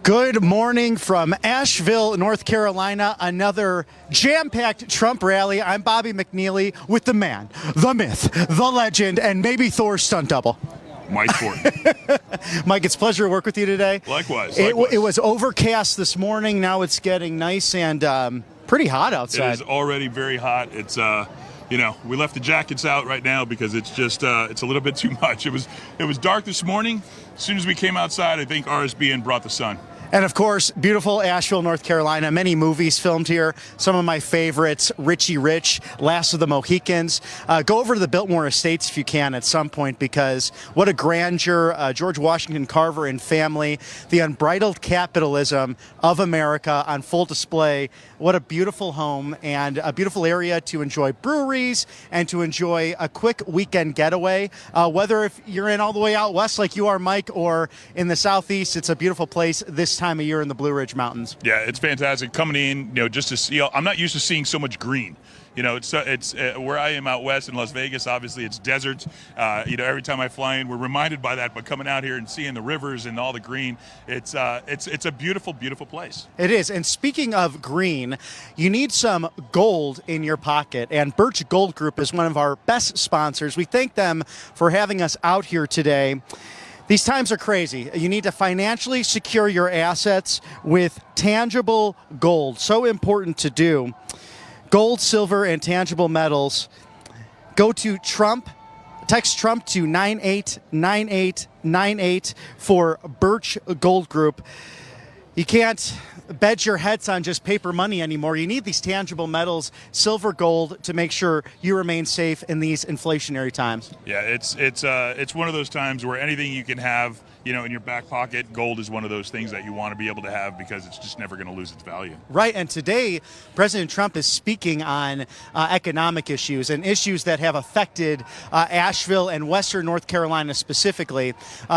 Good morning from Asheville, North Carolina. Another jam-packed Trump rally. I'm Bobby McNeely with the man, the myth, the legend, and maybe Thor's stunt double, Mike Thornton. Mike, it's a pleasure to work with you today. Likewise. It was overcast this morning. Now it's getting nice and pretty hot outside. It is already very hot. It's we left the jackets out right now because it's just it's a little bit too much. It was dark this morning. As soon as we came outside, I think RSBN brought the sun. And of course, beautiful Asheville, North Carolina. Many movies filmed here. Some of my favorites: Richie Rich, Last of the Mohicans. Go over to the Biltmore Estates if you can at some point, because what a grandeur. George Washington Carver and family, the unbridled capitalism of America on full display. What a beautiful home and a beautiful area to enjoy breweries and to enjoy a quick weekend getaway. Whether if you're in all the way out west like you are, Mike, or in the southeast, it's a beautiful place this time of year in the Blue Ridge Mountains. Yeah, it's fantastic coming in, just to see. I'm not used to seeing so much green. It's where I am out west in Las Vegas. Obviously, it's desert. Every time I fly in, we're reminded by that. But coming out here and seeing the rivers and all the green, it's a beautiful, beautiful place. It is. And speaking of green, you need some gold in your pocket. And Birch Gold Group is one of our best sponsors. We thank them for having us out here today. These times are crazy. You need to financially secure your assets with tangible gold. So important to do. Gold, silver, and tangible metals. Go to Trump. Text Trump to 989898 for Birch Gold Group. You can't bet your heads on just paper money anymore. You need these tangible metals, silver, gold, to make sure you remain safe in these inflationary times. Yeah, it's one of those times where anything you can have, in your back pocket, gold is one of those things that you want to be able to have because it's just never going to lose its value. Right, and today President Trump is speaking on economic issues and issues that have affected Asheville and Western North Carolina specifically.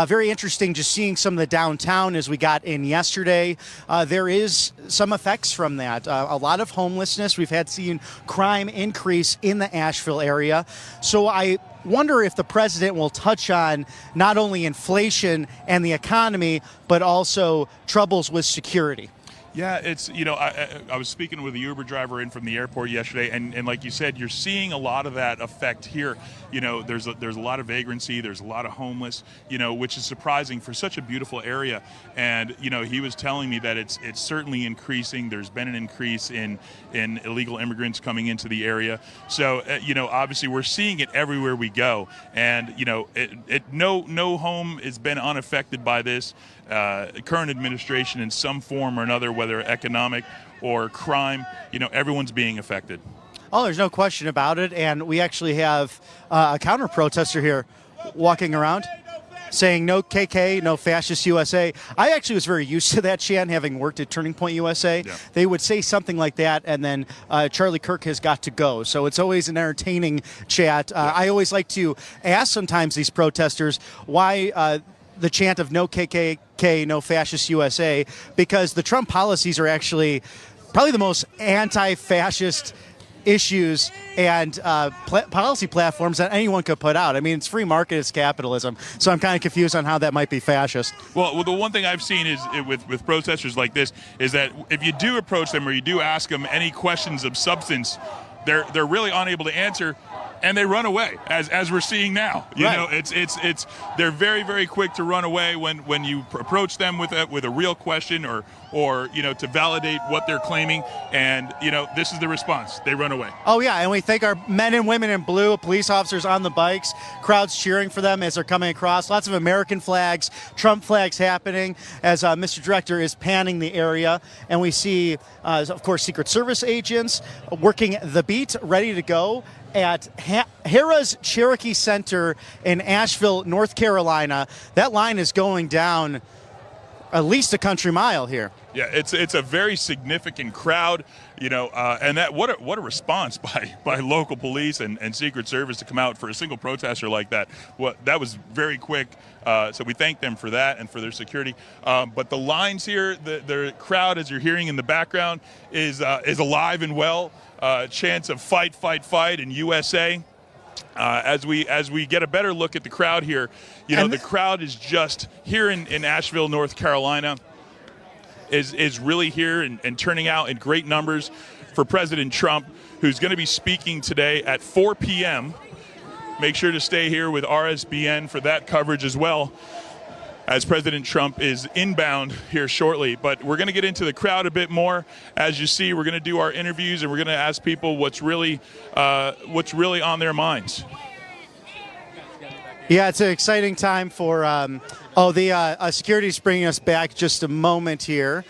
Very interesting just seeing some of the downtown as we got in yesterday. There is some effects from that. A lot of homelessness. We've seen crime increase in the Asheville area. So I wonder if the president will touch on not only inflation and the economy, but also troubles with security. Yeah, it's, I was speaking with a Uber driver in from the airport yesterday, and like you said, you're seeing a lot of that effect here. There's a lot of vagrancy, there's a lot of homeless, which is surprising for such a beautiful area. And, he was telling me that it's certainly increasing. There's been an increase in illegal immigrants coming into the area. So, obviously we're seeing it everywhere we go. And, no home has been unaffected by this. Current administration in some form or another, whether economic or crime, everyone's being affected. Oh, there's no question about it. And we actually have a counter protester here walking around saying no KK, no fascist USA. I actually was very used to that chant, having worked at Turning Point USA. Yeah. They would say something like that, and then Charlie Kirk has got to go. So it's always an entertaining chat. I always like to ask sometimes these protesters why the chant of no KKK, no fascist USA, because the Trump policies are actually probably the most anti-fascist issues and policy platforms that anyone could put out. I mean, it's free market, it's capitalism. So I'm kind of confused on how that might be fascist. Well, the one thing I've seen is with protesters like this is that if you do approach them or you do ask them any questions of substance, they're really unable to answer. And they run away, as we're seeing now. It's they're very, very quick to run away when you approach them with a real question or to validate what they're claiming. And this is the response: they run away. Oh yeah, and we thank our men and women in blue, police officers on the bikes, crowds cheering for them as they're coming across. Lots of American flags, Trump flags happening as Mr. Director is panning the area, and we see, of course, Secret Service agents working the beat, ready to go at Harrah's Cherokee Center in Asheville, North Carolina. That line is going down at least a country mile here. Yeah, it's a very significant crowd, and that what a response by local police and Secret Service to come out for a single protester like that. That was very quick. So we thank them for that and for their security. But the lines here, the crowd, as you're hearing in the background, is alive and well. Chants of fight, fight, fight in USA. As we get a better look at the crowd here, the crowd is just here in Asheville, North Carolina. is really here and turning out in great numbers for President Trump, who's going to be speaking today at 4 p.m. Make sure to stay here with RSBN for that coverage as well, as President Trump is inbound here shortly. But we're going to get into the crowd a bit more. As you see, we're going to do our interviews, and we're going to ask people what's really on their minds. Yeah, it's an exciting time for security's bringing us back just a moment here,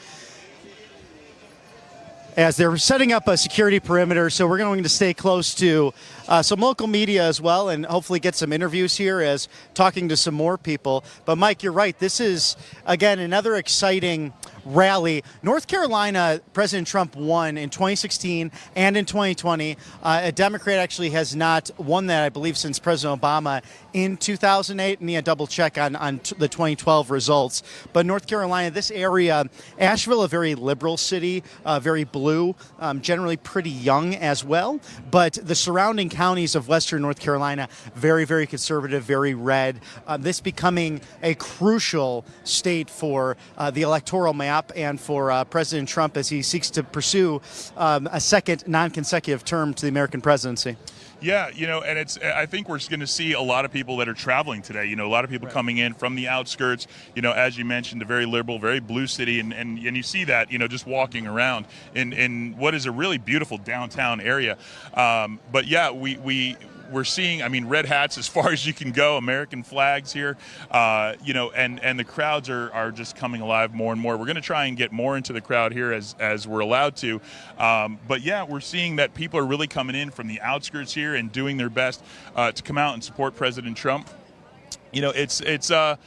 as they're setting up a security perimeter. So we're going to stay close to some local media as well, and hopefully get some interviews here as talking to some more people. But Mike, you're right. This is, again, another exciting rally. North Carolina, President Trump won in 2016 and in 2020. A Democrat actually has not won that, I believe, since President Obama in 2008. And a double check on the 2012 results. But North Carolina, this area, Asheville, a very liberal city, very blue, generally pretty young as well. But the surrounding counties of Western North Carolina, very, very conservative, very red. This becoming a crucial state for the electoral map and for President Trump as he seeks to pursue a second non-consecutive term to the American presidency. Yeah, and I think we're going to see a lot of people that are traveling today. A lot of people coming in from the outskirts, as you mentioned, a very liberal, very blue city. And you see that, just walking around in what is a really beautiful downtown area. But yeah, we're seeing, red hats as far as you can go, American flags here, and the crowds are just coming alive more and more. We're going to try and get more into the crowd here as we're allowed to. But yeah, we're seeing that people are really coming in from the outskirts here and doing their best to come out and support President Trump. It's going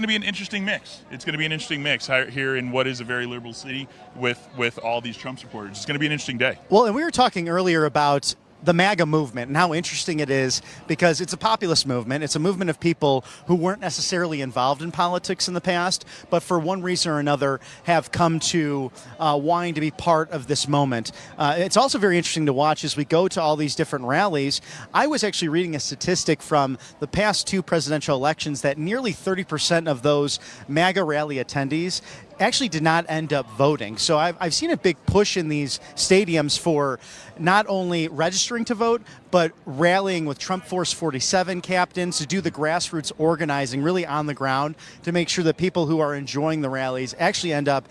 to be an interesting mix. It's going to be an interesting mix here in what is a very liberal city with all these Trump supporters. It's going to be an interesting day. Well, and we were talking earlier about the MAGA movement and how interesting it is, because it's a populist movement. It's a movement of people who weren't necessarily involved in politics in the past, but for one reason or another have come to wanting to be part of this moment. It's also very interesting to watch as we go to all these different rallies. I was actually reading a statistic from the past two presidential elections that nearly 30% of those MAGA rally attendees actually did not end up voting. So I've seen a big push in these stadiums for not only registering to vote, but rallying with Trump Force 47 captains to do the grassroots organizing really on the ground to make sure that people who are enjoying the rallies actually end up,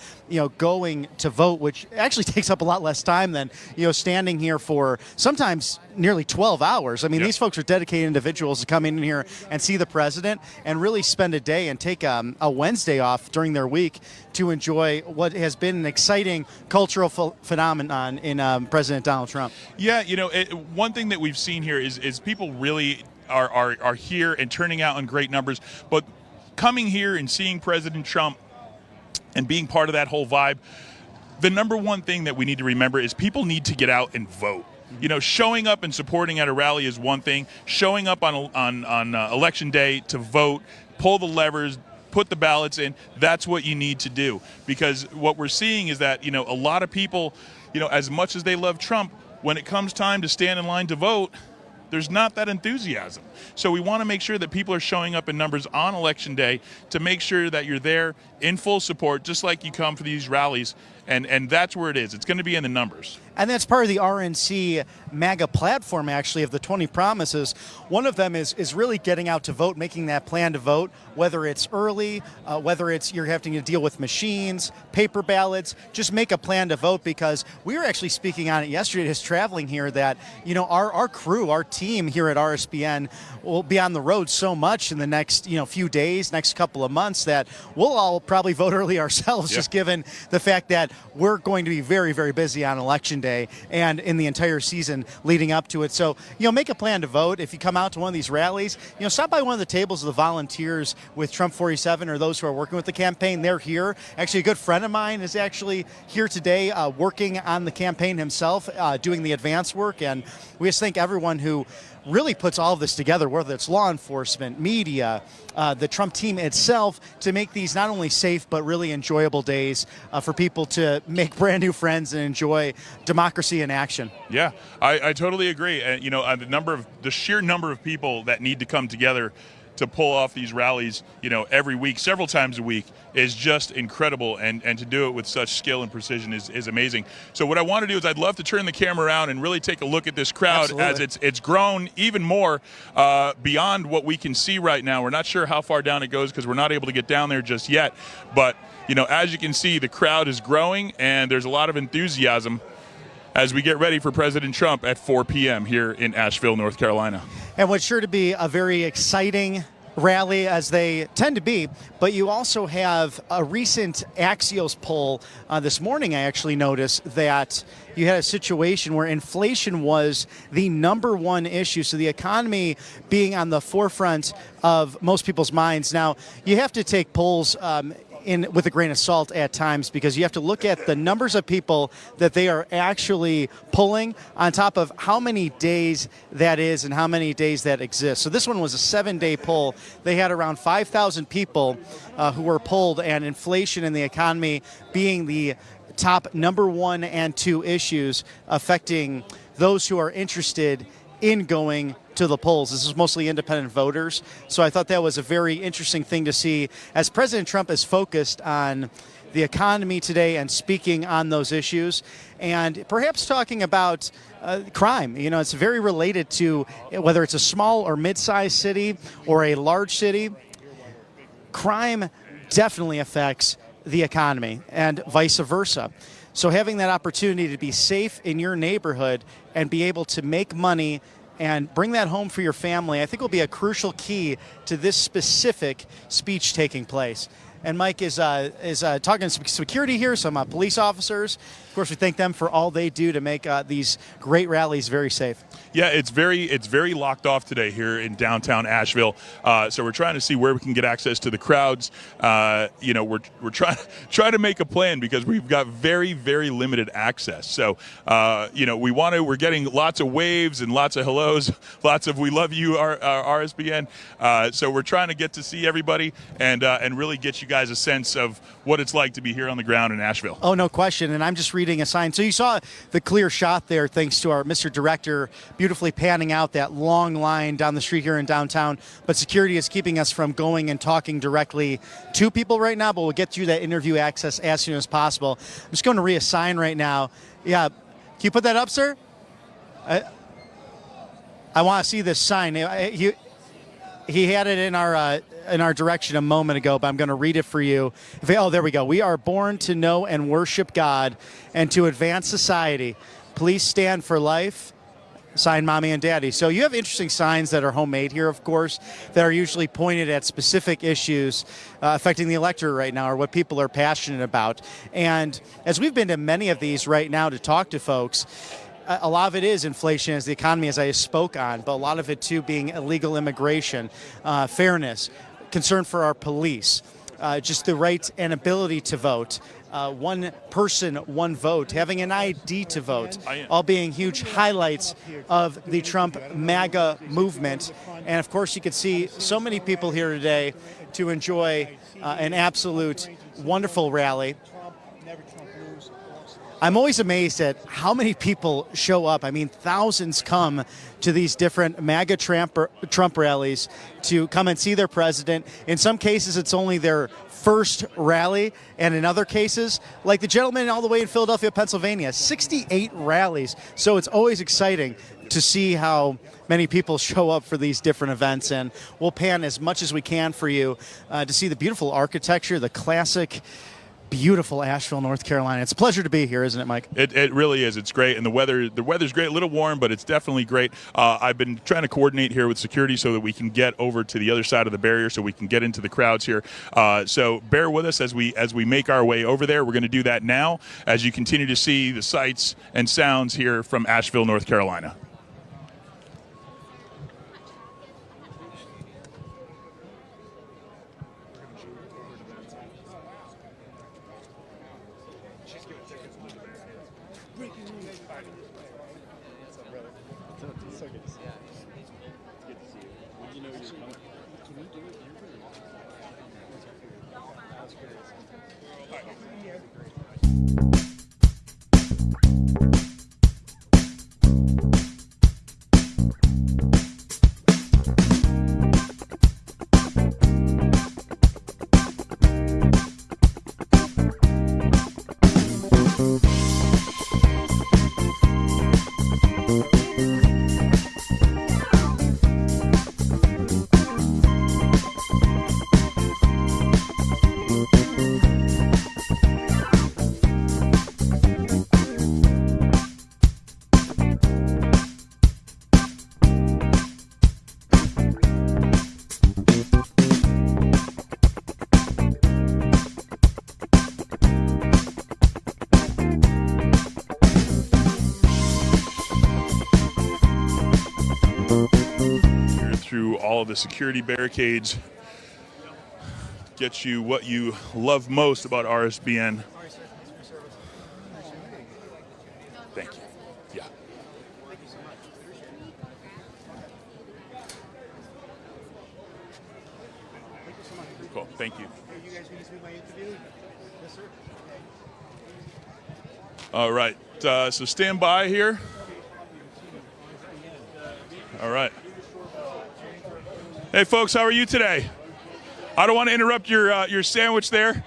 going to vote, which actually takes up a lot less time than, standing here for sometimes nearly 12 hours. These folks are dedicated individuals to come in here and see the president and really spend a day and take a Wednesday off during their week to enjoy what has been an exciting cultural phenomenon in President Donald Trump. Yeah, one thing that we've seen here is people really are here and turning out in great numbers, but coming here and seeing President Trump and being part of that whole vibe, the number one thing that we need to remember is people need to get out and vote. Showing up and supporting at a rally is one thing. Showing up on election day to vote, pull the levers, put the ballots in, that's what you need to do. Because what we're seeing is that, a lot of people, as much as they love Trump, when it comes time to stand in line to vote, there's not that enthusiasm. So we want to make sure that people are showing up in numbers on election day to make sure that you're there in full support, just like you come for these rallies. And that's where it is. It's going to be in the numbers. And that's part of the RNC MAGA platform, actually, of the 20 promises. One of them is really getting out to vote, making that plan to vote, whether it's early, whether it's you're having to deal with machines, paper ballots. Just make a plan to vote, because we were actually speaking on it yesterday as traveling here that, our crew, our team here at RSBN will be on the road so much in the next, few days, next couple of months, that we'll all probably vote early ourselves, just given the fact that we're going to be very, very busy on Election Day and in the entire season leading up to it. So, make a plan to vote. If you come out to one of these rallies, stop by one of the tables of the volunteers with Trump 47 or those who are working with the campaign. They're here. Actually, a good friend of mine is actually here today working on the campaign himself, doing the advance work. And we just thank everyone who really puts all of this together, whether it's law enforcement, media, the Trump team itself, to make these not only safe but really enjoyable days for people to make brand new friends and enjoy democracy in action. Yeah, I totally agree. And the sheer number of people that need to come together to pull off these rallies, every week, several times a week, is just incredible, and to do it with such skill and precision is amazing. So what I want to do is I'd love to turn the camera around and really take a look at this crowd. Absolutely. As it's grown even more beyond what we can see right now. We're not sure how far down it goes because we're not able to get down there just yet, but as you can see, the crowd is growing and there's a lot of enthusiasm as we get ready for President Trump at 4 p.m. here in Asheville, North Carolina. And what's sure to be a very exciting rally, as they tend to be, but you also have a recent Axios poll this morning. I actually noticed that you had a situation where inflation was the number one issue, so the economy being on the forefront of most people's minds. Now, you have to take polls with a grain of salt at times, because you have to look at the numbers of people that they are actually polling on top of how many days that is and how many days that exists. So this one was a 7-day poll. They had around 5,000 people who were polled, and inflation and the economy being the top number 1 and 2 issues affecting those who are interested in going to the polls. This is mostly independent voters. So I thought that was a very interesting thing to see as President Trump is focused on the economy today and speaking on those issues, and perhaps talking about crime. It's very related to whether it's a small or mid-sized city or a large city. Crime definitely affects the economy and vice versa. So having that opportunity to be safe in your neighborhood and be able to make money and bring that home for your family, I think will be a crucial key to this specific speech taking place. And Mike is talking security here, some police officers. Of course, we thank them for all they do to make these great rallies very safe. Yeah, it's very locked off today here in downtown Asheville. So we're trying to see where we can get access to the crowds. We're trying to make a plan because we've got very, very limited access. So we're getting lots of waves and lots of hellos, lots of "we love you" our RSBN. So we're trying to get to see everybody and really get you guys a sense of what it's like to be here on the ground in Asheville. Oh, no question. And I'm just reading a sign. So you saw the clear shot there, thanks to our Mr. Director beautifully panning out that long line down the street here in downtown. But security is keeping us from going and talking directly to people right now, but we'll get you that interview access as soon as possible. I'm just going to reassign right now. Yeah. Can you put that up, sir? I want to see this sign. He had it in our direction a moment ago, but I'm going to read it for you. There we go. We are born to know and worship God and to advance society. Please stand for life. Signed, Mommy and Daddy. So you have interesting signs that are homemade here, of course, that are usually pointed at specific issues affecting the electorate right now, or what people are passionate about. And as we've been to many of these right now to talk to folks, a lot of it is inflation as the economy, as I spoke on, but a lot of it too being illegal immigration, fairness, concern for our police, just the right and ability to vote. One person, one vote, having an ID to vote, all being huge highlights of the Trump MAGA movement. And of course, you could see so many people here today to enjoy an absolute wonderful rally. I'm always amazed at how many people show up. I mean, thousands come to these different MAGA Trump rallies to come and see their president. In some cases, it's only their first rally, and in other cases, like the gentleman all the way in Philadelphia, Pennsylvania, 68 rallies. So it's always exciting to see how many people show up for these different events, and we'll pan as much as we can for you to see the beautiful architecture, the classic, beautiful Asheville, North Carolina. It's a pleasure to be here, isn't it, Mike? It really is. It's great, and the weather's great. A little warm, but it's definitely great. I've been trying to coordinate here with security so that we can get over to the other side of the barrier, so we can get into the crowds here. So bear with us as we make our way over there. We're going to do that now as you continue to see the sights and sounds here from Asheville, North Carolina. all of the security barricades. Get you what you love most about RSBN. Thank you. Yeah. Cool. Thank you. You guys need to do my interview? Yes, sir. All right. So stand by here. All right. Hey, folks, how are you today? I don't want to interrupt your sandwich there.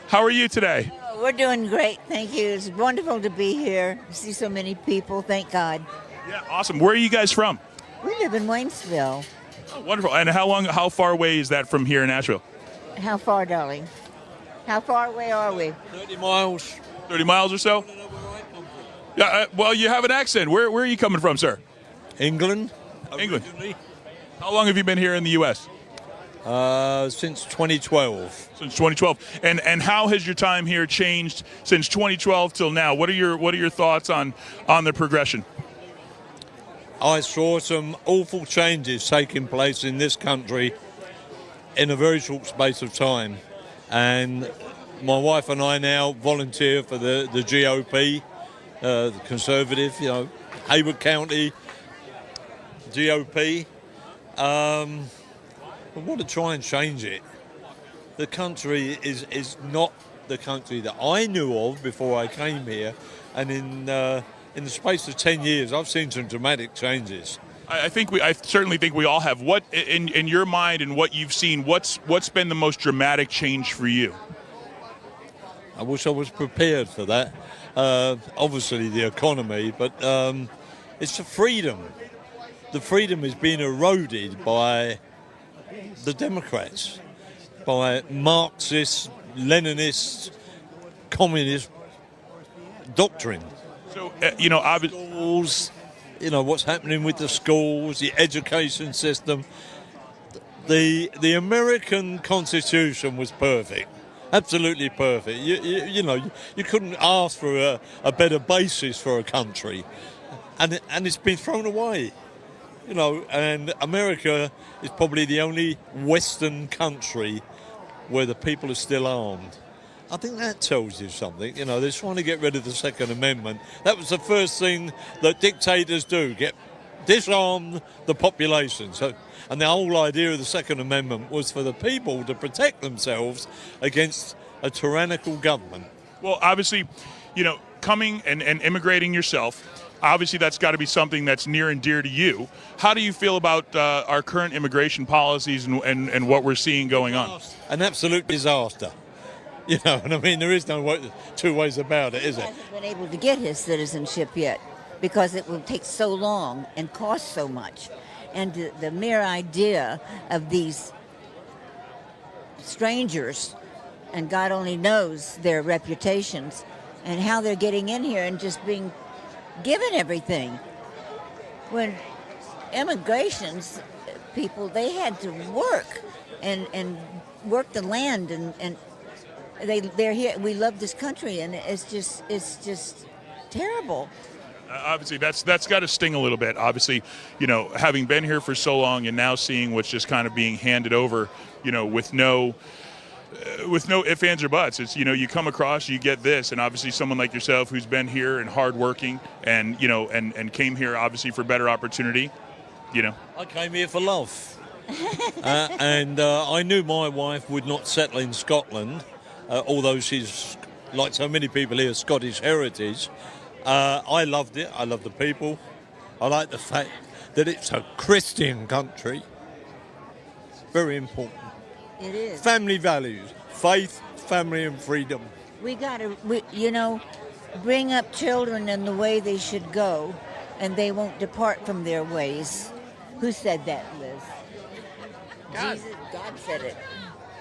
How are you today? Oh, we're doing great, thank you. It's wonderful to be here, see so many people, thank God. Yeah, awesome. Where are you guys from? We live in Waynesville. Oh, wonderful. And how far away is that from here in Asheville? How far, darling? How far away are we? 30 miles. 30 miles or so? Yeah, well, you have an accent. Where are you coming from, sir? England. England. Originally. How long have you been here in the U.S.? Since 2012. Since 2012. And how has your time here changed since 2012 till now? What are your thoughts on the progression? I saw some awful changes taking place in this country in a very short space of time. And my wife and I now volunteer for the GOP, the Conservative, Hayward County GOP. I want to try and change it. The country is not the country that I knew of before I came here, and in the space of 10 years, I've seen some dramatic changes. I certainly think we all have. What in your mind and what you've seen? What's been the most dramatic change for you? I wish I was prepared for that. Obviously, the economy, but it's the freedom. The freedom is being eroded by the Democrats, by Marxist, Leninist, communist doctrine. So, schools, what's happening with the schools, the education system. The American Constitution was perfect, absolutely perfect. You couldn't ask for a better basis for a country, and it's been thrown away. And America is probably the only Western country where the people are still armed. I think that tells you something. They're trying to get rid of the Second Amendment. That was the first thing that dictators do, disarm the population. And the whole idea of the Second Amendment was for the people to protect themselves against a tyrannical government. Well, obviously, coming and immigrating yourself, obviously that's got to be something that's near and dear to you. How do you feel about our current immigration policies and what we're seeing going on? An absolute disaster. And I mean, there is no two ways about it, is it? He hasn't been able to get his citizenship yet because it will take so long and cost so much. And the mere idea of these strangers, and God only knows their reputations, and how they're getting in here and just being given everything. When immigrations people, they had to work and work the land, and they're here. We love this country, and it's just terrible. Obviously, that's got to sting a little bit. Obviously, having been here for so long and now seeing what's just kind of being handed over, with no ifs, ands, or buts. It's, you come across, you get this, and obviously someone like yourself who's been here and hardworking and, and came here obviously for better opportunity, I came here for love. And I knew my wife would not settle in Scotland, although she's, like so many people here, Scottish heritage. I loved it. I love the people. I like the fact that it's a Christian country. Very important. It is. Family values, faith, family, and freedom. We got to, bring up children in the way they should go, and they won't depart from their ways. Who said that, Liz? God. Jesus, God said it.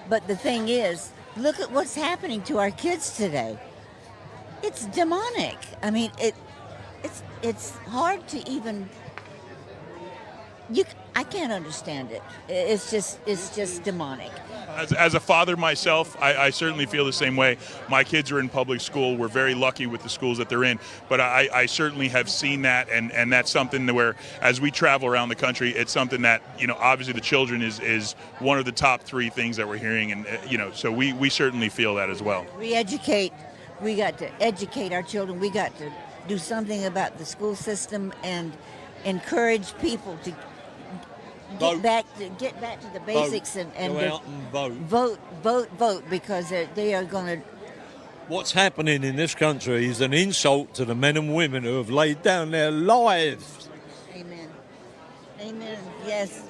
But the thing is, look at what's happening to our kids today. It's demonic. I mean, it's hard to even. I can't understand it. It's just demonic. As a father myself, I certainly feel the same way. My kids are in public school. We're very lucky with the schools that they're in, but I certainly have seen that, and that's something where, as we travel around the country, it's something that, obviously the children is one of the top 3 things that we're hearing, and so we certainly feel that as well. We got to educate our children. We got to do something about the school system and encourage people to get back to the basics and go out and vote. Because they are going to. What's happening in this country is an insult to the men and women who have laid down their lives. Amen. Amen. Yes.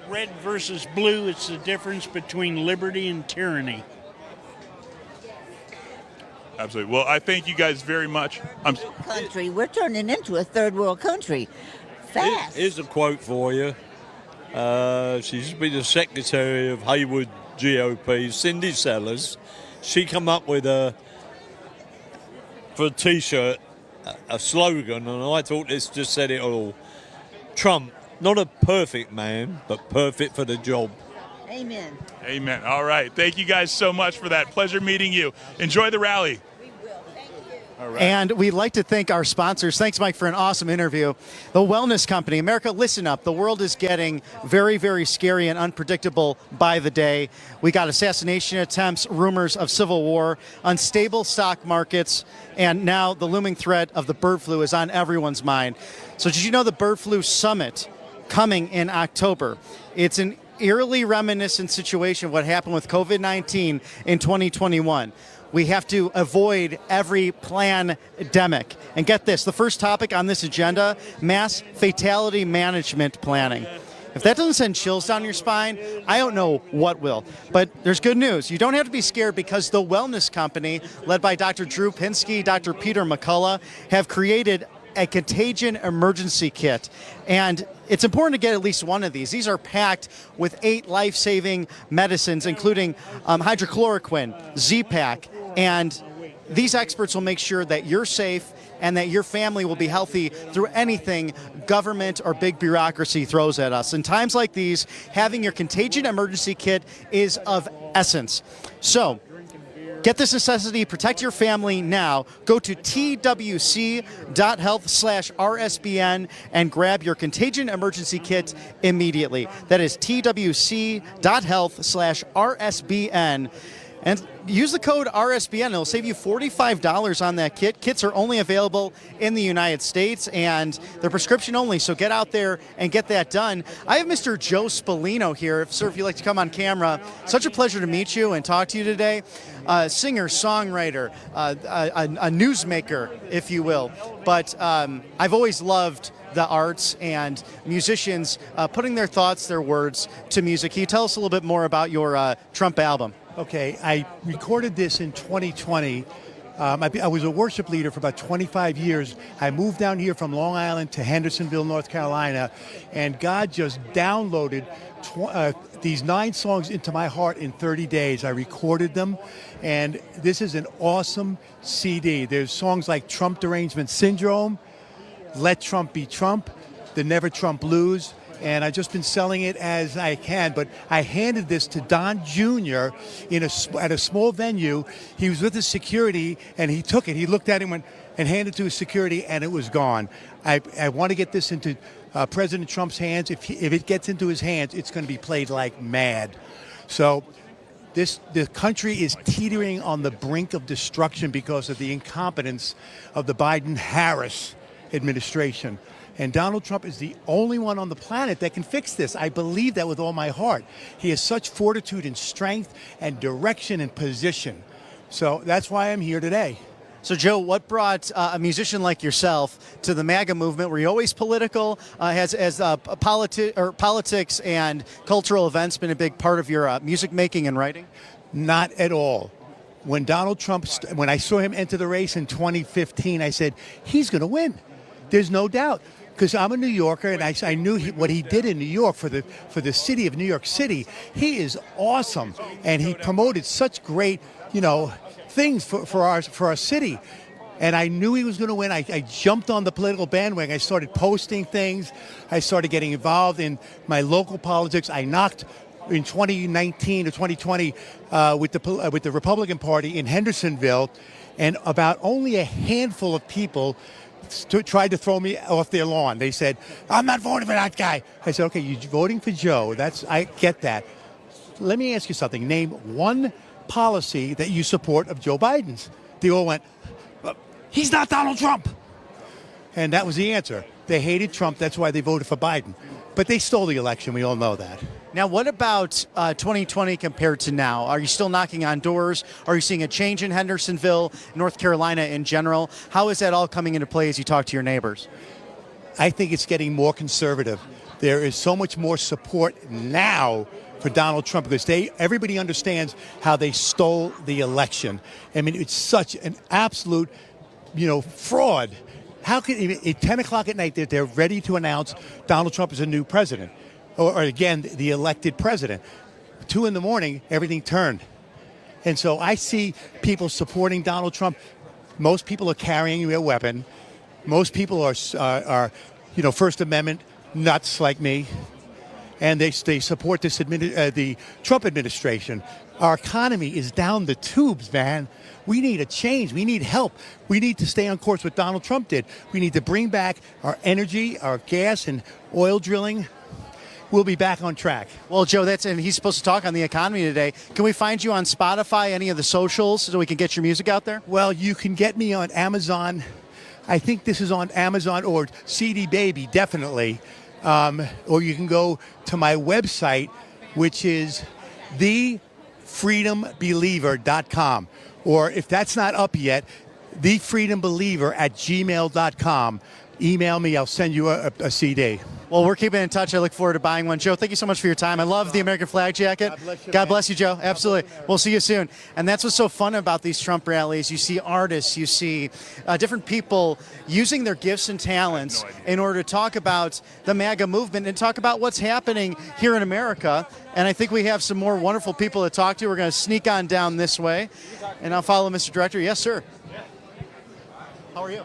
Red versus blue, it's the difference between liberty and tyranny. Absolutely. Well, I thank you guys very much. We're turning into a third world country. Fast. Here's a quote for you. She used to be the secretary of Haywood GOP, Cindy Sellers. She come up with for a T-shirt, a slogan, and I thought this just said it all. Trump, not a perfect man, but perfect for the job. Amen. Amen. All right. Thank you guys so much for that. Pleasure meeting you. Enjoy the rally. We will. Thank you. All right. And we'd like to thank our sponsors. Thanks, Mike, for an awesome interview. The Wellness Company. America, listen up. The world is getting very, very scary and unpredictable by the day. We got assassination attempts, rumors of civil war, unstable stock markets, and now the looming threat of the bird flu is on everyone's mind. So did you know the Bird Flu Summit coming in October? It's an eerily reminiscent situation of what happened with COVID-19 in 2021. We have to avoid every pandemic. And get this, the first topic on this agenda, mass fatality management planning. If that doesn't send chills down your spine, I don't know what will. But there's good news. You don't have to be scared because the Wellness Company, led by Dr. Drew Pinsky, Dr. Peter McCullough, have created a contagion emergency kit. And it's important to get at least one of these. These are packed with 8 life-saving medicines, including hydrochloroquine, Z-Pak, and these experts will make sure that you're safe and that your family will be healthy through anything government or big bureaucracy throws at us. In times like these, having your contagion emergency kit is of essence. So, get this necessity, protect your family now. Go to twc.health/RSBN and grab your contagion emergency kit immediately. That is twc.health/RSBN. And use the code RSBN. It'll save you $45 on that kit. Kits are only available in the United States, and they're prescription only, so get out there and get that done. I have Mr. Joe Spallino here. Sir, if you'd like to come on camera. Such a pleasure to meet you and talk to you today. Singer, songwriter, a newsmaker, if you will. But I've always loved the arts and musicians putting their thoughts, their words to music. Can you tell us a little bit more about your Trump album? Okay, I recorded this in 2020. I was a worship leader for about 25 years. I moved down here from Long Island to Hendersonville, North Carolina, and God just downloaded these 9 songs into my heart in 30 days. I recorded them, and this is an awesome CD. There's songs like Trump Derangement Syndrome, Let Trump Be Trump, The Never Trump Blues, and I've just been selling it as I can. But I handed this to Don Jr. At a small venue. He was with his security, and he took it. He looked at it and handed it to his security, and it was gone. I want to get this into President Trump's hands. If it gets into his hands, it's going to be played like mad. So the country is teetering on the brink of destruction because of the incompetence of the Biden-Harris administration. And Donald Trump is the only one on the planet that can fix this. I believe that with all my heart. He has such fortitude and strength and direction and position. So that's why I'm here today. So, Joe, what brought a musician like yourself to the MAGA movement? Were you always political? Has politics and cultural events been a big part of your music making and writing? Not at all. When Donald Trump, when I saw him enter the race in 2015, I said, he's going to win. There's no doubt. Because I'm a New Yorker, and I knew what he did in New York for the city of New York City. He is awesome, and he promoted such great, things for our city. And I knew he was going to win. I jumped on the political bandwagon. I started posting things. I started getting involved in my local politics. I knocked in 2019 or 2020 with the Republican Party in Hendersonville, and about only a handful of people tried to throw me off their lawn. They said, "I'm not voting for that guy." I said, "Okay, you're voting for Joe. I get that. Let me ask you something. Name one policy that you support of Joe Biden's." They all went, "He's not Donald Trump." And that was the answer. They hated Trump. That's why they voted for Biden. But they stole the election. We all know that. Now, what about 2020 compared to now? Are you still knocking on doors? Are you seeing a change in Hendersonville, North Carolina in general? How is that all coming into play as you talk to your neighbors? I think it's getting more conservative. There is so much more support now for Donald Trump because everybody understands how they stole the election. I mean, it's such an absolute, fraud. How can at 10 o'clock at night they're ready to announce Donald Trump is a new president, or again the elected president? 2 in the morning, everything turned, and so I see people supporting Donald Trump. Most people are carrying a weapon. Most people are First Amendment nuts like me, and they support the Trump administration. Our economy is down the tubes, man. We need a change. We need help. We need to stay on course what Donald Trump did. We need to bring back our energy, our gas and oil drilling. We'll be back on track. Well, Joe, and he's supposed to talk on the economy today. Can we find you on Spotify, any of the socials, so we can get your music out there? Well, you can get me on Amazon. I think this is on Amazon or CD Baby, definitely. Or you can go to my website, which is thefreedombeliever.com. Or if that's not up yet, thefreedombeliever@gmail.com. Email me. I'll send you a CD. Well, we're keeping in touch. I look forward to buying one. Joe, thank you so much for your time. I love the American flag jacket. God bless you, Joe. Absolutely. We'll see you soon. And that's what's so fun about these Trump rallies. You see artists, you see different people using their gifts and talents in order to talk about the MAGA movement and talk about what's happening here in America. And I think we have some more wonderful people to talk to. We're going to sneak on down this way. And I'll follow Mr. Director. Yes, sir. How are you?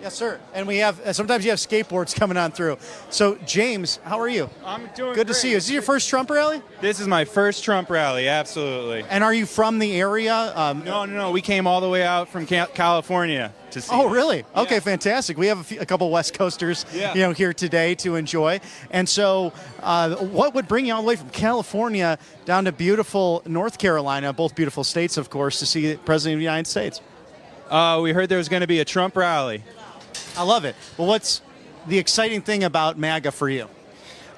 Yes, sir. And we have, sometimes you have skateboards coming on through. So, James, how are you? I'm doing Good to see you. Is this your first Trump rally? This is my first Trump rally, absolutely. And are you from the area? No. We came all the way out from California to see. Oh, really? Yeah. Okay, fantastic. We have a couple West Coasters, Yeah. Here today to enjoy. And so, what would bring you all the way from California down to beautiful North Carolina, both beautiful states, of course, to see the President of the United States? We heard there was going to be a Trump rally. I love it. Well, what's the exciting thing about MAGA for you?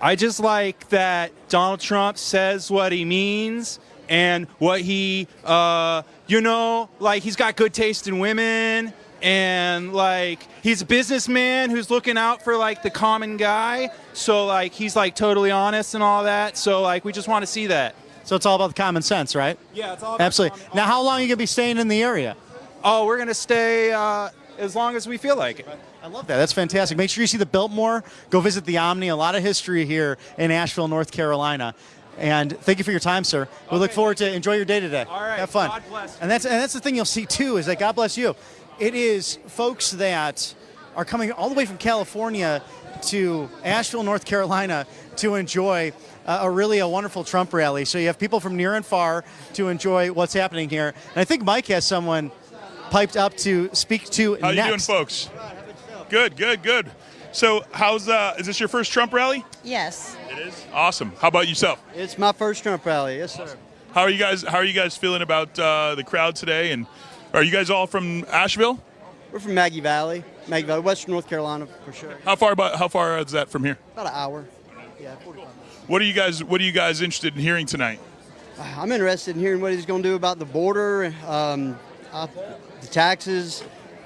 I just like that Donald Trump says what he means and what he, he's got good taste in women, and he's a businessman who's looking out for the common guy. So he's totally honest and all that. So we just want to see that. So it's all about the common sense, right? Yeah, it's all about Absolutely. Now, how long are you going to be staying in the area? Oh, we're going to stay as long as we feel like it. I love that. That's fantastic. Make sure you see the Biltmore. Go visit the Omni. A lot of history here in Asheville, North Carolina. And thank you for your time, sir. We look forward to enjoy your day today. All right. Have fun. God bless. And that's the thing you'll see, too, is that God bless you. It is folks that are coming all the way from California to Asheville, North Carolina to enjoy a wonderful Trump rally. So you have people from near and far to enjoy what's happening here. And I think Mike has someone piped up to speak to How next. you doing, folks? Good. So, is this your first Trump rally? Yes. It is. Awesome. How about yourself? It's my first Trump rally. Yes, sir. How are you guys feeling about the crowd today? And are you guys all from Asheville? We're from Maggie Valley, Western North Carolina, for sure. How far is that from here? About an hour. Yeah, 45 minutes. What are you guys interested in hearing tonight? I'm interested in hearing what he's going to do about the border, the taxes.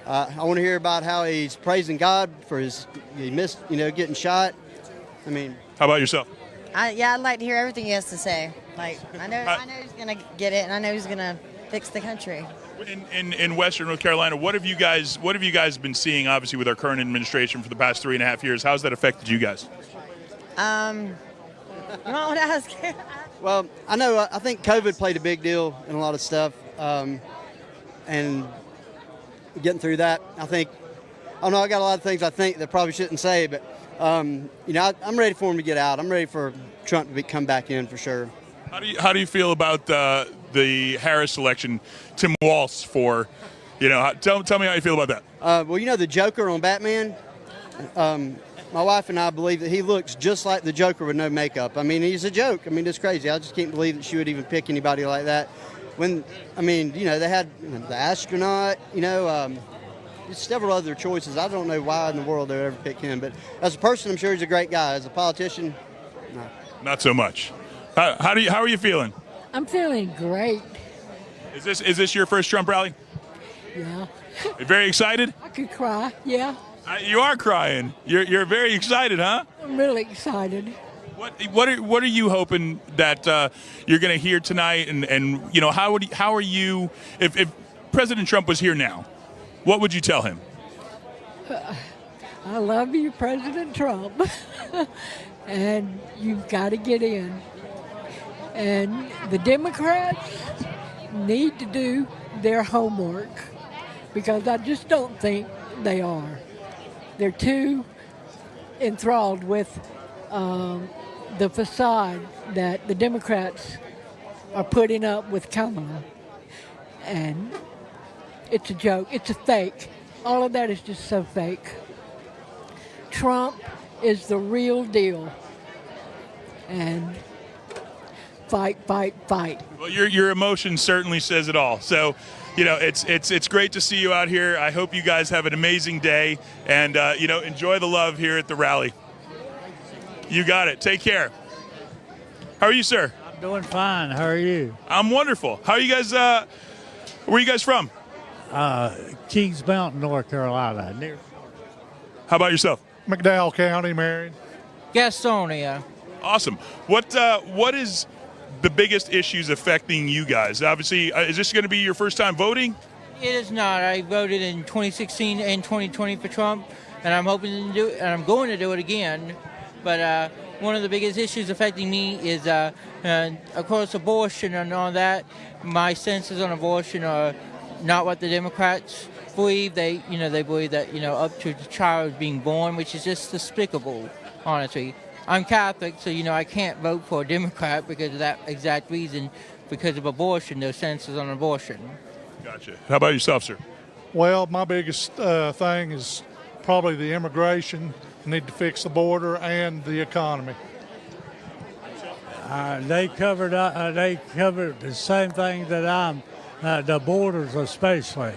I want to hear about how he's praising God for he missed, getting shot. I mean, How about yourself? I'd like to hear everything he has to say. I know he's gonna get it, and I know he's gonna fix the country. In Western North Carolina, what have you guys been seeing? Obviously, with our current administration for the past 3.5 years, how's that affected you guys? You want to ask? well, I think COVID played a big deal in a lot of stuff, and getting through that, I got a lot of things I think that I probably shouldn't say, but I'm ready for him to get out. I'm ready for Trump to come back in for sure. How do you feel about the Harris selection, Tim Walz for, tell me how you feel about that. Well, the Joker on Batman, my wife and I believe that he looks just like the Joker with no makeup. I mean, he's a joke. I mean, it's crazy. I just can't believe that she would even pick anybody like that. When, they had the astronaut, several other choices. I don't know why in the world they would ever pick him. But as a person, I'm sure he's a great guy. As a politician, no. Not so much. How are you feeling? I'm feeling great. Is this your first Trump rally? Yeah. You're very excited? I could cry. Yeah. You are crying. You're very excited, huh? I'm really excited. What are you hoping that you're going to hear tonight? And how are you if President Trump was here now? What would you tell him? I love you, President Trump, and you've got to get in. And the Democrats need to do their homework because I just don't think they are. They're too enthralled with the facade that the Democrats are putting up with Kamala. And it's a joke. It's a fake. All of that is just so fake. Trump is the real deal. And fight, fight, fight. Well, your emotion certainly says it all. So, it's great to see you out here. I hope you guys have an amazing day and, enjoy the love here at the rally. You got it. Take care. How are you, sir? I'm doing fine. How are you? I'm wonderful. How are you guys, where are you guys from? Kings Mountain, North Carolina. How about yourself? McDowell County, Marion. Gastonia. Awesome. What is the biggest issues affecting you guys? Obviously, is this going to be your first time voting? It is not. I voted in 2016 and 2020 for Trump, and I'm hoping to do it, and I'm going to do it again. But one of the biggest issues affecting me is, of course, abortion and all that. My senses on abortion are not what the Democrats believe. They believe that, up to the child being born, which is just despicable, honestly. I'm Catholic, so, I can't vote for a Democrat because of that exact reason, because of abortion, their senses on abortion. Gotcha. How about yourself, sir? Well, my biggest thing is probably the immigration. Need to fix the border and the economy. They covered the same thing that I'm, the borders especially,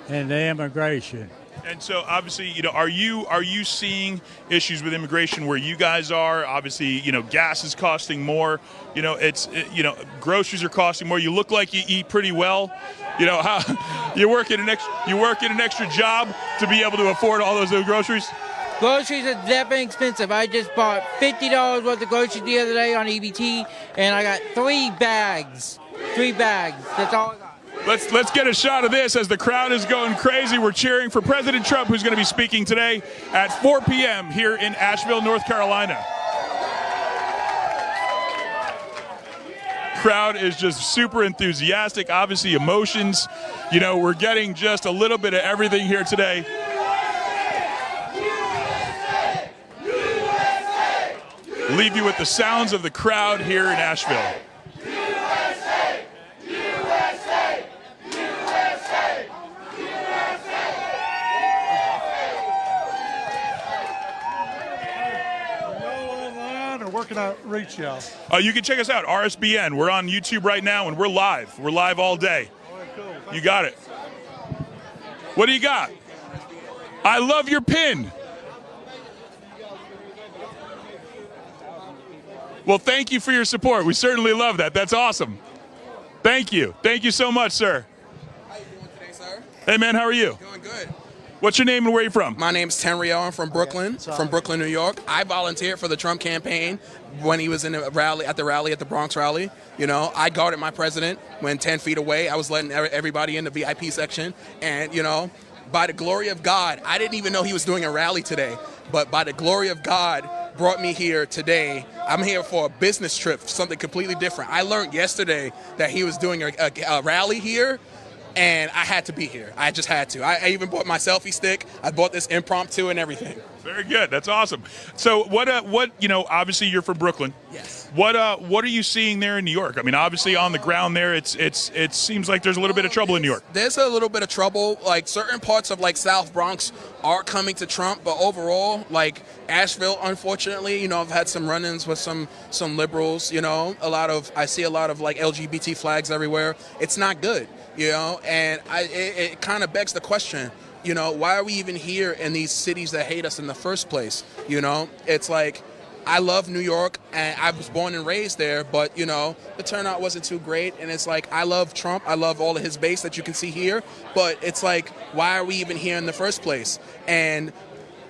and the immigration. And so, obviously, are you seeing issues with immigration where you guys are? Obviously, gas is costing more. Groceries are costing more. You look like you eat pretty well. How you work in an extra job to be able to afford all those groceries. Groceries are definitely expensive. I just bought $50 worth of groceries the other day on EBT, and I got 3 bags. 3 bags. That's all I got. Let's get a shot of this as the crowd is going crazy. We're cheering for President Trump, who's going to be speaking today at 4 p.m. here in Asheville, North Carolina. Crowd is just super enthusiastic. Obviously, emotions. We're getting just a little bit of everything here today. Leave you with the sounds of the crowd here in Asheville. Where can I reach y'all? You can check us out, RSBN. We're on YouTube right now, and we're live. We're live all day. You got it. What do you got? I love your pin. Well, thank you for your support. We certainly love that. That's awesome. Thank you. Thank you so much, sir. How you doing today, sir? Hey, man, how are you? Doing good. What's your name and where are you from? My name's Tenrio. I'm from Brooklyn, New York. I volunteered for the Trump campaign when he was in a rally at the Bronx rally. I guarded my president when 10 feet away. I was letting everybody in the VIP section. And, by the glory of God, I didn't even know he was doing a rally today. But by the glory of God, brought me here today. I'm here for a business trip, something completely different. I learned yesterday that he was doing a rally here, and I had to be here. I just had to. I even bought my selfie stick. I bought this impromptu and everything. Very good. That's awesome. So what obviously you're from Brooklyn. Yes. What are you seeing there in New York? I mean, obviously on the ground there, it seems like there's a little bit of trouble in New York. There's a little bit of trouble. Like certain parts of like South Bronx are coming to Trump, but overall, like Asheville, unfortunately, I've had some run-ins with some liberals. I see a lot of like LGBT flags everywhere. It's not good, and it kind of begs the question. Why are we even here in these cities that hate us in the first place? It's like, I love New York, and I was born and raised there, but, the turnout wasn't too great. And it's like, I love Trump. I love all of his base that you can see here. But it's like, why are we even here in the first place? And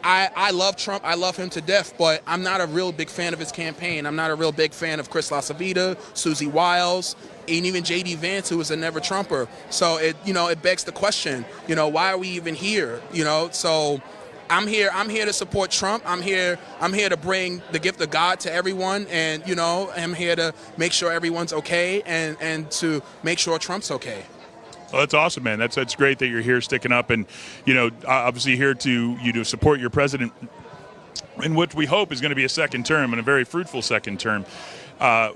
I love Trump. I love him to death, but I'm not a real big fan of his campaign. I'm not a real big fan of Chris LaCivita, Susie Wiles, and even J.D. Vance, who is a never Trumper. So it begs the question, why are we even here? So I'm here to support Trump. I'm here to bring the gift of God to everyone, and I'm here to make sure everyone's okay and to make sure Trump's okay. Well, that's awesome, man. That's great that you're here sticking up, and obviously here to support your president in what we hope is going to be a second term and a very fruitful second term.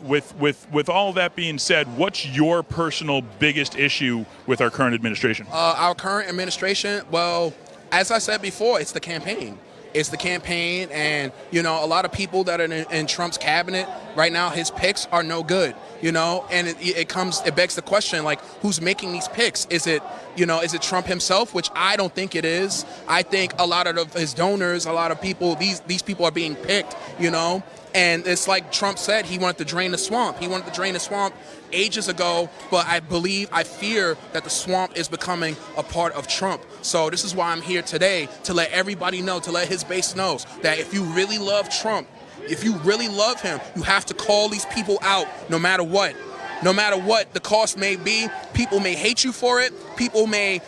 With all that being said, what's your personal biggest issue with our current administration? Our current administration, well, as I said before, it's the campaign. It's the campaign, and a lot of people that are in Trump's cabinet right now, his picks are no good. And it begs the question, like, who's making these picks? Is it Trump himself, which I don't think it is. I think a lot of his donors, a lot of people, these people are being picked, And it's like Trump said, he wanted to drain the swamp. He wanted to drain the swamp ages ago, but I fear that the swamp is becoming a part of Trump. So this is why I'm here today, to let everybody know, to let his base know that if you really love Trump, if you really love him, you have to call these people out no matter what. No matter what the cost may be, people may hate you for it, people may,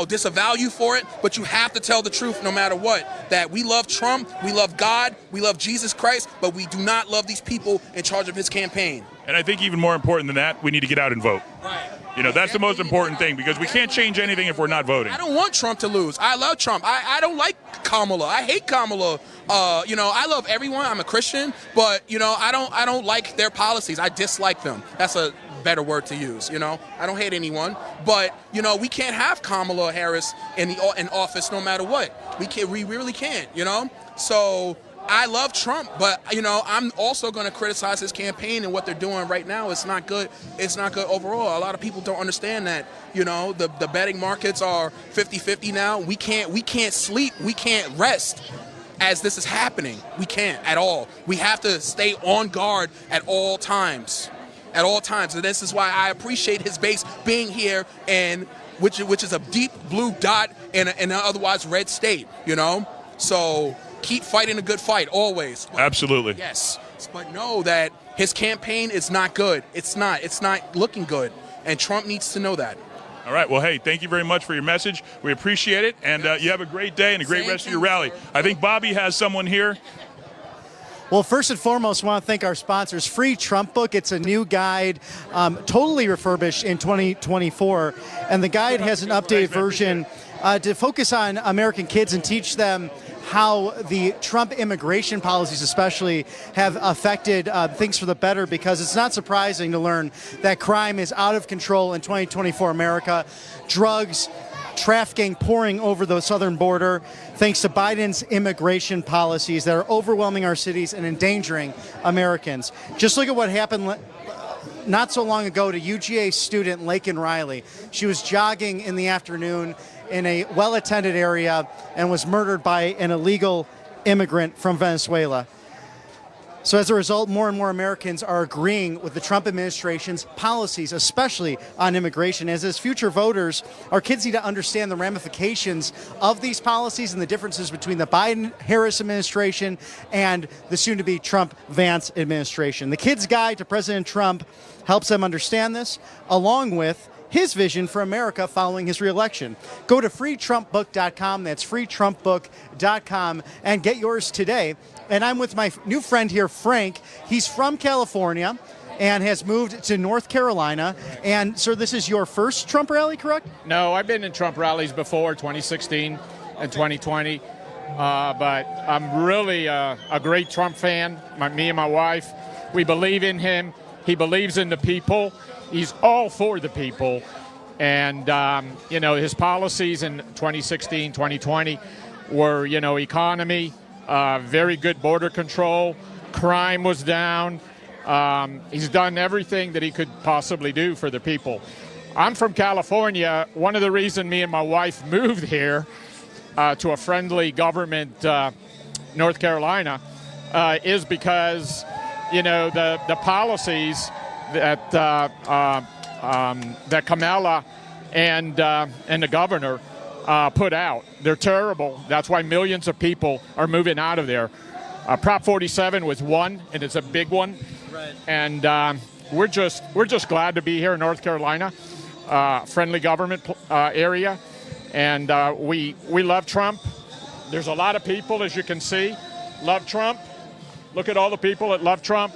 disavow you for it, but you have to tell the truth no matter what, that we love Trump, we love God, we love Jesus Christ, but we do not love these people in charge of his campaign. And I think even more important than that, we need to get out and vote. Right. That's the most important thing, because we can't change anything if we're not voting. I don't want Trump to lose. I love Trump. I don't like Kamala. I hate Kamala. I love everyone. I'm a Christian, but I don't like their policies. I dislike them. That's a better word to use. I don't hate anyone, but we can't have Kamala Harris in office no matter what. We really can't. So I love Trump, but I'm also going to criticize his campaign, and what they're doing right now is not good. It's not good overall. A lot of people don't understand that. The betting markets are 50-50 now. We can't sleep. We can't rest as this is happening. We can't at all. We have to stay on guard at all times. At all times. And this is why I appreciate his base being here, and which is a deep blue dot in an otherwise red state. So keep fighting a good fight, always. Absolutely. Yes. But know that his campaign is not good. It's not looking good. And Trump needs to know that. All right. Well, hey, thank you very much for your message. We appreciate it. And you have a great day and a great rest of your rally. I think Bobby has someone here. Well, first and foremost, I want to thank our sponsors, Free Trump Book. It's a new guide, totally refurbished in 2024. And the guide has an updated version to focus on American kids and teach them how the Trump immigration policies especially have affected things for the better, because it's not surprising to learn that crime is out of control in 2024 America. Drugs, trafficking pouring over the southern border thanks to Biden's immigration policies that are overwhelming our cities and endangering Americans. Just look at what happened not so long ago to UGA student Laken Riley. She was jogging in the afternoon in a well-attended area and was murdered by an illegal immigrant from Venezuela. So as a result, more and more Americans are agreeing with the Trump administration's policies, especially on immigration. As future voters, our kids need to understand the ramifications of these policies and the differences between the Biden-Harris administration and the soon-to-be Trump-Vance administration. The Kids Guide to President Trump helps them understand this, along with his vision for America following his reelection. Go to freetrumpbook.com. That's freetrumpbook.com, and get yours today. And I'm with my new friend here, Frank. He's from California and has moved to North Carolina. And, sir, this is your first Trump rally, correct? No, I've been in Trump rallies before, 2016 and 2020. but I'm really a great Trump fan. Me and my wife, we believe in him. He believes in the people. He's all for the people. And, his policies in 2016, 2020 were, economy, very good border control, crime was down. He's done everything that he could possibly do for the people. I'm from California. One of the reasons me and my wife moved here to a friendly government, North Carolina, is because, the policies that that Kamala and the governor put out, they're terrible. That's why millions of people are moving out of there. Prop 47 was one, and it's a big one. Right. And we're just glad to be here in North Carolina, friendly government area, and we love Trump. There's a lot of people, as you can see, love Trump. Look at all the people that love Trump.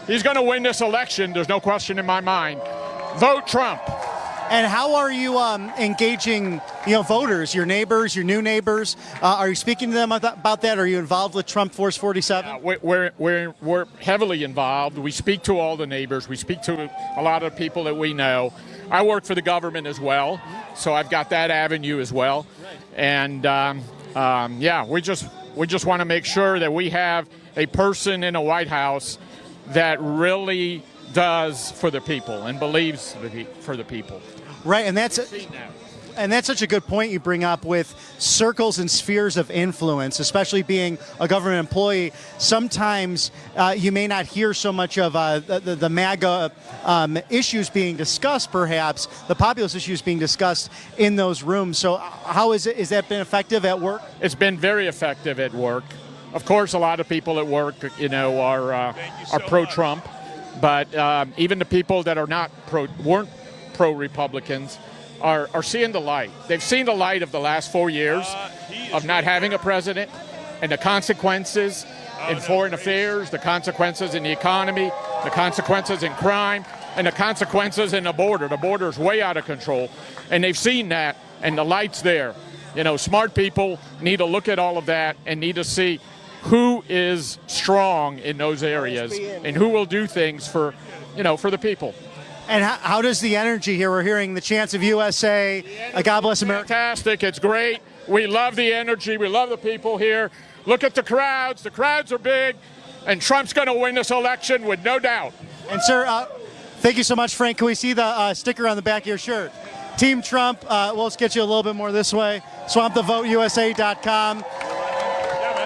He's going to win this election. There's no question in my mind. Vote Trump. And how are you engaging, voters, your neighbors, your new neighbors? Are you speaking to them about that? Are you involved with Trump Force 47? We're heavily involved. We speak to all the neighbors. We speak to a lot of people that we know. I work for the government as well, so I've got that avenue as well. And we just want to make sure that we have a person in a White House that really does for the people and believes for the people. Right, and that's such a good point you bring up with circles and spheres of influence, especially being a government employee. Sometimes you may not hear so much of the MAGA issues being discussed, perhaps, the populist issues being discussed in those rooms. So how is that been effective at work? It's been very effective at work. Of course, a lot of people at work, are pro-Trump. But even the people that weren't pro-Republicans are seeing the light. They've seen the light of the last 4 years of not having a president and the consequences in foreign affairs, the consequences in the economy, the consequences in crime, and the consequences in the border. The border is way out of control, and they've seen that, and the light's there. Smart people need to look at all of that and need to see who is strong in those areas and who will do things for the people. And how does the energy here? We're hearing the chants of USA, God bless America. Fantastic. It's great. We love the energy. We love the people here. Look at the crowds. The crowds are big, and Trump's going to win this election with no doubt. And, sir, thank you so much, Frank. Can we see the sticker on the back of your shirt? Team Trump. Let's get you a little bit more this way. SwampTheVoteUSA.com.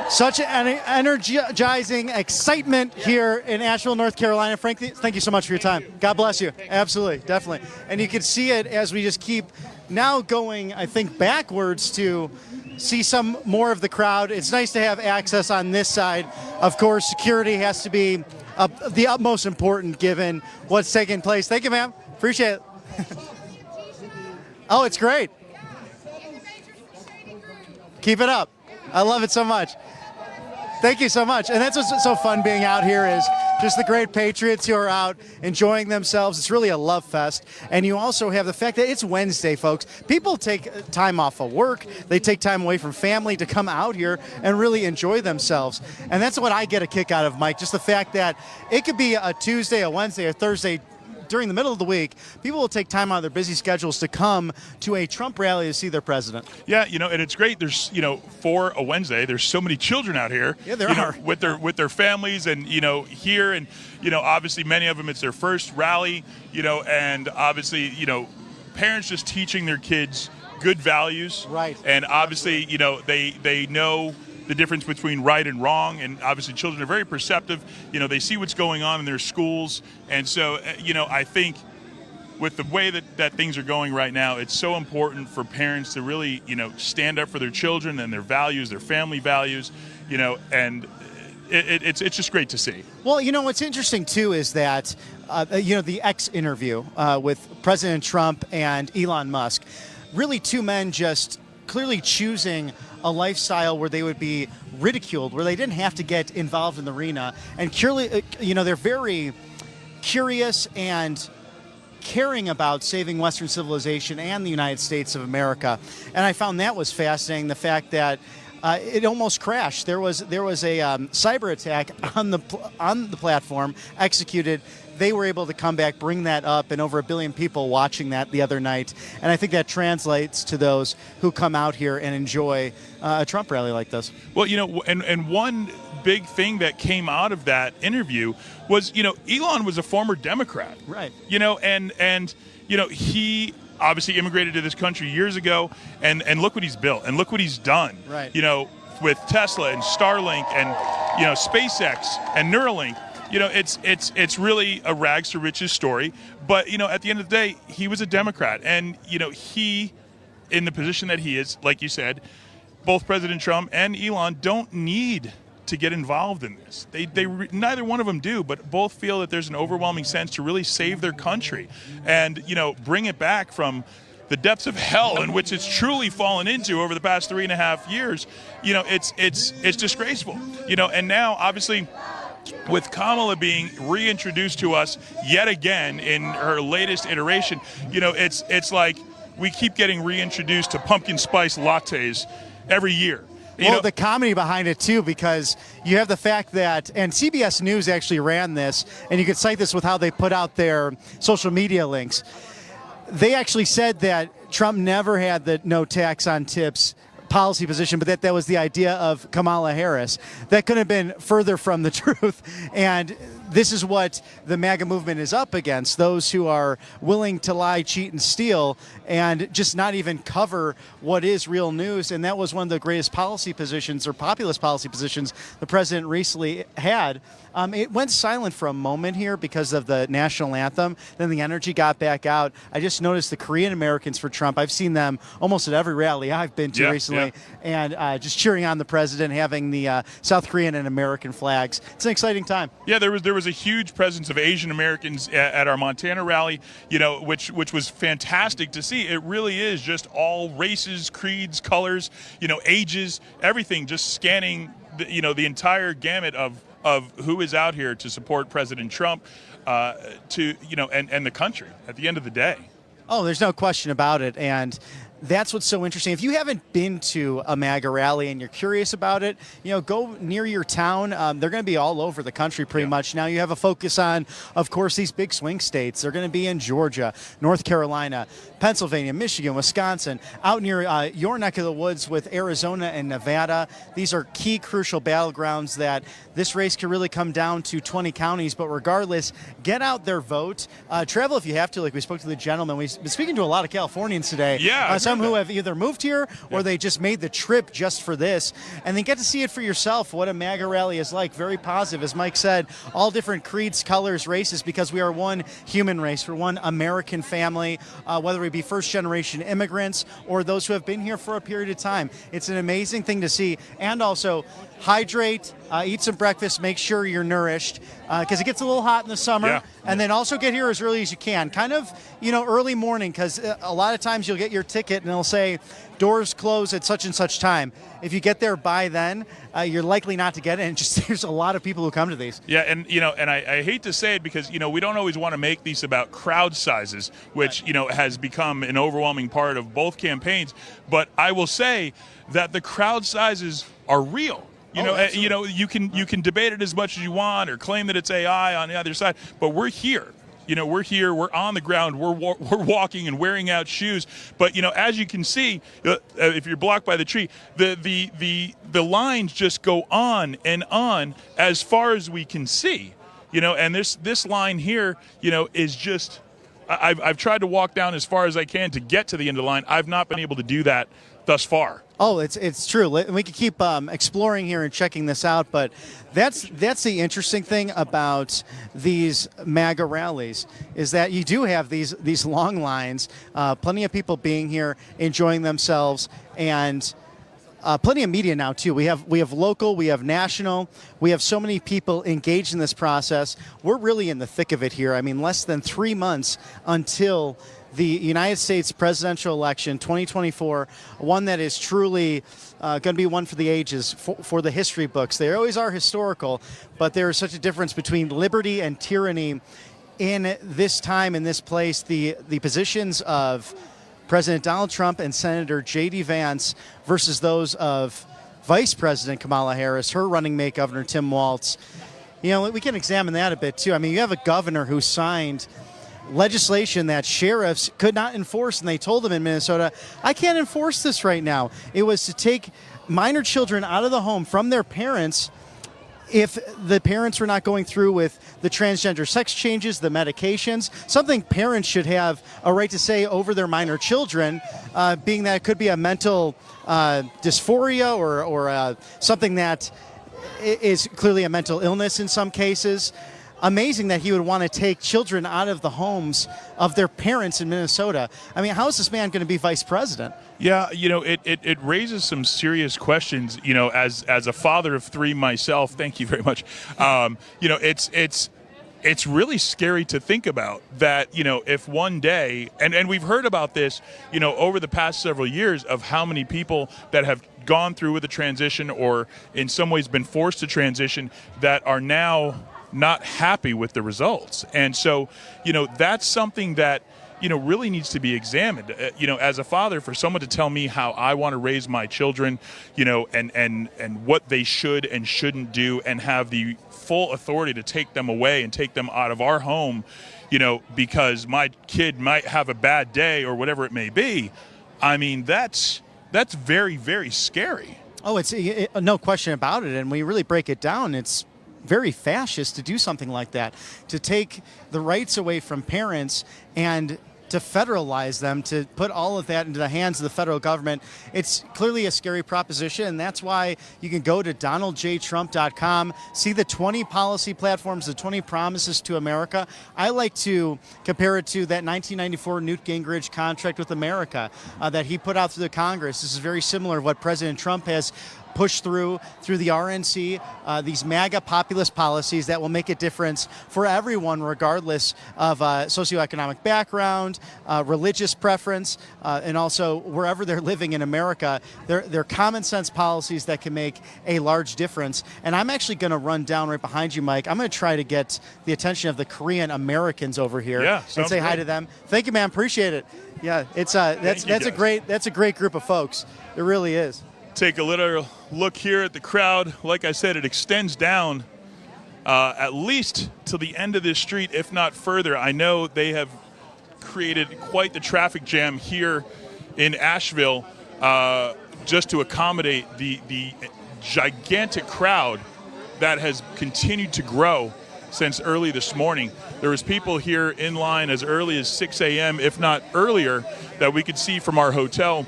Such an energizing excitement here in Asheville, North Carolina. Frank, thank you so much for your time. God bless you. Absolutely, definitely. And you can see it as we just keep now going, I think, backwards to see some more of the crowd. It's nice to have access on this side. Of course, security has to be the utmost important given what's taking place. Thank you, ma'am. Appreciate it. Oh, it's great. Keep it up. I love it so much. Thank you so much. And that's what's so fun being out here is just the great patriots who are out enjoying themselves. It's really a love fest. And you also have the fact that it's Wednesday, folks. People take time off of work. They take time away from family to come out here and really enjoy themselves. And that's what I get a kick out of, Mike, just the fact that it could be a Tuesday, a Wednesday, or Thursday during the middle of the week, people will take time out of their busy schedules to come to a Trump rally to see their president. Yeah, and it's great. There's, for a Wednesday, there's so many children out here. Yeah, there are. With their families and, here and, obviously many of them, it's their first rally, and obviously, parents just teaching their kids good values. Right. And obviously, they know the difference between right and wrong, and obviously children are very perceptive. They see what's going on in their schools, and so I think with the way that things are going right now, it's so important for parents to really stand up for their children and their values, their family values, and it's just great to see. Well, what's interesting too is that the X interview with President Trump and Elon Musk, really two men just clearly choosing a lifestyle where they would be ridiculed, where they didn't have to get involved in the arena. And they're very curious and caring about saving Western civilization and the United States of America. And I found that was fascinating, the fact that it almost crashed. There was a cyber attack on the platform executed. They were able to come back, bring that up, and over 1 billion people watching that the other night. And I think that translates to those who come out here and enjoy a Trump rally like this. Well, and one big thing that came out of that interview was, Elon was a former Democrat. Right. And he obviously immigrated to this country years ago, and look what he's built, and look what he's done. Right. With Tesla and Starlink and, SpaceX and Neuralink. It's really a rags to riches story. But, at the end of the day, he was a Democrat. And, he, in the position that he is, like you said, both President Trump and Elon don't need to get involved in this. They neither one of them do, but both feel that there's an overwhelming sense to really save their country and, bring it back from the depths of hell in which it's truly fallen into over the past 3.5 years. It's disgraceful. And now, obviously, with Kamala being reintroduced to us yet again in her latest iteration, it's like we keep getting reintroduced to pumpkin spice lattes every year. The comedy behind it, too, because you have the fact that, and CBS News actually ran this, and you could cite this with how they put out their social media links. They actually said that Trump never had the no tax on tips policy position, but that was the idea of Kamala Harris. That could have been further from the truth. And this is what the MAGA movement is up against, those who are willing to lie, cheat, and steal, and just not even cover what is real news. And that was one of the greatest policy positions, or populist policy positions, the president recently had. It went silent for a moment here because of the national anthem. Then the energy got back out. I just noticed the Korean Americans for Trump. I've seen them almost at every rally I've been to recently, and just cheering on the president, having the South Korean and American flags. It's an exciting time. Yeah, there was a huge presence of Asian Americans at our Montana rally, which was fantastic to see. It really is just all races, creeds, colors, ages, everything, just scanning the entire gamut of who is out here to support President Trump, and the country at the end of the day. Oh, there's no question about it. And that's what's so interesting. If you haven't been to a MAGA rally and you're curious about it, go near your town. They're going to be all over the country pretty much. Now you have a focus on, of course, these big swing states. They're going to be in Georgia, North Carolina, Pennsylvania, Michigan, Wisconsin, out near your neck of the woods with Arizona and Nevada. These are key, crucial battlegrounds that this race could really come down to 20 counties. But regardless, get out there, vote. Travel if you have to, like we spoke to the gentleman. We've been speaking to a lot of Californians today. Yeah, some who have either moved here or they just made the trip just for this, and then get to see it for yourself, what a MAGA rally is like. Very positive. As Mike said, all different creeds, colors, races, because we are one human race. We're one American family, whether we be first-generation immigrants or those who have been here for a period of time. It's an amazing thing to see. And also, hydrate, eat some breakfast, make sure you're nourished, because it gets a little hot in the summer. And then also get here as early as you can. Kind of, early morning, because a lot of times you'll get your ticket and it'll say doors close at such and such time. If you get there by then, you're likely not to get it. And just there's a lot of people who come to these. Yeah, and I hate to say it because we don't always want to make these about crowd sizes, which has become an overwhelming part of both campaigns. But I will say that the crowd sizes are real. You can debate it as much as you want or claim that it's AI on the other side, but we're here. We're here. We're on the ground. We're walking and wearing out shoes. But as you can see, if you're blocked by the tree, the lines just go on and on as far as we can see. And this line here, is just. I've tried to walk down as far as I can to get to the end of the line. I've not been able to do that thus far. Oh, it's true. We could keep exploring here and checking this out, but that's the interesting thing about these MAGA rallies is that you do have these long lines, plenty of people being here, enjoying themselves, and plenty of media now too. We have local, we have national, we have so many people engaged in this process. We're really in the thick of it here. I mean, less than 3 months until the United States presidential election 2024, one that is truly going to be one for the ages, for the history books. They always are historical, but there is such a difference between liberty and tyranny in this time, in this place. The positions of President Donald Trump and Senator J.D. Vance versus those of Vice President Kamala Harris, her running mate, Governor Tim Walz. You know, we can examine that a bit, too. I mean, you have a governor who signed legislation that sheriffs could not enforce, and they told them in Minnesota, I can't enforce this right now. It was to take minor children out of the home from their parents if the parents were not going through with the transgender sex changes, the medications, something parents should have a right to say over their minor children, being that it could be a mental dysphoria or something that is clearly a mental illness in some cases. Amazing that he would want to take children out of the homes of their parents in Minnesota. I mean, how is this man going to be vice president? Yeah, you know, it raises some serious questions. You know, as a father of three myself, thank you very much. You know, it's really scary to think about that. You know, if one day, and we've heard about this, you know, over the past several years of how many people that have gone through with a transition or in some ways been forced to transition that are now not happy with the results. And so, you know, that's something that, you know, really needs to be examined. You know, as a father, for someone to tell me how I want to raise my children, you know, and what they should and shouldn't do, and have the full authority to take them away and take them out of our home, you know, because my kid might have a bad day or whatever it may be. I mean, that's very, very scary. Oh, it's no question about it. And when you really break it down, it's very fascist to do something like that, to take the rights away from parents and to federalize them, to put all of that into the hands of the federal government. It's clearly a scary proposition, and that's why you can go to donaldjtrump.com, see the 20 policy platforms, the 20 promises to America. I like to compare it to that 1994 Newt Gingrich contract with America that he put out through the Congress. This is very similar to what President Trump has pushed through the RNC, these MAGA populist policies that will make a difference for everyone, regardless of socioeconomic background, religious preference, and also wherever they're living in America. They're common sense policies that can make a large difference. And I'm actually going to run down right behind you, Mike. I'm going to try to get the attention of the Korean Americans over here and say hi to them. Thank you, man. Appreciate it. Yeah, it's that's a great group of folks. It really is. Take a little look here at the crowd. Like I said, it extends down at least to the end of this street, if not further. I know they have created quite the traffic jam here in Asheville just to accommodate the gigantic crowd that has continued to grow since early this morning. There was people here in line as early as 6 a.m., if not earlier, that we could see from our hotel.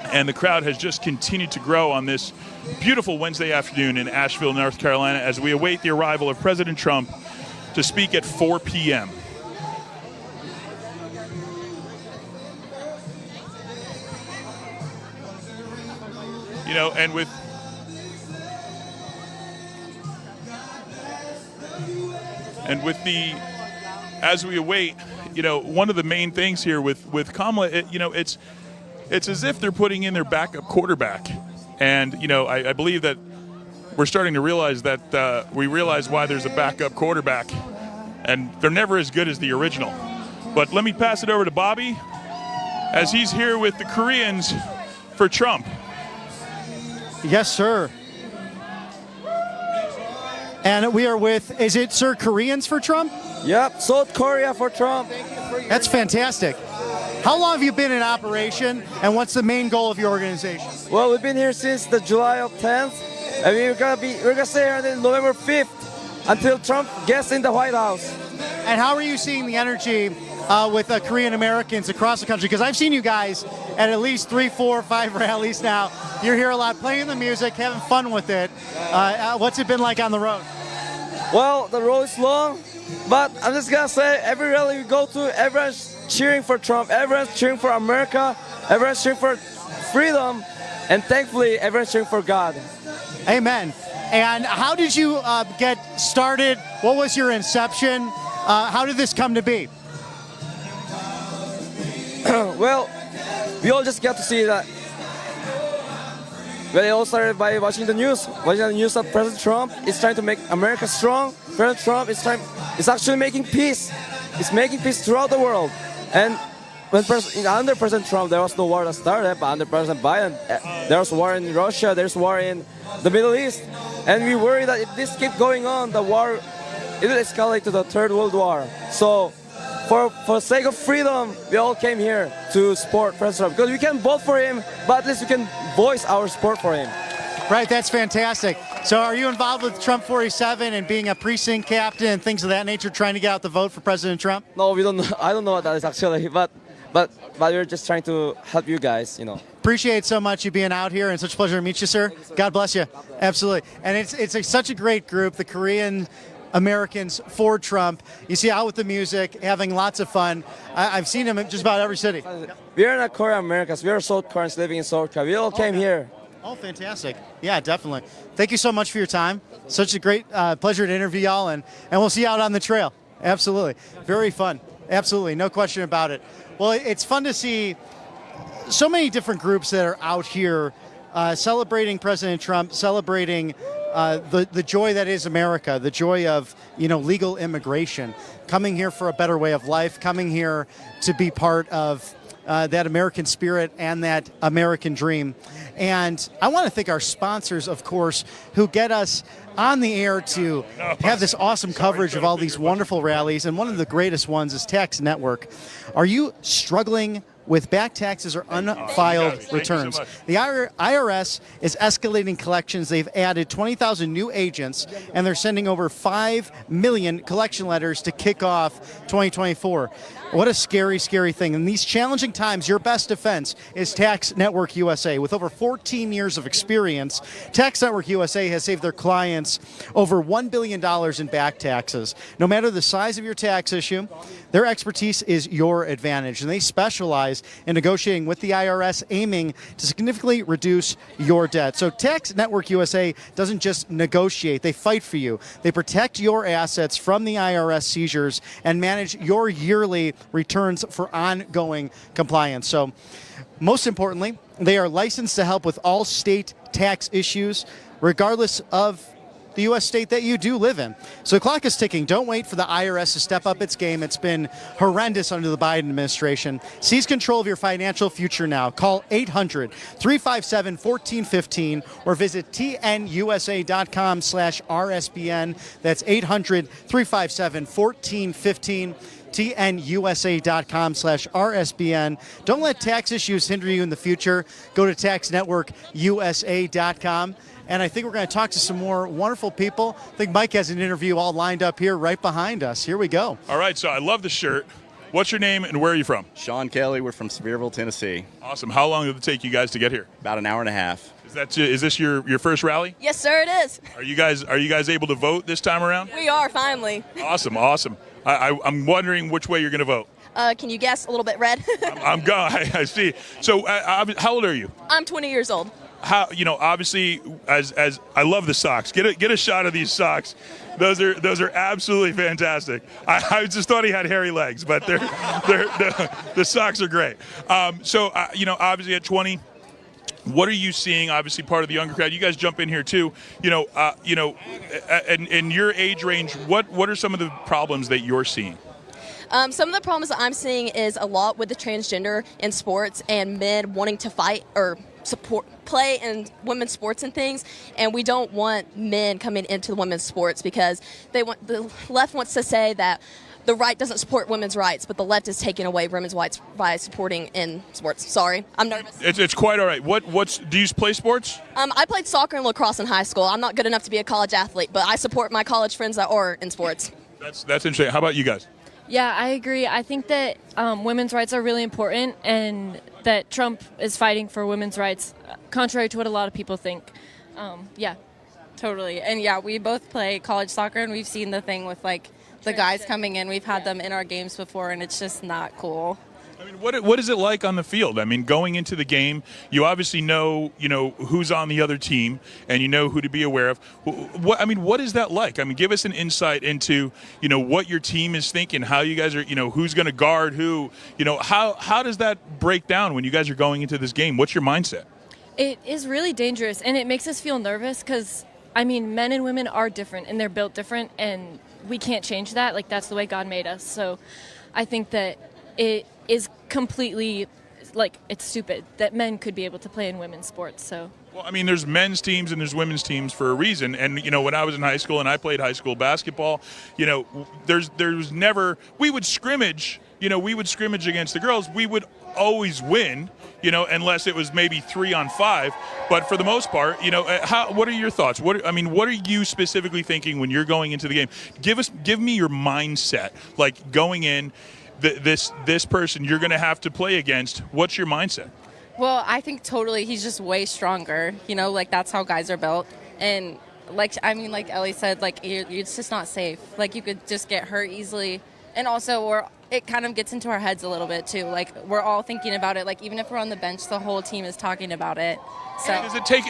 And the crowd has just continued to grow on this beautiful Wednesday afternoon in Asheville, North Carolina, as we await the arrival of President Trump to speak at 4 p.m. You know, and as we await, you know, one of the main things here with Kamala, you know, it's as if they're putting in their backup quarterback. And, you know, I believe that we're starting to realize that we realize why there's a backup quarterback. And they're never as good as the original. But let me pass it over to Bobby as he's here with the Koreans for Trump. Yes, sir. And we are with, is it, sir, Koreans for Trump? Yep, South Korea for Trump. That's fantastic. How long have you been in operation, and what's the main goal of your organization? Well, we've been here since the July of 10th, and we're gonna stay here until November 5th, until Trump gets in the White House. And how are you seeing the energy with Korean Americans across the country? Because I've seen you guys at least 3, 4, 5 rallies now. You're here a lot, playing the music, having fun with it. What's it been like on the road? Well, the road is long, but I'm just gonna say, every rally we go to, everyone's cheering for Trump, everyone's cheering for America, everyone's cheering for freedom, and thankfully, everyone's cheering for God. Amen. And how did you get started? What was your inception? How did this come to be? Well, we all just got to see that. Well, it all started by watching the news that President Trump is trying to make America strong. President Trump is actually making peace. He's making peace throughout the world. And under President Trump, there was no war that started, but under President Biden, there was war in Russia, there's war in the Middle East, and we worry that if this keeps going on, the war, it will escalate to the Third World War. So, for the sake of freedom, we all came here to support President Trump, because we can vote for him, but at least we can voice our support for him. Right, that's fantastic. So are you involved with Trump 47 and being a precinct captain and things of that nature, trying to get out the vote for President Trump? No, we don't know. I don't know what that is actually, but we're just trying to help you guys, Appreciate so much you being out here, and such a pleasure to meet you, sir. God bless you. Absolutely. And it's such a great group, the Korean Americans for Trump. You see out with the music, having lots of fun. I've seen them in just about every city. We are not Korean Americans. We are South Koreans living in South Korea. We all came here. Oh, fantastic. Yeah, definitely. Thank you so much for your time. Such a great pleasure to interview y'all, and we'll see you out on the trail. Absolutely. Very fun. Absolutely. No question about it. Well, it's fun to see so many different groups that are out here celebrating President Trump, celebrating the joy that is America, the joy of, legal immigration, coming here for a better way of life, coming here to be part of that American spirit and that American dream. And I want to thank our sponsors, of course, who get us on the air to have this awesome coverage of all these wonderful rallies. And one of the greatest ones is Tax Network. Are you struggling with back taxes or unfiled returns? The IRS is escalating collections. They've added 20,000 new agents, and they're sending over 5 million collection letters to kick off 2024. What a scary, scary thing. In these challenging times, your best defense is Tax Network USA. With over 14 years of experience, Tax Network USA has saved their clients over $1 billion in back taxes. No matter the size of your tax issue, their expertise is your advantage, and they specialize in negotiating with the IRS, aiming to significantly reduce your debt. So Tax Network USA doesn't just negotiate, they fight for you. They protect your assets from the IRS seizures and manage your yearly returns for ongoing compliance. So most importantly, they are licensed to help with all state tax issues, regardless of the U.S. state that you do live in. So the clock is ticking. Don't wait for the IRS to step up its game. It's been horrendous under the Biden administration. Seize control of your financial future now. Call 800-357-1415 or visit tnusa.com/RSBN. That's 800-357-1415. tnusa.com/RSBN. Don't let tax issues hinder you in the future. Go to taxnetworkusa.com. And I think we're going to talk to some more wonderful people. I think Mike has an interview all lined up here right behind us. Here we go. All right, so I love the shirt. What's your name and where are you from? Sean Kelly. We're from Sevierville, Tennessee. Awesome. How long did it take you guys to get here? About an hour and a half. Is this your first rally? Yes, sir, it is. Are you guys able to vote this time around? We are, finally. Awesome. I'm wondering which way you're going to vote. Can you guess? A little bit red. I'm going. I see. So, how old are you? I'm 20 years old. Obviously, as I love the socks. Get a shot of these socks. Those are absolutely fantastic. I just thought he had hairy legs, but the socks are great. Obviously at 20. What are you seeing? Obviously, part of the younger crowd. You guys jump in here too. In your age range, what are some of the problems that you're seeing? Some of the problems that I'm seeing is a lot with the transgender in sports and men wanting to fight or play in women's sports and things, and we don't want men coming into the women's sports because the left wants to say that the right doesn't support women's rights, but the left is taking away women's rights by supporting in sports. Sorry, I'm nervous. It's quite all right. Do you play sports? I played soccer and lacrosse in high school. I'm not good enough to be a college athlete, but I support my college friends that are in sports. That's interesting. How about you guys? Yeah, I agree. I think that women's rights are really important and that Trump is fighting for women's rights, contrary to what a lot of people think. Yeah. Totally. And yeah, we both play college soccer, and we've seen the thing with the guys coming in. We've had them in our games before, and it's just not cool. I mean, what is it like on the field? I mean, going into the game, you obviously know who's on the other team, and you know who to be aware of. What is that like? I mean, give us an insight into what your team is thinking, how you guys are, who's going to guard who. How does that break down when you guys are going into this game? What's your mindset? It is really dangerous, and it makes us feel nervous because, men and women are different, and they're built different, and we can't change that. That's the way God made us. So I think that it is completely, like, it's stupid that men could be able to play in women's sports. So. Well, I mean, there's men's teams and there's women's teams for a reason. And, you know, when I was in high school and I played high school basketball, you know, there's never, we would scrimmage against the girls. We would always win, you know, unless it was maybe 3-on-5. But for the most part, you know, what are your thoughts? What are you specifically thinking when you're going into the game? Give me your mindset, like going in, this person you're going to have to play against. What's your mindset? Well, I think totally he's just way stronger. You know, like that's how guys are built. And like Ellie said, like it's just not safe. Like you could just get hurt easily. And also it kind of gets into our heads a little bit too. Like we're all thinking about it. Like even if we're on the bench, the whole team is talking about it. So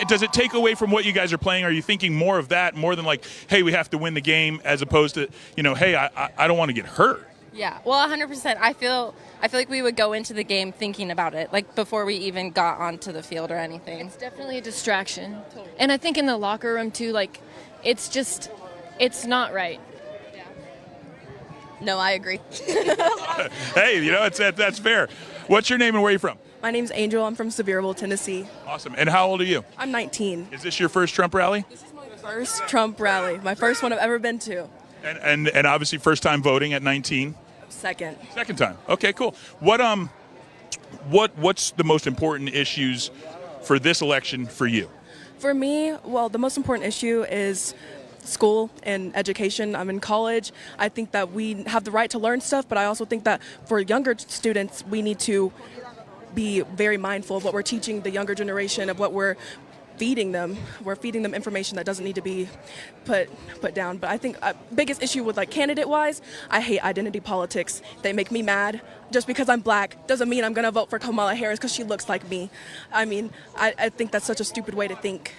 does it take away from what you guys are playing? Are you thinking more of that more than like, hey, we have to win the game, as opposed to, you know, hey, I don't want to get hurt? Yeah, well, 100%. I feel like we would go into the game thinking about it, like before we even got onto the field or anything. It's definitely a distraction. Totally. And I think in the locker room too, like it's not right. Yeah. No, I agree. Hey, you know, that's fair. What's your name and where are you from? My name's Angel. I'm from Sevierville, Tennessee. Awesome. And how old are you? I'm 19. Is this your first Trump rally? This is my first Trump rally. My first one I've ever been to. And obviously first time voting at 19. Second time. Okay, cool. What's the most important issues for this election for you? For me, well, the most important issue is school and education. I'm in college. I think that we have the right to learn stuff, but I also think that for younger students, we need to be very mindful of what we're teaching the younger generation, of what we're feeding them. We're feeding them information that doesn't need to be put down. But I think biggest issue with like candidate-wise, I hate identity politics. They make me mad. Just because I'm black doesn't mean I'm going to vote for Kamala Harris because she looks like me. I mean, I think that's such a stupid way to think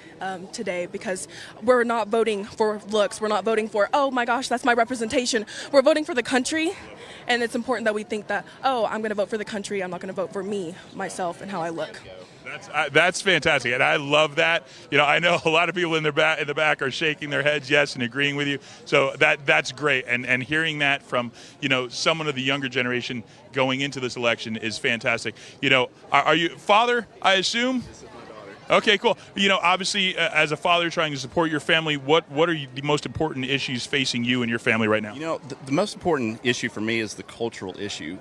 today, because we're not voting for looks. We're not voting for, oh my gosh, that's my representation. We're voting for the country. And it's important that we think that, oh, I'm going to vote for the country. I'm not going to vote for me, myself, and how I look. That's fantastic, and I love that. You know, I know a lot of people in the back are shaking their heads yes and agreeing with you. So that's great, and hearing that from, you know, someone of the younger generation going into this election is fantastic. You know, are you father, I assume? This is my daughter. Okay, cool. You know, obviously, as a father trying to support your family, what are the most important issues facing you and your family right now? You know, the most important issue for me is the cultural issue.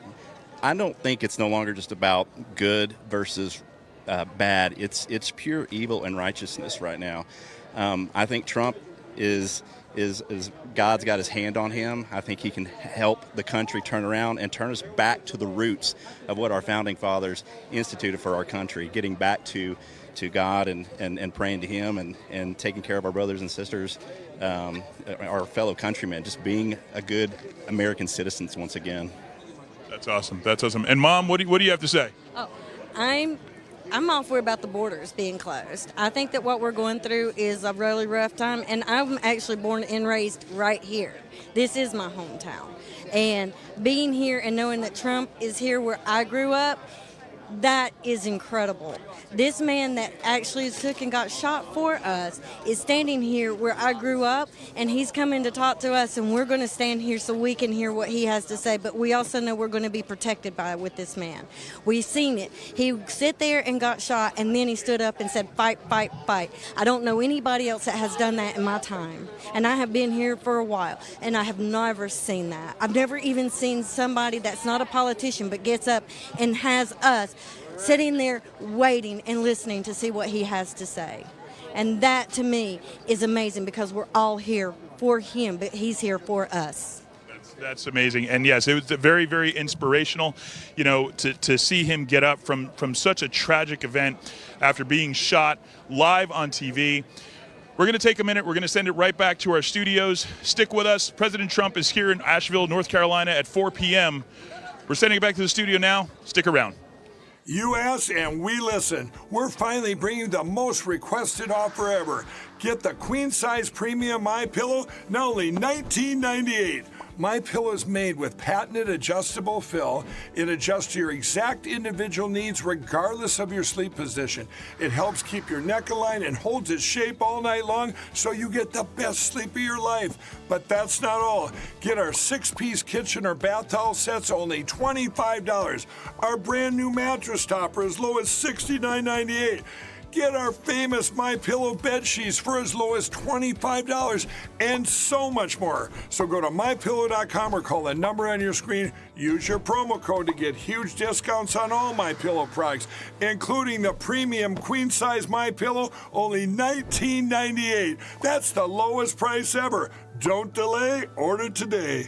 I don't think it's no longer just about good versus bad. It's pure evil and righteousness right now. I think Trump is God's got his hand on him. I think he can help the country turn around and turn us back to the roots of what our founding fathers instituted for our country, getting back to God and praying to him and taking care of our brothers and sisters, our fellow countrymen, just being a good American citizen once again. That's awesome. That's awesome. And Mom, what do you have to say? Oh, I'm all for about the borders being closed. I think that what we're going through is a really rough time, and I'm actually born and raised right here. This is my hometown. And being here and knowing that Trump is here where I grew up, that is incredible. This man that actually took and got shot for us is standing here where I grew up, and he's coming to talk to us, and we're going to stand here so we can hear what he has to say, but we also know we're going to be protected with this man. We've seen it. He sit there and got shot, and then he stood up and said, fight, fight, fight. I don't know anybody else that has done that in my time, and I have been here for a while, and I have never seen that. I've never even seen somebody that's not a politician but gets up and has us sitting there waiting and listening to see what he has to say. And that, to me, is amazing, because we're all here for him, but he's here for us. That's amazing. And yes, it was very, very inspirational, you know, to see him get up from such a tragic event after being shot live on TV. We're going to take a minute. We're going to send it right back to our studios. Stick with us. President Trump is here in Asheville, North Carolina at 4 p.m. We're sending it back to the studio now. Stick around. You ask and we listen. We're finally bringing the most requested offer ever. Get the queen size premium MyPillow, now only $19.98. MyPillow is made with patented adjustable fill. It adjusts to your exact individual needs regardless of your sleep position. It helps keep your neck aligned and holds its shape all night long so you get the best sleep of your life. But that's not all. Get our 6-piece kitchen or bath towel sets only $25. Our brand new mattress topper as low as $69.98. Get our famous MyPillow bed sheets for as low as $25 and so much more. So go to MyPillow.com or call the number on your screen. Use your promo code to get huge discounts on all MyPillow products, including the premium queen-size MyPillow, only $19.98. That's the lowest price ever. Don't delay, order today.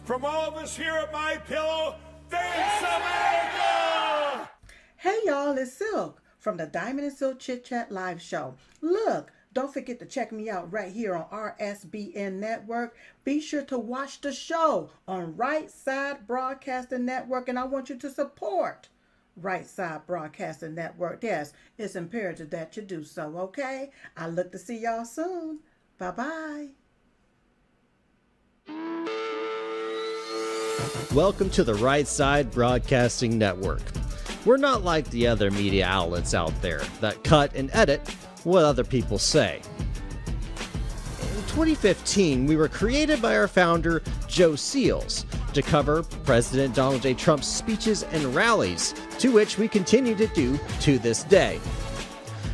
From all of us here at MyPillow, thanks America! Hey y'all, it's Silk from the Diamond and Silk Chit Chat live show. Look, don't forget to check me out right here on RSBN Network. Be sure to watch the show on Right Side Broadcasting Network, and I want you to support Right Side Broadcasting Network. Yes, it's imperative that you do so, okay? I look to see y'all soon. Bye-bye. Welcome to the Right Side Broadcasting Network. We're not like the other media outlets out there that cut and edit what other people say. In 2015, we were created by our founder, Joe Seals, to cover President Donald J. Trump's speeches and rallies, to which we continue to do to this day.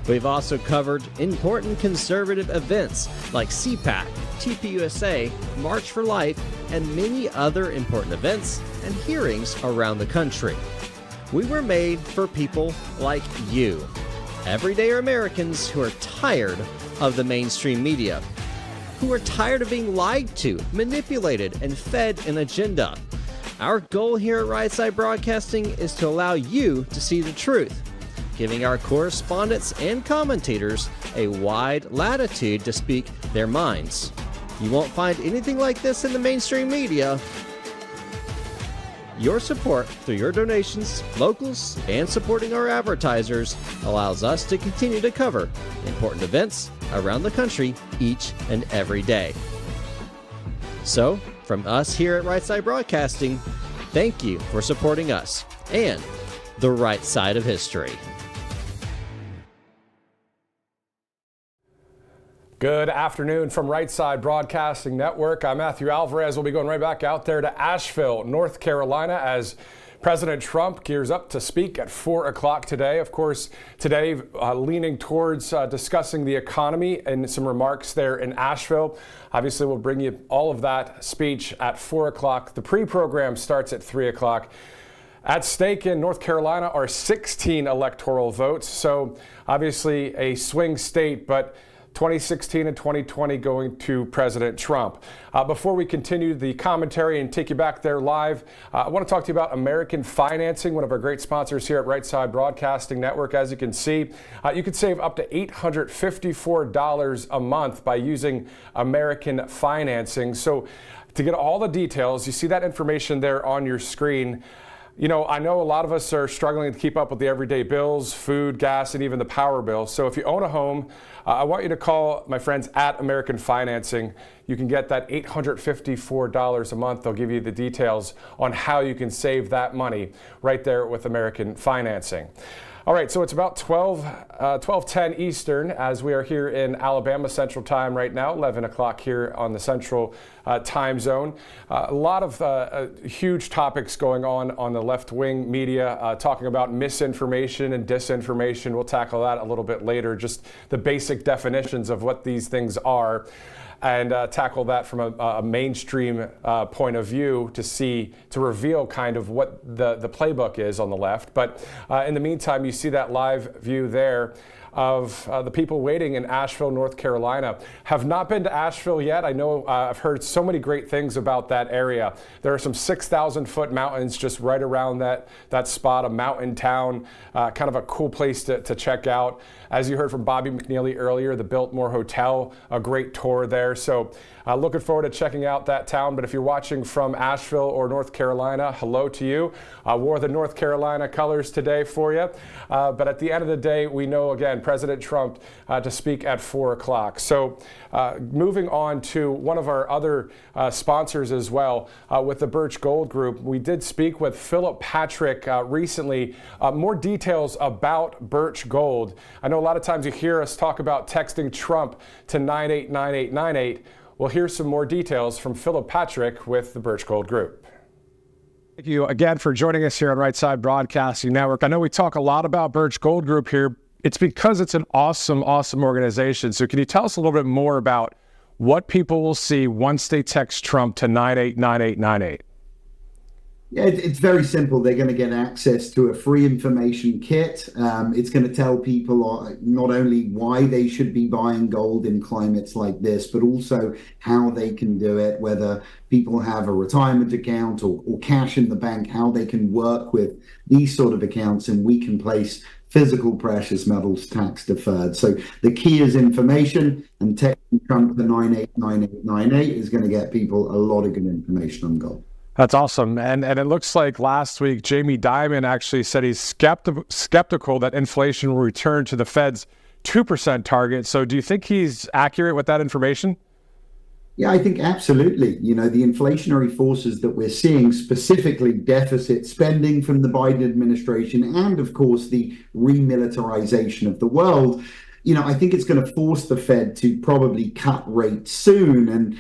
We've also covered important conservative events like CPAC, TPUSA, March for Life, and many other important events and hearings around the country. We were made for people like you, everyday Americans who are tired of the mainstream media, who are tired of being lied to, manipulated, and fed an agenda. Our goal here at Right Side Broadcasting is to allow you to see the truth, giving our correspondents and commentators a wide latitude to speak their minds. You won't find anything like this in the mainstream media. Your support through your donations, locals, and supporting our advertisers allows us to continue to cover important events around the country each and every day. So, from us here at Right Side Broadcasting, thank you for supporting us and the right side of history. Good afternoon from Right Side Broadcasting Network. I'm Matthew Alvarez. We'll be going right back out there to Asheville, North Carolina, as President Trump gears up to speak at 4 o'clock today. Of course, today leaning towards discussing the economy and some remarks there in Asheville. Obviously, we'll bring you all of that speech at 4 o'clock. The pre-program starts at 3 o'clock. At stake in North Carolina are 16 electoral votes, so obviously a swing state, but 2016 and 2020 going to President Trump. Before we continue the commentary and take you back there live, I want to talk to you about American Financing, one of our great sponsors here at Right Side Broadcasting Network. As you can see, you could save up to $854 a month by using American Financing. So to get all the details, you see that information there on your screen. You know, I know a lot of us are struggling to keep up with the everyday bills, food, gas, and even the power bill. So if you own a home, I want you to call my friends at American Financing. You can get that $854 a month. They'll give you the details on how you can save that money right there with American Financing. All right, so it's about 12:10 Eastern as we are here in Alabama Central Time right now, 11 o'clock here on the Central Time Zone. A lot of huge topics going on the left-wing media, talking about misinformation and disinformation. We'll tackle that a little bit later, just the basic definitions of what these things are, and tackle that from a mainstream point of view to reveal kind of what the playbook is on the left. But in the meantime, you see that live view there of the people waiting in Asheville, North Carolina. Have not been to Asheville yet. I know I've heard so many great things about that area. There are some 6,000-foot mountains just right around that spot, a mountain town, kind of a cool place to check out. As you heard from Bobby McNeely earlier, the Biltmore Hotel, a great tour there. So looking forward to checking out that town. But if you're watching from Asheville or North Carolina, hello to you. Wore the North Carolina colors today for you. But at the end of the day, we know, again, again, President Trump to speak at 4 o'clock. So moving on to one of our other sponsors as well, with the Birch Gold Group, we did speak with Philip Patrick recently. More details about Birch Gold. I know a lot of times you hear us talk about texting Trump to 989898. Well, here's some more details from Philip Patrick with the Birch Gold Group. Thank you again for joining us here on Right Side Broadcasting Network. I know we talk a lot about Birch Gold Group here. It's because it's an awesome organization. So can you tell us a little bit more about what people will see once they text Trump to 989898? Yeah, it's very simple. They're going to get access to a free information kit. It's going to tell people not only why they should be buying gold in climates like this, but also how they can do it, whether people have a retirement account or cash in the bank, how they can work with these sort of accounts, and we can place physical precious metals tax deferred. So the key is information, and texting Trump to 989898 is going to get people a lot of good information on gold. That's awesome. And it looks like last week, Jamie Dimon actually said he's skeptical that inflation will return to the Fed's 2% target. So do you think he's accurate with that information? Yeah, I think absolutely. You know, the inflationary forces that we're seeing, specifically deficit spending from the Biden administration, and of course the remilitarization of the world, you know, I think it's going to force the Fed to probably cut rates soon. And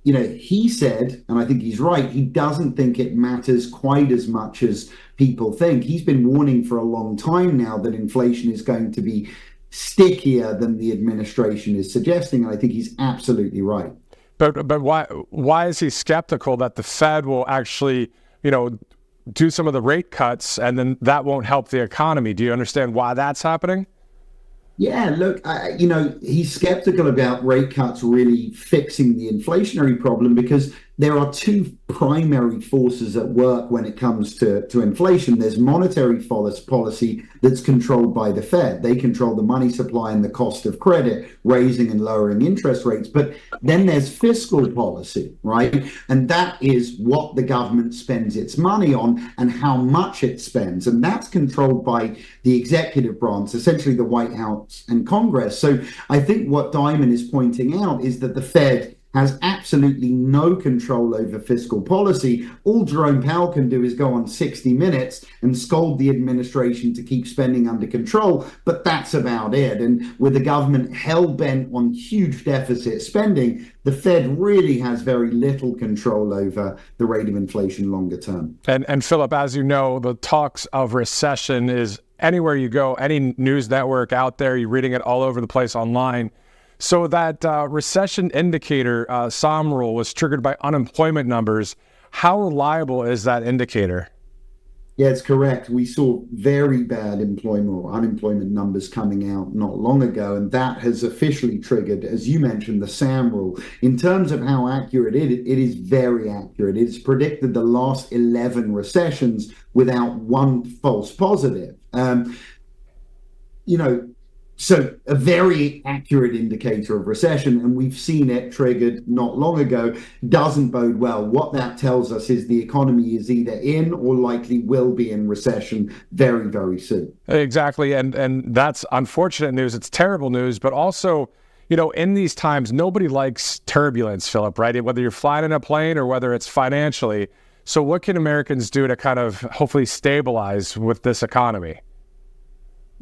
you know, he said, and I think he's right, he doesn't think it matters quite as much as people think. He's been warning for a long time now that inflation is going to be stickier than the administration is suggesting, and I think he's absolutely right. But why is he skeptical that the Fed will actually, you know, do some of the rate cuts and then that won't help the economy? Do you understand why that's happening? Yeah, look, you know, he's skeptical about rate cuts really fixing the inflationary problem because there are two primary forces at work when it comes to inflation. There's monetary policy that's controlled by the Fed. They control the money supply and the cost of credit, raising and lowering interest rates. But then there's fiscal policy, right? And that is what the government spends its money on and how much it spends. And that's controlled by the executive branch, essentially the White House and Congress. So I think what Dimon is pointing out is that the Fed has absolutely no control over fiscal policy. All Jerome Powell can do is go on 60 Minutes and scold the administration to keep spending under control, but that's about it. And with the government hell-bent on huge deficit spending, the Fed really has very little control over the rate of inflation longer term. And Philip, as you know, the talks of recession is anywhere you go, any news network out there, you're reading it all over the place online. So that recession indicator, SOM rule, was triggered by unemployment numbers. How reliable is that indicator? Yeah, it's correct. We saw very bad unemployment numbers coming out not long ago, and that has officially triggered, as you mentioned, the SAM rule. In terms of how accurate it is very accurate. It's predicted the last 11 recessions without one false positive. So a very accurate indicator of recession, and we've seen it triggered not long ago, doesn't bode well. What that tells us is the economy is either in or likely will be in recession very, very soon. Exactly, and that's unfortunate news. It's terrible news, but also, you know, in these times, nobody likes turbulence, Philip, right? Whether you're flying in a plane or whether it's financially. So what can Americans do to kind of hopefully stabilize with this economy?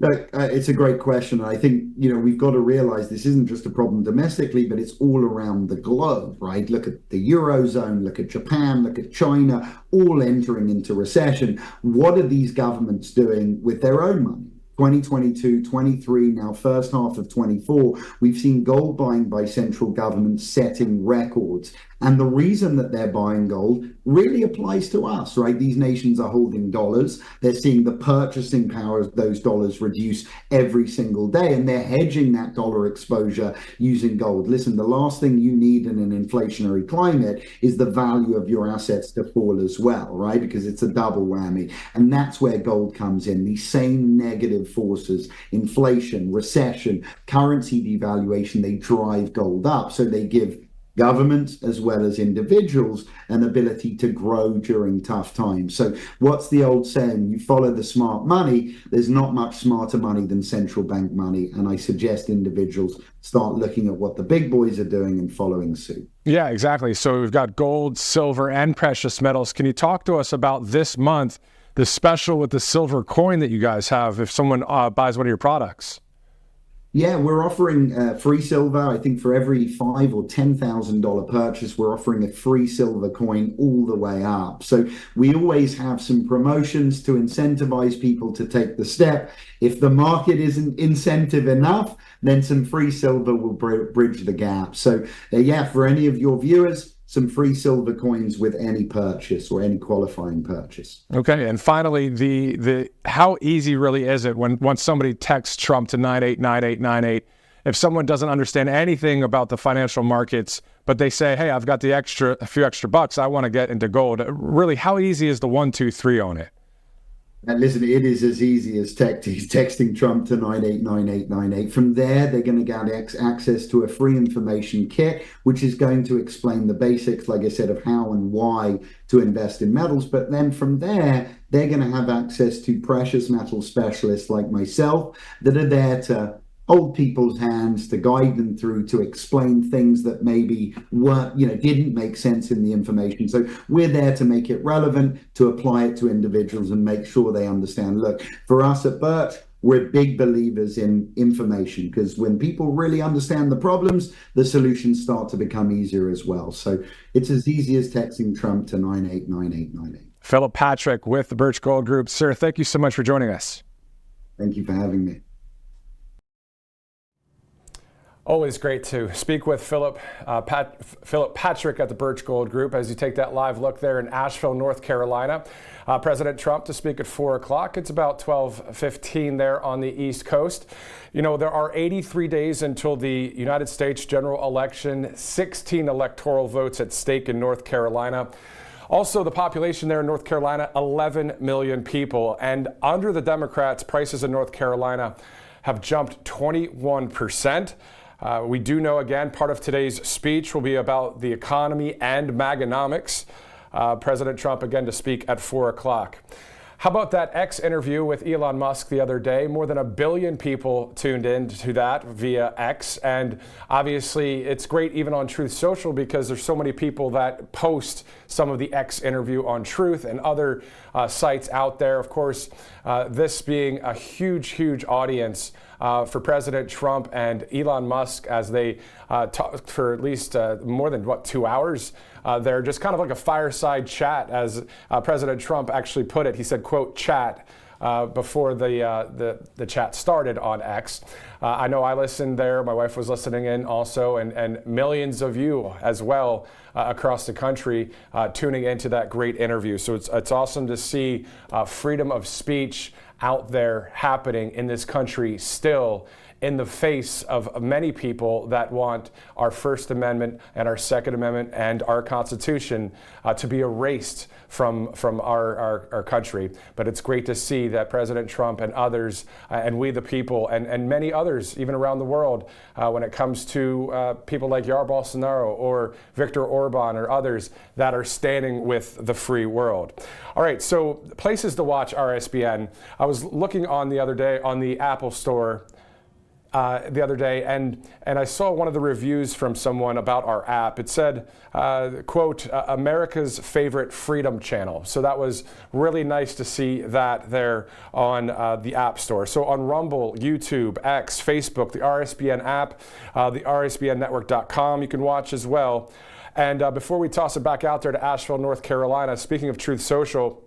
Look, it's a great question. I think, you know, we've got to realize this isn't just a problem domestically, but it's all around the globe, right? Look at the Eurozone, look at Japan, look at China, all entering into recession. What are these governments doing with their own money? 2022, 23, now first half of 24, we've seen gold buying by central governments setting records. And the reason that they're buying gold really applies to us, right? These nations are holding dollars. They're seeing the purchasing power of those dollars reduce every single day, and they're hedging that dollar exposure using gold. Listen, the last thing you need in an inflationary climate is the value of your assets to fall as well, right? Because it's a double whammy. And that's where gold comes in. These same negative forces, inflation, recession, currency devaluation, they drive gold up. So they give governments as well as individuals an ability to grow during tough times. So what's the old saying? You follow the smart money. There's not much smarter money than central bank money. And I suggest individuals start looking at what the big boys are doing and following suit. Yeah, exactly. So we've got gold, silver, and precious metals. Can you talk to us about this month, the special with the silver coin that you guys have if someone buys one of your products? Yeah, we're offering free silver. I think for every $5,000 or $10,000 purchase, we're offering a free silver coin all the way up. So we always have some promotions to incentivize people to take the step. If the market isn't incentive enough, then some free silver will bridge the gap. So yeah, for any of your viewers, some free silver coins with any purchase or any qualifying purchase. Okay, and finally, the how easy really is it once somebody texts Trump to 989898? If someone doesn't understand anything about the financial markets, but they say, "Hey, I've got a few extra bucks, I want to get into gold." Really, how easy is the 1, 2, 3 on it? And listen, it is as easy as texting Trump to 989898. From there, they're going to get access to a free information kit, which is going to explain the basics, like I said, of how and why to invest in metals. But then from there, they're going to have access to precious metal specialists like myself that are there to hold people's hands, to guide them through, to explain things that maybe weren't, didn't make sense in the information. So we're there to make it relevant, to apply it to individuals and make sure they understand. Look, for us at Birch, we're big believers in information, because when people really understand the problems, the solutions start to become easier as well. So it's as easy as texting Trump to 989898. Philip Patrick with the Birch Gold Group. Sir, thank you so much for joining us. Thank you for having me. Always great to speak with Philip Patrick at the Birch Gold Group as you take that live look there in Asheville, North Carolina. President Trump to speak at 4 o'clock. It's about 12:15 there on the East Coast. There are 83 days until the United States general election, 16 electoral votes at stake in North Carolina. Also, the population there in North Carolina, 11 million people. And under the Democrats, prices in North Carolina have jumped 21%. We do know, again, part of today's speech will be about the economy and Maganomics. President Trump, again, to speak at 4 o'clock. How about that X interview with Elon Musk the other day? More than 1 billion people tuned in to that via X. And obviously, it's great even on Truth Social because there's so many people that post some of the X interview on Truth and other sites out there. Of course, this being a huge, huge audience for President Trump and Elon Musk as they talked for at least more than, 2 hours there, just kind of like a fireside chat, as President Trump actually put it. He said, quote, chat, before the chat started on X. I know I listened there. My wife was listening in also, and millions of you as well across the country tuning into that great interview. So it's awesome to see freedom of speech out there happening in this country still, in the face of many people that want our First Amendment and our Second Amendment and our Constitution to be erased from our country. But it's great to see that President Trump and others, and we the people, and many others, even around the world, when it comes to people like Jair Bolsonaro or Viktor Orban or others that are standing with the free world. All right, so places to watch RSBN. I was looking on the other day on the Apple Store the other day, and I saw one of the reviews from someone about our app. It said, quote, America's favorite freedom channel. So that was really nice to see that there on the App Store. So on Rumble, YouTube, X, Facebook, the RSBN app, the RSBNnetwork.com, you can watch as well. And before we toss it back out there to Asheville, North Carolina, speaking of Truth Social,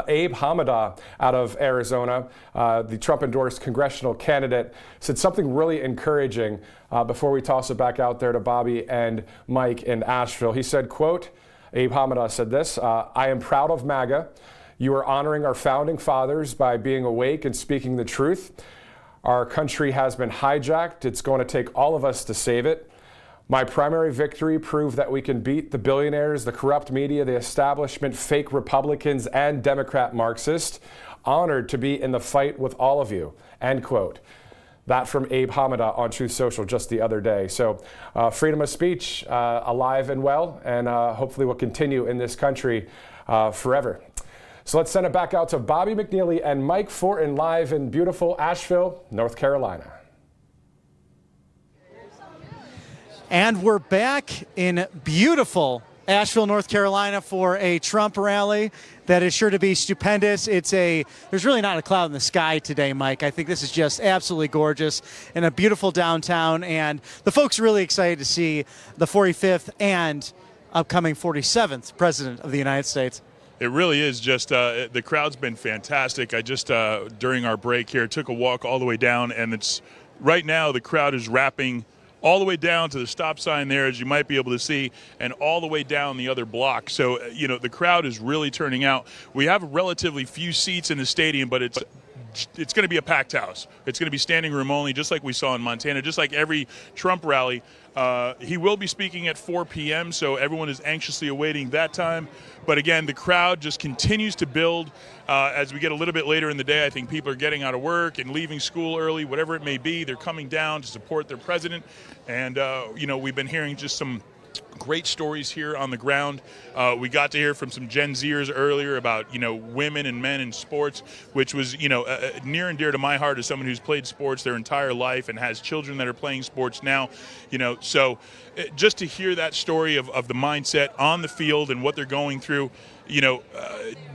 Abe Hamada out of Arizona, the Trump-endorsed congressional candidate, said something really encouraging before we toss it back out there to Bobby and Mike in Asheville. He said, quote, Abe Hamada said this, I am proud of MAGA. You are honoring our founding fathers by being awake and speaking the truth. Our country has been hijacked. It's going to take all of us to save it. My primary victory proved that we can beat the billionaires, the corrupt media, the establishment, fake Republicans, and Democrat Marxists. Honored to be in the fight with all of you, end quote. That from Abe Hamada on Truth Social just the other day. So freedom of speech alive and well, and hopefully will continue in this country forever. So let's send it back out to Bobby McNeely and Mike Fortin live in beautiful Asheville, North Carolina. And we're back in beautiful Asheville, North Carolina for a Trump rally that is sure to be stupendous. There's really not a cloud in the sky today, Mike. I think this is just absolutely gorgeous in a beautiful downtown, and the folks are really excited to see the 45th and upcoming 47th President of the United States. It really is just, the crowd's been fantastic. I just, during our break here, took a walk all the way down, and it's right now the crowd is wrapping all the way down to the stop sign there, as you might be able to see, and all the way down the other block. So, the crowd is really turning out. We have relatively few seats in the stadium, but it's going to be a packed house. It's going to be standing room only, just like we saw in Montana, just like every Trump rally. He will be speaking at 4 p.m., so everyone is anxiously awaiting that time. But again, the crowd just continues to build as we get a little bit later in the day. I think people are getting out of work and leaving school early, whatever it may be. They're coming down to support their president. And, we've been hearing just some great stories here on the ground. We got to hear from some Gen Zers earlier about, women and men in sports, which was, near and dear to my heart as someone who's played sports their entire life and has children that are playing sports now, so just to hear that story of the mindset on the field and what they're going through,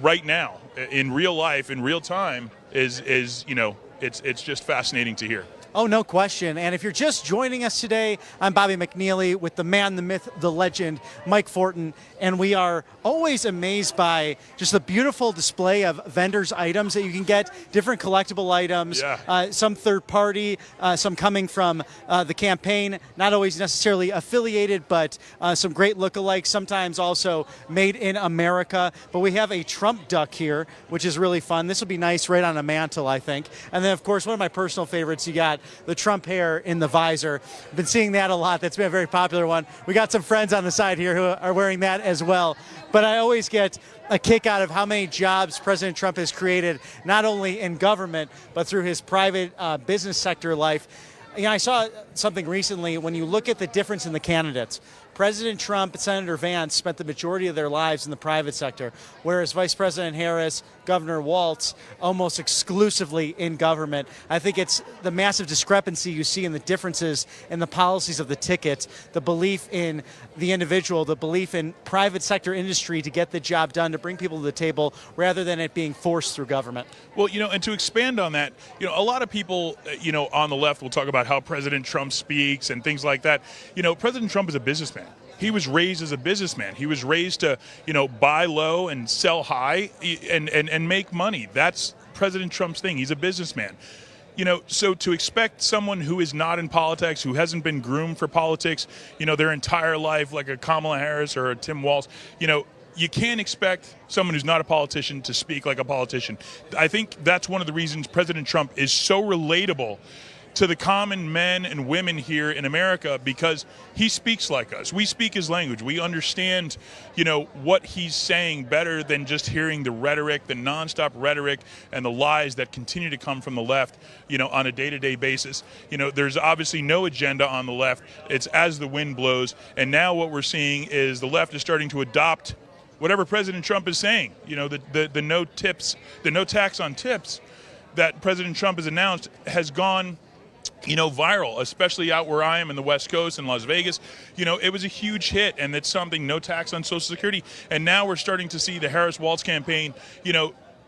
right now in real life, in real time is it's just fascinating to hear. Oh, no question. And if you're just joining us today, I'm Bobby McNeely with the man, the myth, the legend, Mike Fortin. And we are always amazed by just the beautiful display of vendors' items that you can get, different collectible items, some third party, some coming from the campaign, not always necessarily affiliated, but some great lookalikes, sometimes also made in America. But we have a Trump duck here, which is really fun. This will be nice right on a mantle, I think. And then, of course, one of my personal favorites, you got the Trump hair in the visor. I've been seeing that a lot. That's been a very popular one. We got some friends on the side here who are wearing that as well. But I always get a kick out of how many jobs President Trump has created, not only in government, but through his private business sector life. I saw something recently when you look at the difference in the candidates. President Trump and Senator Vance spent the majority of their lives in the private sector, whereas Vice President Harris, Governor Walz, almost exclusively in government. I think it's the massive discrepancy you see in the differences in the policies of the ticket, the belief in the individual, the belief in private sector industry to get the job done, to bring people to the table, rather than it being forced through government. Well, and to expand on that, a lot of people, on the left will talk about how President Trump speaks and things like that. President Trump is a businessman. He was raised as a businessman. He was raised to, buy low and sell high and make money. That's President Trump's thing. He's a businessman. So to expect someone who is not in politics, who hasn't been groomed for politics, their entire life, like a Kamala Harris or a Tim Walz, you can't expect someone who's not a politician to speak like a politician. I think that's one of the reasons President Trump is so relatable to the common men and women here in America, because he speaks like us. We speak his language. We understand, what he's saying better than just hearing the rhetoric, the nonstop rhetoric and the lies that continue to come from the left, on a day-to-day basis. There's obviously no agenda on the left. It's as the wind blows. And now what we're seeing is the left is starting to adopt whatever President Trump is saying. The no tax on tips that President Trump has announced has gone viral, especially out where I am in the West Coast in Las Vegas. It was a huge hit, and it's something, no tax on Social Security. And now we're starting to see the Harris-Walz campaign,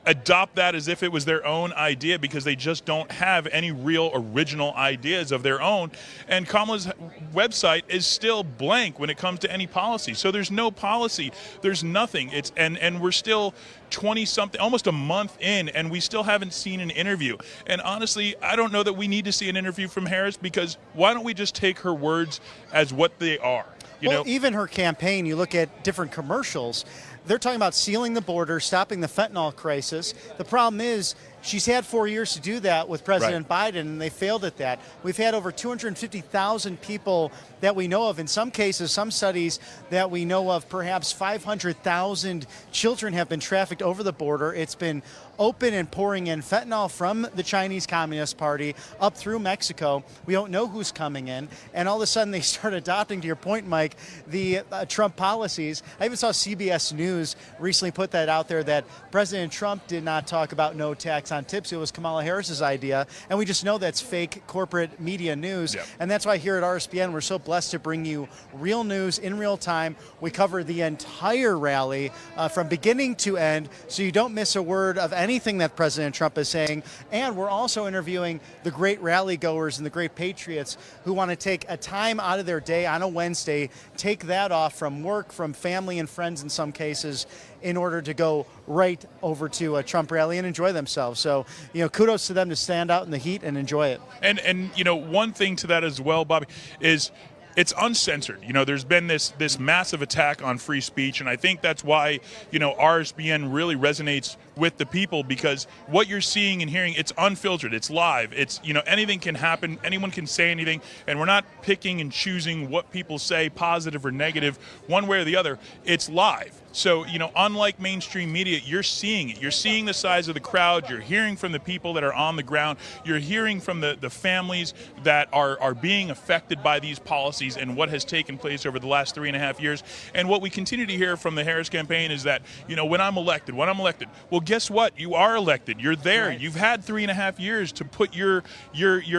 adopt that as if it was their own idea, because they just don't have any real original ideas of their own. And Kamala's website is still blank when it comes to any policy. So there's no policy. There's nothing. And we're still 20-something, almost a month in, and we still haven't seen an interview. And honestly, I don't know that we need to see an interview from Harris, because why don't we just take her words as what they are? Even her campaign, you look at different commercials, they're talking about sealing the border, stopping the fentanyl crisis. The problem is she's had 4 years to do that with President Biden, and they failed at that. We've had over 250,000 people that we know of. In some cases, some studies that we know of, perhaps 500,000 children have been trafficked over the border. It's been open and pouring in fentanyl from the Chinese Communist Party up through Mexico. We don't know who's coming in. And all of a sudden they start adopting, to your point, Mike, the Trump policies. I even saw CBS News recently put that out there, that President Trump did not talk about no tax on tips. It was Kamala Harris's idea. And we just know that's fake corporate media news. Yep. And that's why here at RSBN, we're so blessed to bring you real news in real time. We cover the entire rally from beginning to end, so you don't miss a word of anything that President Trump is saying. And we're also interviewing the great rally goers and the great patriots who want to take a time out of their day on a Wednesday, take that off from work, from family and friends in some cases, in order to go right over to a Trump rally and enjoy themselves. So, kudos to them to stand out in the heat and enjoy it. And one thing to that as well, Bobby, is it's uncensored. There's been this massive attack on free speech, and I think that's why, RSBN really resonates with the people, because what you're seeing and hearing, it's unfiltered, it's live, it's, anything can happen, anyone can say anything, and we're not picking and choosing what people say, positive or negative, one way or the other. It's live. So, unlike mainstream media, you're seeing it. You're seeing the size of the crowd. You're hearing from the people that are on the ground. You're hearing from the families that are being affected by these policies and what has taken place over the last 3.5 years. And what we continue to hear from the Harris campaign is that, when I'm elected, well, guess what? You are elected. You're there. Right. You've had 3.5 years to put your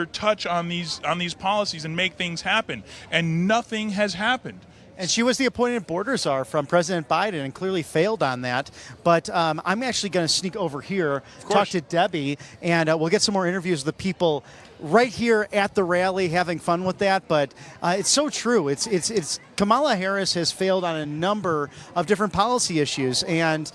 touch on these policies and make things happen. And nothing has happened. And she was the appointed border czar from President Biden and clearly failed on that. But I'm actually going to sneak over here, talk to Debbie, and we'll get some more interviews with the people right here at the rally, having fun with that. But it's so true. It's Kamala Harris has failed on a number of different policy issues, and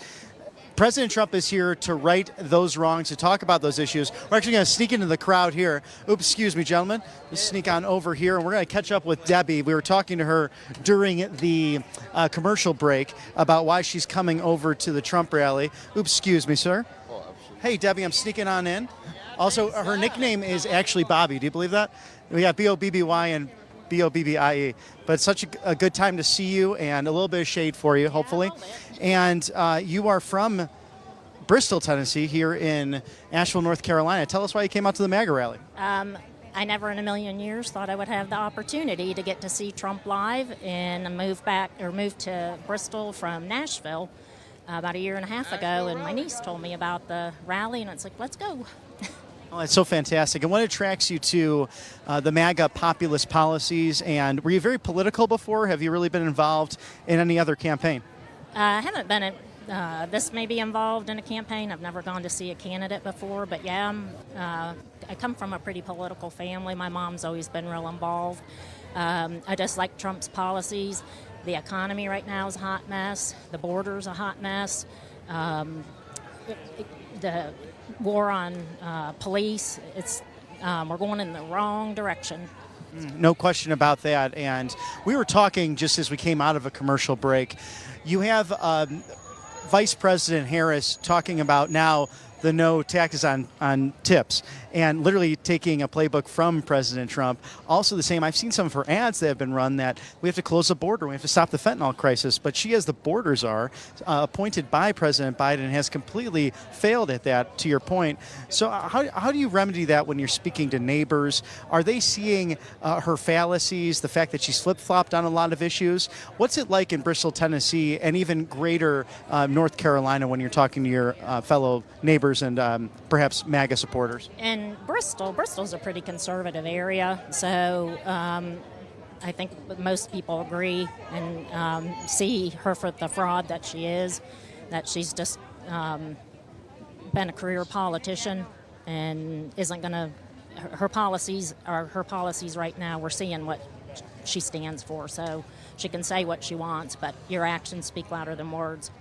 President Trump is here to right those wrongs, to talk about those issues. We're actually going to sneak into the crowd here. Oops, excuse me, gentlemen. Let's sneak on over here, and we're going to catch up with Debbie. We were talking to her during the commercial break about why she's coming over to the Trump rally. Oops, excuse me, sir. Hey, Debbie, I'm sneaking on in. Also, her nickname is actually Bobby. Do you believe that? We got B-O-B-B-Y and B-O-B-B-I-E. But it's such a good time to see you, and a little bit of shade for you, hopefully. And you are from Bristol, Tennessee, here in Asheville, North Carolina. Tell us why you came out to the MAGA rally. I never in a million years thought I would have the opportunity to get to see Trump live, and moved to Bristol from Nashville about 1.5 years ago, and my niece told me about the rally, and it's like, let's go. Oh, it's so fantastic. And what attracts you to the MAGA populist policies? And were you very political before? Have you really been involved in any other campaign? I haven't been this may be involved in a campaign. I've never gone to see a candidate before, but yeah, I come from a pretty political family. My mom's always been real involved. I just like Trump's policies. The economy right now is a hot mess. The border's a hot mess. The war on police, we're going in the wrong direction. No question about that. And we were talking just as we came out of a commercial break. You have Vice President Harris talking about now the no taxes on tips, and literally taking a playbook from President Trump. Also the same, I've seen some of her ads that have been run that we have to close the border, we have to stop the fentanyl crisis, but she, as the border czar, appointed by President Biden, has completely failed at that, to your point. So how do you remedy that when you're speaking to neighbors? Are they seeing her fallacies, the fact that she's flip-flopped on a lot of issues? What's it like in Bristol, Tennessee, and even greater North Carolina when you're talking to your fellow neighbors and perhaps MAGA supporters? In Bristol's a pretty conservative area, so I think most people agree and see her for the fraud that she is, that she's just been a career politician and isn't going to, her policies right now, we're seeing what she stands for, so she can say what she wants, but your actions speak louder than words.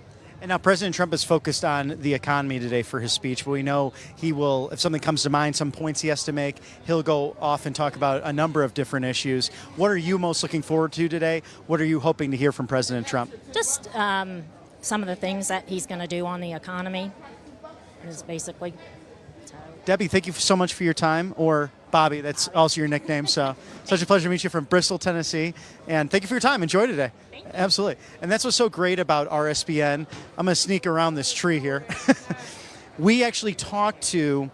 And now President Trump is focused on the economy today for his speech, but we know he will, if something comes to mind, some points he has to make, he'll go off and talk about a number of different issues. What are you most looking forward to today? What are you hoping to hear from President Trump? Just some of the things that he's going to do on the economy is basically. Debbie, thank you so much for your time, or Bobby, that's also your nickname. So such a pleasure to meet you from Bristol, Tennessee. And thank you for your time. Enjoy today. Absolutely. And that's what's so great about RSBN. I'm going to sneak around this tree here. we actually talked to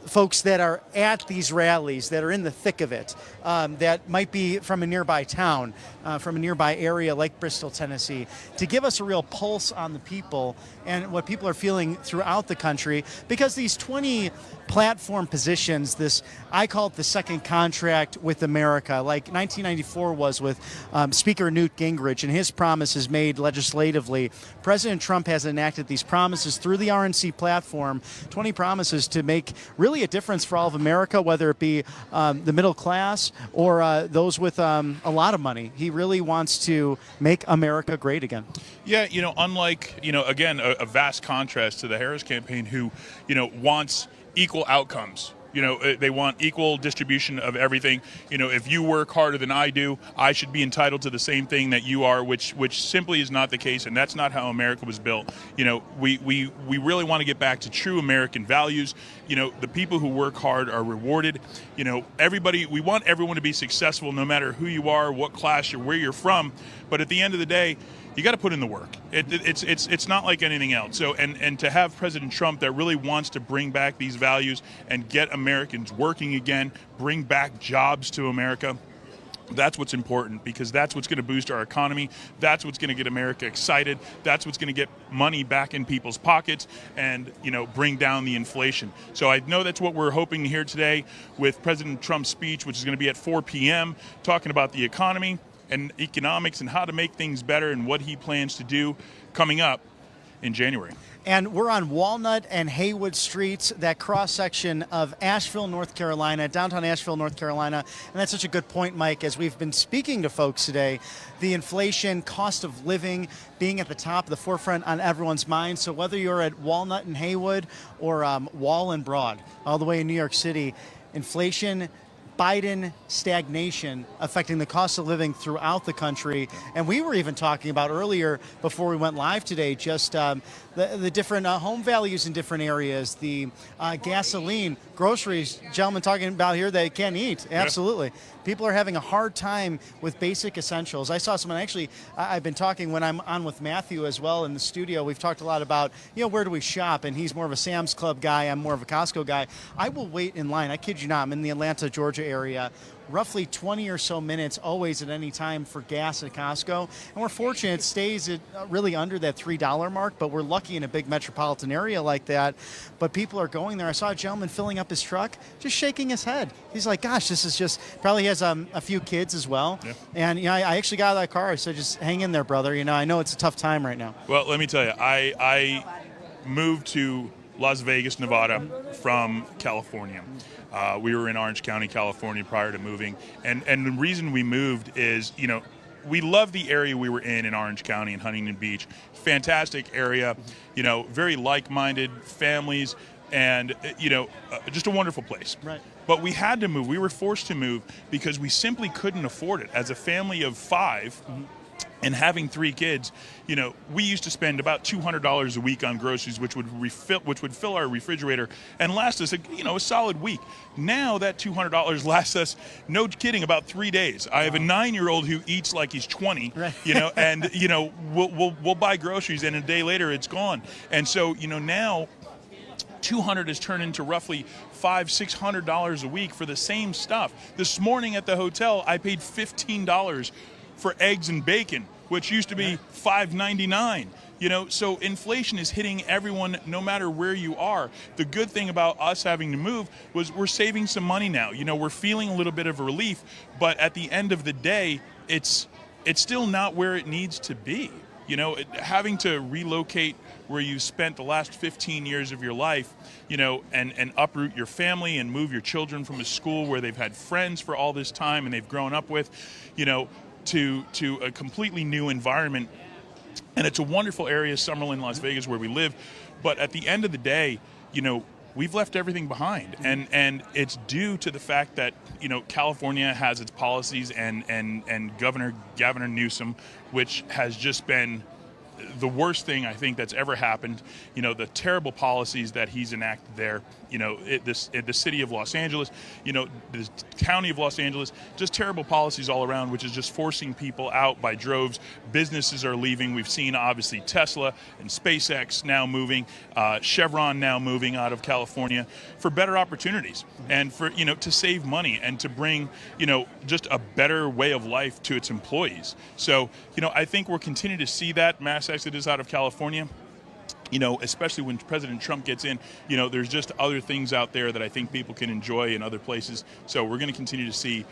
folks that are at these rallies, that are in the thick of it, that might be from a nearby town, from a nearby area like Bristol, Tennessee, to give us a real pulse on the people and what people are feeling throughout the country. Because these 20 platform positions, this, I call it the second contract with America, like 1994 was with Speaker Newt Gingrich and his promises made legislatively. President Trump has enacted these promises through the RNC platform, 20 promises to make really a difference for all of America, whether it be the middle class or those with a lot of money. He really wants to make America great again. Yeah, unlike, again, a vast contrast to the Harris campaign, who, wants equal outcomes. They want equal distribution of everything. If you work harder than I do, I should be entitled to the same thing that you are, which simply is not the case, and that's not how America was built. We really want to get back to true American values. The people who work hard are rewarded. We want everyone to be successful, no matter who you are, what class you're, where you're from. But at the end of the day, you got to put in the work. It's not like anything else. So and to have President Trump that really wants to bring back these values and get Americans working again, bring back jobs to America, that's what's important, because that's what's going to boost our economy. That's what's going to get America excited. That's what's going to get money back in people's pockets and, bring down the inflation. So I know that's what we're hoping to hear today with President Trump's speech, which is going to be at 4 p.m., talking about the economy and economics and how to make things better and what he plans to do coming up in January. And we're on Walnut and Haywood Streets, that cross-section of Asheville, North Carolina, downtown Asheville, North Carolina. And that's such a good point, Mike, as we've been speaking to folks today. The inflation, cost of living being at the top, the forefront on everyone's mind. So whether you're at Walnut and Haywood or Wall and Broad, all the way in New York City, inflation, Biden stagnation affecting the cost of living throughout the country. And we were even talking about earlier, before we went live today, just the different home values in different areas, the gasoline, groceries, gentlemen talking about here they can't eat. Absolutely. Yeah. People are having a hard time with basic essentials. I saw someone, actually, I've been talking when I'm on with Matthew as well in the studio. We've talked a lot about, where do we shop? And he's more of a Sam's Club guy. I'm more of a Costco guy. I will wait in line. I kid you not. I'm in the Atlanta, Georgia area. Roughly 20 or so minutes always at any time for gas at Costco. And we're fortunate it stays at really under that $3 mark, but we're lucky in a big metropolitan area like that. But people are going there. I saw a gentleman filling up his truck, just shaking his head. He's like, gosh, this is just, probably has a few kids as well. Yeah. And I actually got out of that car. I said, just hang in there, brother. I know it's a tough time right now. Well, let me tell you, I moved to Las Vegas, Nevada from California. We were in Orange County, California prior to moving. And the reason we moved is, we love the area we were in Orange County and Huntington Beach. Fantastic area, very like-minded families and, just a wonderful place. Right. But we had to move. We were forced to move because we simply couldn't afford it. As a family of 5, and having 3 kids, we used to spend about $200 a week on groceries, which would fill our refrigerator and last us a solid week. Now that $200 lasts us, no kidding, about 3 days. I have a 9-year-old who eats like he's 20, right. And we'll buy groceries and a day later it's gone. And so now $200 has turned into roughly $500-600 a week for the same stuff. This morning at the hotel, I paid $15 for eggs and bacon, which used to be $5.99. So inflation is hitting everyone no matter where you are. The good thing about us having to move was we're saving some money now. We're feeling a little bit of relief, but at the end of the day, it's still not where it needs to be. Having to relocate where you've spent the last 15 years of your life, and uproot your family and move your children from a school where they've had friends for all this time and they've grown up with, to a completely new environment. And it's a wonderful area, Summerlin, Las Vegas, where we live. But at the end of the day, we've left everything behind. And it's due to the fact that, California has its policies and Governor Gavin Newsom, which has just been the worst thing I think that's ever happened, the terrible policies that he's enacted there, the city of Los Angeles, the county of Los Angeles, just terrible policies all around, which is just forcing people out by droves. Businesses are leaving. We've seen obviously Tesla and SpaceX now moving, Chevron now moving out of California for better opportunities and for, to save money and to bring, just a better way of life to its employees. So, I think we'll continue to see that mass exodus out of California. Especially when President Trump gets in, there's just other things out there that I think people can enjoy in other places. So we're going to continue to see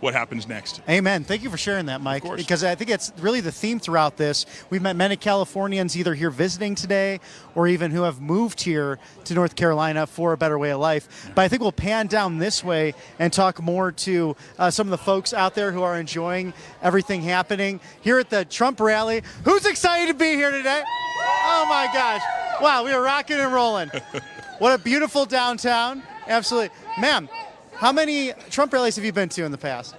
what happens next. Amen. Thank you for sharing that, Mike, because I think it's really the theme throughout this. We've met many Californians either here visiting today or even who have moved here to North Carolina for a better way of life. But I think we'll pan down this way and talk more to some of the folks out there who are enjoying everything happening here at the Trump rally. Who's excited to be here today? Oh, my gosh. Wow, we are rocking and rolling. What a beautiful downtown. Absolutely. Ma'am, how many Trump rallies have you been to in the past?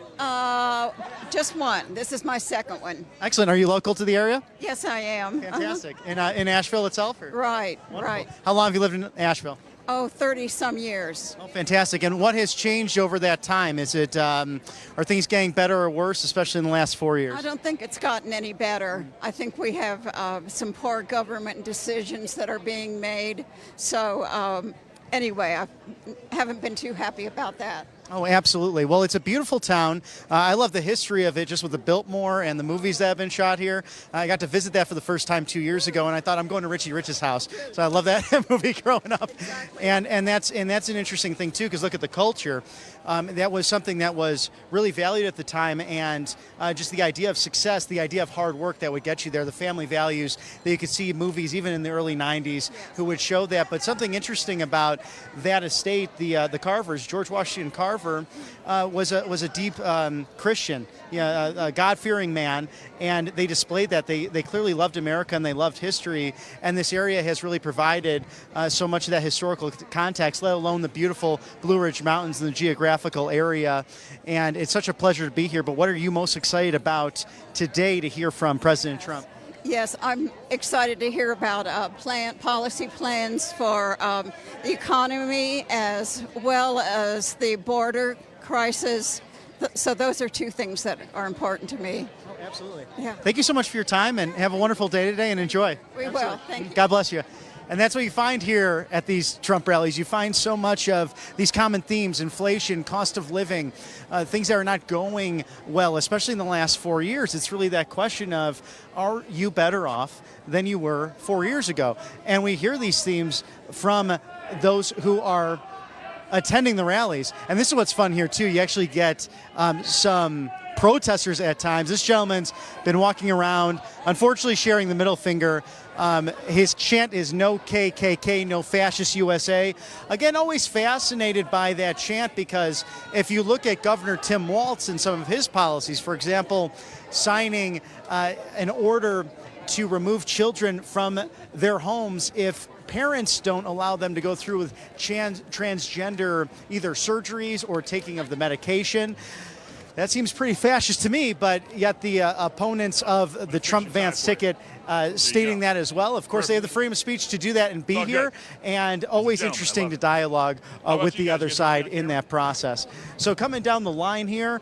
Just one. This is my second one. Excellent. Are you local to the area? Yes, I am. Fantastic. In Asheville itself? Or? Right, Wonderful. right. How long have you lived in Asheville? 30-some years. Oh, fantastic. And what has changed over that time? Is it, are things getting better or worse, especially in the last 4 years? I don't think it's gotten any better. I think we have some poor government decisions that are being made. So anyway, I haven't been too happy about that. Oh, absolutely. Well, it's a beautiful town. I love the history of it, just with the Biltmore and the movies that have been shot here. I got to visit that for the first time 2 years ago, and I thought I'm going to Richie Rich's house. So I love that movie growing up. And that's an interesting thing too, because look at the culture. That was something that was really valued at the time, and just the idea of success, the idea of hard work that would get you there, the family values that you could see movies even in the early 90s who would show that. But something interesting about that estate, the Carvers, George Washington Carver, was a deep Christian, a God-fearing man, and they displayed that. They clearly loved America and they loved history, and this area has really provided so much of that historical context, let alone the beautiful Blue Ridge Mountains and the geographical area. And it's such a pleasure to be here. But what are you most excited about today to hear from President Trump? Yes, I'm excited to hear about policy plans for the economy as well as the border crisis. So those are two things that are important to me. Oh, absolutely. Yeah. Thank you so much for your time, and have a wonderful day today, and enjoy. We will. Thank you. God bless you. And that's what you find here at these Trump rallies. You find so much of these common themes: inflation, cost of living, things that are not going well, especially in the last 4 years. It's really that question of, are you better off than you were 4 years ago? And we hear these themes from those who are attending the rallies. And this is what's fun here, too. You actually get some protesters at times. This gentleman's been walking around, unfortunately sharing the middle finger. His chant is no KKK, no fascist USA. Again, always fascinated by that chant, because if you look at Governor Tim Walz and some of his policies, for example, signing an order to remove children from their homes if parents don't allow them to go through with transgender either surgeries or taking of the medication. That seems pretty fascist to me, but yet the opponents of the Trump-Vance ticket stating that as well. Of course, they have the freedom of speech to do that and be here, and always interesting to dialogue with the other side in that process. So coming down the line here,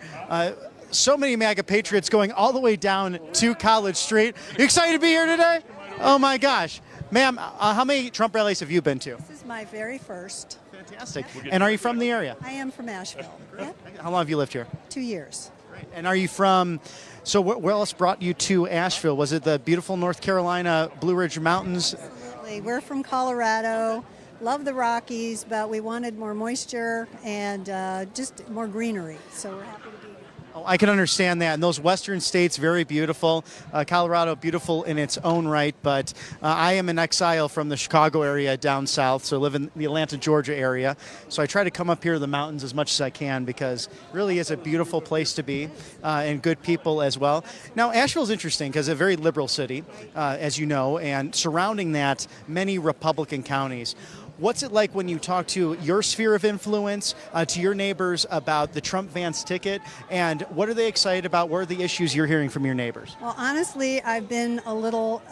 so many MAGA Patriots going all the way down to College Street. You excited to be here today? Oh my gosh. Ma'am, how many Trump rallies have you been to? This is my very first. Fantastic. And are you from the area? I am from Asheville. Yeah. How long have you lived here? 2 years. Great. And are you from, so what else brought you to Asheville? Was it the beautiful North Carolina Blue Ridge Mountains? Absolutely. We're from Colorado. Love the Rockies, but we wanted more moisture and just more greenery. So we're happy to be here. Oh, I can understand that. And those western states, very beautiful. Colorado, beautiful in its own right. But I am in exile from the Chicago area down south, so I live in the Atlanta, Georgia area. So I try to come up here to the mountains as much as I can, because it really is a beautiful place to be, and good people as well. Now, Asheville's interesting because it's a very liberal city, as you know, and surrounding that, many Republican counties. What's it like when you talk to your sphere of influence, to your neighbors about the Trump Vance ticket, and what are they excited about? What are the issues you're hearing from your neighbors? Well, honestly, I've been a little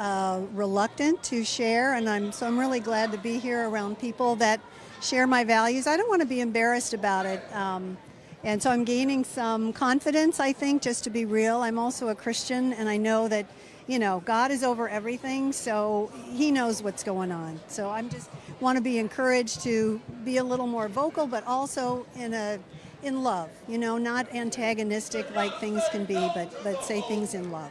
reluctant to share, and I'm really glad to be here around people that share my values. I don't want to be embarrassed about it. And so I'm gaining some confidence, I think, just to be real. I'm also a Christian, and I know that, God is over everything, so he knows what's going on. So I'm just want to be encouraged to be a little more vocal, but also in love, not antagonistic like things can be, but say things in love.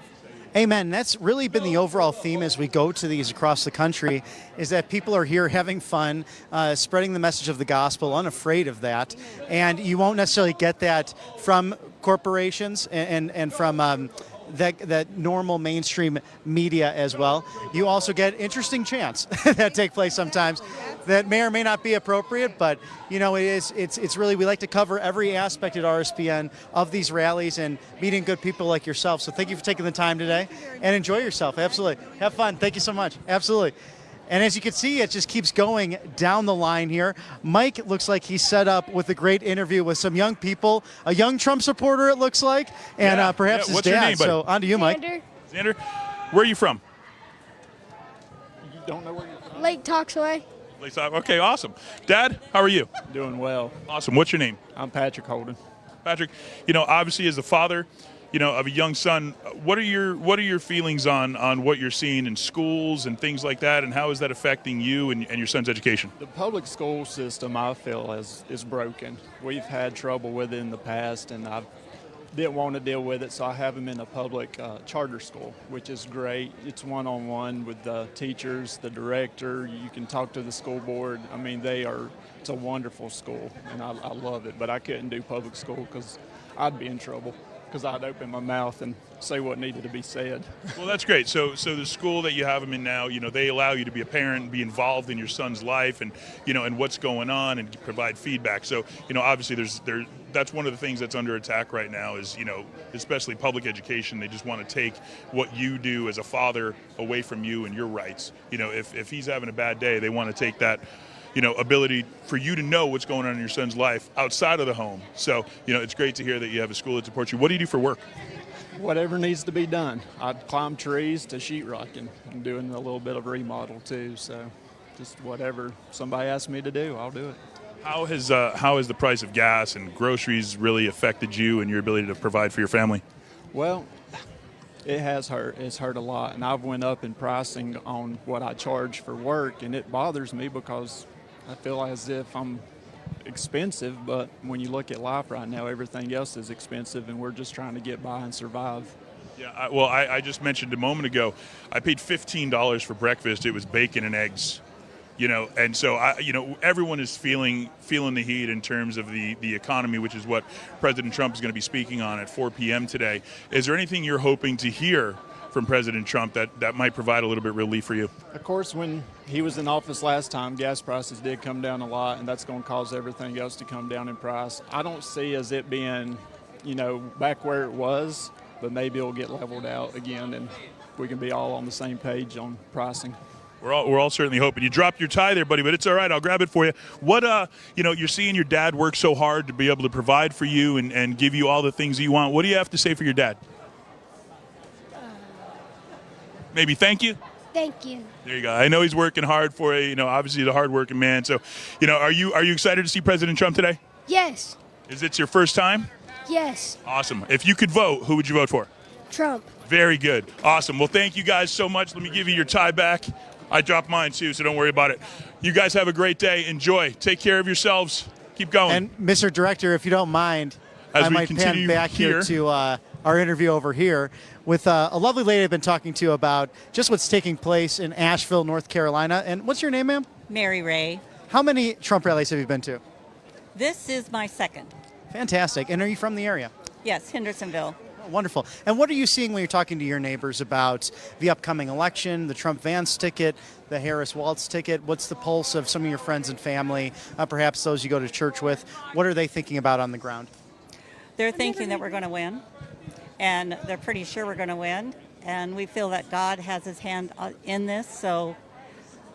Amen. That's really been the overall theme as we go to these across the country, is that people are here having fun, spreading the message of the gospel, unafraid of that. And you won't necessarily get that from corporations and from that normal mainstream media as well. You also get interesting chants that take place sometimes that may or may not be appropriate, but it's really, we like to cover every aspect at RSBN of these rallies and meeting good people like yourself. So thank you for taking the time today and enjoy yourself. Absolutely. Have fun. Thank you so much. Absolutely. And as you can see, it just keeps going down the line here. Mike looks like he's set up with a great interview with some young people, a young Trump supporter it looks like, and perhaps his What's dad. your name, buddy? So on to you, Mike. Xander, where are you from? You don't know where you're from? Lake Talksway. Okay, awesome. Dad, how are you? Doing well. Awesome. What's your name? I'm Patrick Holden. Patrick, obviously as a father, of a young son, what are your feelings on what you're seeing in schools and things like that, and how is that affecting you and your son's education? The public school system, I feel, is broken. We've had trouble with it in the past, and I didn't want to deal with it, so I have him in a public charter school, which is great. It's one-on-one with the teachers, the director. You can talk to the school board. I mean, it's a wonderful school, and I love it, but I couldn't do public school because I'd be in trouble, because I'd open my mouth and say what needed to be said. Well, that's great. So the school that you have them in now, they allow you to be a parent, be involved in your son's life, and and what's going on, and provide feedback. So obviously that's one of the things that's under attack right now is especially public education. They just want to take what you do as a father away from you and your rights. If he's having a bad day, they want to take that ability for you to know what's going on in your son's life outside of the home. So, it's great to hear that you have a school that supports you. What do you do for work? Whatever needs to be done. I'd climb trees to sheetrocking. I'm doing a little bit of remodel too, so just whatever somebody asks me to do, I'll do it. How has the price of gas and groceries really affected you and your ability to provide for your family? Well, it has hurt. It's hurt a lot, and I've went up in pricing on what I charge for work, and it bothers me because I feel as if I'm expensive, but when you look at life right now, everything else is expensive, and we're just trying to get by and survive. Yeah, I just mentioned a moment ago, I paid $15 for breakfast. It was bacon and eggs, and so everyone is feeling the heat in terms of the economy, which is what President Trump is going to be speaking on at 4 p.m. today. Is there anything you're hoping to hear from President Trump that might provide a little bit of relief for you? Of course, when he was in office last time, gas prices did come down a lot, and that's going to cause everything else to come down in price. I don't see as it being, back where it was, but maybe it'll get leveled out again, and we can be all on the same page on pricing. We're all certainly hoping. You dropped your tie there, buddy, but it's all right. I'll grab it for you. What, you're seeing your dad work so hard to be able to provide for you and give you all the things that you want. What do you have to say for your dad? Maybe thank you? Thank you. There you go. I know he's working hard for you. Obviously he's a hard-working man. So, are you excited to see President Trump today? Yes. Is it your first time? Yes. Awesome. If you could vote, who would you vote for? Trump. Very good. Awesome. Well, thank you guys so much. Let me give you your tie back. I dropped mine too, so don't worry about it. You guys have a great day. Enjoy. Take care of yourselves. Keep going. And Mr. Director, if you don't mind, I might pan back here to our interview over here with a lovely lady I've been talking to about just what's taking place in Asheville, North Carolina. And what's your name, ma'am? Mary Ray. How many Trump rallies have you been to? This is my second. Fantastic. And are you from the area? Yes, Hendersonville. Oh, wonderful. And what are you seeing when you're talking to your neighbors about the upcoming election, the Trump Vance ticket, the Harris Waltz ticket? What's the pulse of some of your friends and family, perhaps those you go to church with? What are they thinking about on the ground? They're thinking that we're going to win, and they're pretty sure we're going to win, and we feel that God has his hand in this, so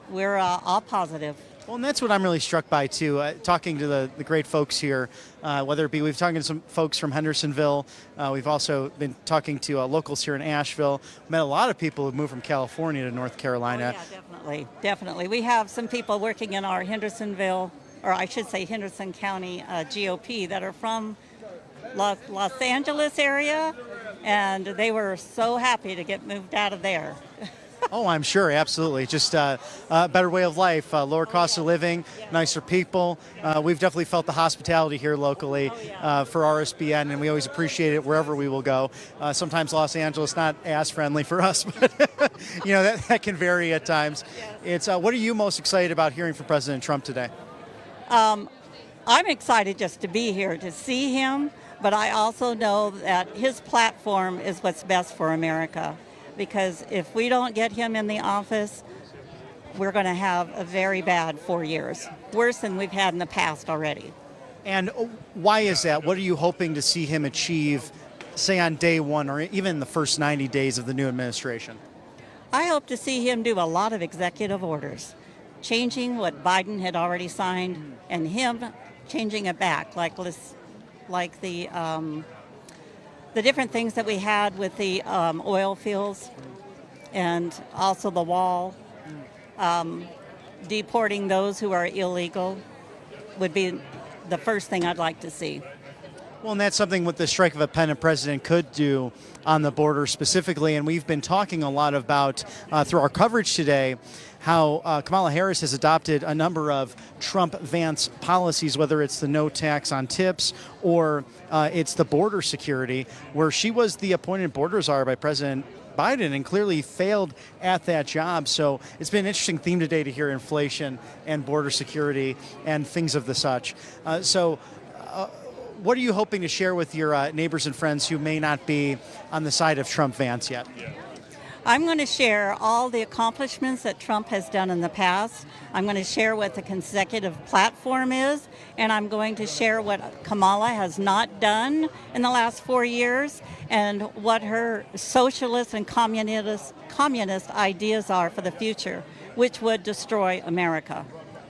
we're all positive. Well, and that's what I'm really struck by, too, talking to the great folks here, whether it be we've talking to some folks from Hendersonville. We've also been talking to locals here in Asheville. Met a lot of people who moved from California to North Carolina. Oh, yeah, definitely. We have some people working in our Hendersonville, or I should say Henderson County GOP, that are from Los Angeles area, and they were so happy to get moved out of there. Oh, I'm sure, absolutely. Just a better way of life, lower cost of living, nicer people. We've definitely felt the hospitality here locally for RSBN, and we always appreciate it wherever we will go. Sometimes Los Angeles not as friendly for us, but that can vary at times. It's what are you most excited about hearing from President Trump today? I'm excited just to be here to see him, but I also know that his platform is what's best for America. Because if we don't get him in the office, we're going to have a very bad 4 years, worse than we've had in the past already. And why is that? What are you hoping to see him achieve, say, on day one or even the first 90 days of the new administration? I hope to see him do a lot of executive orders, changing what Biden had already signed, and him changing it back, like the different things that we had with the oil fields and also the wall, deporting those who are illegal would be the first thing I'd like to see. Well, and that's something what the strike of a pen a president could do on the border specifically, and we've been talking a lot about through our coverage today how Kamala Harris has adopted a number of Trump-Vance policies, whether it's the no tax on tips or it's the border security, where she was the appointed border czar by President Biden and clearly failed at that job. So it's been an interesting theme today to hear inflation and border security and things of the such. What are you hoping to share with your neighbors and friends who may not be on the side of Trump-Vance yet? I'm going to share all the accomplishments that Trump has done in the past. I'm going to share what the consecutive platform is, and I'm going to share what Kamala has not done in the last 4 years and what her socialist and communist ideas are for the future, which would destroy America.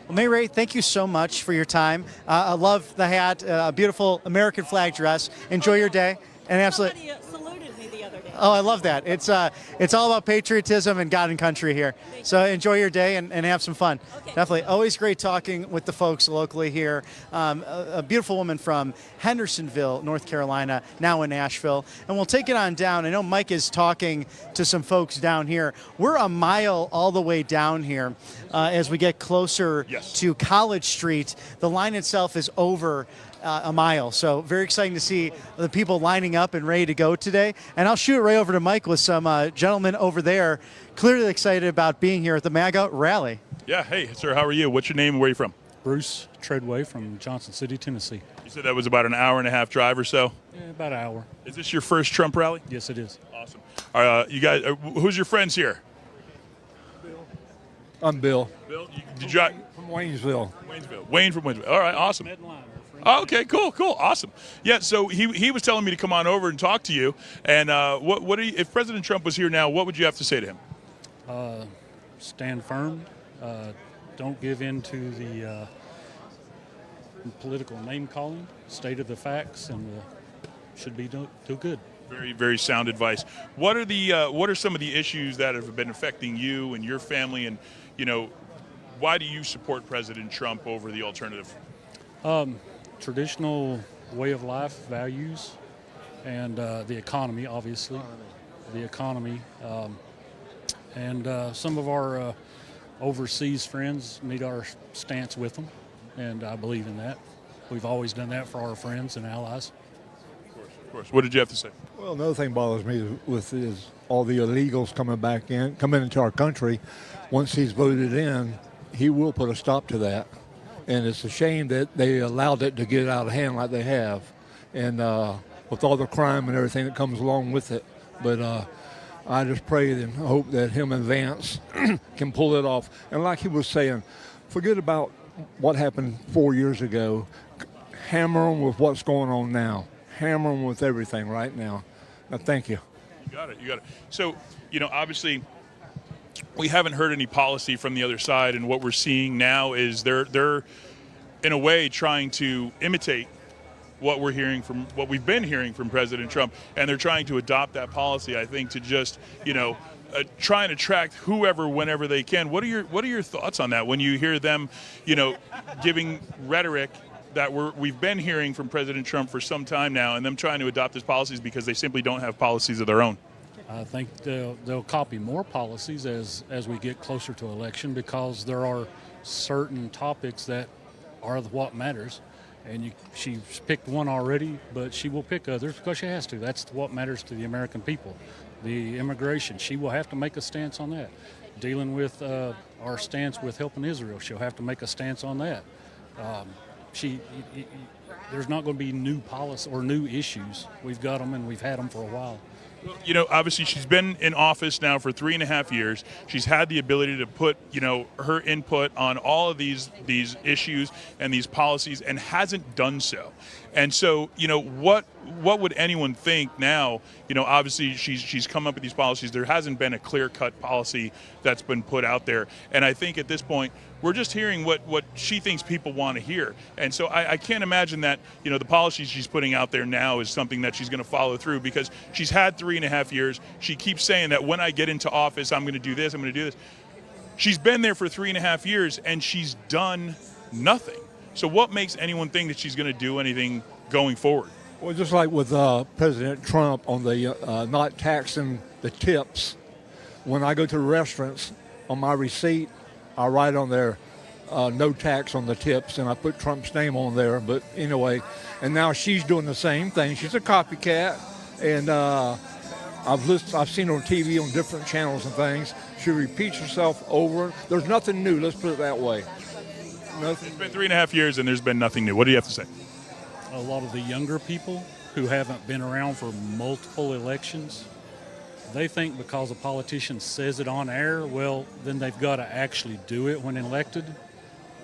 Well, May Ray, thank you so much for your time. I love the hat, a beautiful American flag dress. Enjoy your day. And absolutely. Somebody saluted me the other day. Oh, I love that. It's all about patriotism and God and country here. So enjoy your day and have some fun. Okay. Definitely. Always great talking with the folks locally here. A beautiful woman from Hendersonville, North Carolina, now in Asheville. And we'll take it on down. I know Mike is talking to some folks down here. We're a mile all the way down here as we get closer to College Street. The line itself is over a mile. So very exciting to see the people lining up and ready to go today. And I'll shoot it right over to Mike with some gentlemen over there clearly excited about being here at the MAGA rally. Yeah, hey, sir, how are you? What's your name and where are you from? Bruce Treadway from Johnson City, Tennessee. You said that was about an hour and a half drive or so? Yeah, about an hour. Is this your first Trump rally? Yes, it is. Awesome. You guys, who's your friends here? Bill. I'm Bill. Bill, from Waynesville. Wayne from Waynesville. All right, awesome. Oh, okay, cool, awesome. Yeah, so he was telling me to come on over and talk to you. And what do you, if President Trump was here now, what would you have to say to him? Stand firm. Don't give in to the political name calling. State of the facts, and should be do good. Very, very sound advice. What are some of the issues that have been affecting you and your family, and why do you support President Trump over the alternative? Traditional way of life, values, and the economy, obviously. The economy. And some of our overseas friends need our stance with them, and I believe in that. We've always done that for our friends and allies. Of course. What did you have to say? Well, another thing bothers me with is all the illegals coming into our country. Once he's voted in, he will put a stop to that. And it's a shame that they allowed it to get out of hand like they have, and with all the crime and everything that comes along with it. But I just pray and hope that him and Vance can pull it off. And like he was saying, forget about what happened 4 years ago. Hammer them with what's going on now. Hammer them with everything right now. Now, thank you. You got it. So, obviously, we haven't heard any policy from the other side, and what we're seeing now is they're in a way trying to imitate what we've been hearing from President Trump, and they're trying to adopt that policy, I think, to just, try and attract whoever whenever they can. What are your thoughts on that when you hear them, giving rhetoric that we've been hearing from President Trump for some time now, and them trying to adopt his policies because they simply don't have policies of their own? I think they'll copy more policies as we get closer to election, because there are certain topics that are what matters. And she's picked one already, but she will pick others because she has to. That's what matters to the American people. The immigration, she will have to make a stance on that. Dealing with our stance with helping Israel, she'll have to make a stance on that. There's not going to be new policy or new issues. We've got them, and we've had them for a while. Obviously she's been in office now for 3.5 years. She's had the ability to put, her input on all of these issues and these policies, and hasn't done so. And so, what would anyone think now? Obviously she's come up with these policies. There hasn't been a clear-cut policy that's been put out there. And I think at this point, we're just hearing what she thinks people want to hear. And so I can't imagine that, the policies she's putting out there now is something that she's going to follow through, because she's had 3.5 years. She keeps saying that when I get into office, I'm going to do this, I'm going to do this. She's been there for 3.5 years, and she's done nothing. So what makes anyone think that she's going to do anything going forward? Well, just like with President Trump on the not taxing the tips, when I go to restaurants, on my receipt, I write on there, no tax on the tips, and I put Trump's name on there. But anyway, and now she's doing the same thing. She's a copycat, and I've seen her on TV on different channels and things. She repeats herself over. There's nothing new, let's put it that way. Nothing. It's been 3.5 years, and there's been nothing new. What do you have to say? A lot of the younger people who haven't been around for multiple elections, they think because a politician says it on air, well, then they've got to actually do it when elected.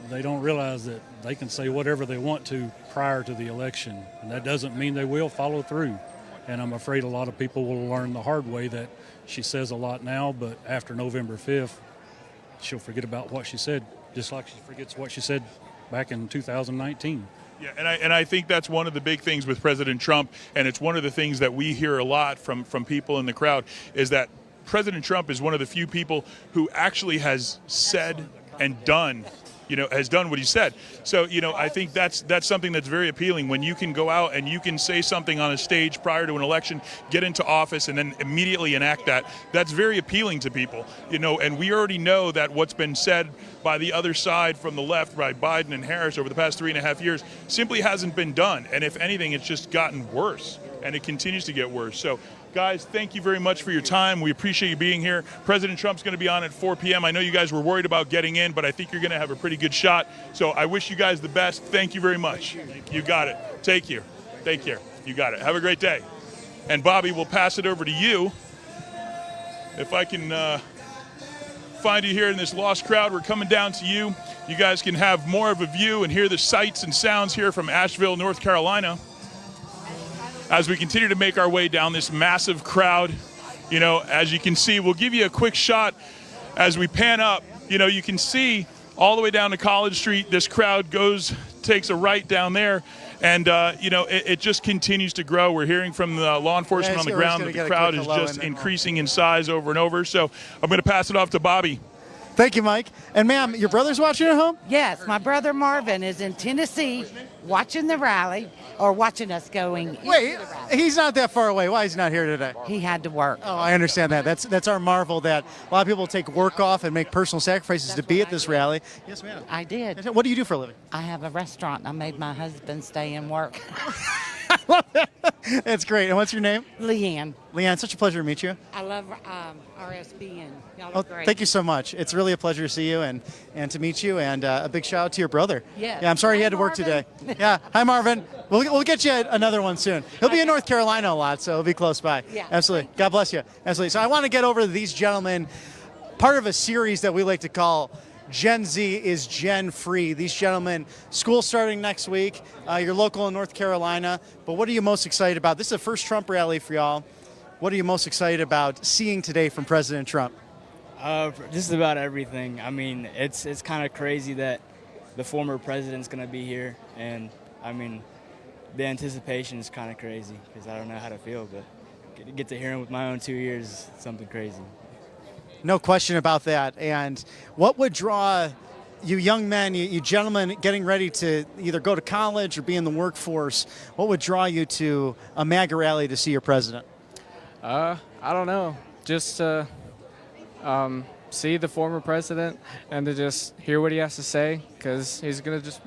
They don't realize that they can say whatever they want to prior to the election, and that doesn't mean they will follow through. And I'm afraid a lot of people will learn the hard way that she says a lot now, but after November 5th, she'll forget about what she said, just like she forgets what she said back in 2019. Yeah, and I think that's one of the big things with President Trump, and it's one of the things that we hear a lot from people in the crowd, is that President Trump is one of the few people who actually has said and done, has done what he said. So, I think that's something that's very appealing, when you can go out and you can say something on a stage prior to an election, get into office, and then immediately enact that. That's very appealing to people, and we already know that what's been said by the other side from the left, by Biden and Harris over the past 3.5 years, simply hasn't been done. And if anything, it's just gotten worse, and it continues to get worse. So, guys, thank you very much for your time. We appreciate you being here. President Trump's going to be on at 4 p.m. I know you guys were worried about getting in, but I think you're going to have a pretty good shot. So I wish you guys the best. Thank you very much. You got it. Take care. Take care. You got it. Have a great day. And Bobby, we'll pass it over to you. If I can find you here in this lost crowd, we're coming down to you. You guys can have more of a view and hear the sights and sounds here from Asheville, North Carolina, as we continue to make our way down this massive crowd. As you can see, we'll give you a quick shot as we pan up. You can see all the way down to College Street, this crowd takes a right down there, and it just continues to grow. We're hearing from the law enforcement on the ground that the crowd is just increasing in size over and over. So I'm going to pass it off to Bobby. Thank you, Mike. And ma'am, your brother's watching at home? Yes, my brother Marvin is in Tennessee watching the rally, or watching us going. Wait, he's not that far away. Why is he not here today? He had to work. Oh, I understand that. That's our marvel, that a lot of people take work off and make personal sacrifices to be at this rally. Yes, ma'am. I did. What do you do for a living? I have a restaurant. I made my husband stay and work. That's great. And what's your name? Leanne. Leanne, such a pleasure to meet you. I love RSBN. Y'all are Oh, great. thank you so much. It's really a pleasure to see you and to meet you, and a big shout out to your brother. Yes. Yeah, I'm sorry he had to work today. Yeah. Hi, Marvin. We'll get you another one soon. He'll be in North Carolina a lot, so he'll be close by. Yeah. Absolutely. God bless you. Absolutely. So I want to get over to these gentlemen, part of a series that we like to call Gen Z is Gen Free. These gentlemen, school starting next week. You're local in North Carolina, but what are you most excited about? This is the first Trump rally for y'all. What are you most excited about seeing today from President Trump? Just about everything. I mean, it's kind of crazy that the former president's going to be here, and I mean, the anticipation is kind of crazy because I don't know how to feel, but get to hear him with my own 2 ears is something crazy. No question about that. And what would draw you young men, you gentlemen getting ready to either go to college or be in the workforce, what would draw you to a MAGA rally to see your president? I don't know. Just see the former president and to just hear what he has to say, because he's going to he's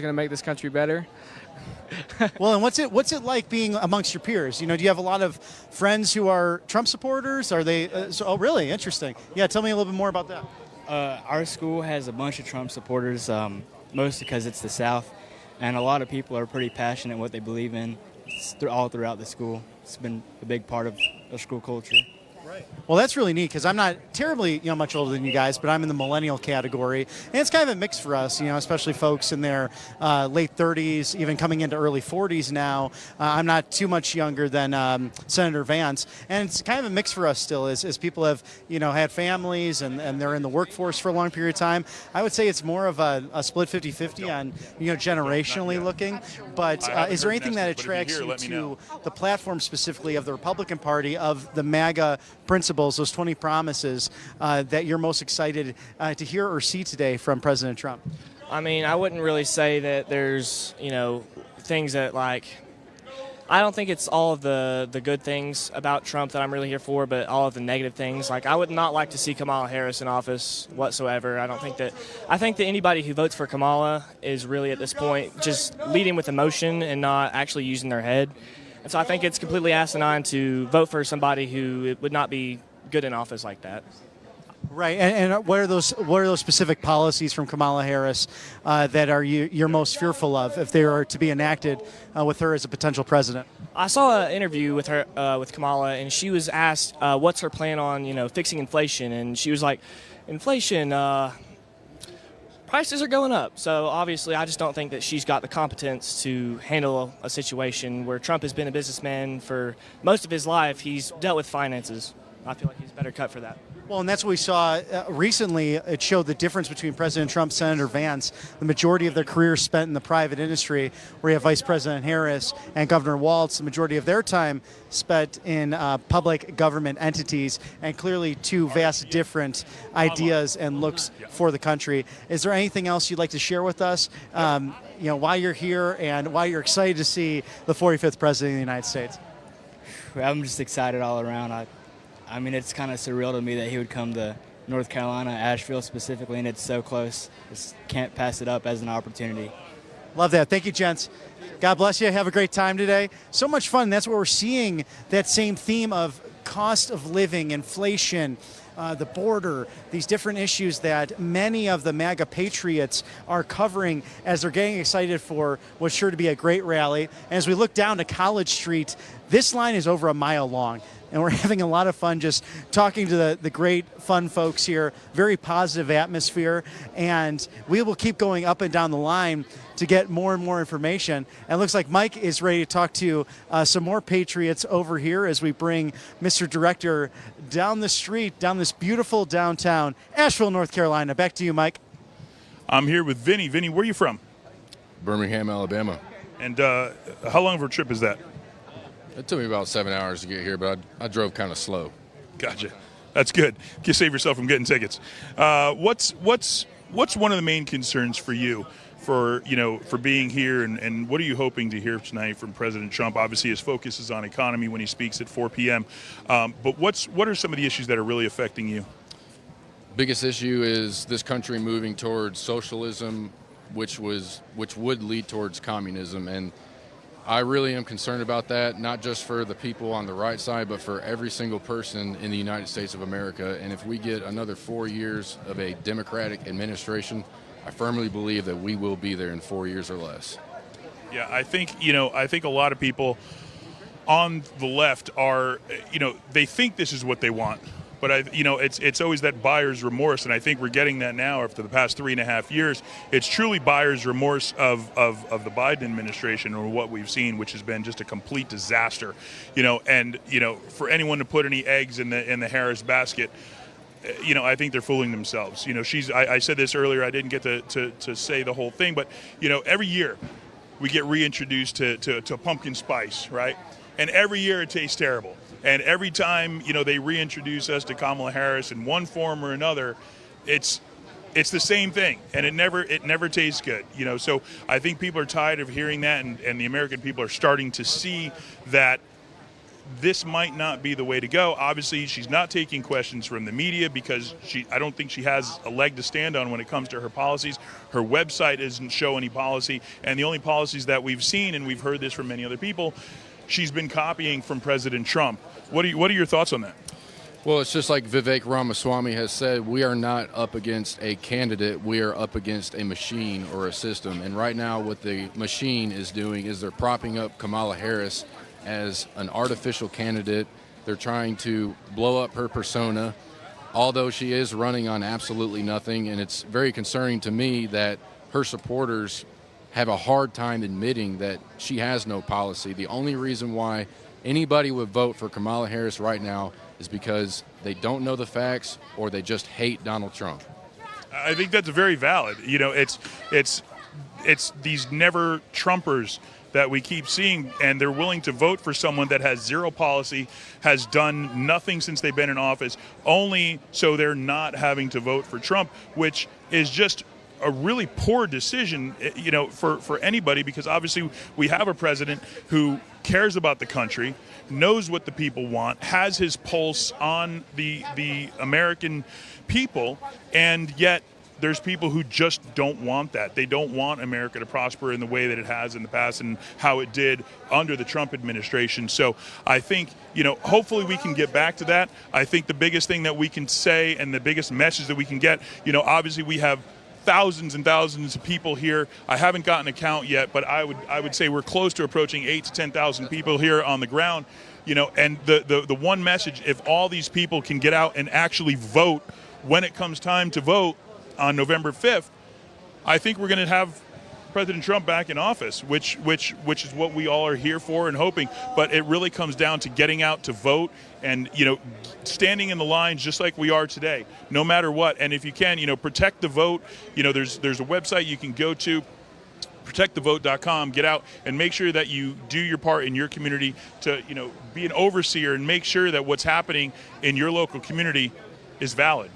going to make this country better. Well, and what's it like being amongst your peers? Do you have a lot of friends who are Trump supporters? Are they? Oh, really? Interesting. Yeah, tell me a little bit more about that. Our school has a bunch of Trump supporters, mostly because it's the South, and a lot of people are pretty passionate in what they believe in. It's all throughout the school. It's been a big part of our school culture. Right. Well, that's really neat because I'm not terribly much older than you guys, but I'm in the millennial category, and it's kind of a mix for us, especially folks in their late 30s, even coming into early 40s now. I'm not too much younger than Senator Vance, and it's kind of a mix for us still as people have had families and they're in the workforce for a long period of time. I would say it's more of a split 50-50 on generationally looking. But is there anything that attracts you to the platform specifically of the Republican Party, of the MAGA principles, those 20 promises that you're most excited to hear or see today from President Trump? I mean, I wouldn't really say that there's, things that I don't think it's all of the good things about Trump that I'm really here for, but all of the negative things. I would not like to see Kamala Harris in office whatsoever. I think that anybody who votes for Kamala is really at this point just leading with emotion and not actually using their head. And so I think it's completely asinine to vote for somebody who would not be good in office like that. Right, and what are those specific policies from Kamala Harris that you're most fearful of if they are to be enacted with her as a potential president? I saw an interview with her, with Kamala, and she was asked what's her plan on fixing inflation, and she was like, inflation. Prices are going up, so obviously I just don't think that she's got the competence to handle a situation where Trump has been a businessman for most of his life. He's dealt with finances. I feel like he's better cut for that. Well, and that's what we saw recently. It showed the difference between President Trump, Senator Vance. The majority of their career spent in the private industry, where you have Vice President Harris and Governor Walz. The majority of their time spent in public government entities, and clearly two vast different ideas and looks for the country. Is there anything else you'd like to share with us, why you're here and why you're excited to see the 45th President of the United States? I'm just excited all around. I mean, it's kind of surreal to me that he would come to North Carolina, Asheville specifically, and it's so close. Just can't pass it up as an opportunity. Love that. Thank you, gents. God bless you. Have a great time today. So much fun. That's what we're seeing, that same theme of cost of living, inflation, the border, these different issues that many of the MAGA patriots are covering as they're getting excited for what's sure to be a great rally. And as we look down to College Street, this line is over a mile long. And we're having a lot of fun just talking to the great, fun folks here. Very positive atmosphere. And we will keep going up and down the line to get more and more information. And it looks like Mike is ready to talk to some more patriots over here as we bring Mr. Director down the street, down this beautiful downtown Asheville, North Carolina. Back to you, Mike. I'm here with Vinny. Vinny, where are you from? Birmingham, Alabama. And how long of a trip is that? It took me about 7 hours to get here, but I drove kind of slow. Gotcha. That's good. You save yourself from getting tickets. What's one of the main concerns for you for being here, and what are you hoping to hear tonight from President Trump? Obviously, his focus is on economy when he speaks at 4 p.m. But what are some of the issues that are really affecting you? Biggest issue is this country moving towards socialism, which would lead towards communism, and I really am concerned about that, not just for the people on the right side, but for every single person in the United States of America. And if we get another 4 years of a Democratic administration, I firmly believe that we will be there in 4 years or less. Yeah, I think a lot of people on the left are, they think this is what they want. But it's always that buyer's remorse, and I think we're getting that now after the past 3.5 years. It's truly buyer's remorse of the Biden administration, or what we've seen, which has been just a complete disaster. And for anyone to put any eggs in the Harris basket, I think they're fooling themselves. I said this earlier. I didn't get to say the whole thing, but every year we get reintroduced to pumpkin spice, right? And every year it tastes terrible. And every time they reintroduce us to Kamala Harris in one form or another, it's the same thing, and it never tastes good. So I think people are tired of hearing that, and the American people are starting to see that this might not be the way to go. Obviously, she's not taking questions from the media because I don't think she has a leg to stand on when it comes to her policies. Her website doesn't show any policy, and the only policies that we've seen, and we've heard this from many other people, she's been copying from President Trump. What are your thoughts on that? Well, it's just like Vivek Ramaswamy has said, we are not up against a candidate, we are up against a machine or a system. And right now what the machine is doing is they're propping up Kamala Harris as an artificial candidate. They're trying to blow up her persona, although she is running on absolutely nothing. And it's very concerning to me that her supporters have a hard time admitting that she has no policy. The only reason why anybody would vote for Kamala Harris right now is because they don't know the facts or they just hate Donald Trump. I think that's very valid. It's these never Trumpers that we keep seeing, and they're willing to vote for someone that has zero policy, has done nothing since they've been in office, only so they're not having to vote for Trump, which is just a really poor decision, for anybody, because obviously we have a president who cares about the country, knows what the people want, has his pulse on the American people, and yet there's people who just don't want that. They don't want America to prosper in the way that it has in the past and how it did under the Trump administration. So I think, hopefully we can get back to that. I think the biggest thing that we can say and the biggest message that we can get, obviously we have thousands and thousands of people here. I haven't gotten a count yet, but I would say we're close to approaching 8,000 to 10,000 people here on the ground. And the one message, if all these people can get out and actually vote when it comes time to vote on November 5th, I think we're going to have President Trump back in office, which is what we all are here for and hoping. But it really comes down to getting out to vote and, standing in the lines just like we are today, no matter what. And if you can, protect the vote. There's a website you can go to, protectthevote.com. Get out and make sure that you do your part in your community to, be an overseer and make sure that what's happening in your local community is valid.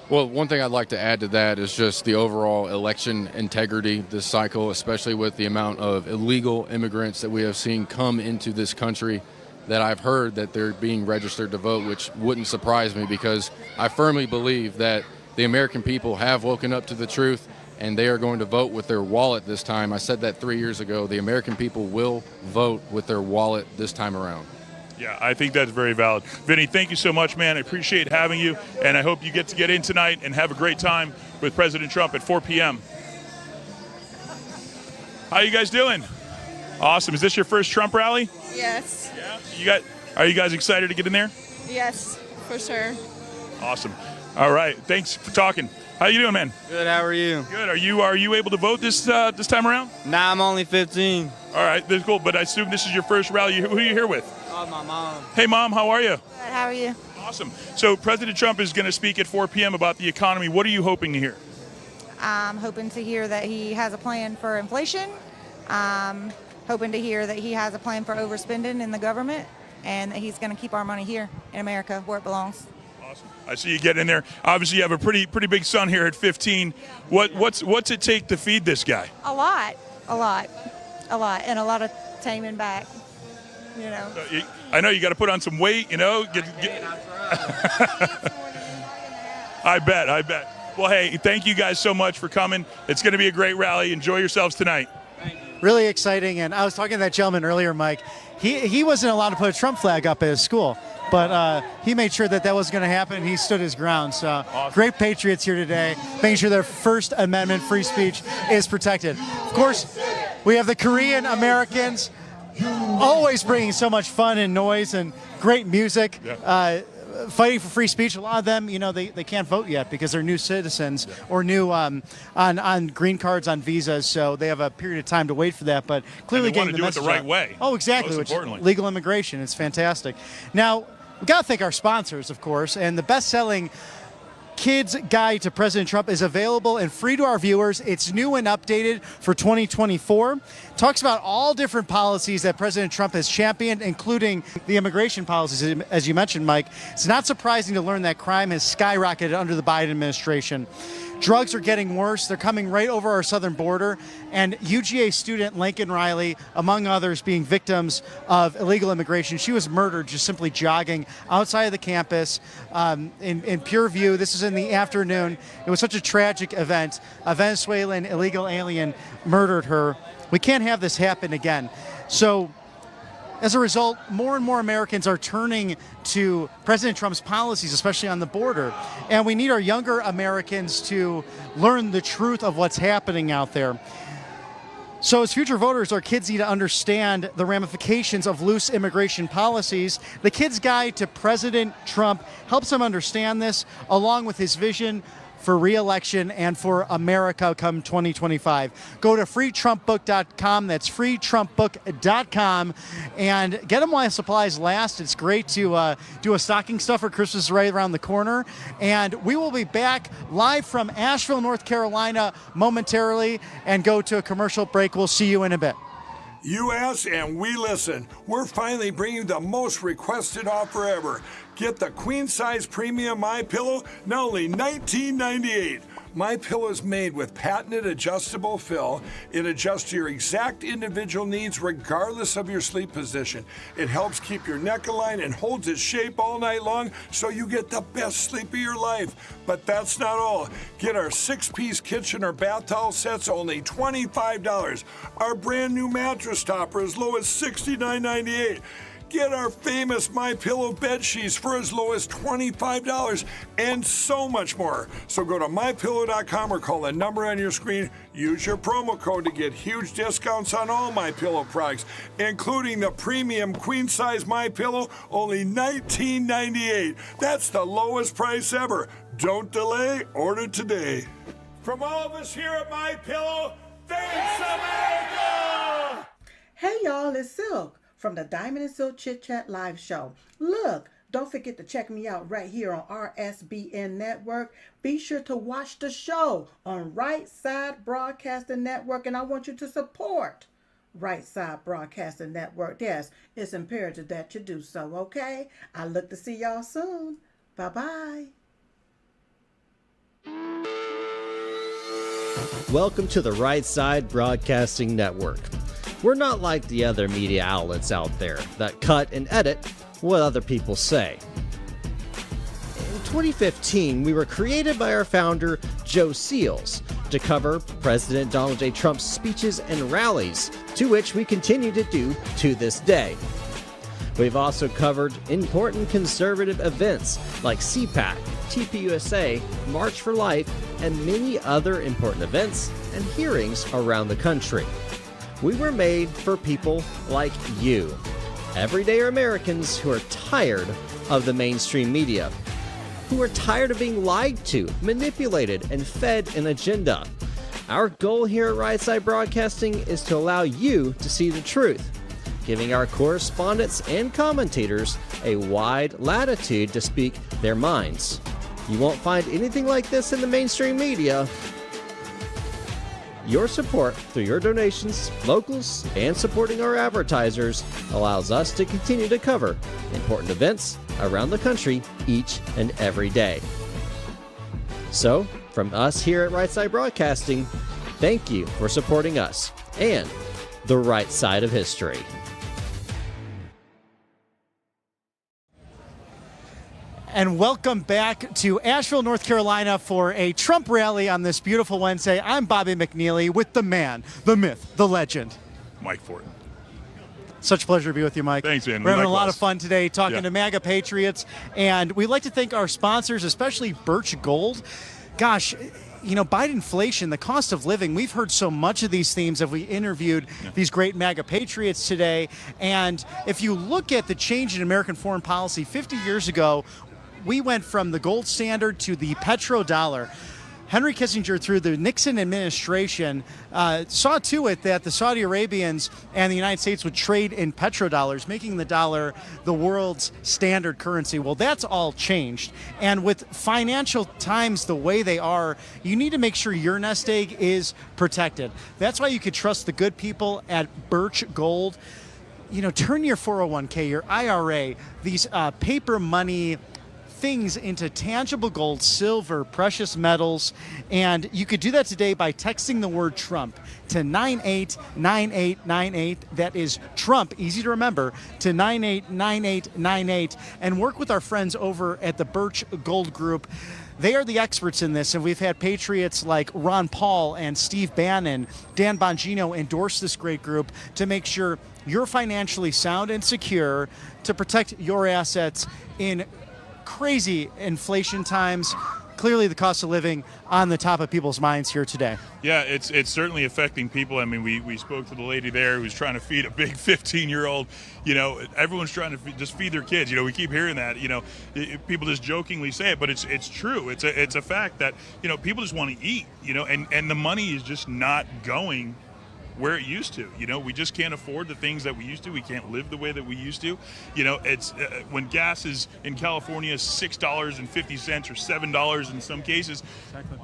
Well, one thing I'd like to add to that is just the overall election integrity this cycle, especially with the amount of illegal immigrants that we have seen come into this country, that I've heard that they're being registered to vote, which wouldn't surprise me because I firmly believe that the American people have woken up to the truth and they are going to vote with their wallet this time. I said that 3 years ago. The American people will vote with their wallet this time around. Yeah, I think that's very valid. Vinny, thank you so much, man. I appreciate having you, and I hope you get to get in tonight and have a great time with President Trump at 4 p.m. How you guys doing? Awesome. Is this your first Trump rally? Yes. Yeah. Are you guys excited to get in there? Yes, for sure. Awesome. All right. Thanks for talking. How you doing, man? Good. How are you? Good. Are you able to vote this time around? Nah, I'm only 15. All right. That's cool. But I assume this is your first rally. Who are you here with? Oh, my mom. Hey, Mom. How are you? Good. How are you? Awesome. So President Trump is going to speak at 4 p.m. about the economy. What are you hoping to hear? I'm hoping to hear that he has a plan for inflation. Hoping to hear that he has a plan for overspending in the government and that he's going to keep our money here in America where it belongs. Awesome. I see you getting in there. Obviously, you have a pretty big son here at 15. What's it take to feed this guy? A lot, and a lot of taming back. I know you got to put on some weight. I bet. Well, hey, thank you guys so much for coming. It's going to be a great rally. Enjoy yourselves tonight. Really exciting. And I was talking to that gentleman earlier, Mike. He wasn't allowed to put a Trump flag up at his school, but he made sure that was going to happen. He stood his ground. So awesome. Great Patriots here today, making sure their First Amendment free speech is protected. Of course, we have the Korean Americans always bringing so much fun and noise and great music. Yeah. Fighting for free speech. A lot of them, they can't vote yet because they're new citizens or new on green cards, on visas, so they have a period of time to wait for that. But clearly, and they want to do it the right way. Oh, exactly. Which is legal immigration. It's fantastic. Now, we got to thank our sponsors, of course, and the best-selling Kids Guide to President Trump is available and free to our viewers. It's new and updated for 2024. Talks about all different policies that President Trump has championed, including the immigration policies, as you mentioned, Mike. It's not surprising to learn that crime has skyrocketed under the Biden administration. Drugs are getting worse. They're coming right over our southern border. And UGA student Lincoln Riley, among others, being victims of illegal immigration. She was murdered just simply jogging outside of the campus in pure view. This is in the afternoon. It was such a tragic event. A Venezuelan illegal alien murdered her. We can't have this happen again. So, as a result, more and more Americans are turning to President Trump's policies, especially on the border. And we need our younger Americans to learn the truth of what's happening out there. So as future voters, our kids need to understand the ramifications of loose immigration policies. The Kids Guide to President Trump helps them understand this, along with his vision for re-election and for America come 2025. Go to freetrumpbook.com. That's freetrumpbook.com, and get them while supplies last. It's great to do a stocking stuffer. Christmas is right around the corner, and we will be back live from Asheville, North Carolina momentarily, and go to a commercial break. We'll see you in a bit. You ask and we listen. We're finally bringing the most requested offer ever. Get the queen size premium MyPillow, now only $19.98. MyPillow is made with patented adjustable fill. It adjusts to your exact individual needs regardless of your sleep position. It helps keep your neck aligned and holds its shape all night long so you get the best sleep of your life. But that's not all. Get our 6-piece kitchen or bath towel sets only $25. Our brand new mattress topper as low as $69.98. Get our famous MyPillow bed sheets for as low as $25 and so much more. So go to MyPillow.com or call the number on your screen. Use your promo code to get huge discounts on all MyPillow products, including the premium queen-size MyPillow, only $19.98. That's the lowest price ever. Don't delay, order today. From all of us here at MyPillow, thanks America! Hey y'all, it's Silk from the Diamond and Silk Chit Chat live show. Look, don't forget to check me out right here on RSBN Network. Be sure to watch the show on Right Side Broadcasting Network, and I want you to support Right Side Broadcasting Network. Yes, it's imperative that you do so, okay? I look to see y'all soon. Bye-bye. Welcome to the Right Side Broadcasting Network. We're not like the other media outlets out there that cut and edit what other people say. In 2015, we were created by our founder, Joe Seals, to cover President Donald J. Trump's speeches and rallies, to which we continue to do to this day. We've also covered important conservative events like CPAC, TPUSA, March for Life, and many other important events and hearings around the country. We were made for people like you, everyday Americans who are tired of the mainstream media, who are tired of being lied to, manipulated, and fed an agenda. Our goal here at Right Side Broadcasting is to allow you to see the truth, giving our correspondents and commentators a wide latitude to speak their minds. You won't find anything like this in the mainstream media. Your support through your donations, locals, and supporting our advertisers allows us to continue to cover important events around the country each and every day. So, from us here at Right Side Broadcasting, thank you for supporting us and the right side of history. And welcome back to Asheville, North Carolina for a Trump rally on this beautiful Wednesday. I'm Bobby McNeely with the man, the myth, the legend, Mike Fortin. Such a pleasure to be with you, Mike. Thanks, man. We're having a lot Likewise. of fun today talking to MAGA Patriots, and we'd like to thank our sponsors, especially Birch Gold. Gosh, you know, Biden inflation, the cost of living, we've heard so much of these themes as we interviewed these great MAGA Patriots today. And if you look at the change in American foreign policy 50 years ago, we went from the gold standard to the petrodollar. Henry Kissinger, through the Nixon administration, saw to it that the Saudi Arabians and the United States would trade in petrodollars, making the dollar the world's standard currency. Well, that's all changed. And with financial times the way they are, you need to make sure your nest egg is protected. That's why you could trust the good people at Birch Gold. Turn your 401k, your IRA, these paper money things into tangible gold, silver, precious metals, and you could do that today by texting the word Trump to 989898. That is Trump, easy to remember, to 989898, and work with our friends over at the Birch Gold Group. They are the experts in this, and we've had patriots like Ron Paul and Steve Bannon, Dan Bongino endorse this great group to make sure you're financially sound and secure to protect your assets in crazy inflation times. Clearly the cost of living on the top of people's minds here today. Yeah, it's certainly affecting people. I mean, we spoke to the lady there who's trying to feed a big 15-year-old. Everyone's trying to just feed their kids. We keep hearing that. People just jokingly say it, but it's true. It's a fact that people just want to eat. And the money is just not going where it used to. We just can't afford the things that we used to. We can't live the way that we used to. It's when gas is in California $6.50 or $7 in some cases. Exactly.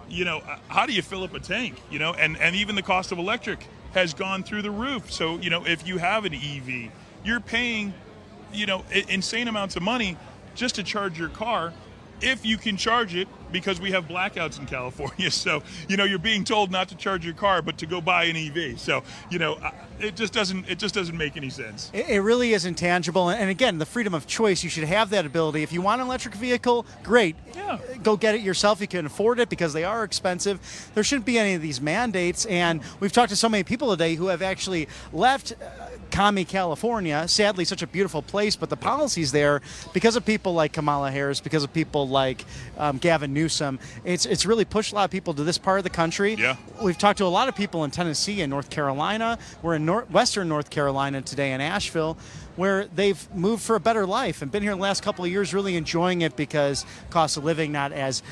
How do you fill up a tank? And even the cost of electric has gone through the roof. So if you have an EV, you're paying insane amounts of money just to charge your car, if you can charge it, because we have blackouts in California. So, you're being told not to charge your car, but to go buy an EV. So, it just doesn't make any sense. It really is intangible. And again, the freedom of choice, you should have that ability. If you want an electric vehicle, great. Yeah. Go get it yourself. You can afford it because they are expensive. There shouldn't be any of these mandates. And we've talked to so many people today who have actually left commie California, sadly such a beautiful place, but the policies there, because of people like Kamala Harris, because of people like Gavin Newsom, it's really pushed a lot of people to this part of the country. Yeah. We've talked to a lot of people in Tennessee and North Carolina. We're in Western North Carolina today in Asheville, where they've moved for a better life and been here the last couple of years really enjoying it because cost of living not as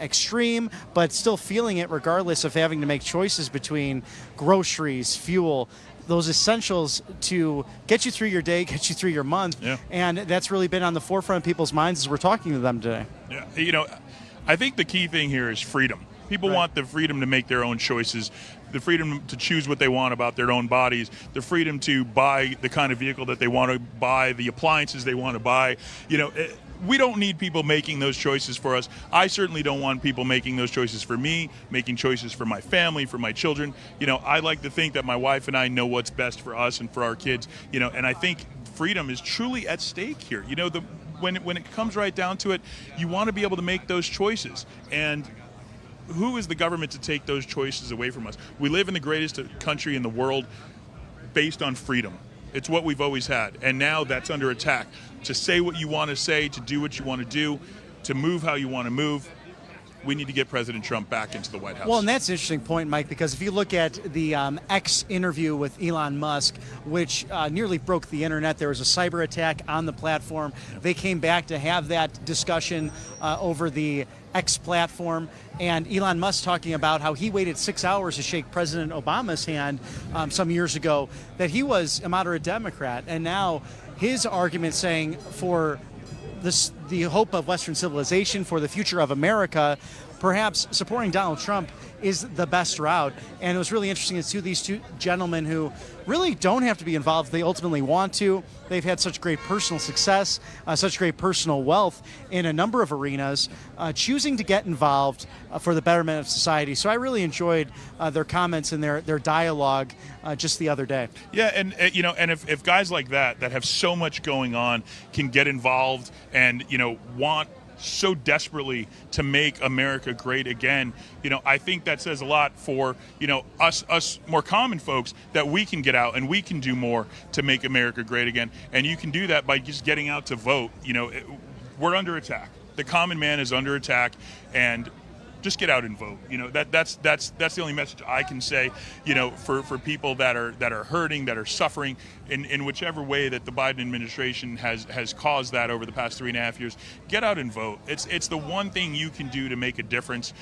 extreme, but still feeling it regardless of having to make choices between groceries, fuel, those essentials to get you through your day, get you through your month. Yeah. And that's really been on the forefront of people's minds as we're talking to them today. Yeah. I think the key thing here is freedom. People want the freedom to make their own choices, the freedom to choose what they want about their own bodies, the freedom to buy the kind of vehicle that they want to buy, the appliances they want to buy. We don't need people making those choices for us. I certainly don't want people making those choices for me, making choices for my family, for my children. I like to think that my wife and I know what's best for us and for our kids. And I think freedom is truly at stake here. When it comes right down to it, you want to be able to make those choices. And who is the government to take those choices away from us? We live in the greatest country in the world based on freedom. It's what we've always had. And now that's under attack. To say what you want to say, to do what you want to do, to move how you want to move, we need to get President Trump back into the White House. Well, and that's an interesting point, Mike, because if you look at the X interview with Elon Musk, which nearly broke the internet, there was a cyber attack on the platform. They came back to have that discussion over the X platform, and Elon Musk talking about how he waited 6 hours to shake President Obama's hand some years ago, that he was a moderate Democrat, and now his argument saying for the hope of Western civilization, for the future of America, perhaps supporting Donald Trump is the best route. And it was really interesting to see these two gentlemen who really don't have to be involved if they ultimately want to. They've had such great personal success, such great personal wealth in a number of arenas, choosing to get involved for the betterment of society. So I really enjoyed their comments and their dialogue just the other day. Yeah, and if guys like that have so much going on can get involved and want so desperately to make America great again, I think that says a lot for us more common folks, that we can get out and we can do more to make America great again. And you can do that by just getting out to vote. We're under attack. The common man is under attack, and just get out and vote. That's the only message I can say. For people that are hurting, that are suffering in whichever way that the Biden administration has caused that over the past 3.5 years. Get out and vote. It's the one thing you can do to make a difference.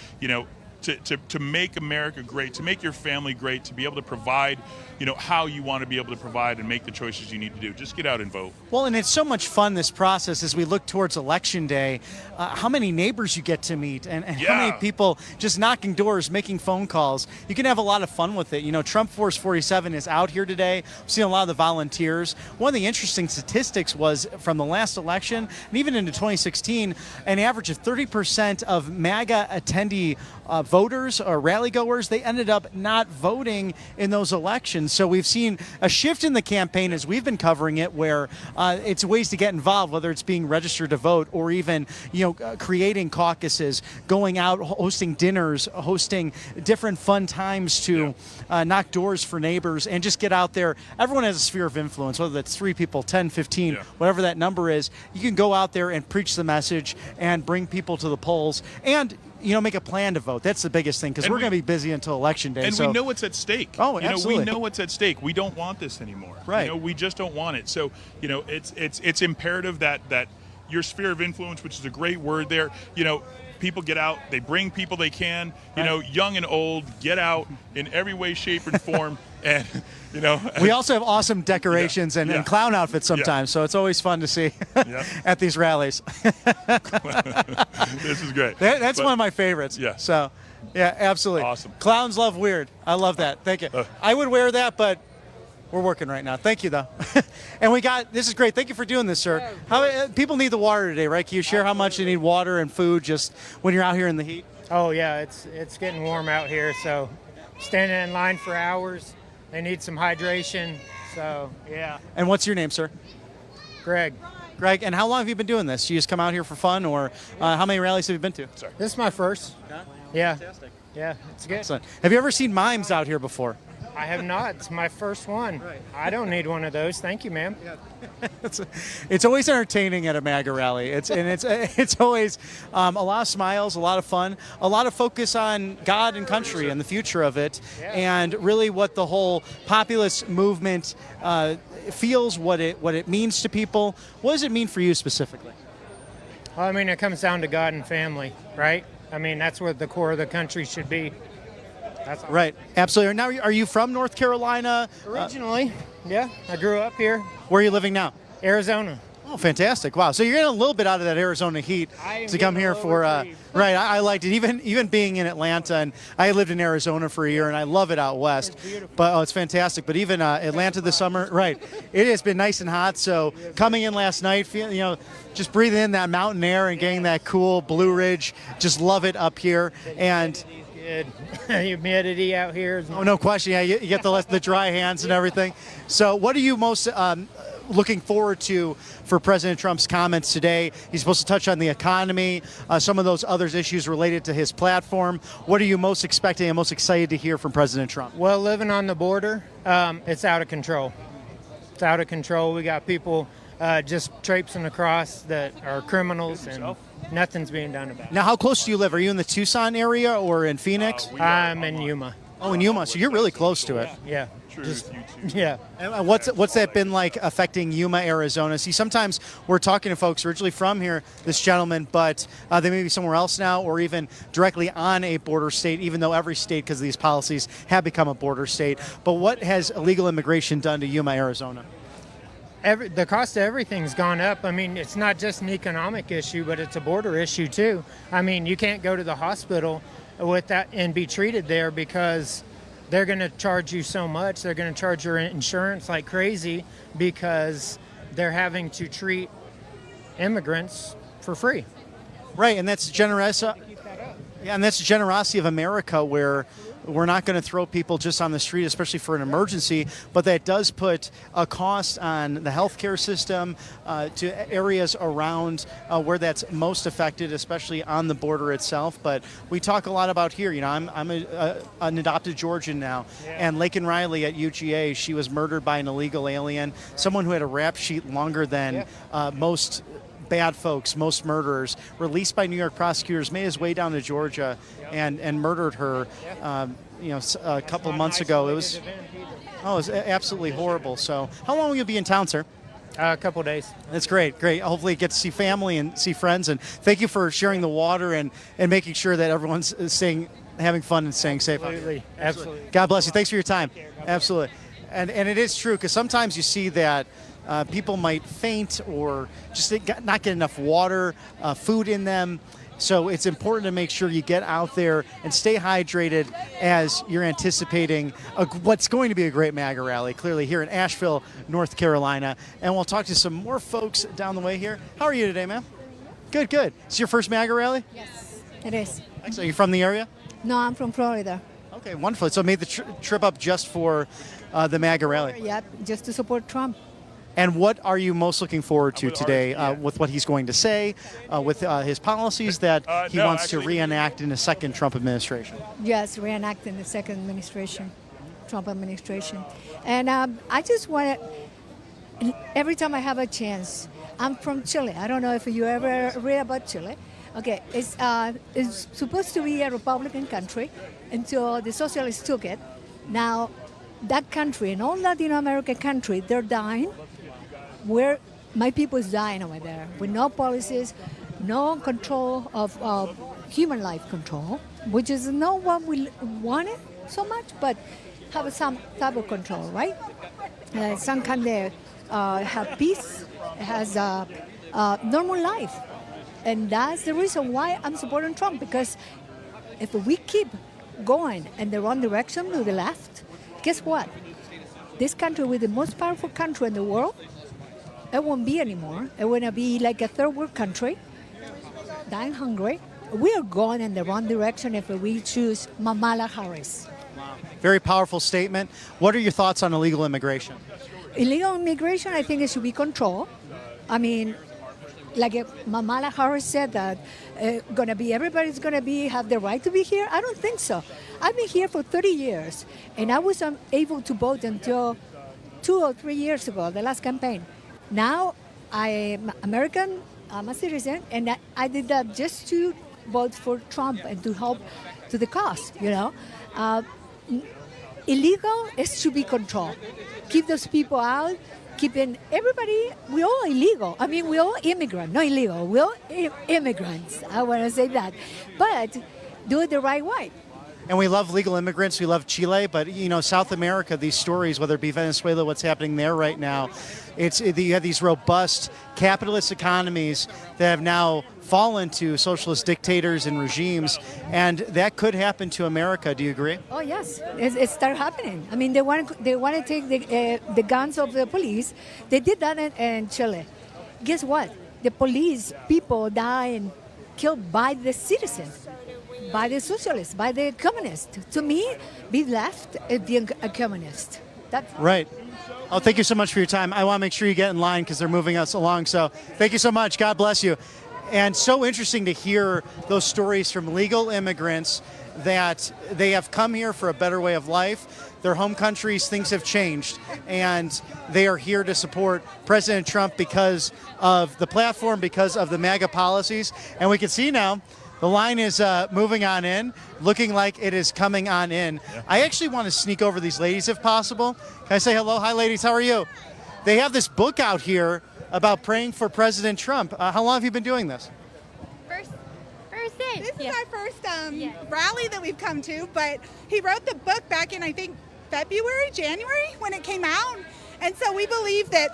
to make America great, to make your family great, to be able to provide, how you want to be able to provide and make the choices you need to do. Just get out and vote. Well, and it's so much fun, this process, as we look towards Election Day, how many neighbors you get to meet and how many people just knocking doors, making phone calls. You can have a lot of fun with it. Trump Force 47 is out here today. I've seen a lot of the volunteers. One of the interesting statistics was from the last election, and even into 2016, an average of 30% of MAGA attendee voters or rally goers, they ended up not voting in those elections. So we've seen a shift in the campaign as we've been covering it, where it's ways to get involved, whether it's being registered to vote or even creating caucuses, going out, hosting dinners, hosting different fun times to knock doors for neighbors and just get out there. Everyone has a sphere of influence, whether that's 3 people, 10, 15, whatever that number is. You can go out there and preach the message and bring people to the polls and make a plan to vote. That's the biggest thing, because we're going to be busy until Election Day. And we know what's at stake. Oh, absolutely. We know what's at stake. We don't want this anymore. Right. We just don't want it. So, it's imperative that your sphere of influence, which is a great word there, people get out, they bring people they can, young and old, get out in every way, shape, and form. And, we also have awesome decorations and clown outfits sometimes, so it's always fun to see at these rallies. This is great. That's one of my favorites. Yeah. So, yeah, absolutely. Awesome. Clowns love weird. I love that. Thank you. I would wear that, but we're working right now. Thank you, though. And this is great. Thank you for doing this, sir. People need the water today, right? Can you share how much you need water and food just when you're out here in the heat? Oh, yeah. It's getting warm out here, so standing in line for hours. They need some hydration, so yeah. And what's your name, sir? Greg. Greg, and how long have you been doing this? You just come out here for fun, or how many rallies have you been to? Sorry. This is my first. Yeah. Fantastic. Yeah, it's good. Excellent. Have you ever seen mimes out here before? I have not. It's my first one. Right. I don't need one of those. Thank you, ma'am. It's always entertaining at a MAGA rally. It's always a lot of smiles, a lot of fun, a lot of focus on God and country and the future of it, and really what the whole populist movement feels, what it means to people. What does it mean for you specifically? Well, I mean, it comes down to God and family, right? I mean, that's what the core of the country should be. That's right, absolutely. Now, are you from North Carolina? Originally, yeah. I grew up here. Where are you living now? Arizona. Oh, fantastic! Wow, so you're getting a little bit out of that Arizona heat to come here for. Right, I liked it. Even being in Atlanta, and I lived in Arizona for a year, and I love it out west. It's beautiful. But it's fantastic. But even Atlanta this summer, right? It has been nice and hot. So coming in last night, just breathing in that mountain air and getting that cool Blue Ridge, just love it up here. And good. Humidity out here. Oh, no question. Yeah, you get the dry hands and everything. So what are you most looking forward to for President Trump's comments today? He's supposed to touch on the economy, some of those other issues related to his platform. What are you most expecting and most excited to hear from President Trump? Well, living on the border, it's out of control. It's out of control. We got people just traipsing across that are criminals, and nothing's being done about it. Now, how close do you live? Are you in the Tucson area or in Phoenix? I'm in Yuma. Oh, in Yuma. So you're really close to it. Yeah. Yeah. And what's that been like affecting Yuma, Arizona? See, sometimes we're talking to folks originally from here, this gentleman, but they may be somewhere else now or even directly on a border state, even though every state, because of these policies, have become a border state. But what has illegal immigration done to Yuma, Arizona? The cost of everything's gone up. I mean, it's not just an economic issue, but it's a border issue too. I mean, you can't go to the hospital with that and be treated there because they're going to charge you so much. They're going to charge your insurance like crazy because they're having to treat immigrants for free. Right, and that's generous. Yeah, and that's the generosity of America, where we're not going to throw people just on the street, especially for an emergency, but that does put a cost on the healthcare system to areas around where that's most affected, especially on the border itself. But we talk a lot about here. I'm an adopted Georgian now, and Laken Riley at UGA, she was murdered by an illegal alien, someone who had a rap sheet longer than most bad folks, most murderers, released by New York prosecutors, made his way down to Georgia and murdered her a couple months ago. It was absolutely horrible. So how long will you be in town, sir? A couple days. That's great. Hopefully get to see family and see friends. And thank you for sharing the water and making sure that everyone's staying having fun and staying safe. Absolutely. God bless you. Thanks for your time. Absolutely. And it is true, because sometimes you see that people might faint or just not get enough water, food in them. So it's important to make sure you get out there and stay hydrated as you're anticipating what's going to be a great MAGA rally, clearly here in Asheville, North Carolina. And we'll talk to some more folks down the way here. How are you today, ma'am? Good, good. Is your first MAGA rally? Yes, it is. Excellent. Are you from the area? No, I'm from Florida. Okay, wonderful. So made the trip up just for the MAGA rally. Yep, just to support Trump. And what are you most looking forward to today with what he's going to say, with his policies that he wants to reenact in a second Trump administration? Yes, reenact in the second administration, Trump administration. And I just want to, every time I have a chance, I'm from Chile. I don't know if you ever read about Chile. Okay, it's supposed to be a Republican country until the socialists took it. Now, that country and all Latin American countries, they're dying. Where my people is dying over there with no policies, no control of human life control, which is not what we wanted so much, but have some type of control, right? Some kind of have peace, has a normal life. And that's the reason why I'm supporting Trump, because if we keep going in the wrong direction to the left, guess what? This country, with the most powerful country in the world, it won't be anymore. It will be like a third world country, dying hungry. We are going in the wrong direction if we choose Kamala Harris. Very powerful statement. What are your thoughts on illegal immigration? Illegal immigration, I think it should be controlled. I mean, like Kamala Harris said that everybody's gonna have the right to be here. I don't think so. I've been here for 30 years, and I was able to vote until 2 or 3 years ago, the last campaign. Now I'm American, I'm a citizen, and I did that just to vote for Trump and to help to the cause, you know. Illegal is to be controlled. Keep those people out, keeping everybody, we're all illegal. I mean, we're all immigrants, not illegal, we're all immigrants, I want to say that. But do it the right way. And we love legal immigrants, we love Chile, but you know, South America, these stories, whether it be Venezuela, what's happening there right now, you have these robust capitalist economies that have now fallen to socialist dictators and regimes, and that could happen to America. Do you agree? Oh yes, it started happening. I mean, they want to take the guns of the police. They did that in Chile. Guess what? The police people die and killed by the citizens, by the socialists, by the communists. To me, be left and be a communist. That's right. Oh, thank you so much for your time. I want to make sure you get in line because they're moving us along. So thank you so much. God bless you. And so interesting to hear those stories from legal immigrants that they have come here for a better way of life. Their home countries, things have changed, and they are here to support President Trump because of the platform, because of the MAGA policies. And we can see now the line is moving on in, looking like it is coming on in. Yeah. I actually want to sneak over these ladies if possible. Can I say hello? Hi, ladies. How are you? They have this book out here about praying for President Trump. How long have you been doing this? First day. This is our first rally that we've come to, but he wrote the book back in, I think, January, when it came out. And so we believe that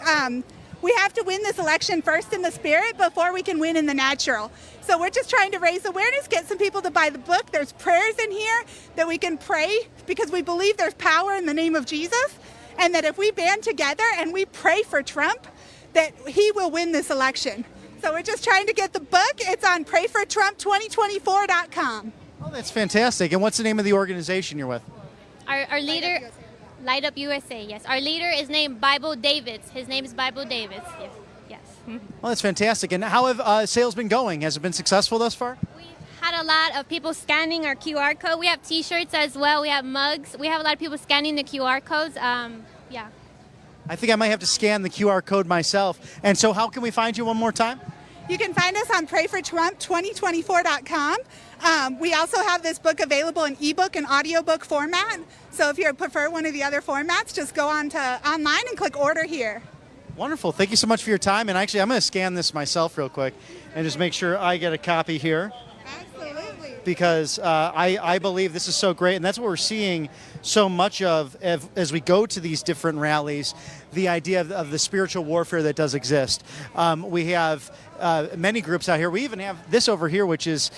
we have to win this election first in the spirit before we can win in the natural. So we're just trying to raise awareness, get some people to buy the book. There's prayers in here that we can pray because we believe there's power in the name of Jesus, and that if we band together and we pray for Trump, that he will win this election. So we're just trying to get the book. It's on prayfortrump2024.com. Oh, that's fantastic. And what's the name of the organization you're with? Our leader, Light Up USA, yes. Our leader is named Bible Davids. His name is Bible Davids, yes. Well, that's fantastic. And how have sales been going? Has it been successful thus far? We've had a lot of people scanning our QR code. We have T-shirts as well. We have mugs. We have a lot of people scanning the QR codes. Yeah. I think I might have to scan the QR code myself. And so how can we find you one more time? You can find us on prayfortrump2024.com. We also have this book available in ebook and audiobook format. So if you prefer one of the other formats, just go on to online and click order here. Wonderful. Thank you so much for your time. And actually, I'm going to scan this myself real quick and just make sure I get a copy here. Absolutely. because I believe this is so great, and that's what we're seeing so much of as we go to these different rallies, the idea of the spiritual warfare that does exist. We have many groups out here. We even have this over here, which is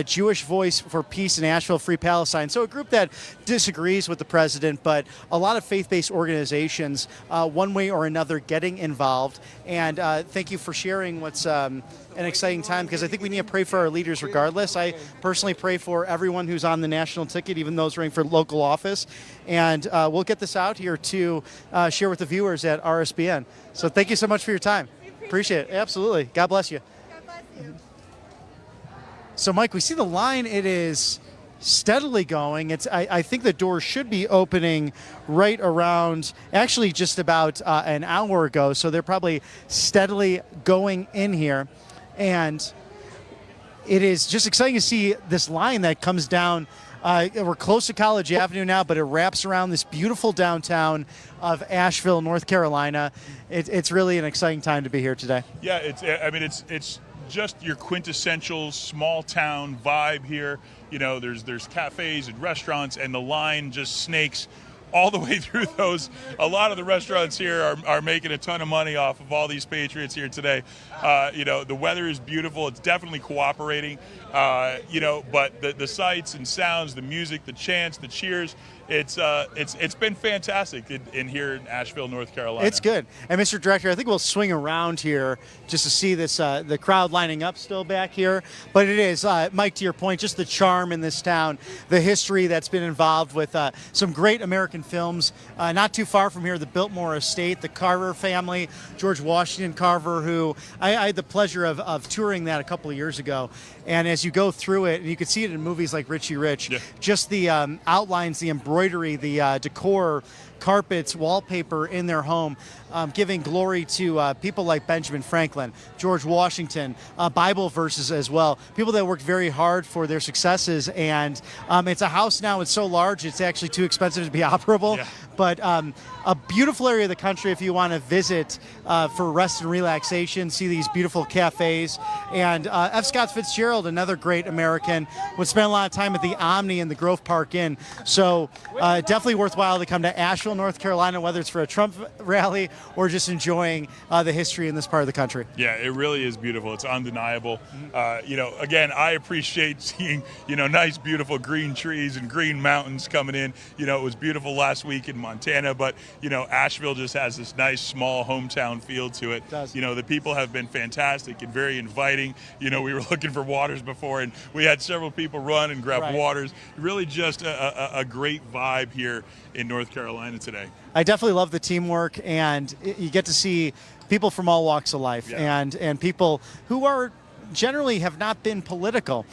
Jewish Voice for Peace in Asheville, Free Palestine. So a group that disagrees with the president, but a lot of faith-based organizations, one way or another, getting involved. And thank you for sharing what's an exciting time, because I think we need to pray for our leaders regardless. I personally pray for everyone who's on the national ticket, even those running for local office. And we'll get this out here to share with the viewers at RSBN. So thank you so much for your time. Appreciate it. Absolutely. God bless you. God bless you. So, Mike, we see the line. It is steadily going. I think the door should be opening right around, actually just about an hour ago. So they're probably steadily going in here. And it is just exciting to see this line that comes down. We're close to College Avenue now, but it wraps around this beautiful downtown of Asheville, North Carolina. It's really an exciting time to be here today. Yeah, it's just your quintessential small town vibe here. You know, there's cafes and restaurants, and the line just snakes all the way through those. A lot of the restaurants here are making a ton of money off of all these Patriots here today. The weather is beautiful. It's definitely cooperating. But the sights and sounds, the music, the chants, the cheers, it's been fantastic in here in Asheville, North Carolina. It's good. And Mr. Director, I think we'll swing around here just to see this the crowd lining up still back here. But it is, Mike, to your point, just the charm in this town, the history that's been involved with some great American films. Not too far from here, the Biltmore Estate, the Carver family, George Washington Carver, who I had the pleasure of touring that a couple of years ago. And as you go through it, and you can see it in movies like Richie Rich, just the outlines, the embroidery, the decor, carpets, wallpaper in their home, giving glory to people like Benjamin Franklin, George Washington, Bible verses as well, people that worked very hard for their successes. And it's a house now, it's so large, it's actually too expensive to be operable. Yeah. But a beautiful area of the country if you want to visit for rest and relaxation, see these beautiful cafes. And F. Scott Fitzgerald, another great American, would spend a lot of time at the Omni and the Grove Park Inn. So definitely worthwhile to come to Asheville, North Carolina, whether it's for a Trump rally or just enjoying the history in this part of the country. Yeah, it really is beautiful. It's undeniable. Again, I appreciate seeing, nice, beautiful green trees and green mountains coming in. It was beautiful last week in Montana, but, Asheville just has this nice, small hometown feel to it. It does. The people have been fantastic and very inviting. We were looking for waters before, and we had several people run and grab waters. Really just a great vibe here in North Carolina today. I definitely love the teamwork, and you get to see people from all walks of life, and people who are generally have not been political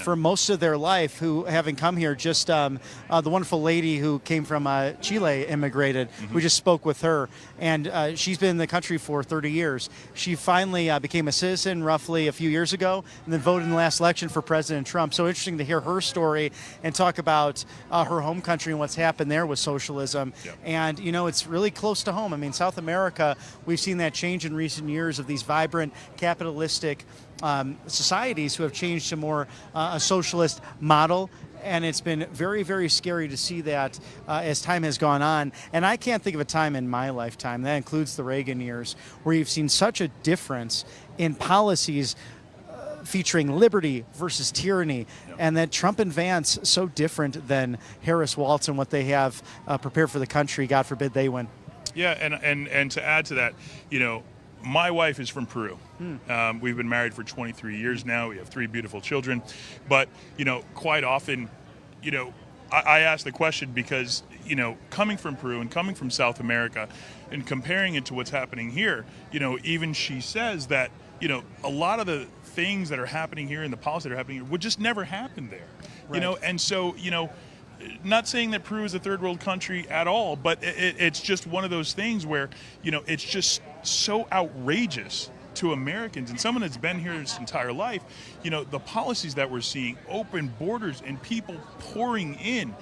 for most of their life, who having come here. Just the wonderful lady who came from Chile immigrated. Mm-hmm. We just spoke with her, and she's been in the country for 30 years. She finally became a citizen roughly a few years ago, and then voted in the last election for President Trump. So interesting to hear her story and talk about her home country and what's happened there with socialism. Yep. And it's really close to home. I mean, South America, we've seen that change in recent years of these vibrant capitalistic societies who have changed to more a socialist model. And it's been very, very scary to see that as time has gone on. And I can't think of a time in my lifetime, that includes the Reagan years, where you've seen such a difference in policies featuring liberty versus tyranny, and that Trump and Vance so different than Harris, Walz, and what they have prepared for the country. God forbid they win. Yeah, and to add to that, my wife is from Peru. We've been married for 23 years now. We have 3 beautiful children. But, quite often, I ask the question because, coming from Peru and coming from South America and comparing it to what's happening here, even she says that, a lot of the things that are happening here and the policies that are happening here would just never happen there. Right. And so, not saying that Peru is a third world country at all, but it's just one of those things where, it's just so outrageous to Americans and someone that's been here his entire life, the policies that we're seeing, open borders and people pouring in.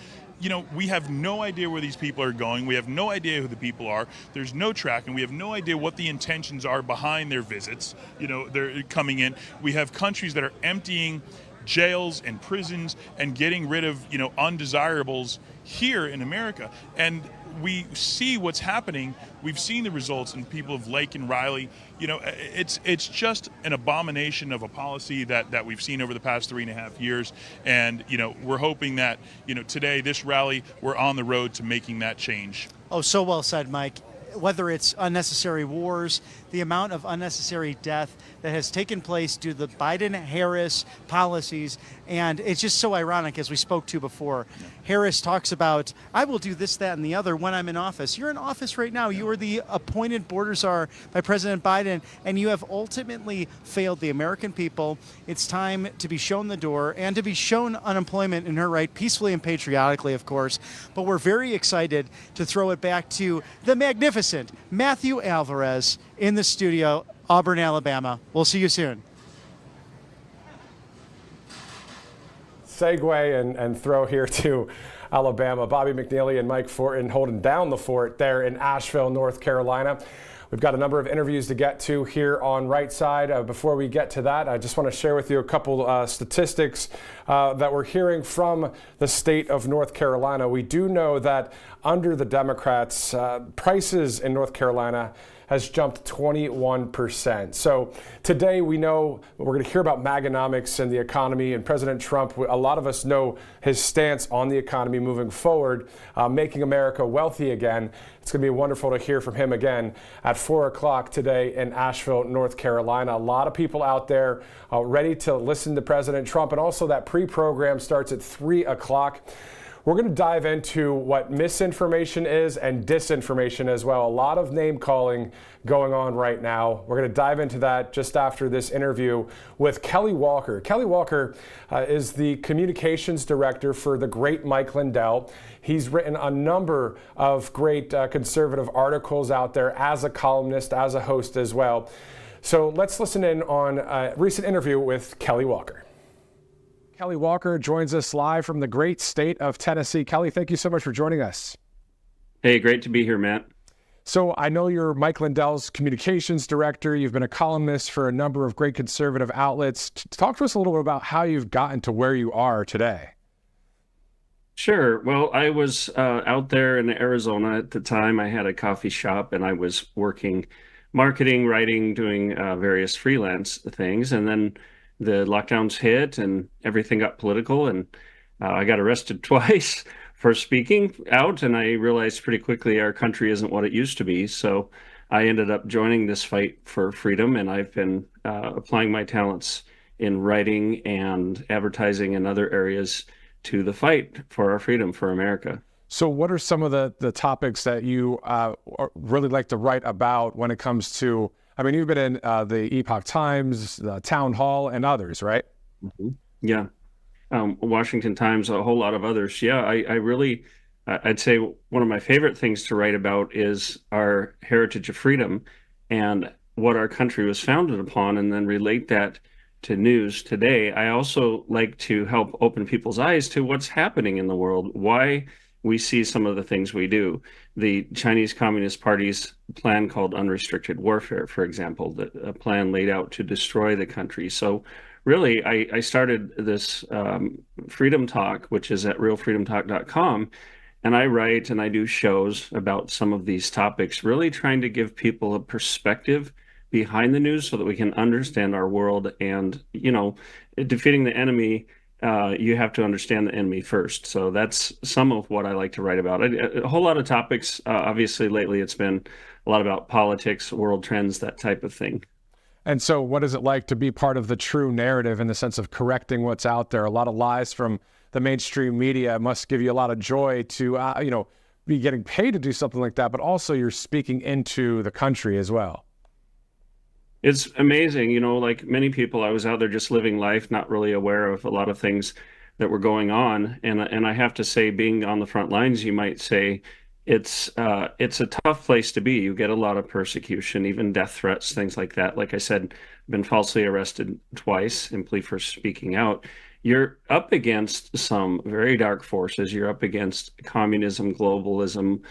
We have no idea where these people are going. We have no idea who the people are. There's no tracking. We have no idea what the intentions are behind their visits. They're coming in. We have countries that are emptying jails and prisons and getting rid of, undesirables here in America. And we see what's happening. We've seen the results in people of Lake and Riley. It's just an abomination of a policy that we've seen over the past 3.5 years. And, we're hoping that, today, this rally, we're on the road to making that change. Oh, so well said, Mike. Whether it's unnecessary wars, the amount of unnecessary death that has taken place due to the Biden-Harris policies, and it's just so ironic, as we spoke to before. Harris talks about, I will do this, that, and the other when I'm in office. You're in office right now. You are the appointed border czar by President Biden, and you have ultimately failed the American people. It's time to be shown the door and to be shown unemployment in her right, peacefully and patriotically, of course. But we're very excited to throw it back to the magnificent Matthew Alvarez in the studio, Auburn, Alabama. We'll see you soon. Segue and throw here to Alabama. Bobby McNeely and Mike Fortin holding down the fort there in Asheville, North Carolina. We've got a number of interviews to get to here on Right Side. Before we get to that, I just want to share with you a couple statistics that we're hearing from the state of North Carolina. We do know that under the Democrats, prices in North Carolina has jumped 21%. So today we know we're going to hear about Maganomics and the economy, and President Trump. A lot of us know his stance on the economy moving forward, making America wealthy again. It's going to be wonderful to hear from him again at 4 o'clock today in Asheville, North Carolina. A lot of people out there ready to listen to President Trump, and also that pre-program starts at 3 o'clock. We're going to dive into what misinformation is and disinformation as well. A lot of name calling going on right now. We're going to dive into that just after this interview with Kelly Walker. Kelly Walker is the communications director for the great Mike Lindell. He's written a number of great conservative articles out there as a columnist, as a host as well. So let's listen in on a recent interview with Kelly Walker. Kelly Walker joins us live from the great state of Tennessee. Kelly, thank you so much for joining us. Hey, great to be here, Matt. So I know you're Mike Lindell's communications director. You've been a columnist for a number of great conservative outlets. Talk to us a little bit about how you've gotten to where you are today. Sure. Well, I was out there in Arizona at the time. I had a coffee shop and I was working marketing, writing, doing various freelance things. And then the lockdowns hit and everything got political, and I got arrested twice for speaking out, and I realized pretty quickly our country isn't what it used to be. So I ended up joining this fight for freedom, and I've been applying my talents in writing and advertising and other areas to the fight for our freedom for America. So what are some of the topics that you really like to write about when it comes to, I mean, you've been in the Epoch Times, the Town Hall, and others, right? Mm-hmm. Yeah. Washington Times, a whole lot of others. Yeah, I really, I'd say one of my favorite things to write about is our heritage of freedom and what our country was founded upon, and then relate that to news today. I also like to help open people's eyes to what's happening in the world, why we see some of the things we do. The Chinese Communist Party's plan called unrestricted warfare, for example, a plan laid out to destroy the country. So really, I started this Freedom Talk, which is at realfreedomtalk.com, and I write and I do shows about some of these topics, really trying to give people a perspective behind the news so that we can understand our world. And, you know, defeating the enemy, you have to understand the enemy first. So that's some of what I like to write about. A whole lot of topics. Obviously, lately it's been a lot about politics, world trends, that type of thing. And so what is it like to be part of the true narrative in the sense of correcting what's out there? A lot of lies from the mainstream media must give you a lot of joy to, you know, be getting paid to do something like that, but also you're speaking into the country as well. It's amazing, you know, like many people, I was out there just living life, not really aware of a lot of things that were going on. And I have to say, being on the front lines, you might say it's a tough place to be. You get a lot of persecution, even death threats, things like that. Like I said, I've been falsely arrested twice simply for speaking out. You're up against some very dark forces. You're up against communism, globalism,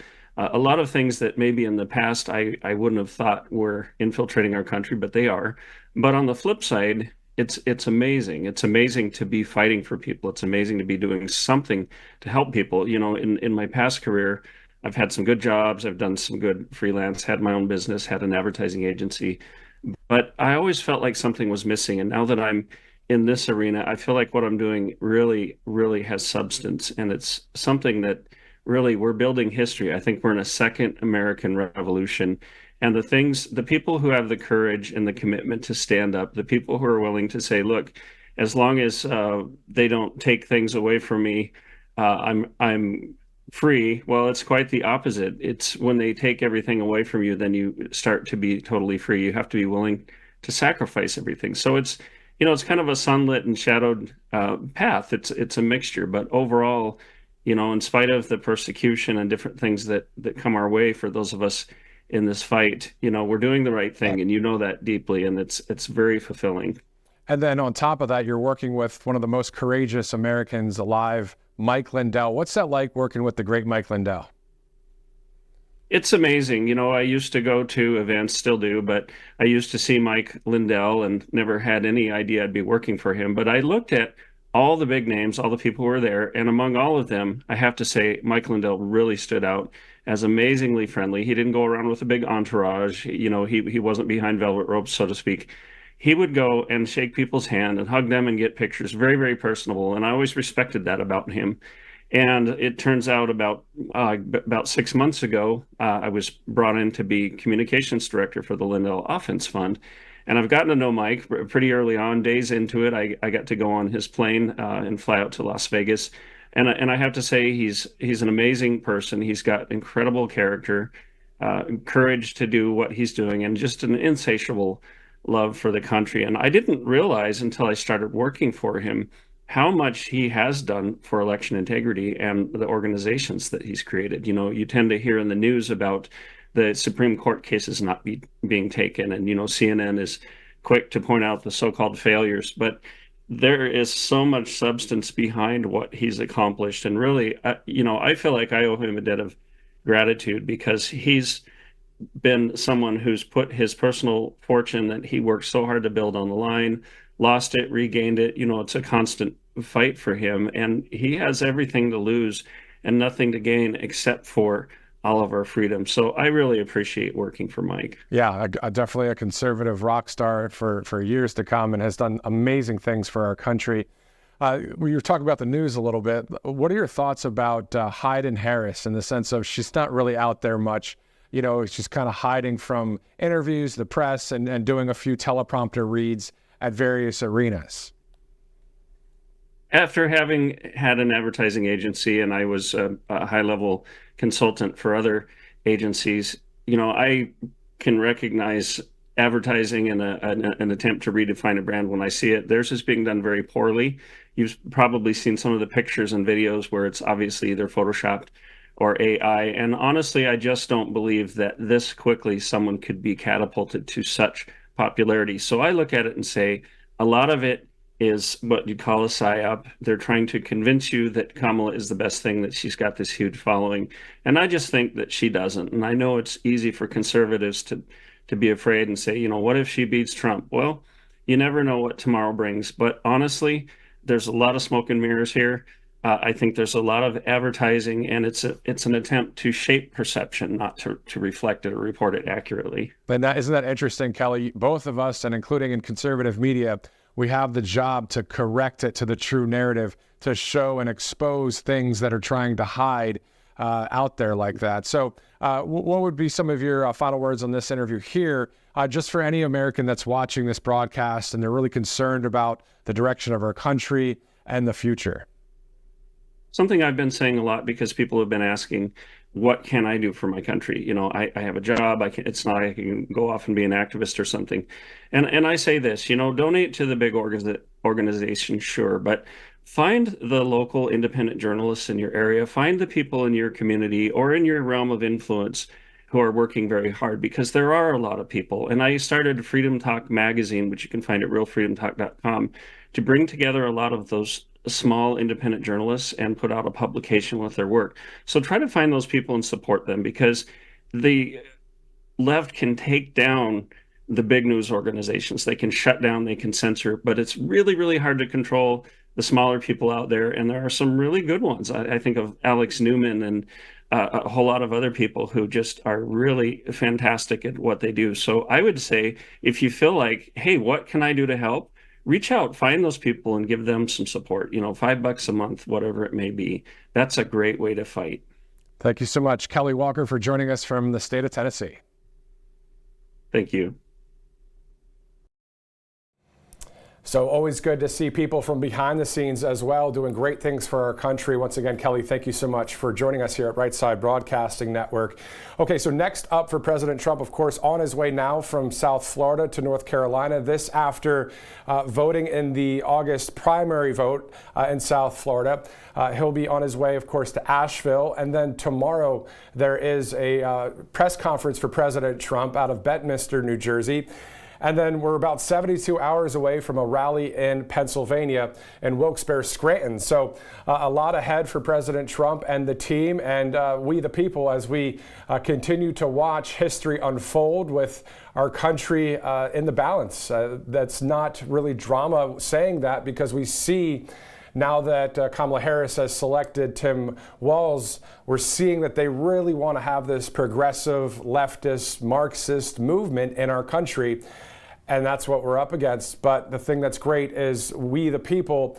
a lot of things that maybe in the past I wouldn't have thought were infiltrating our country, but they are. But on the flip side, it's amazing. It's amazing to be fighting for people. It's amazing to be doing something to help people. You know, in my past career, I've had some good jobs. I've done some good freelance, had my own business, had an advertising agency, but I always felt like something was missing. And now that I'm in this arena, I feel like what I'm doing really, really has substance. And it's something that really we're building history. I think we're in a second American Revolution. And the people who have the courage and the commitment to stand up, the people who are willing to say, look, as long as they don't take things away from me, I'm free. Well, it's quite the opposite. It's when they take everything away from you, then you start to be totally free. You have to be willing to sacrifice everything. So it's, you know, it's kind of a sunlit and shadowed path. It's a mixture, but overall, you know, in spite of the persecution and different things that come our way for those of us in this fight, you know, we're doing the right thing, and you know that deeply, and it's very fulfilling. And then on top of that, you're working with one of the most courageous Americans alive, Mike Lindell. What's that like working with the great Mike Lindell? It's amazing. You know, I used to go to events, still do, but I used to see Mike Lindell and never had any idea I'd be working for him. But I looked at all the big names, all the people who were there, and among all of them, I have to say Mike Lindell really stood out as amazingly friendly. He didn't go around with a big entourage. You know, he wasn't behind velvet ropes, so to speak. He would go and shake people's hand and hug them and get pictures. Very, very personable, and I always respected that about him. And it turns out about 6 months ago, I was brought in to be communications director for the Lindell Offense Fund. And I've gotten to know Mike pretty early on. Days into it, I got to go on his plane and fly out to Las Vegas. And I have to say, he's an amazing person. He's got incredible character, courage to do what he's doing, and just an insatiable love for the country. And I didn't realize until I started working for him how much he has done for election integrity and the organizations that he's created. You know, you tend to hear in the news about the Supreme Court cases not being taken, and, you know, CNN is quick to point out the so-called failures, but there is so much substance behind what he's accomplished. And really, you know, I feel like I owe him a debt of gratitude, because he's been someone who's put his personal fortune that he worked so hard to build on the line, lost it, regained it. You know, it's a constant fight for him, and he has everything to lose and nothing to gain except for all of our freedom. So I really appreciate working for Mike. Yeah, definitely a conservative rock star for years to come, and has done amazing things for our country. We were talking about the news a little bit. What are your thoughts about Hayden Harris, in the sense of she's not really out there much? You know, she's kind of hiding from interviews, the press, and doing a few teleprompter reads at various arenas. After having had an advertising agency, and I was a high-level consultant for other agencies, you know, I can recognize advertising in an attempt to redefine a brand when I see it. Theirs is being done very poorly. You've probably seen some of the pictures and videos where it's obviously either photoshopped or AI. And honestly, I just don't believe that this quickly someone could be catapulted to such popularity. So I look at it and say, a lot of it is what you call a psyop. They're trying to convince you that Kamala is the best thing, that she's got this huge following. And I just think that she doesn't. And I know it's easy for conservatives to be afraid and say, you know, what if she beats Trump? Well, you never know what tomorrow brings. But honestly, there's a lot of smoke and mirrors here. I think there's a lot of advertising, and it's an attempt to shape perception, not to reflect it or report it accurately. And isn't that interesting, Kelly? Both of us, and including in conservative media, we have the job to correct it to the true narrative, to show and expose things that are trying to hide out there like that. So what would be some of your final words on this interview here, just for any American that's watching this broadcast and they're really concerned about the direction of our country and the future? Something I've been saying a lot, because people have been asking, what can I do for my country? You know, I have a job. It's not like I can go off and be an activist or something. And I say this, you know, donate to the big organization, sure, but find the local independent journalists in your area. Find the people in your community or in your realm of influence who are working very hard, because there are a lot of people. And I started Freedom Talk magazine, which you can find at realfreedomtalk.com, to bring together a lot of those small independent journalists and put out a publication with their work. So try to find those people and support them, because the left can take down the big news organizations. They can shut down, they can censor, but it's really, really hard to control the smaller people out there. And there are some really good ones. I think of Alex Newman and a whole lot of other people who just are really fantastic at what they do. So I would say, if you feel like, hey, what can I do to help? Reach out, find those people and give them some support, $5 a month, whatever it may be. That's a great way to fight. Thank you so much, Kelly Walker, for joining us from the state of Tennessee. Thank you. So always good to see people from behind the scenes as well, doing great things for our country. Once again, Kelly, thank you so much for joining us here at Right Side Broadcasting Network. Okay, so next up for President Trump, of course, on his way now from South Florida to North Carolina. This after voting in the August primary vote in South Florida. He'll be on his way, of course, to Asheville. And then tomorrow there is a press conference for President Trump out of Bedminster, New Jersey. And then we're about 72 hours away from a rally in Pennsylvania in Wilkes-Barre, Scranton. So a lot ahead for President Trump and the team and we the people as we continue to watch history unfold with our country in the balance. That's not really drama saying that, because we see now that Kamala Harris has selected Tim Walz, we're seeing that they really want to have this progressive, leftist, Marxist movement in our country. And that's what we're up against. But the thing that's great is we, the people,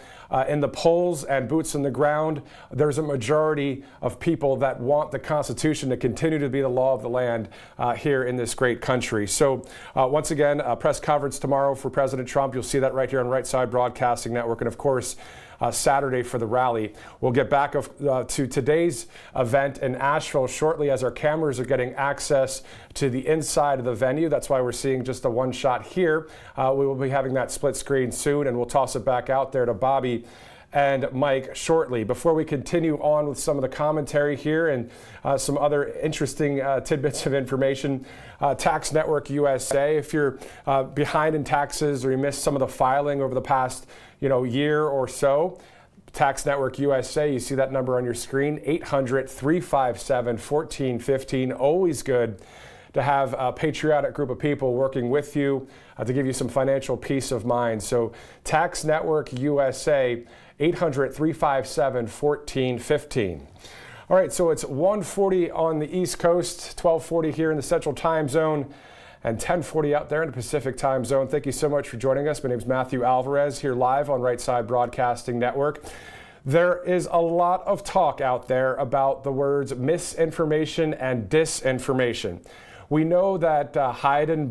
in the polls and boots on the ground, there's a majority of people that want the Constitution to continue to be the law of the land here in this great country. So once again, a press conference tomorrow for President Trump. You'll see that right here on Right Side Broadcasting Network. And of course, Saturday for the rally. We'll get back to today's event in Asheville shortly as our cameras are getting access to the inside of the venue. That's why we're seeing just a one shot here. We will be having that split screen soon, and we'll toss it back out there to Bobby and Mike shortly. Before we continue on with some of the commentary here and some other interesting tidbits of information, Tax Network USA, if you're behind in taxes or you missed some of the filing over the past year or so, Tax Network USA, you see that number on your screen, 800-357-1415. Always good to have a patriotic group of people working with you to give you some financial peace of mind. So Tax Network USA, 800-357-1415. All right, so it's 1:40 on the East Coast, 12:40 here in the Central Time Zone, and 10:40 out there in the Pacific Time Zone. Thank you so much for joining us. My name is Matthew Alvarez, here live on Right Side Broadcasting Network. There is a lot of talk out there about the words misinformation and disinformation. We know that Biden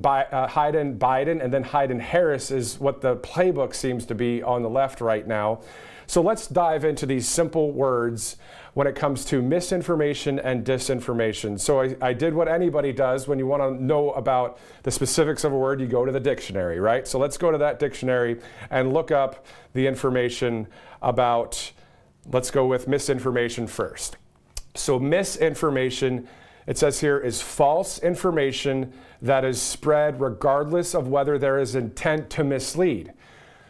and then Harris is what the playbook seems to be on the left right now. So let's dive into these simple words when it comes to misinformation and disinformation. So I did what anybody does when you want to know about the specifics of a word, you go to the dictionary, right? So let's go to that dictionary and look up the information about, let's go with misinformation first. So misinformation, it says here, is false information that is spread regardless of whether there is intent to mislead.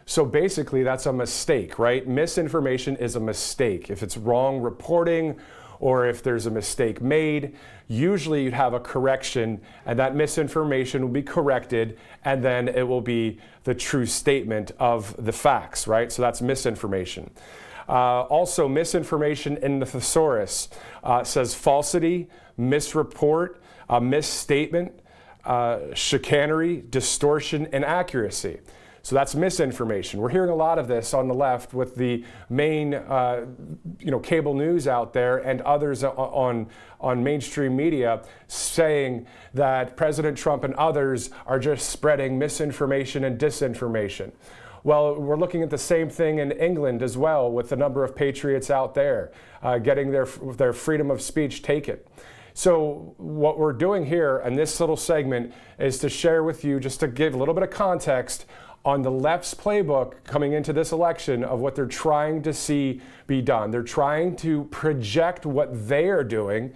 So basically, that's a mistake, right? Misinformation is a mistake. If it's wrong reporting or if there's a mistake made, usually you'd have a correction and that misinformation will be corrected and then it will be the true statement of the facts, right? So that's misinformation. Also, misinformation in the thesaurus says falsity, misreport, misstatement, chicanery, distortion, inaccuracy. So that's misinformation. We're hearing a lot of this on the left with the main, cable news out there and others on mainstream media saying that President Trump and others are just spreading misinformation and disinformation. Well, we're looking at the same thing in England as well with the number of patriots out there getting their freedom of speech taken. So what we're doing here in this little segment is to share with you, just to give a little bit of context on the left's playbook coming into this election of what they're trying to see be done. They're trying to project what they are doing,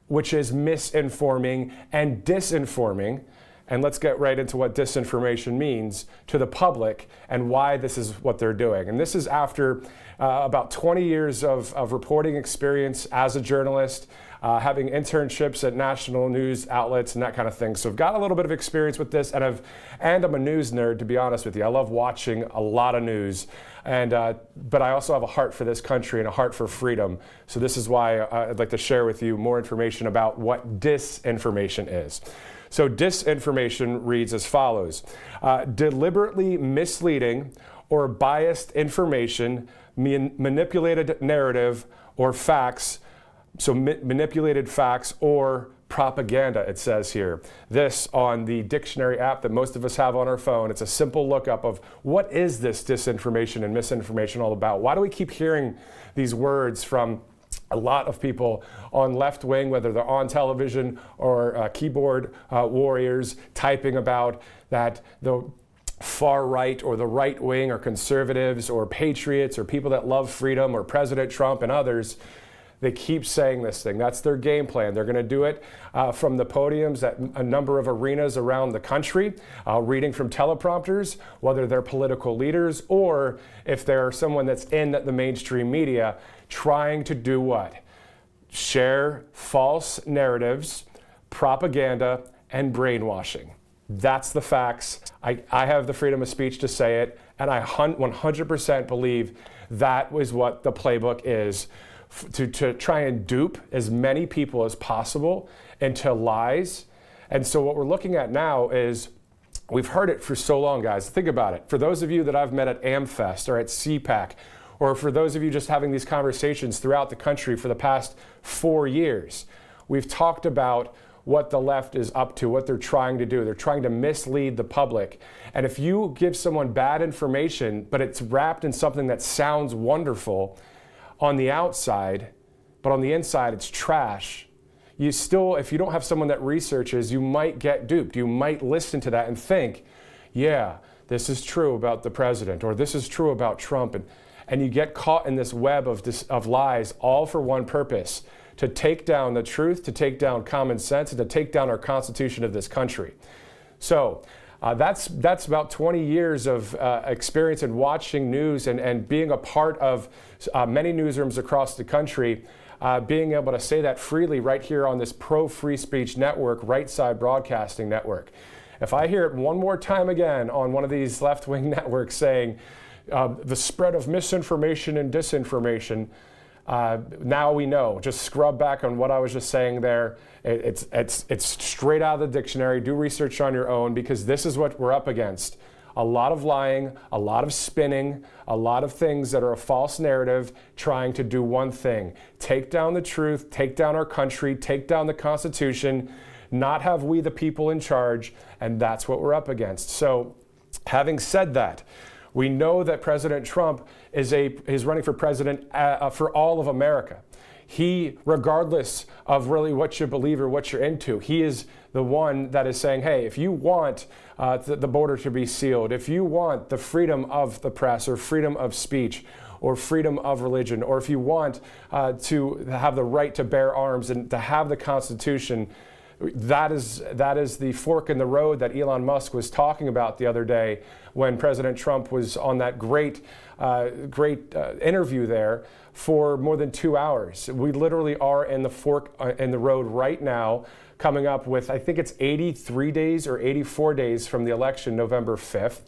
which is misinforming and disinforming. And let's get right into what disinformation means to the public and why this is what they're doing. And this is after about 20 years of reporting experience as a journalist, having internships at national news outlets and that kind of thing. So I've got a little bit of experience with this, and I'm a news nerd, to be honest with you. I love watching a lot of news, but I also have a heart for this country and a heart for freedom. So this is why I'd like to share with you more information about what disinformation is. So disinformation reads as follows: deliberately misleading or biased information, manipulated narrative or facts, so manipulated facts or propaganda, it says here. This on the dictionary app that most of us have on our phone. It's a simple lookup of what is this disinformation and misinformation all about? Why do we keep hearing these words from a lot of people on left wing, whether they're on television or keyboard warriors typing about that the far right or the right wing or conservatives or patriots or people that love freedom or President Trump and others? They keep saying this thing. That's their game plan. They're going to do it from the podiums at a number of arenas around the country, reading from teleprompters, whether they're political leaders or if they're someone that's in the mainstream media, trying to do what? Share false narratives, propaganda, and brainwashing. That's the facts. I have the freedom of speech to say it, and I 100% believe that was what the playbook is, to try and dupe as many people as possible into lies. And so what we're looking at now is, we've heard it for so long, guys. Think about it. For those of you that I've met at AmFest or at CPAC, or for those of you just having these conversations throughout the country for the past 4 years, we've talked about what the left is up to, what they're trying to do. They're trying to mislead the public. And if you give someone bad information, but it's wrapped in something that sounds wonderful on the outside, but on the inside it's trash, you still, if you don't have someone that researches, you might get duped. You might listen to that and think, yeah, this is true about the president, or this is true about Trump. And you get caught in this web of lies, all for one purpose: to take down the truth, to take down common sense, and to take down our Constitution of this country. So that's about 20 years of experience in watching news and being a part of many newsrooms across the country, being able to say that freely right here on this pro-free speech network, Right Side Broadcasting Network. If I hear it one more time again on one of these left-wing networks saying the spread of misinformation and disinformation, now we know. Just scrub back on what I was just saying there. It's straight out of the dictionary. Do research on your own, because this is what we're up against. A lot of lying, a lot of spinning, a lot of things that are a false narrative, trying to do one thing: take down the truth, take down our country, take down the Constitution, not have we the people in charge, and that's what we're up against. So, having said that, we know that President Trump is running for president for all of America. He, regardless of really what you believe or what you're into, he is the one that is saying, hey, if you want the border to be sealed, if you want the freedom of the press or freedom of speech or freedom of religion, or if you want to have the right to bear arms and to have the Constitution, that is the fork in the road that Elon Musk was talking about the other day when President Trump was on that great interview there for more than 2 hours. We literally are in the fork in the road right now, coming up with, I think it's 83 days or 84 days from the election, November 5th.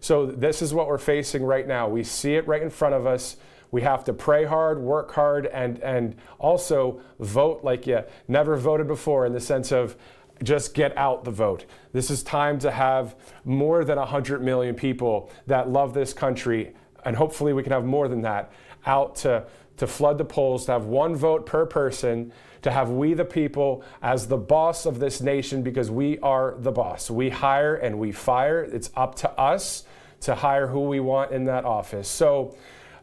So this is what we're facing right now. We see it right in front of us. We have to pray hard, work hard, and also vote like you never voted before, in the sense of just get out the vote. This is time to have more than 100 million people that love this country, and hopefully we can have more than that, out to flood the polls, to have one vote per person, to have we the people as the boss of this nation, because we are the boss. We hire and we fire. It's up to us to hire who we want in that office. So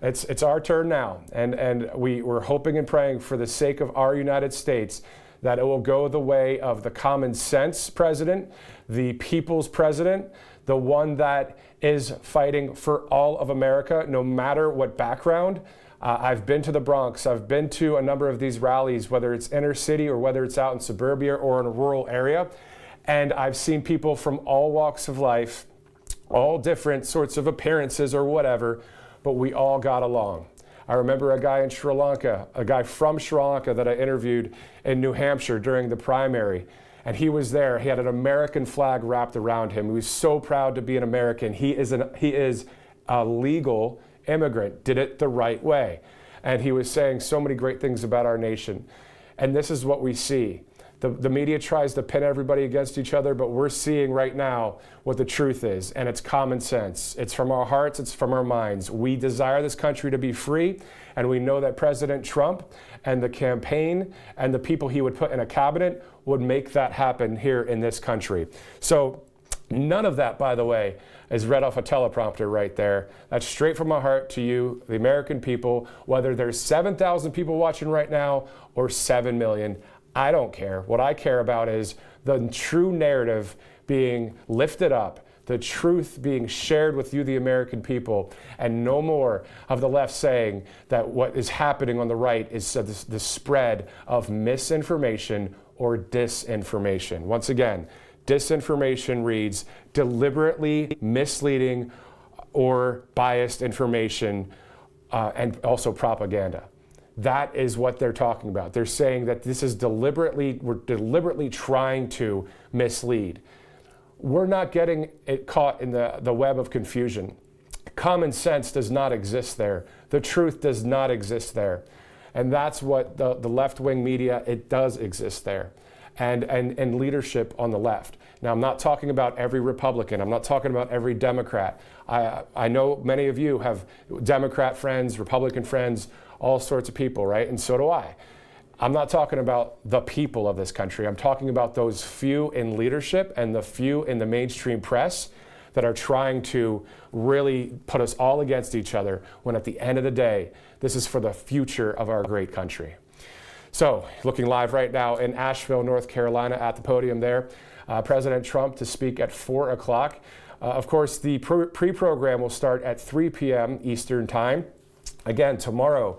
it's our turn now, and we're hoping and praying for the sake of our United States that it will go the way of the common sense president, the people's president, the one that is fighting for all of America, no matter what background. I've been to the Bronx. I've been to a number of these rallies, whether it's inner city or whether it's out in suburbia or in a rural area. And I've seen people from all walks of life, all different sorts of appearances or whatever, but we all got along. I remember a guy in Sri Lanka, a guy from Sri Lanka that I interviewed in New Hampshire during the primary. And he was there. He had an American flag wrapped around him. He was so proud to be an American. He is a legal immigrant, did it the right way. And he was saying so many great things about our nation. And this is what we see. The media tries to pin everybody against each other, but we're seeing right now what the truth is, and it's common sense. It's from our hearts, it's from our minds. We desire this country to be free, and we know that President Trump and the campaign and the people he would put in a cabinet would make that happen here in this country. So none of that, by the way, is read off a teleprompter right there. That's straight from my heart to you, the American people, whether there's 7,000 people watching right now or 7 million. I don't care. What I care about is the true narrative being lifted up, the truth being shared with you, the American people, and no more of the left saying that what is happening on the right is the spread of misinformation or disinformation. Once again, disinformation reads deliberately misleading or biased information and also propaganda. That is what they're talking about. They're saying that this is we're deliberately trying to mislead. We're not getting it caught in the web of confusion. Common sense does not exist there. The truth does not exist there. And that's what the left-wing media, it does exist there. And leadership on the left. Now, I'm not talking about every Republican. I'm not talking about every Democrat. I know many of you have Democrat friends, Republican friends, all sorts of people, right? And so do I. I'm not talking about the people of this country. I'm talking about those few in leadership and the few in the mainstream press that are trying to really put us all against each other when at the end of the day, this is for the future of our great country. So, looking live right now in Asheville, North Carolina at the podium there, President Trump to speak at 4 o'clock. Of course, the pre-program will start at 3 p.m. Eastern Time. Again, tomorrow,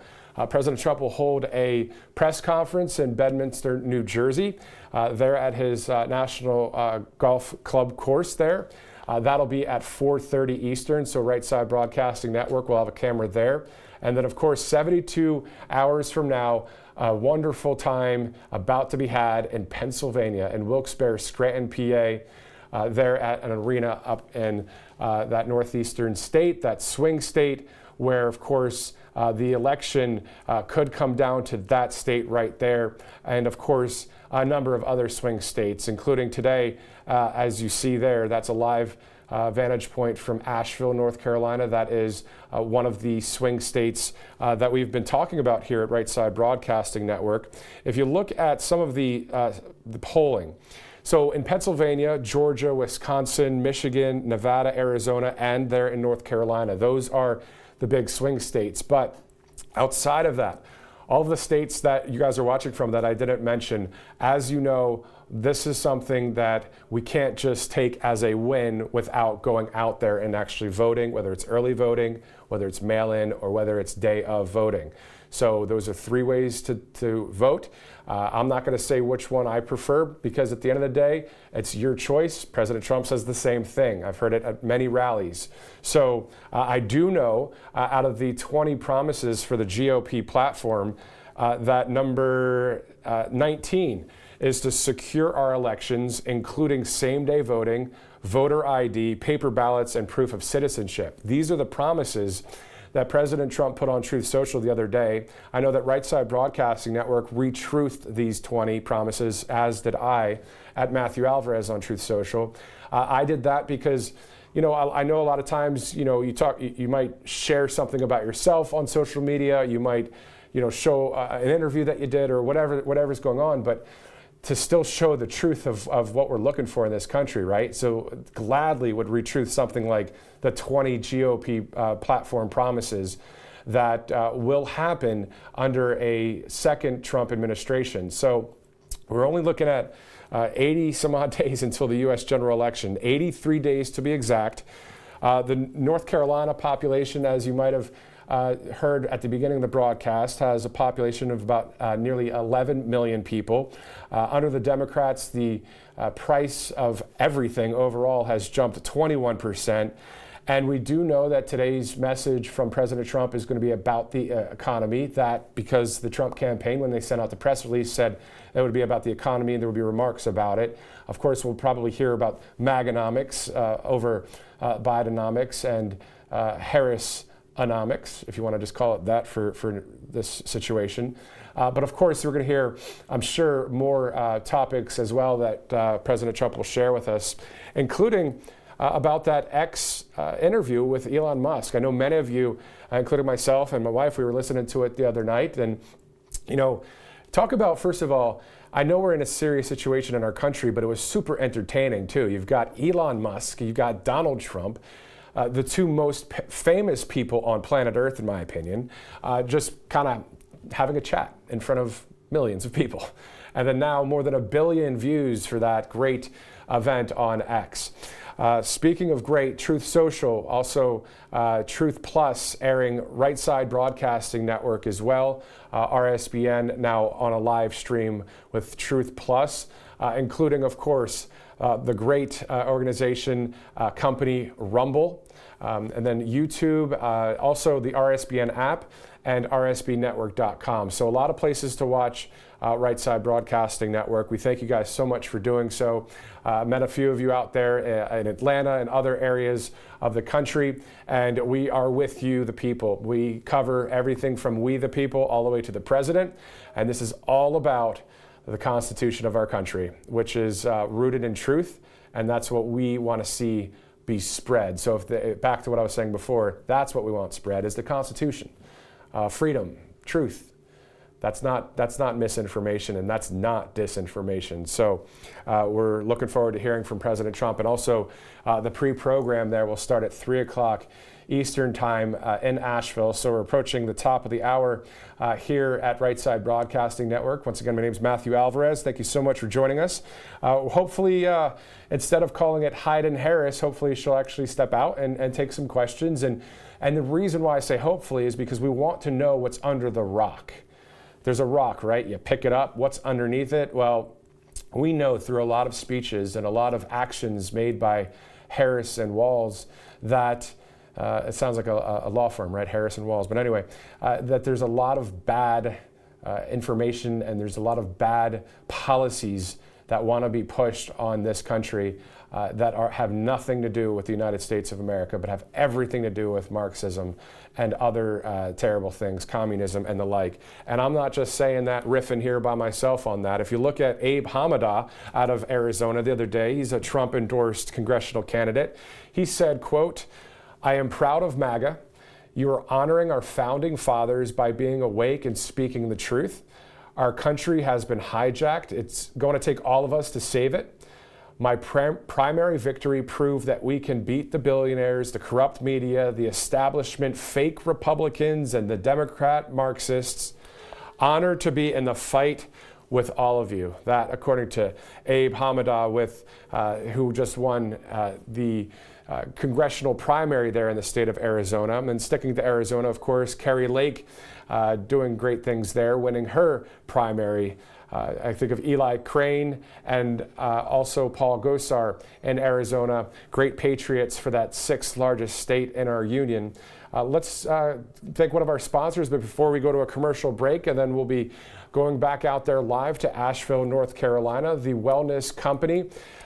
President Trump will hold a press conference in Bedminster, New Jersey. There at his National Golf Club course there. That'll be at 4:30 Eastern, so Right Side Broadcasting Network will have a camera there. And then, of course, 72 hours from now, a wonderful time about to be had in Pennsylvania, in Wilkes-Barre, Scranton, PA, there at an arena up in that northeastern state, that swing state, where, of course, the election could come down to that state right there. And, of course, a number of other swing states, including today, as you see there, that's a live vantage point from Asheville, North Carolina. That is one of the swing states that we've been talking about here at Right Side Broadcasting Network. If you look at some of the polling, so in Pennsylvania, Georgia, Wisconsin, Michigan, Nevada, Arizona, and there in North Carolina, those are the big swing states. But outside of that, all of the states that you guys are watching from that I didn't mention, as you know, this is something that we can't just take as a win without going out there and actually voting, whether it's early voting, whether it's mail-in, or whether it's day of voting. So those are three ways to vote. I'm not going to say which one I prefer because at the end of the day, it's your choice. President Trump says the same thing. I've heard it at many rallies. So I do know out of the 20 promises for the GOP platform, that number 19 is to secure our elections, including same-day voting, voter ID, paper ballots, and proof of citizenship. These are the promises that President Trump put on Truth Social the other day. I know that Right Side Broadcasting Network retruthed these 20 promises, as did I at Matthew Alvarez on Truth Social. I did that because, you know, I know a lot of times, you know, you might share something about yourself on social media. You might, you know, show an interview that you did or whatever's going on, but to still show the truth of what we're looking for in this country, right? So gladly would retruth something like the 20 GOP platform promises that will happen under a second Trump administration. So we're only looking at 80 some odd days until the U.S. general election, 83 days to be exact. The North Carolina population, as you might have heard at the beginning of the broadcast, has a population of about nearly 11 million people. Under the Democrats, the price of everything overall has jumped 21%. And we do know that today's message from President Trump is going to be about the economy, that because the Trump campaign, when they sent out the press release, said it would be about the economy and there would be remarks about it. Of course, we'll probably hear about Maganomics over Bidenomics and Harrisonomics, if you want to just call it that for this situation. But of course, we're going to hear, I'm sure, more topics as well that President Trump will share with us, including about that X interview with Elon Musk. I know many of you, including myself and my wife, we were listening to it the other night. And, you know, talk about, first of all, I know we're in a serious situation in our country, but it was super entertaining too. You've got Elon Musk, you've got Donald Trump, the two most famous people on planet Earth, in my opinion, just kind of having a chat in front of millions of people. And then now more than 1 billion views for that great event on X. Speaking of great, Truth Social, also Truth Plus, airing Right Side Broadcasting Network as well. RSBN now on a live stream with Truth Plus, including, of course, the great organization, company Rumble, and then YouTube, also the RSBN app, and rsbnetwork.com. So a lot of places to watch Right Side Broadcasting Network. We thank you guys so much for doing so. Met a few of you out there in Atlanta and other areas of the country, and we are with you, the people. We cover everything from we the people all the way to the president, and this is all about the Constitution of our country, which is rooted in truth, and that's what we want to see be spread. So back to what I was saying before, that's what we want spread, is the Constitution. Freedom, truth. That's not misinformation, and that's not disinformation. So we're looking forward to hearing from President Trump, and also the pre-program there will start at 3 o'clock Eastern Time in Asheville. So we're approaching the top of the hour here at Right Side Broadcasting Network. Once again, my name is Matthew Alvarez. Thank you so much for joining us. Hopefully, instead of calling it Hayden Harris, hopefully she'll actually step out and take some questions. And the reason why I say hopefully is because we want to know what's under the rock. There's a rock, right? You pick it up. What's underneath it? Well, we know through a lot of speeches and a lot of actions made by Harris and Walz that it sounds like a law firm, right? Harris and Walz. But anyway, that there's a lot of bad information and there's a lot of bad policies that want to be pushed on this country that have nothing to do with the United States of America, but have everything to do with Marxism and other terrible things, communism and the like. And I'm not just saying that, riffing here by myself on that. If you look at Abe Hamada out of Arizona the other day, he's a Trump-endorsed congressional candidate. He said, quote, "I am proud of MAGA. You are honoring our founding fathers by being awake and speaking the truth. Our country has been hijacked. It's going to take all of us to save it. My primary victory proved that we can beat the billionaires, the corrupt media, the establishment, fake Republicans, and the Democrat Marxists. Honored to be in the fight with all of you." That, according to Abe Hamada, who just won the congressional primary there in the state of Arizona. And sticking to Arizona, of course, Kari Lake doing great things there, winning her primary. I think of Eli Crane and also Paul Gosar in Arizona, great patriots for that 6th largest state in our union. Let's thank one of our sponsors, but before we go to a commercial break, and then we'll be going back out there live to Asheville, North Carolina, the Wellness Company.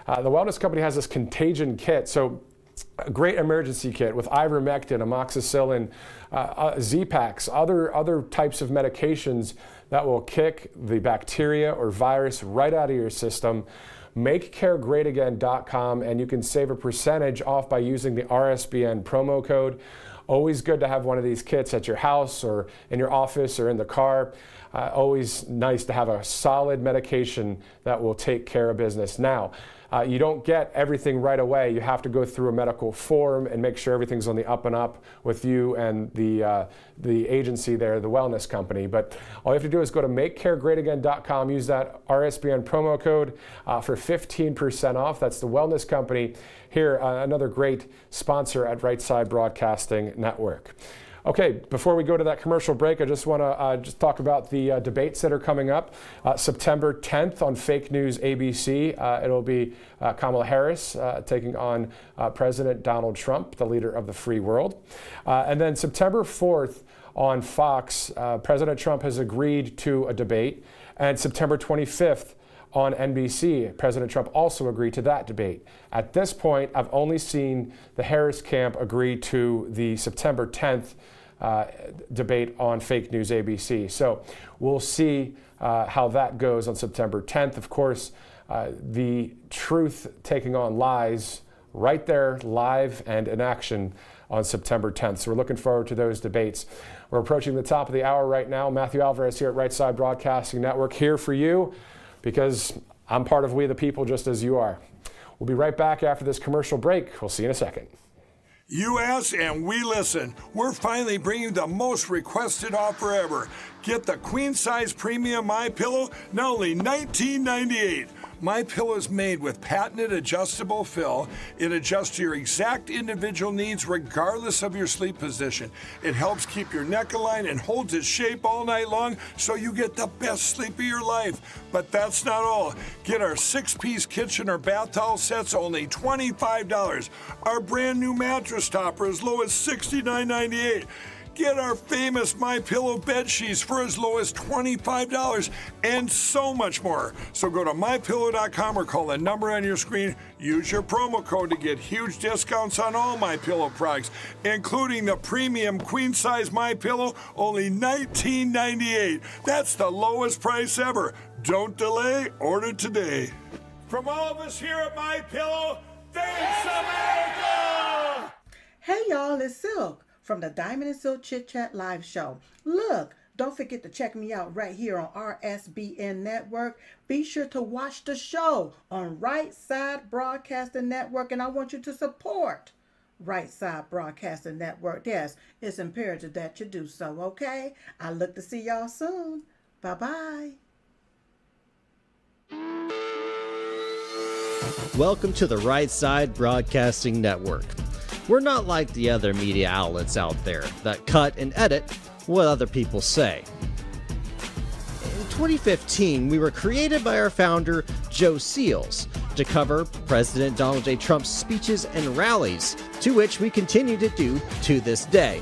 The Wellness Company has this contagion kit. So a great emergency kit with ivermectin, amoxicillin, Z-Paks, other types of medications that will kick the bacteria or virus right out of your system. MakeCareGreatAgain.com, and you can save a percentage off by using the RSBN promo code. Always good to have one of these kits at your house or in your office or in the car. Always nice to have a solid medication that will take care of business. Now, you don't get everything right away. You have to go through a medical form and make sure everything's on the up and up with you and the agency there, the Wellness Company. But all you have to do is go to MakeCareGreatAgain.com, use that RSBN promo code for 15% off. That's the Wellness Company here, another great sponsor at Right Side Broadcasting Network. Okay, before we go to that commercial break, I just want to just talk about the debates that are coming up. September 10th on Fake News ABC, it'll be Kamala Harris taking on President Donald Trump, the leader of the free world. And then September 4th on Fox, President Trump has agreed to a debate. And September 25th on NBC, President Trump also agreed to that debate. At this point, I've only seen the Harris camp agree to the September 10th debate on Fake News ABC. So we'll see how that goes on September 10th. Of course, the truth taking on lies right there, live and in action on September 10th. So we're looking forward to those debates. We're approaching the top of the hour right now. Matthew Alvarez here at Right Side Broadcasting Network, here for you because I'm part of We the People just as you are. We'll be right back after this commercial break. We'll see you in a second. You ask and we listen. We're finally bringing the most requested offer ever. Get the queen size premium MyPillow, now only $19.98. MyPillow is made with patented adjustable fill. It adjusts to your exact individual needs regardless of your sleep position. It helps keep your neck aligned and holds its shape all night long so you get the best sleep of your life. But that's not all. Get our 6-piece kitchen or bath towel sets only $25. Our brand new mattress topper as low as $69.98. Get our famous MyPillow bed sheets for as low as $25 and so much more. So go to MyPillow.com or call the number on your screen. Use your promo code to get huge discounts on all MyPillow products, including the premium queen-size MyPillow, only $19.98. That's the lowest price ever. Don't delay, order today. From all of us here at MyPillow, thanks America! Hey y'all, it's Silk from the Diamond and Silk Chit Chat live show. Look, don't forget to check me out right here on RSBN Network. Be sure to watch the show on Right Side Broadcasting Network, and I want you to support Right Side Broadcasting Network. Yes, it's imperative that you do so, okay? I look to see y'all soon. Bye-bye. Welcome to the Right Side Broadcasting Network. We're not like the other media outlets out there that cut and edit what other people say. In 2015, we were created by our founder, Joe Seals, to cover President Donald J. Trump's speeches and rallies, to which we continue to do to this day.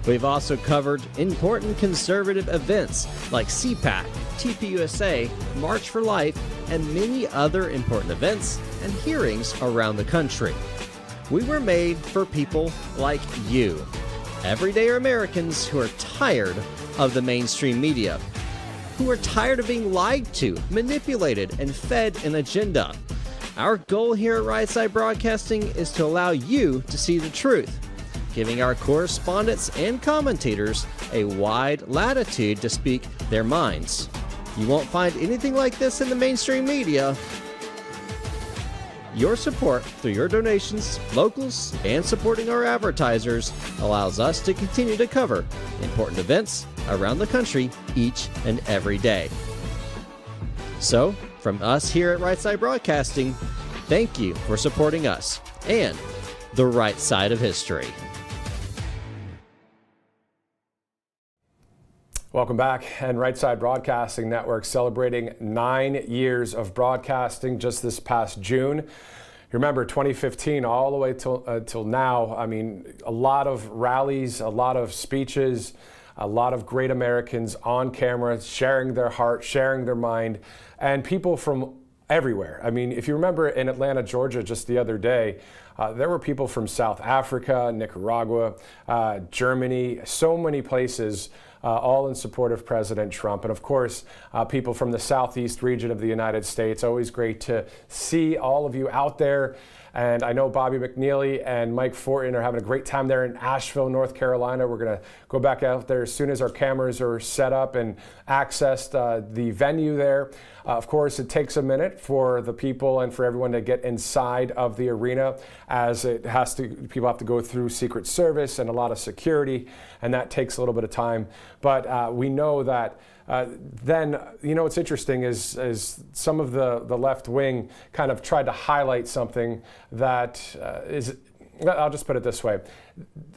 We've also covered important conservative events like CPAC, tvOS, March for Life, and many other important events and hearings around the country. We were made for people like you, everyday Americans who are tired of the mainstream media, who are tired of being lied to, manipulated, and fed an agenda. Our goal here at Right Side Broadcasting is to allow you to see the truth, giving our correspondents and commentators a wide latitude to speak their minds. You won't find anything like this in the mainstream media. Your support through your donations, locals, and supporting our advertisers allows us to continue to cover important events around the country each and every day. So, from us here at Right Side Broadcasting, thank you for supporting us and the right side of history. Welcome back. And Right Side Broadcasting Network celebrating 9 years of broadcasting just this past June. You remember 2015 all the way till now. I mean, a lot of rallies, a lot of speeches, a lot of great Americans on camera sharing their heart, sharing their mind, and people from everywhere. I mean, if you remember in Atlanta, Georgia, just the other day, there were people from South Africa, Nicaragua, Germany, so many places, all in support of President Trump. And of course, people from the southeast region of the United States. Always great to see all of you out there. And I know Bobby McNeely and Mike Fortin are having a great time there in Asheville, North Carolina. We're going to go back out there as soon as our cameras are set up and accessed the venue there. Of course, it takes a minute for the people and for everyone to get inside of the arena, as people have to go through Secret Service and a lot of security, and that takes a little bit of time. But we know that then, you know, what's interesting is some of the left wing kind of tried to highlight something that I'll just put it this way.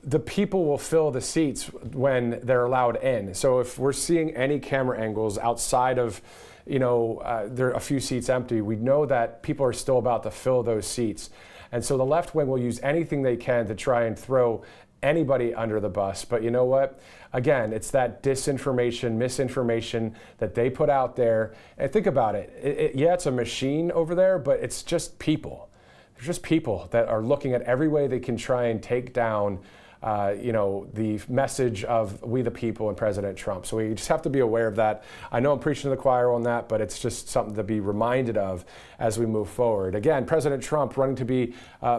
The people will fill the seats when they're allowed in. So if we're seeing any camera angles outside of, there are a few seats empty, we know that people are still about to fill those seats. And so the left wing will use anything they can to try and throw anybody under the bus. But you know what? Again, it's that disinformation, misinformation that they put out there. And think about it. Yeah, it's a machine over there, but it's just people. They're just people that are looking at every way they can try and take down the message of we the people and President Trump. So we just have to be aware of that. I know I'm preaching to the choir on that, but it's just something to be reminded of as we move forward. Again, President Trump running to be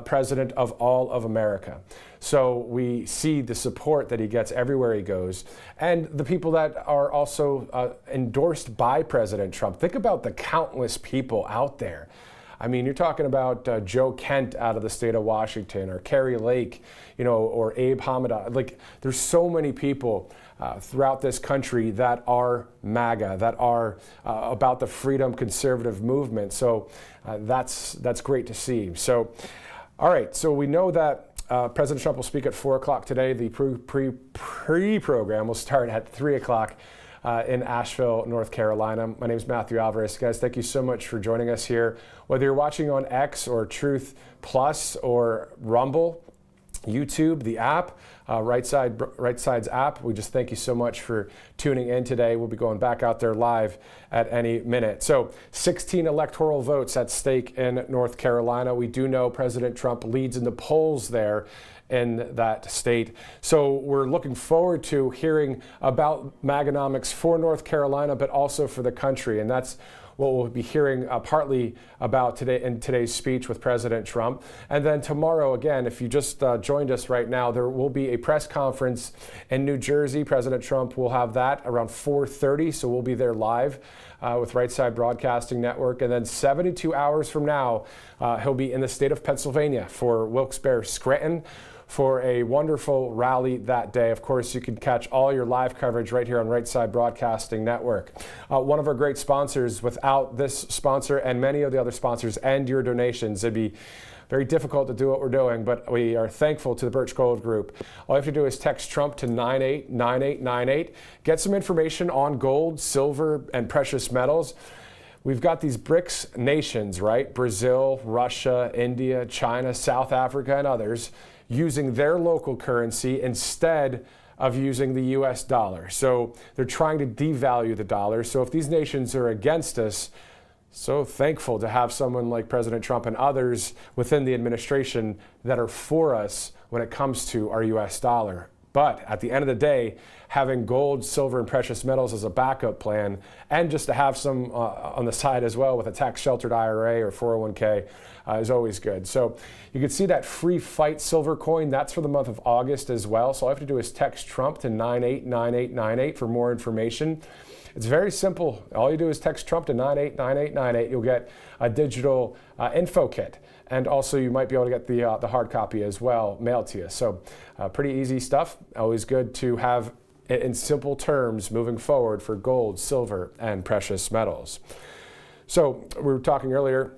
president of all of America. So we see the support that he gets everywhere he goes, and the people that are also endorsed by President Trump. Think about the countless people out there. I mean, you're talking about Joe Kent out of the state of Washington, or Kerry Lake, or Abe Hamadeh. Like, there's so many people throughout this country that are MAGA, that are about the freedom conservative movement. So that's great to see. So, all right. So we know that President Trump will speak at 4 o'clock today. The pre-program will start at 3 o'clock. In Asheville, North Carolina. My name is Matthew Alvarez. Guys, thank you so much for joining us here. Whether you're watching on X or Truth Plus or Rumble, YouTube, the app, Right Side's app, we just thank you so much for tuning in today. We'll be going back out there live at any minute. So 16 electoral votes at stake in North Carolina. We do know President Trump leads in the polls there in that state. So we're looking forward to hearing about Maganomics for North Carolina, but also for the country. And that's what we'll be hearing partly about today in today's speech with President Trump. And then tomorrow, again, if you just joined us right now, there will be a press conference in New Jersey. President Trump will have that around 4:30, so we'll be there live with Right Side Broadcasting Network. And then 72 hours from now, he'll be in the state of Pennsylvania for Wilkes-Barre Scranton for a wonderful rally that day. Of course, you can catch all your live coverage right here on Right Side Broadcasting Network. One of our great sponsors. Without this sponsor and many of the other sponsors and your donations, it'd be very difficult to do what we're doing, but we are thankful to the Birch Gold Group. All you have to do is text Trump to 989898. Get some information on gold, silver, and precious metals. We've got these BRICS nations, right? Brazil, Russia, India, China, South Africa, and others using their local currency instead of using the US dollar. So they're trying to devalue the dollar. So if these nations are against us, so thankful to have someone like President Trump and others within the administration that are for us when it comes to our US dollar. But at the end of the day, having gold, silver, and precious metals as a backup plan, and just to have some on the side as well with a tax-sheltered IRA or 401k is always good. So you can see that free fight silver coin. That's for the month of August as well. So all you have to do is text Trump to 989898 for more information. It's very simple. All you do is text Trump to 989898. You'll get a digital info kit. And also you might be able to get the hard copy as well mailed to you. So pretty easy stuff. Always good to have it in simple terms moving forward for gold, silver, and precious metals. So we were talking earlier,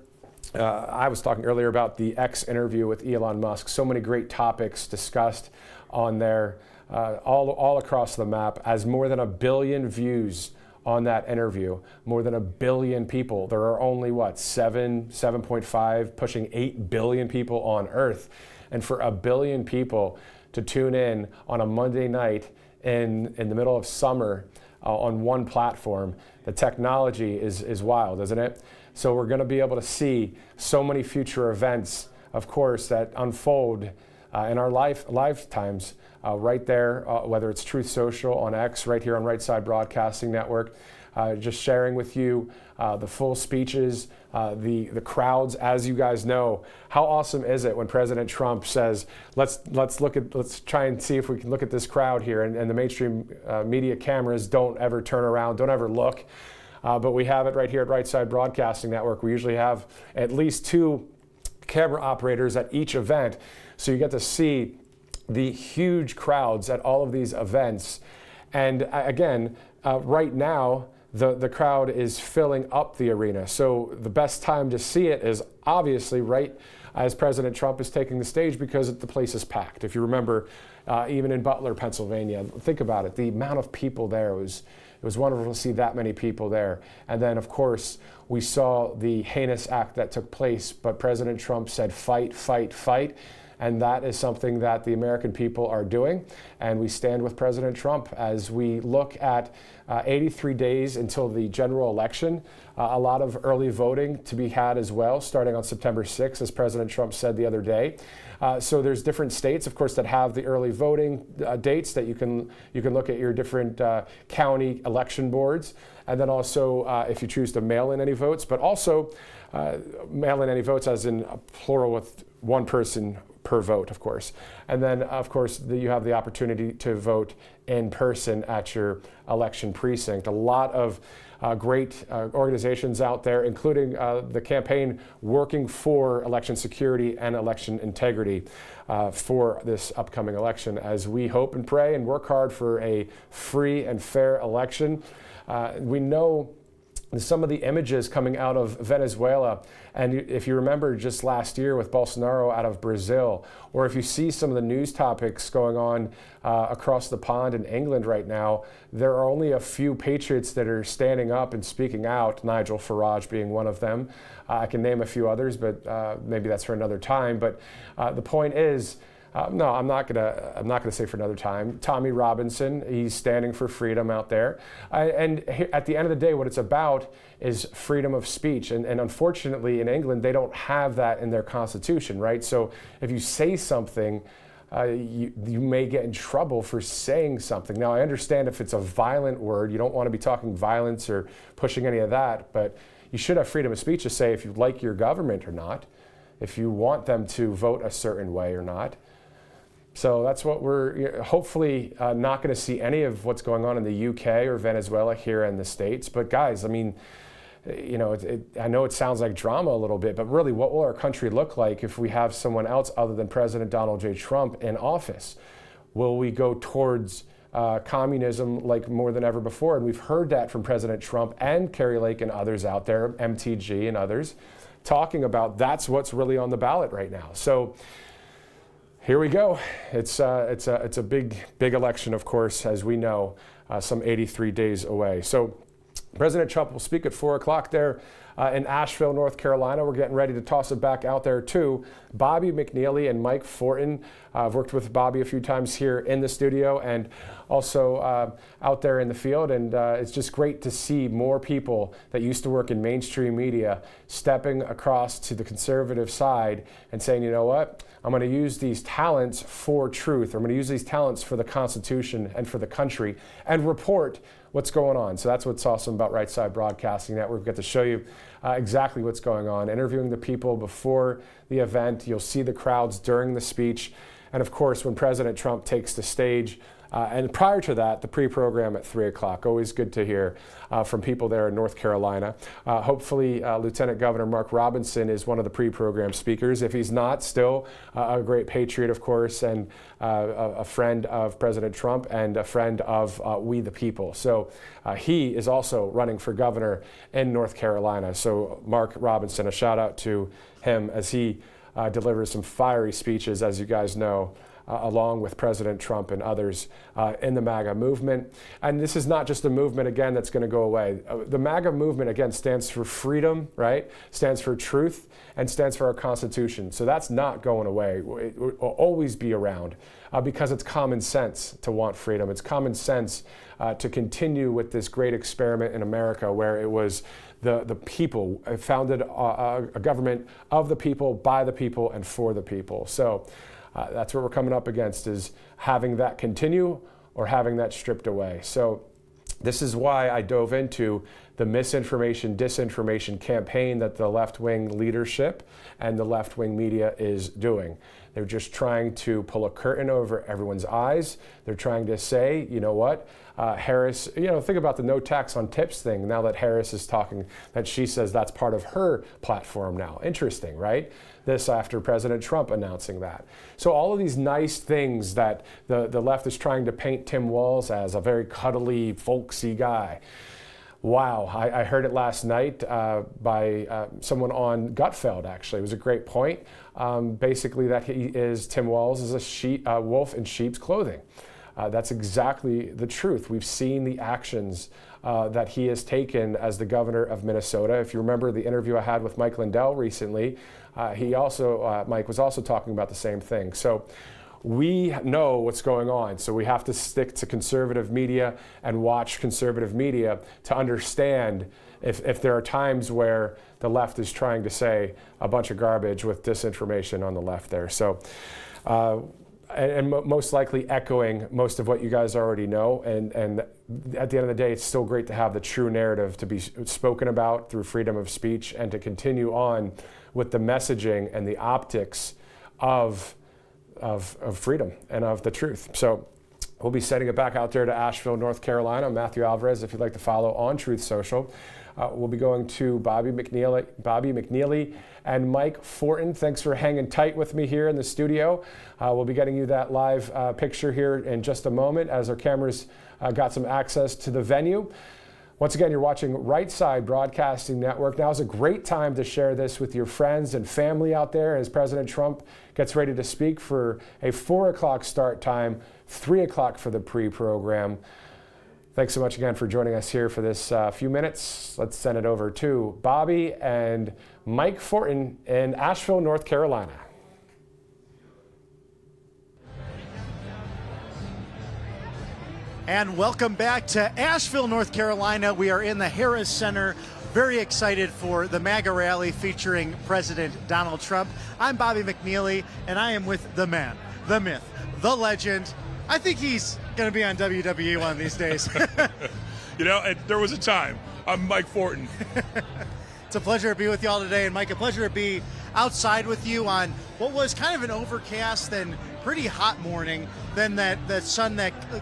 I was talking earlier about the X interview with Elon Musk. So many great topics discussed on there all across the map, as more than 1 billion views on that interview, more than 1 billion people. There are only, 7.5, pushing 8 billion people on Earth. And for 1 billion people to tune in on a Monday night in the middle of summer on one platform, the technology is wild, isn't it? So we're gonna be able to see so many future events, of course, that unfold in our lifetimes. Right there, whether it's Truth Social on X, right here on Right Side Broadcasting Network, just sharing with you the full speeches, the crowds. As you guys know, how awesome is it when President Trump says, let's try and see if we can look at this crowd here, and the mainstream media cameras don't ever turn around, don't ever look, but we have it right here at Right Side Broadcasting Network. We usually have at least 2 camera operators at each event, so you get to see the huge crowds at all of these events. And again, right now, the crowd is filling up the arena. So the best time to see it is obviously right as President Trump is taking the stage because the place is packed. If you remember, even in Butler, Pennsylvania, think about it, the amount of people there it was wonderful to see that many people there. And then, of course, we saw the heinous act that took place, but President Trump said, fight, fight, fight. And that is something that the American people are doing. And we stand with President Trump as we look at 83 days until the general election. A lot of early voting to be had as well, starting on September 6th, as President Trump said the other day. So there's different states, of course, that have the early voting dates that you can look at your different county election boards. And then also, if you choose to mail in any votes, but also mail in any votes as in a plural with one person per vote, of course. And then, of course, you have the opportunity to vote in person at your election precinct. A lot of great organizations out there, including the campaign working for election security and election integrity for this upcoming election, as we hope and pray and work hard for a free and fair election. We know some of the images coming out of Venezuela, and if you remember just last year with Bolsonaro out of Brazil, or if you see some of the news topics going on across the pond in England right now, there are only a few patriots that are standing up and speaking out, Nigel Farage being one of them. I can name a few others, but maybe that's for another time. But the point is, no, I'm not gonna say for another time. Tommy Robinson, he's standing for freedom out there. And at the end of the day, what it's about is freedom of speech. And unfortunately, in England, they don't have that in their constitution, right? So if you say something, you may get in trouble for saying something. Now, I understand if it's a violent word, you don't want to be talking violence or pushing any of that, but you should have freedom of speech to say if you like your government or not, if you want them to vote a certain way or not. So that's what we're hopefully not going to see any of what's going on in the UK or Venezuela here in the States. But guys, I mean, you know, I know it sounds like drama a little bit, but really what will our country look like if we have someone else other than President Donald J. Trump in office? Will we go towards communism like more than ever before? And we've heard that from President Trump and Kari Lake and others out there, MTG and others, talking about that's what's really on the ballot right now. So here we go. It's a big election, of course, as we know, some 83 days away. So President Trump will speak at 4 o'clock there in Asheville, North Carolina. We're getting ready to toss it back out there too. Bobby McNeely and Mike Fortin. I've worked with Bobby a few times here in the studio and also out there in the field. And it's just great to see more people that used to work in mainstream media stepping across to the conservative side and saying, you know what? I'm going to use these talents for truth. I'm going to use these talents for the Constitution and for the country and report what's going on. So that's what's awesome about Right Side Broadcasting Network. We get to show you exactly what's going on, interviewing the people before the event. You'll see the crowds during the speech. And of course, when President Trump takes the stage, and prior to that, the pre-program at 3 o'clock. Always good to hear from people there in North Carolina. Hopefully, Lieutenant Governor Mark Robinson is one of the pre-program speakers. If he's not, still a great patriot, of course, and a friend of President Trump and a friend of We the People. So he is also running for governor in North Carolina. So Mark Robinson, a shout out to him as he delivers some fiery speeches, as you guys know, along with President Trump and others in the MAGA movement. And this is not just a movement, again, that's going to go away. The MAGA movement, again, stands for freedom, right? Stands for truth and stands for our Constitution. So that's not going away. It will always be around because it's common sense to want freedom. It's common sense to continue with this great experiment in America where it was the people founded a government of the people, by the people, and for the people. So that's what we're coming up against, is having that continue or having that stripped away. So this is why I dove into the misinformation, disinformation campaign that the left-wing leadership and the left-wing media is doing. They're just trying to pull a curtain over everyone's eyes. They're trying to say, you know what, Harris, you know, think about the no tax on tips thing. Now that Harris is talking, that she says that's part of her platform now. Interesting, right? This after President Trump announcing that. So all of these nice things that the left is trying to paint Tim Walz as a very cuddly, folksy guy. Wow, I heard it last night by someone on Gutfeld, actually. It was a great point. Basically that Tim Walz is a wolf in sheep's clothing. That's exactly the truth. We've seen the actions that he has taken as the governor of Minnesota. If you remember the interview I had with Mike Lindell recently, Mike was also talking about the same thing. So we know what's going on, so we have to stick to conservative media and watch conservative media to understand if there are times where the left is trying to say a bunch of garbage with disinformation on the left there. So, and most likely echoing most of what you guys already know. And at the end of the day, it's still great to have the true narrative to be spoken about through freedom of speech and to continue on with the messaging and the optics of freedom and of the truth. So we'll be sending it back out there to Asheville, North Carolina. Matthew Alvarez, if you'd like to follow on Truth Social. We'll be going to Bobby McNeely and Mike Fortin. Thanks for hanging tight with me here in the studio. We'll be getting you that live picture here in just a moment as our cameras got some access to the venue. Once again, you're watching Right Side Broadcasting Network. Now is a great time to share this with your friends and family out there as President Trump gets ready to speak for a 4 o'clock start time, 3 o'clock for the pre-program. Thanks so much again for joining us here for this few minutes. Let's send it over to Bobby and Mike Fortin in Asheville, North Carolina. And welcome back to Asheville, North Carolina. We are in the Harris Center. Very excited for the MAGA rally featuring President Donald Trump. I'm Bobby McNeely, and I am with the man, the myth, the legend. I think he's going to be on WWE one of these days. You know, there was a time. I'm Mike Fortin. It's a pleasure to be with you all today. And Mike, a pleasure to be outside with you on what was kind of an overcast and pretty hot morning. Then that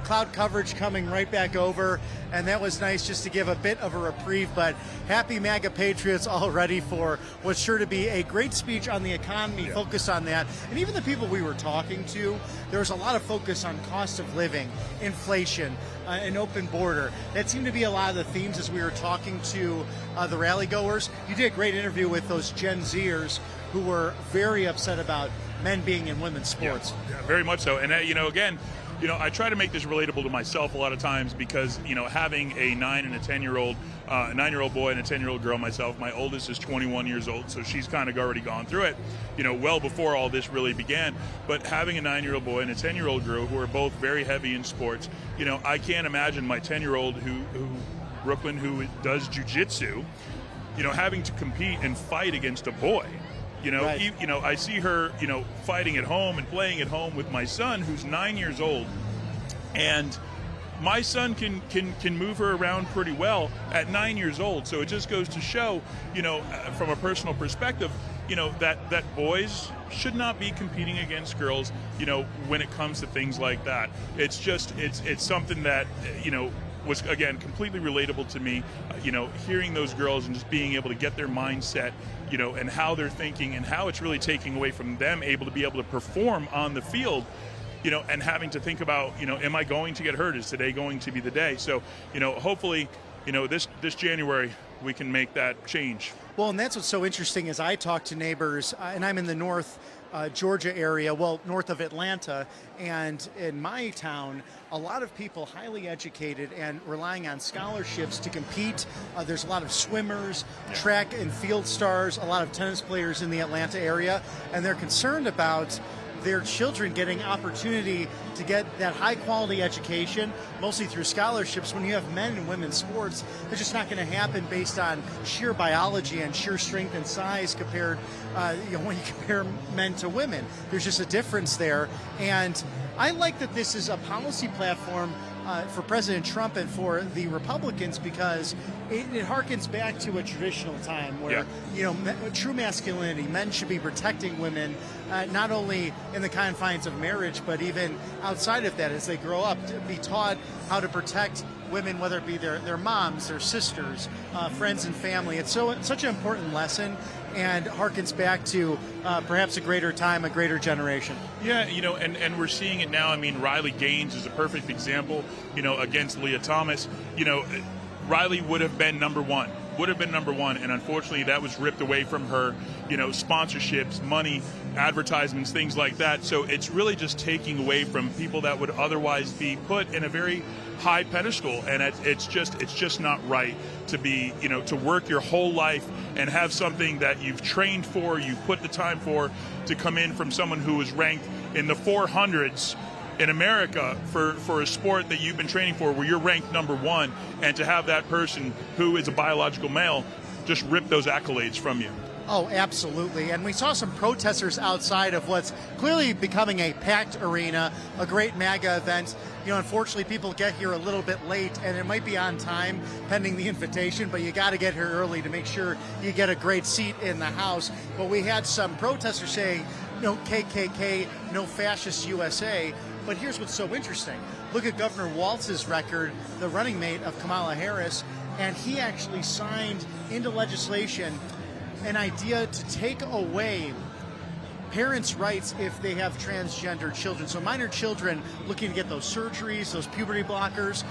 cloud coverage coming right back over. And that was nice just to give a bit of a reprieve. But happy MAGA Patriots all ready for what's sure to be a great speech on the economy, focused on that. And even the people we were talking to, there was a lot of focus on cost of living, inflation, an open border. That seemed to be a lot of the themes as we were talking to the rally goers. You did a great interview with those Gen Zers who were very upset about men being in women's sports. Yeah, very much so. And, again, I try to make this relatable to myself a lot of times because, having a 9 and a 10-year-old, a 9-year-old boy and a 10-year-old girl myself, my oldest is 21 years old, so she's kind of already gone through it, well before all this really began. But having a 9-year-old boy and a 10-year-old girl who are both very heavy in sports, I can't imagine my 10-year-old Brooklyn, who does jiu-jitsu, having to compete and fight against a boy. Right. I see her, fighting at home and playing at home with my son, who's 9 years old, and my son can move her around pretty well at 9 years old. So it just goes to show, from a personal perspective, that boys should not be competing against girls, when it comes to things like that. It's just, it's something that, was, again, completely relatable to me, hearing those girls and just being able to get their mindset, and how they're thinking and how it's really taking away from them able to perform on the field, and having to think about, am I going to get hurt? Is today going to be the day? So, hopefully, this January we can make that change. Well, and that's what's so interesting is I talk to neighbors, and I'm in the North Georgia area, well, north of Atlanta, and in my town, a lot of people highly educated and relying on scholarships to compete. There's a lot of swimmers, track and field stars, a lot of tennis players in the Atlanta area, and they're concerned about their children getting opportunity to get that high quality education, mostly through scholarships. When you have men and women's sports, it's just not going to happen based on sheer biology and sheer strength and size compared, when you compare men to women. There's just a difference there. And I like that this is a policy platform for President Trump and for the Republicans because it harkens back to a traditional time where, true masculinity, men should be protecting women, not only in the confines of marriage, but even outside of that as they grow up, to be taught how to protect women, whether it be their moms, their sisters, friends and family. It's such an important lesson and harkens back to perhaps a greater time, a greater generation. Yeah, and we're seeing it now. I mean, Riley Gaines is a perfect example, against Leah Thomas. Riley would have been number one. And unfortunately that was ripped away from her, sponsorships, money, advertisements, things like that. So it's really just taking away from people that would otherwise be put in a very high pedestal, and it's just not right to be, to work your whole life and have something that you've trained for, you've put the time for, to come in from someone who was ranked in the 400s in America for a sport that you've been training for, where you're ranked number one, and to have that person who is a biological male just rip those accolades from you. Oh, absolutely. And we saw some protesters outside of what's clearly becoming a packed arena, a great MAGA event. Unfortunately, people get here a little bit late, and it might be on time pending the invitation, but you got to get here early to make sure you get a great seat in the House. But we had some protesters saying, no KKK, no fascist USA. But here's what's so interesting. Look at Governor Walz's record, the running mate of Kamala Harris, and he actually signed into legislation an idea to take away parents' rights if they have transgender children. So minor children looking to get those surgeries, those puberty blockers,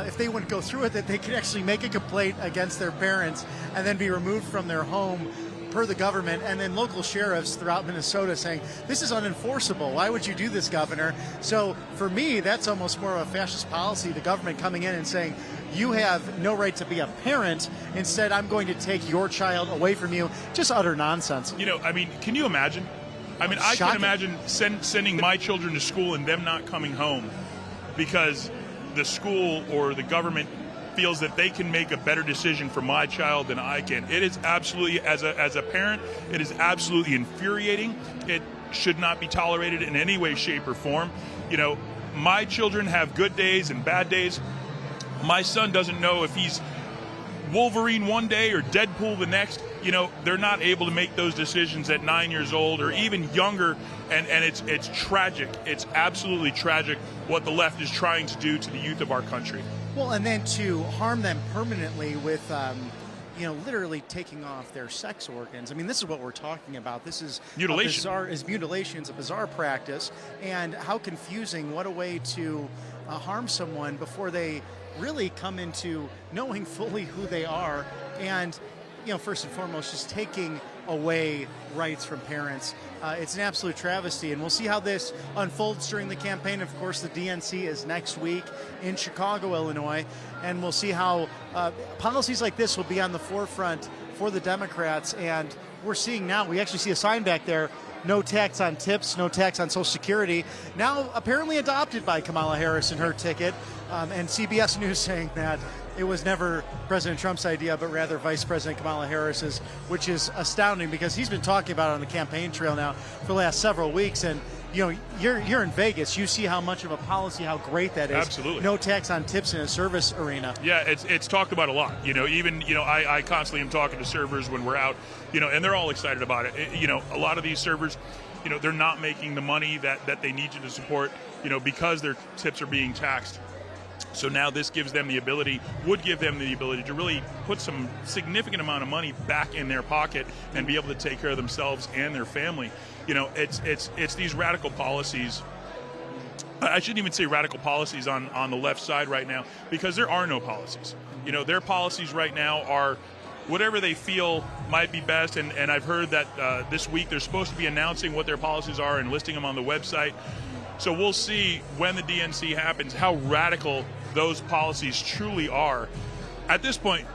if they wouldn't go through with it, they could actually make a complaint against their parents and then be removed from their home per the government, and then local sheriffs throughout Minnesota saying, this is unenforceable. Why would you do this, Governor? So for me, that's almost more of a fascist policy, the government coming in and saying, you have no right to be a parent. Instead, I'm going to take your child away from you. Just utter nonsense. Can you imagine? I can imagine sending my children to school and them not coming home because the school or the government feels that they can make a better decision for my child than I can. It is absolutely, as a parent, it is absolutely infuriating. It should not be tolerated in any way, shape, or form. My children have good days and bad days. My son doesn't know if he's Wolverine one day or Deadpool the next. They're not able to make those decisions at 9 years old or even younger, and it's tragic. It's absolutely tragic what the left is trying to do to the youth of our country. Well, and then to harm them permanently with, literally taking off their sex organs. This is what we're talking about. This is mutilation. Mutilation. It's a bizarre practice, and how confusing. What a way to harm someone before they really come into knowing fully who they are, and first and foremost, just taking away rights from parents. It's an absolute travesty, and we'll see how this unfolds during the campaign. Of course, the DNC is next week in Chicago, Illinois, and we'll see how policies like this will be on the forefront for the Democrats. And we're seeing now, we actually see a sign back there, no tax on tips, no tax on Social Security, now apparently adopted by Kamala Harris in her ticket, and CBS News saying that it was never President Trump's idea, but rather Vice President Kamala Harris's, which is astounding because he's been talking about it on the campaign trail now for the last several weeks. And you're in Vegas. You see how much of a policy, how great that is. Absolutely. No tax on tips in a service arena. Yeah, it's talked about a lot. I constantly am talking to servers when we're out, and they're all excited about it. A lot of these servers, they're not making the money that they need to support, because their tips are being taxed. So now this would give them the ability to really put some significant amount of money back in their pocket and be able to take care of themselves and their family. It's these radical policies. I shouldn't even say radical policies on the left side right now, because there are no policies. Their policies right now are whatever they feel might be best. And I've heard that this week they're supposed to be announcing what their policies are and listing them on the website. So we'll see when the DNC happens how radical those policies truly are. At this point,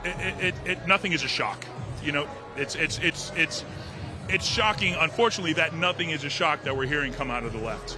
nothing is a shock. It's shocking, unfortunately, that nothing is a shock that we're hearing come out of the left.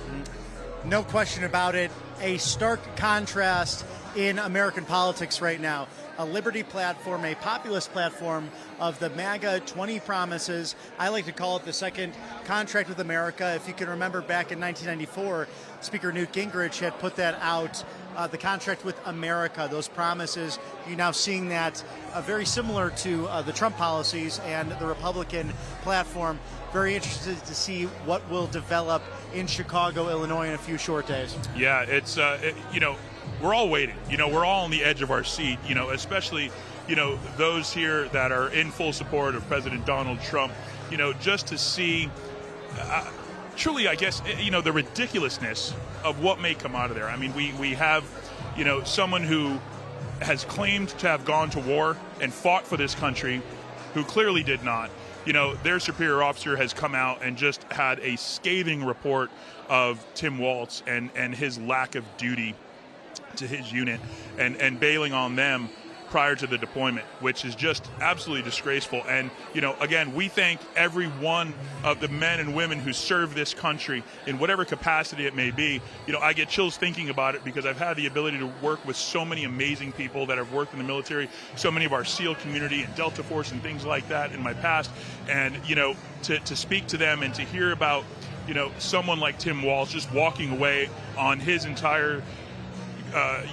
No question about it. A stark contrast in American politics right now. A liberty platform, a populist platform of the MAGA 20 promises. I like to call it the second contract with America. If you can remember back in 1994, Speaker Newt Gingrich had put that out, the contract with America, those promises. You're now seeing that very similar to the Trump policies and the Republican platform. Very interested to see what will develop in Chicago, Illinois in a few short days. Yeah, it's, we're all waiting. We're all on the edge of our seat, especially, those here that are in full support of President Donald Trump, just to see truly, I guess, the ridiculousness of what may come out of there. We have, someone who has claimed to have gone to war and fought for this country, who clearly did not. Their superior officer has come out and just had a scathing report of Tim Walz and his lack of duty to his unit and bailing on them prior to the deployment, which is just absolutely disgraceful. And, again, we thank every one of the men and women who serve this country in whatever capacity it may be. I get chills thinking about it because I've had the ability to work with so many amazing people that have worked in the military, so many of our SEAL community and Delta Force and things like that in my past. And, to speak to them and to hear about, someone like Tim Walz just walking away on his entire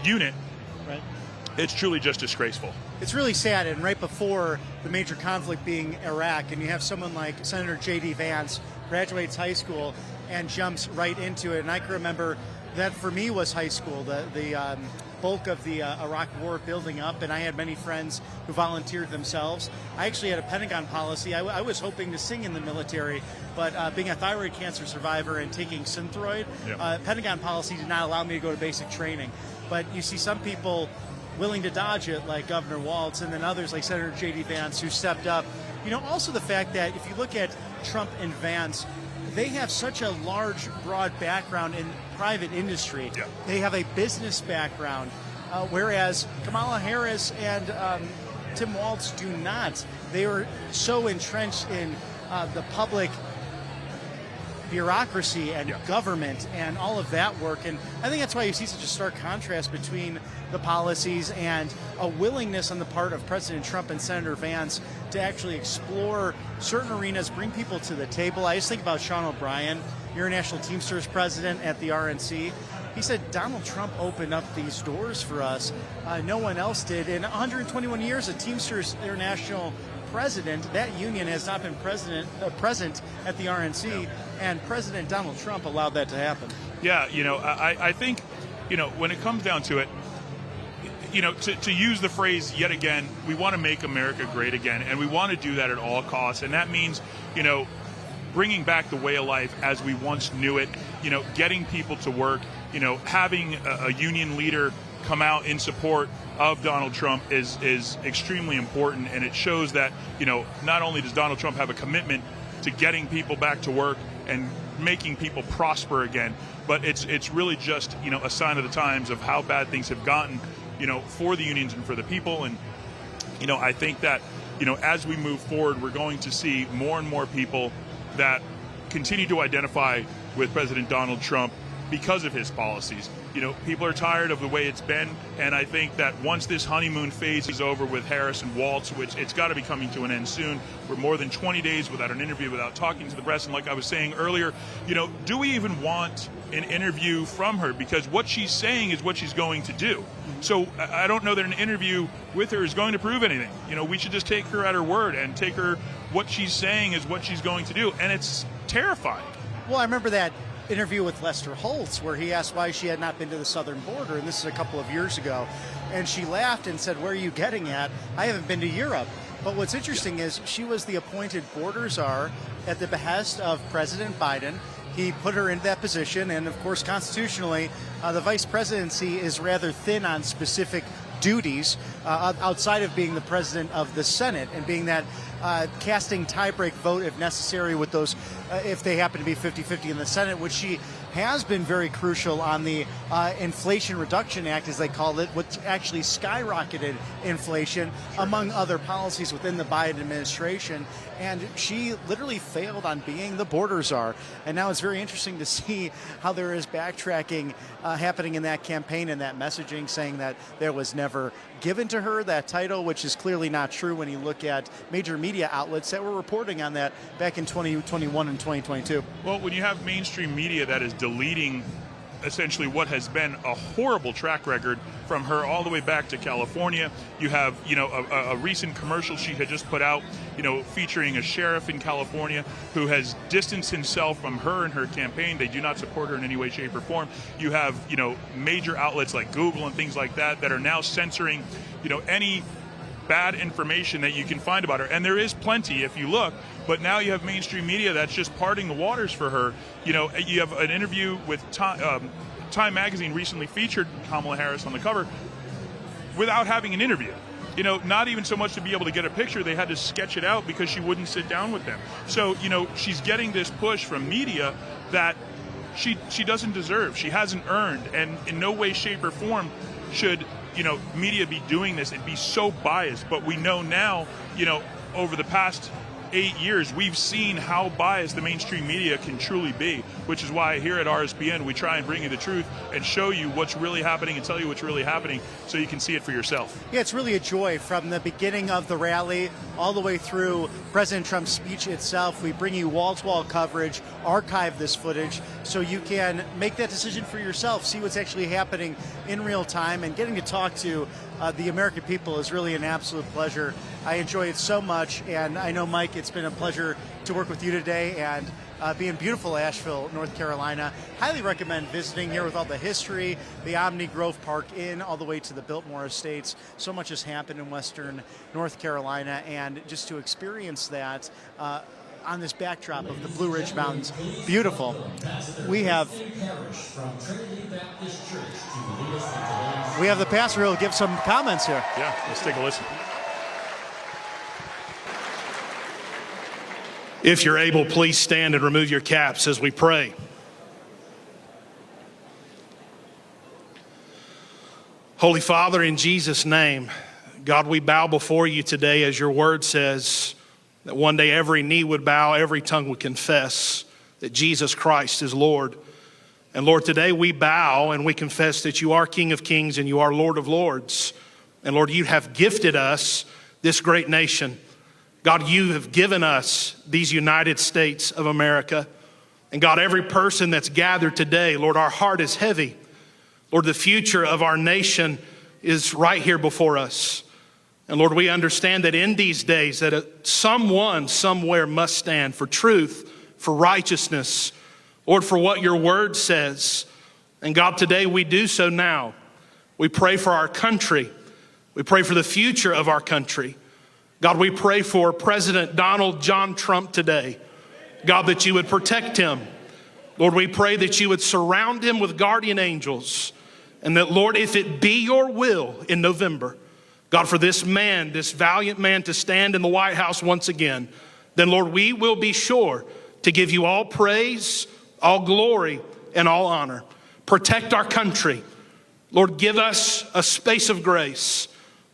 unit, right? It's truly just disgraceful. It's really sad, and right before the major conflict being Iraq, and you have someone like Senator J.D. Vance, graduates high school and jumps right into it. And I can remember that for me was high school, the bulk of the Iraq war building up, and I had many friends who volunteered themselves. I actually had a Pentagon policy. I was hoping to sing in the military, but being a thyroid cancer survivor and taking Synthroid, Pentagon policy did not allow me to go to basic training. But you see some people willing to dodge it, like Governor Walz, and then others like Senator J.D. Vance, who stepped up. Also the fact that if you look at Trump and Vance, they have such a large, broad background in private industry. Yeah. They have a business background, whereas Kamala Harris and Tim Walz do not. They were so entrenched in the public bureaucracy and government and all of that work. And I think that's why you see such a stark contrast between the policies and a willingness on the part of President Trump and Senator Vance to actually explore certain arenas, bring people to the table. I just think about Sean O'Brien, International Teamsters president at the RNC. He said Donald Trump opened up these doors for us. No one else did. In 121 years, a Teamsters International president, that union has not been present at the RNC, and President Donald Trump allowed that to happen. Yeah, I think, when it comes down to it, to use the phrase yet again, we want to make America great again, and we want to do that at all costs, and that means, bringing back the way of life as we once knew it, getting people to work, having a union leader come out in support of Donald Trump is extremely important, and it shows that not only does Donald Trump have a commitment to getting people back to work and making people prosper again, but it's really just a sign of the times of how bad things have gotten for the unions and for the people. And I think that as we move forward, we're going to see more and more people that continue to identify with President Donald Trump because of his policies. People are tired of the way it's been, and I think that once this honeymoon phase is over with Harris and Walz, which it's got to be coming to an end soon, we're more than 20 days without an interview, without talking to the press, and like I was saying earlier, do we even want an interview from her? Because what she's saying is what she's going to do. So I don't know that an interview with her is going to prove anything. We should just take her at her word and take her, what she's saying is what she's going to do, and it's terrifying. Well, I remember that interview with Lester Holtz where he asked why she had not been to the southern border, and this is a couple of years ago, and she laughed and said, "Where are you getting at? I haven't been to Europe." But what's interesting is she was the appointed border czar at the behest of President Biden. He put her into that position, and of course constitutionally the vice presidency is rather thin on specific duties outside of being the president of the Senate and being that casting tie-break vote if necessary with those, if they happen to be 50-50 in the Senate, which she has been very crucial on the Inflation Reduction Act, as they call it, which actually skyrocketed inflation, among other policies within the Biden administration. And she literally failed on being the border czar. And now it's very interesting to see how there is backtracking happening in that campaign and that messaging, saying that there was never given to her that title, which is clearly not true when you look at major media outlets that were reporting on that back in 2021 and 2022. Well, when you have mainstream media that is deleting essentially what has been a horrible track record from her all the way back to California, you have a recent commercial she had just put out featuring a sheriff in California who has distanced himself from her and her campaign. They do not support her in any way, shape, or form. You have major outlets like Google and things like that that are now censoring any bad information that you can find about her, and there is plenty if you look. But now you have mainstream media that's just parting the waters for her. You have an interview with Time Magazine recently featured Kamala Harris on the cover, without having an interview. You know, not even so much to be able to get a picture, they had to sketch it out because she wouldn't sit down with them. So, you know, she's getting this push from media that she doesn't deserve, she hasn't earned, and in no way, shape, or form should, you know, media be doing this and be so biased. But we know now, you know, over the past 8 years, we've seen how biased the mainstream media can truly be, which is why here at RSBN we try and bring you the truth and show you what's really happening and tell you what's really happening so you can see it for yourself. Yeah, it's really a joy from the beginning of the rally all the way through President Trump's speech itself. We bring you wall-to-wall coverage, archive this footage so you can make that decision for yourself, see what's actually happening in real time, and getting to talk to the American people is really an absolute pleasure. I enjoy it so much, and I know, Mike, it's been a pleasure to work with you today and be in beautiful Asheville, North Carolina. Highly recommend visiting here with all the history, the Omni Grove Park Inn, all the way to the Biltmore Estates. So much has happened in Western North Carolina, and just to experience that on this backdrop of the Blue Ridge Mountains, beautiful. We have the pastor who will give some comments here. Yeah, let's take a listen. If you're able, please stand and remove your caps as we pray. Holy Father, in Jesus' name, God, we bow before you today as your word says that one day every knee would bow, every tongue would confess that Jesus Christ is Lord. And Lord, today we bow and we confess that you are King of Kings and you are Lord of Lords. And Lord, you have gifted us this great nation. God, you have given us these United States of America. And God, every person that's gathered today, Lord, our heart is heavy. Lord, the future of our nation is right here before us. And Lord, we understand that in these days that someone somewhere must stand for truth, for righteousness, Lord, for what your word says. And God, today we do so now. We pray for our country. We pray for the future of our country. God, we pray for President Donald John Trump today. God, that you would protect him. Lord, we pray that you would surround him with guardian angels. And that, Lord, if it be your will in November, God, for this man, this valiant man to stand in the White House once again, then, Lord, we will be sure to give you all praise, all glory, and all honor. Protect our country. Lord, give us a space of grace.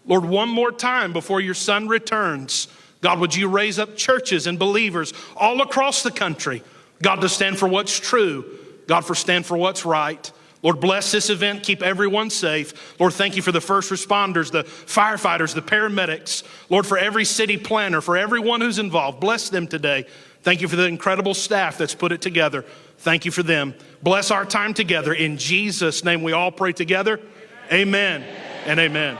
Lord, one more time before your son returns, God, would you raise up churches and believers all across the country, God, to stand for what's true, God, for stand for what's right. Lord, bless this event, keep everyone safe. Lord, thank you for the first responders, the firefighters, the paramedics. Lord, for every city planner, for everyone who's involved, bless them today. Thank you for the incredible staff that's put it together. Thank you for them. Bless our time together. In Jesus' name we all pray together. Amen and amen.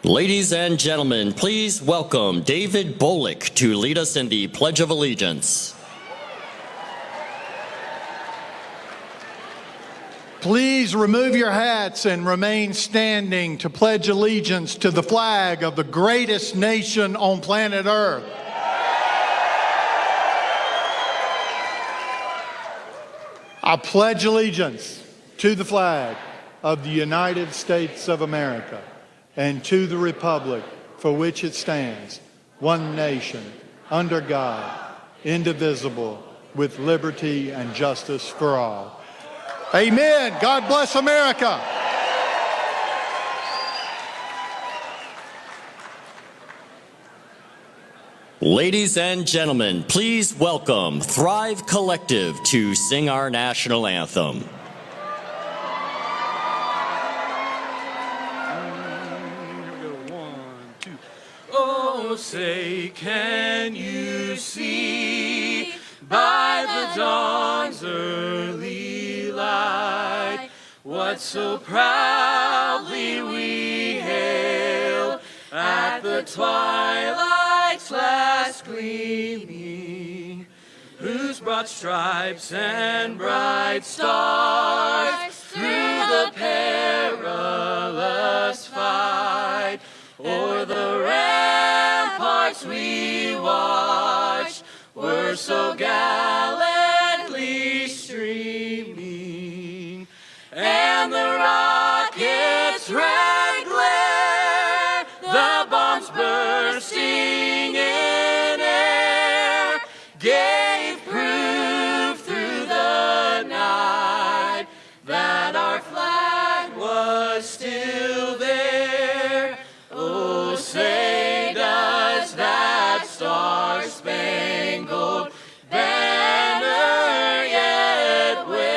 Ladies and gentlemen, please welcome David Bolick to lead us in the Pledge of Allegiance. Please remove your hats and remain standing to pledge allegiance to the flag of the greatest nation on planet Earth. I pledge allegiance to the flag of the United States of America and to the republic for which it stands, one nation, under God, indivisible, with liberty and justice for all. Amen. God bless America. Ladies and gentlemen, please welcome Thrive Collective to sing our national anthem. Oh, say, can you see by the dawn's early light what so proudly we hailed at the twilight's last gleaming, whose broad stripes and bright stars through the perilous fight o'er the ramparts we walk bursting in air, gave proof through the night that our flag was still there. Oh, say does that star-spangled banner yet wave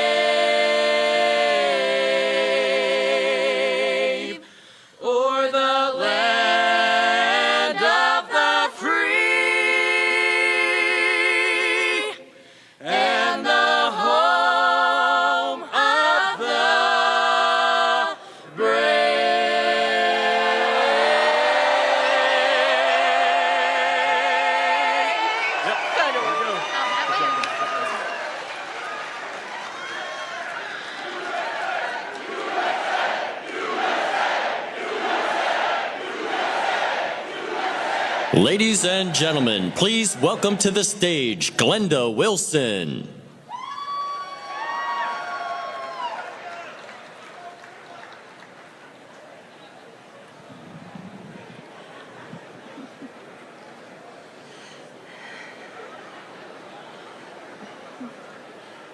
o'er the land of the free and the home of the Ladies and gentlemen, please welcome to the stage Glenda Wilson.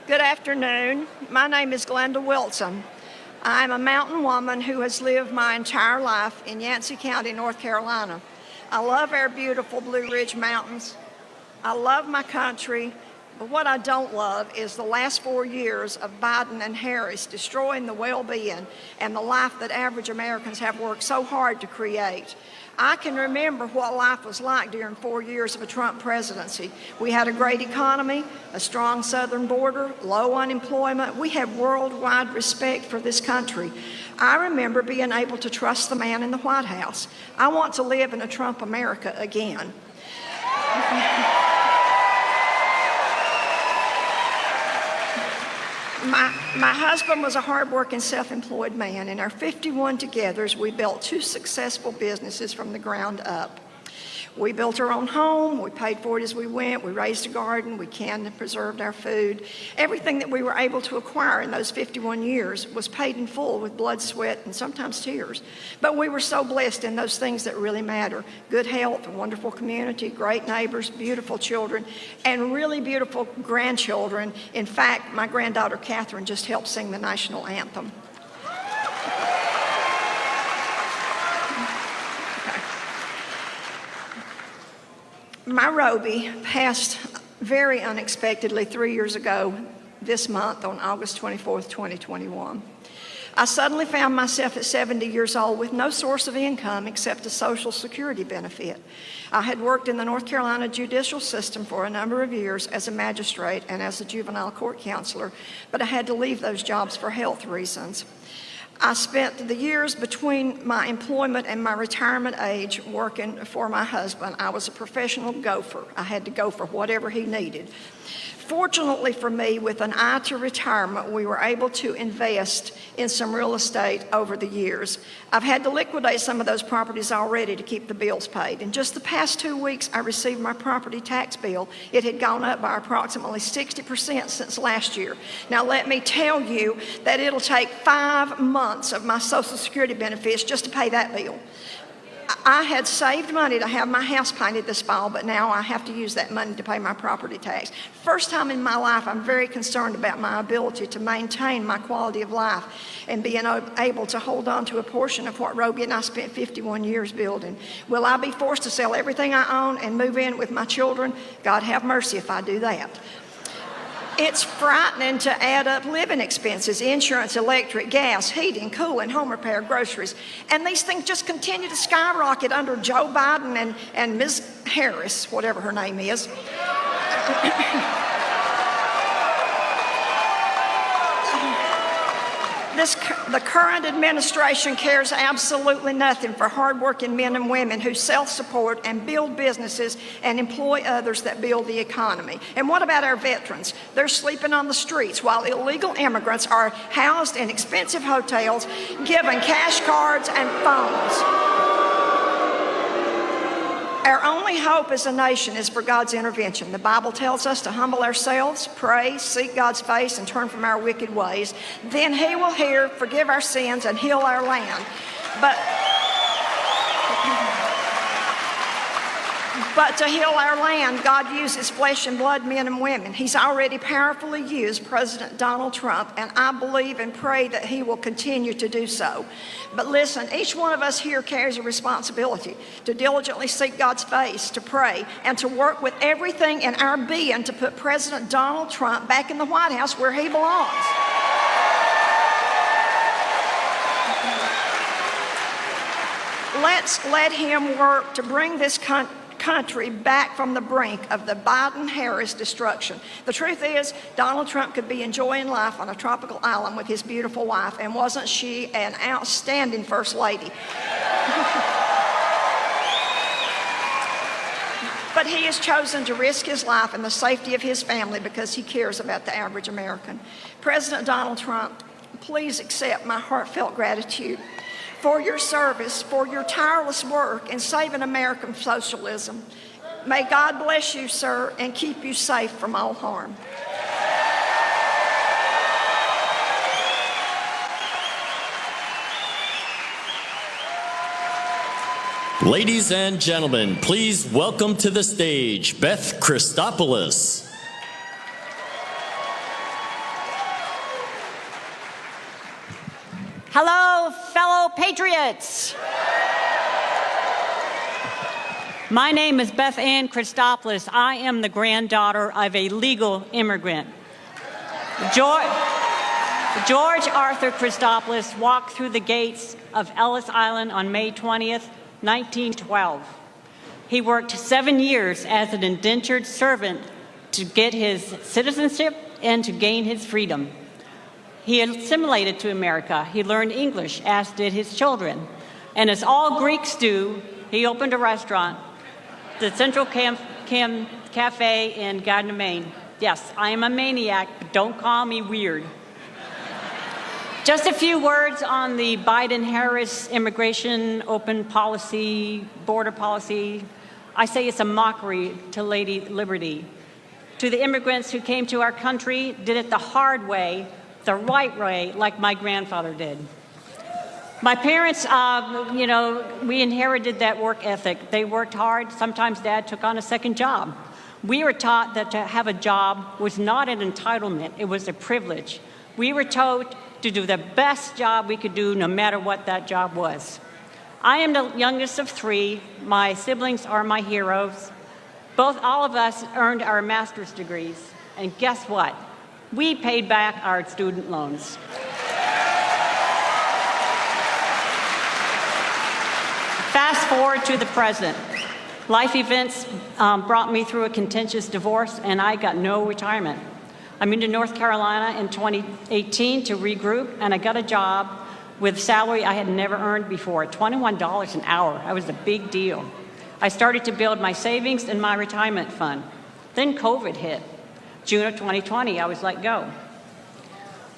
Good afternoon. My name is Glenda Wilson. I'm a mountain woman who has lived my entire life in Yancey County, North Carolina. I love our beautiful Blue Ridge Mountains. I love my country, but what I don't love is the last 4 years of Biden and Harris destroying the well-being and the life that average Americans have worked so hard to create. I can remember what life was like during 4 years of a Trump presidency. We had a great economy, a strong southern border, low unemployment. We had worldwide respect for this country. I remember being able to trust the man in the White House. I want to live in a Trump America again. My husband was a hardworking, self-employed man. In our 51 togethers, we built 2 successful businesses from the ground up. We built our own home, we paid for it as we went, we raised a garden, we canned and preserved our food. Everything that we were able to acquire in those 51 years was paid in full with blood, sweat, and sometimes tears. But we were so blessed in those things that really matter. Good health, a wonderful community, great neighbors, beautiful children, and really beautiful grandchildren. In fact, my granddaughter Catherine just helped sing the national anthem. My Roby passed very unexpectedly 3 years ago this month on August 24th, 2021. I suddenly found myself at 70 years old with no source of income except a Social Security benefit. I had worked in the North Carolina judicial system for a number of years as a magistrate and as a juvenile court counselor, but I had to leave those jobs for health reasons. I spent the years between my employment and my retirement age working for my husband. I was a professional gopher. I had to go for whatever he needed. Fortunately for me, with an eye to retirement, we were able to invest in some real estate over the years. I've had to liquidate some of those properties already to keep the bills paid. In just the past 2 weeks, I received my property tax bill. It had gone up by approximately 60% since last year. Now, let me tell you that it'll take 5 months of my Social Security benefits just to pay that bill. I had saved money to have my house painted this fall, but now I have to use that money to pay my property tax. First time in my life, I'm very concerned about my ability to maintain my quality of life and being able to hold on to a portion of what Roby and I spent 51 years building. Will I be forced to sell everything I own and move in with my children? God have mercy if I do that. It's frightening to add up living expenses, insurance, electric, gas, heating, cooling, home repair, groceries. And these things just continue to skyrocket under Joe Biden and Ms. Harris, whatever her name is. The current administration cares absolutely nothing for hardworking men and women who self-support and build businesses and employ others that build the economy. And what about our veterans? They're sleeping on the streets while illegal immigrants are housed in expensive hotels, given cash cards and phones. Our only hope as a nation is for God's intervention. The Bible tells us to humble ourselves, pray, seek God's face, and turn from our wicked ways. Then He will hear, forgive our sins, and heal our land. But But to heal our land, God uses flesh and blood men and women. He's already powerfully used President Donald Trump, and I believe and pray that he will continue to do so. But listen, each one of us here carries a responsibility to diligently seek God's face, to pray, and to work with everything in our being to put President Donald Trump back in the White House where he belongs. Let's let him work to bring this country back from the brink of the Biden-Harris destruction. The truth is, Donald Trump could be enjoying life on a tropical island with his beautiful wife, and wasn't she an outstanding First Lady? But he has chosen to risk his life and the safety of his family because he cares about the average American. President Donald Trump, please accept my heartfelt gratitude for your service, for your tireless work in saving American socialism. May God bless you, sir, and keep you safe from all harm. Ladies and gentlemen, please welcome to the stage Beth Christopoulos. Hello, fellow patriots. My name is Beth Ann Christopoulos. I am the granddaughter of a legal immigrant. George Arthur Christopoulos walked through the gates of Ellis Island on May 20th, 1912. He worked 7 years as an indentured servant to get his citizenship and to gain his freedom. He assimilated to America. He learned English, as did his children. And as all Greeks do, he opened a restaurant, the Central Cafe in Gardner, Maine. Yes, I am a maniac, but don't call me weird. Just a few words on the Biden-Harris immigration open policy, border policy. I say it's a mockery to Lady Liberty. To the immigrants who came to our country, did it the hard way, the right way, like my grandfather did. My parents, we inherited that work ethic. They worked hard. Sometimes Dad took on a second job. We were taught that to have a job was not an entitlement, it was a privilege. We were told to do the best job we could do no matter what that job was. I am the youngest of three. My siblings are my heroes. All of us earned our master's degrees. And guess what? We paid back our student loans. Fast forward to the present. Life events brought me through a contentious divorce, and I got no retirement. I moved to North Carolina in 2018 to regroup, and I got a job with salary I had never earned before, $21 an hour. That was a big deal. I started to build my savings and my retirement fund. Then COVID hit. June of 2020, I was let go.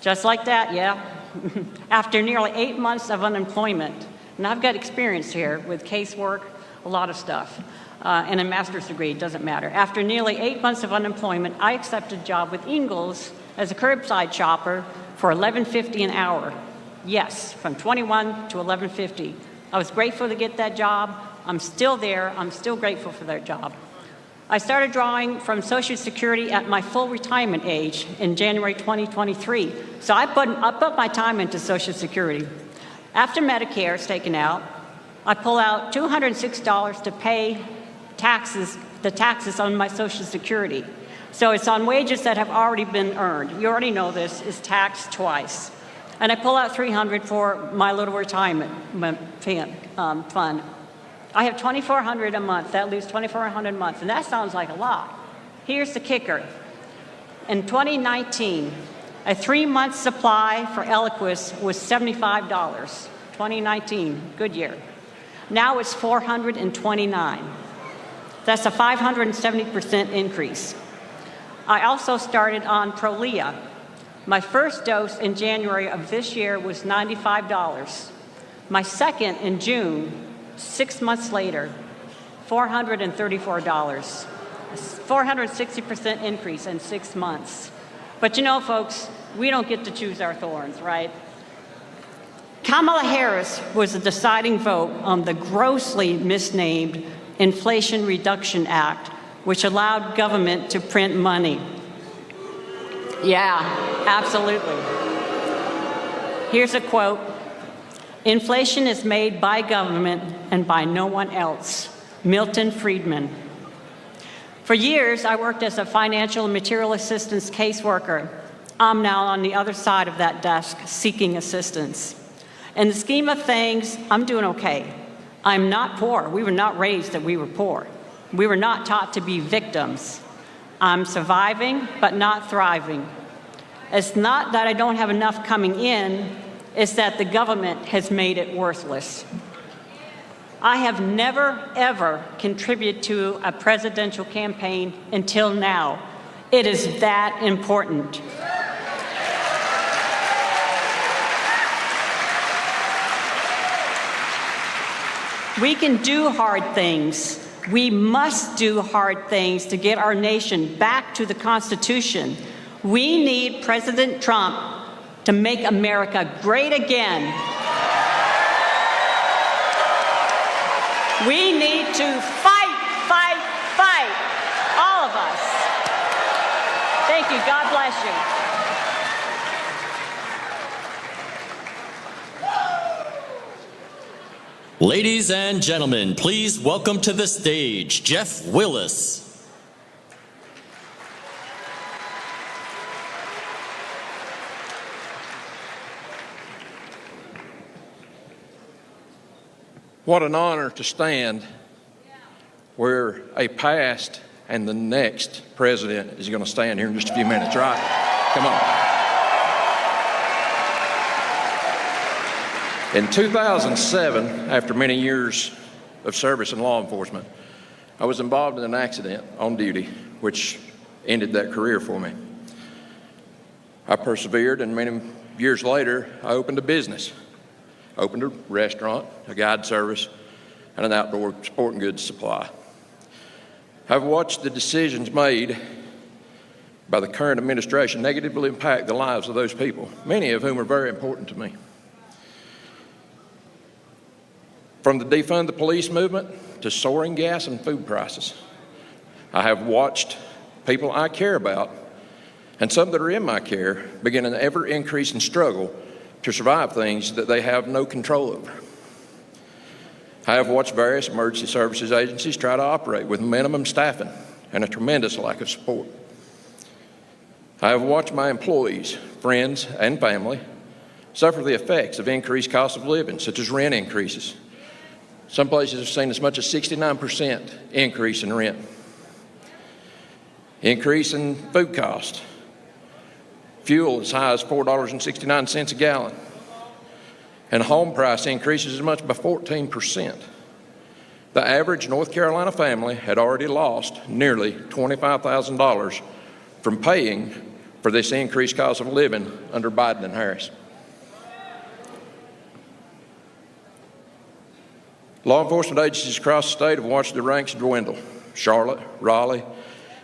Just like that, yeah. After nearly 8 months of unemployment, and I've got experience here with casework, a lot of stuff, and a master's degree, it doesn't matter. After nearly 8 months of unemployment, I accepted a job with Ingalls as a curbside shopper for $11.50 an hour. Yes, from 21 to $11.50. I was grateful to get that job. I'm still there. I'm still grateful for that job. I started drawing from Social Security at my full retirement age in January 2023. So I put my time into Social Security. After Medicare is taken out, I pull out $206 to pay the taxes on my Social Security. So it's on wages that have already been earned. You already know this is taxed twice. And I pull out $300 for my little retirement fund. I have $2,400 a month. That leaves $2,400 a month, and that sounds like a lot. Here's the kicker. In 2019, a 3-month supply for Eliquis was $75. 2019, good year. Now it's $429. That's a 570% increase. I also started on Prolia. My first dose in January of this year was $95. My second in June, 6 months later, $434. 460% increase in 6 months. But you know, folks, we don't get to choose our thorns, right? Kamala Harris was the deciding vote on the grossly misnamed Inflation Reduction Act, which allowed government to print money. Yeah, absolutely. Here's a quote. Inflation is made by government and by no one else. Milton Friedman. For years, I worked as a financial and material assistance caseworker. I'm now on the other side of that desk seeking assistance. In the scheme of things, I'm doing okay. I'm not poor. We were not raised that we were poor. We were not taught to be victims. I'm surviving, but not thriving. It's not that I don't have enough coming in, it's that the government has made it worthless. I have never, ever contributed to a presidential campaign until now. It is that important. We can do hard things. We must do hard things to get our nation back to the Constitution. We need President Trump to make America great again. We need to fight, fight, fight, all of us. Thank you. God bless you. Ladies and gentlemen, please welcome to the stage Jeff Willis. What an honor to stand where a past and the next president is going to stand here in just a few minutes, right? Come on. In 2007, after many years of service in law enforcement, I was involved in an accident on duty, which ended that career for me. I persevered, and many years later, I opened a business. Opened a restaurant, a guide service, and an outdoor sporting goods supply. I've watched the decisions made by the current administration negatively impact the lives of those people, many of whom are very important to me. From the defund the police movement to soaring gas and food prices, I have watched people I care about, and some that are in my care, begin an ever-increasing struggle to survive things that they have no control over. I have watched various emergency services agencies try to operate with minimum staffing and a tremendous lack of support. I have watched my employees, friends, and family suffer the effects of increased cost of living, such as rent increases. Some places have seen as much as 69% increase in rent. Increase in food cost. Fuel as high as $4.69 a gallon. And home price increases as much by 14%. The average North Carolina family had already lost nearly $25,000 from paying for this increased cost of living under Biden and Harris. Law enforcement agencies across the state have watched their ranks dwindle. Charlotte, Raleigh,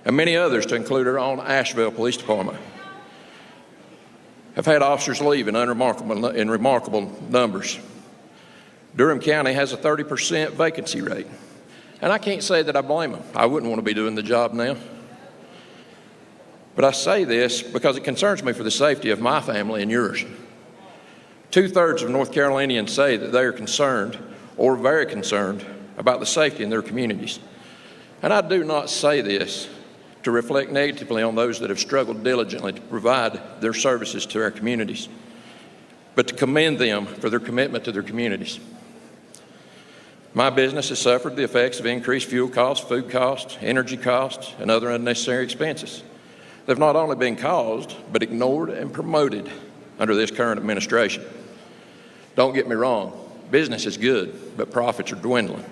and many others, to include our own Asheville Police Department, have had officers leave in remarkable numbers. Durham County has a 30% vacancy rate. And I can't say that I blame them. I wouldn't want to be doing the job now. But I say this because it concerns me for the safety of my family and yours. 2/3 of North Carolinians say that they are concerned or very concerned about the safety in their communities. And I do not say this to reflect negatively on those that have struggled diligently to provide their services to our communities, but to commend them for their commitment to their communities. My business has suffered the effects of increased fuel costs, food costs, energy costs, and other unnecessary expenses. They've not only been caused, but ignored and promoted under this current administration. Don't get me wrong, business is good, but profits are dwindling.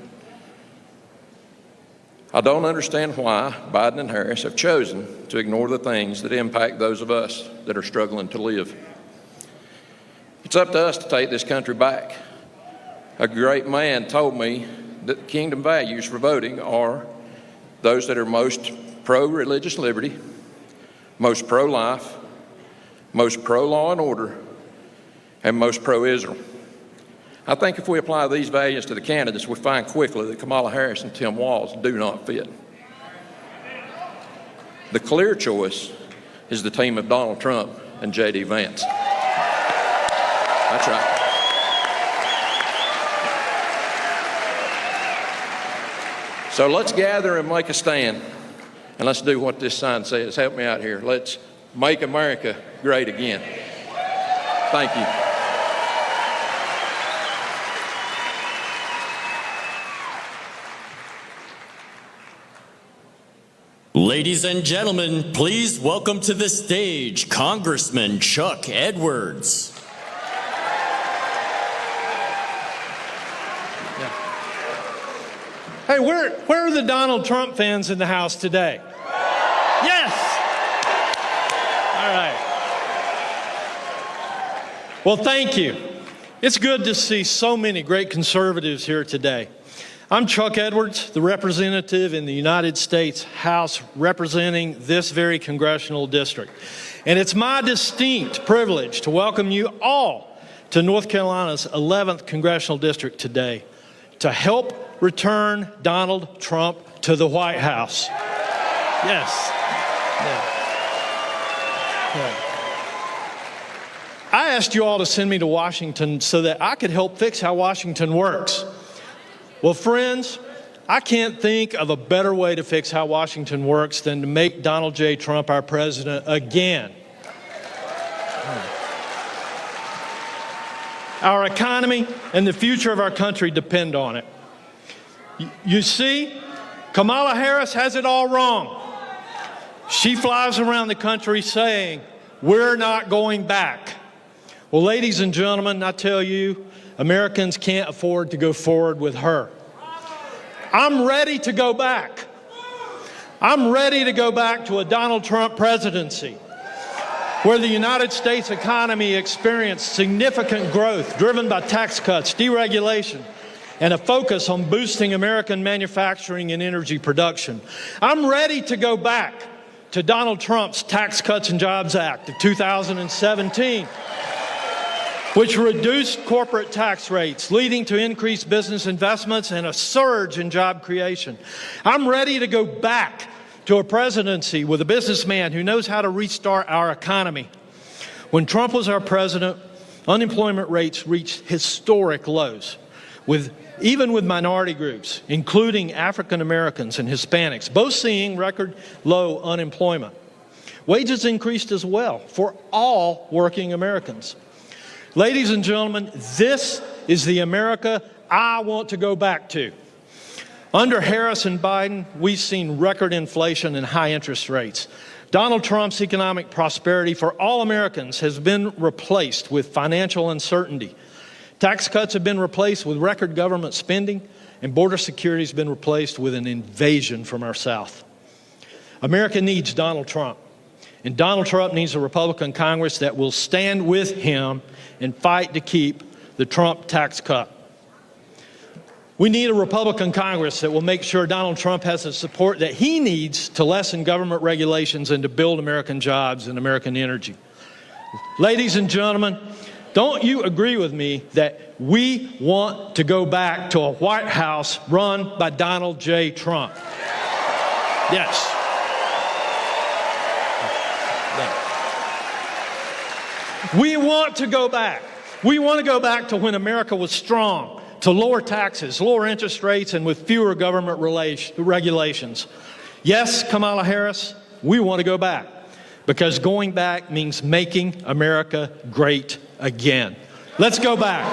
I don't understand why Biden and Harris have chosen to ignore the things that impact those of us that are struggling to live. It's up to us to take this country back. A great man told me that the kingdom values for voting are those that are most pro-religious liberty, most pro-life, most pro-law and order, and most pro-Israel. I think if we apply these values to the candidates, we find quickly that Kamala Harris and Tim Walz do not fit. The clear choice is the team of Donald Trump and J.D. Vance. That's right. So let's gather and make a stand, and let's do what this sign says. Help me out here. Let's make America great again. Thank you. Ladies and gentlemen, please welcome to the stage Congressman Chuck Edwards. Hey, where are the Donald Trump fans in the house today? Yes! All right. Well, thank you. It's good to see so many great conservatives here today. I'm Chuck Edwards, the representative in the United States House representing this very congressional district. And it's my distinct privilege to welcome you all to North Carolina's 11th congressional district today to help return Donald Trump to the White House. Yes. Yeah. I asked you all to send me to Washington so that I could help fix how Washington works. Well, friends, I can't think of a better way to fix how Washington works than to make Donald J. Trump our president again. Our economy and the future of our country depend on it. You see, Kamala Harris has it all wrong. She flies around the country saying, we're not going back. Well, ladies and gentlemen, I tell you, Americans can't afford to go forward with her. I'm ready to go back. I'm ready to go back to a Donald Trump presidency where the United States economy experienced significant growth driven by tax cuts, deregulation, and a focus on boosting American manufacturing and energy production. I'm ready to go back to Donald Trump's Tax Cuts and Jobs Act of 2017, which reduced corporate tax rates, leading to increased business investments and a surge in job creation. I'm ready to go back to a presidency with a businessman who knows how to restart our economy. When Trump was our president, unemployment rates reached historic lows, even with minority groups, including African Americans and Hispanics, both seeing record low unemployment. Wages increased as well for all working Americans. Ladies and gentlemen, this is the America I want to go back to. Under Harris and Biden, we've seen record inflation and high interest rates. Donald Trump's economic prosperity for all Americans has been replaced with financial uncertainty. Tax cuts have been replaced with record government spending, and border security has been replaced with an invasion from our South. America needs Donald Trump, and Donald Trump needs a Republican Congress that will stand with him and fight to keep the Trump tax cut. We need a Republican Congress that will make sure Donald Trump has the support that he needs to lessen government regulations and to build American jobs and American energy. Ladies and gentlemen, don't you agree with me that we want to go back to a White House run by Donald J. Trump? Yes. We want to go back. We want to go back to when America was strong, to lower taxes, lower interest rates, and with fewer government regulations. Yes, Kamala Harris, we want to go back, because going back means making America great again. Let's go back.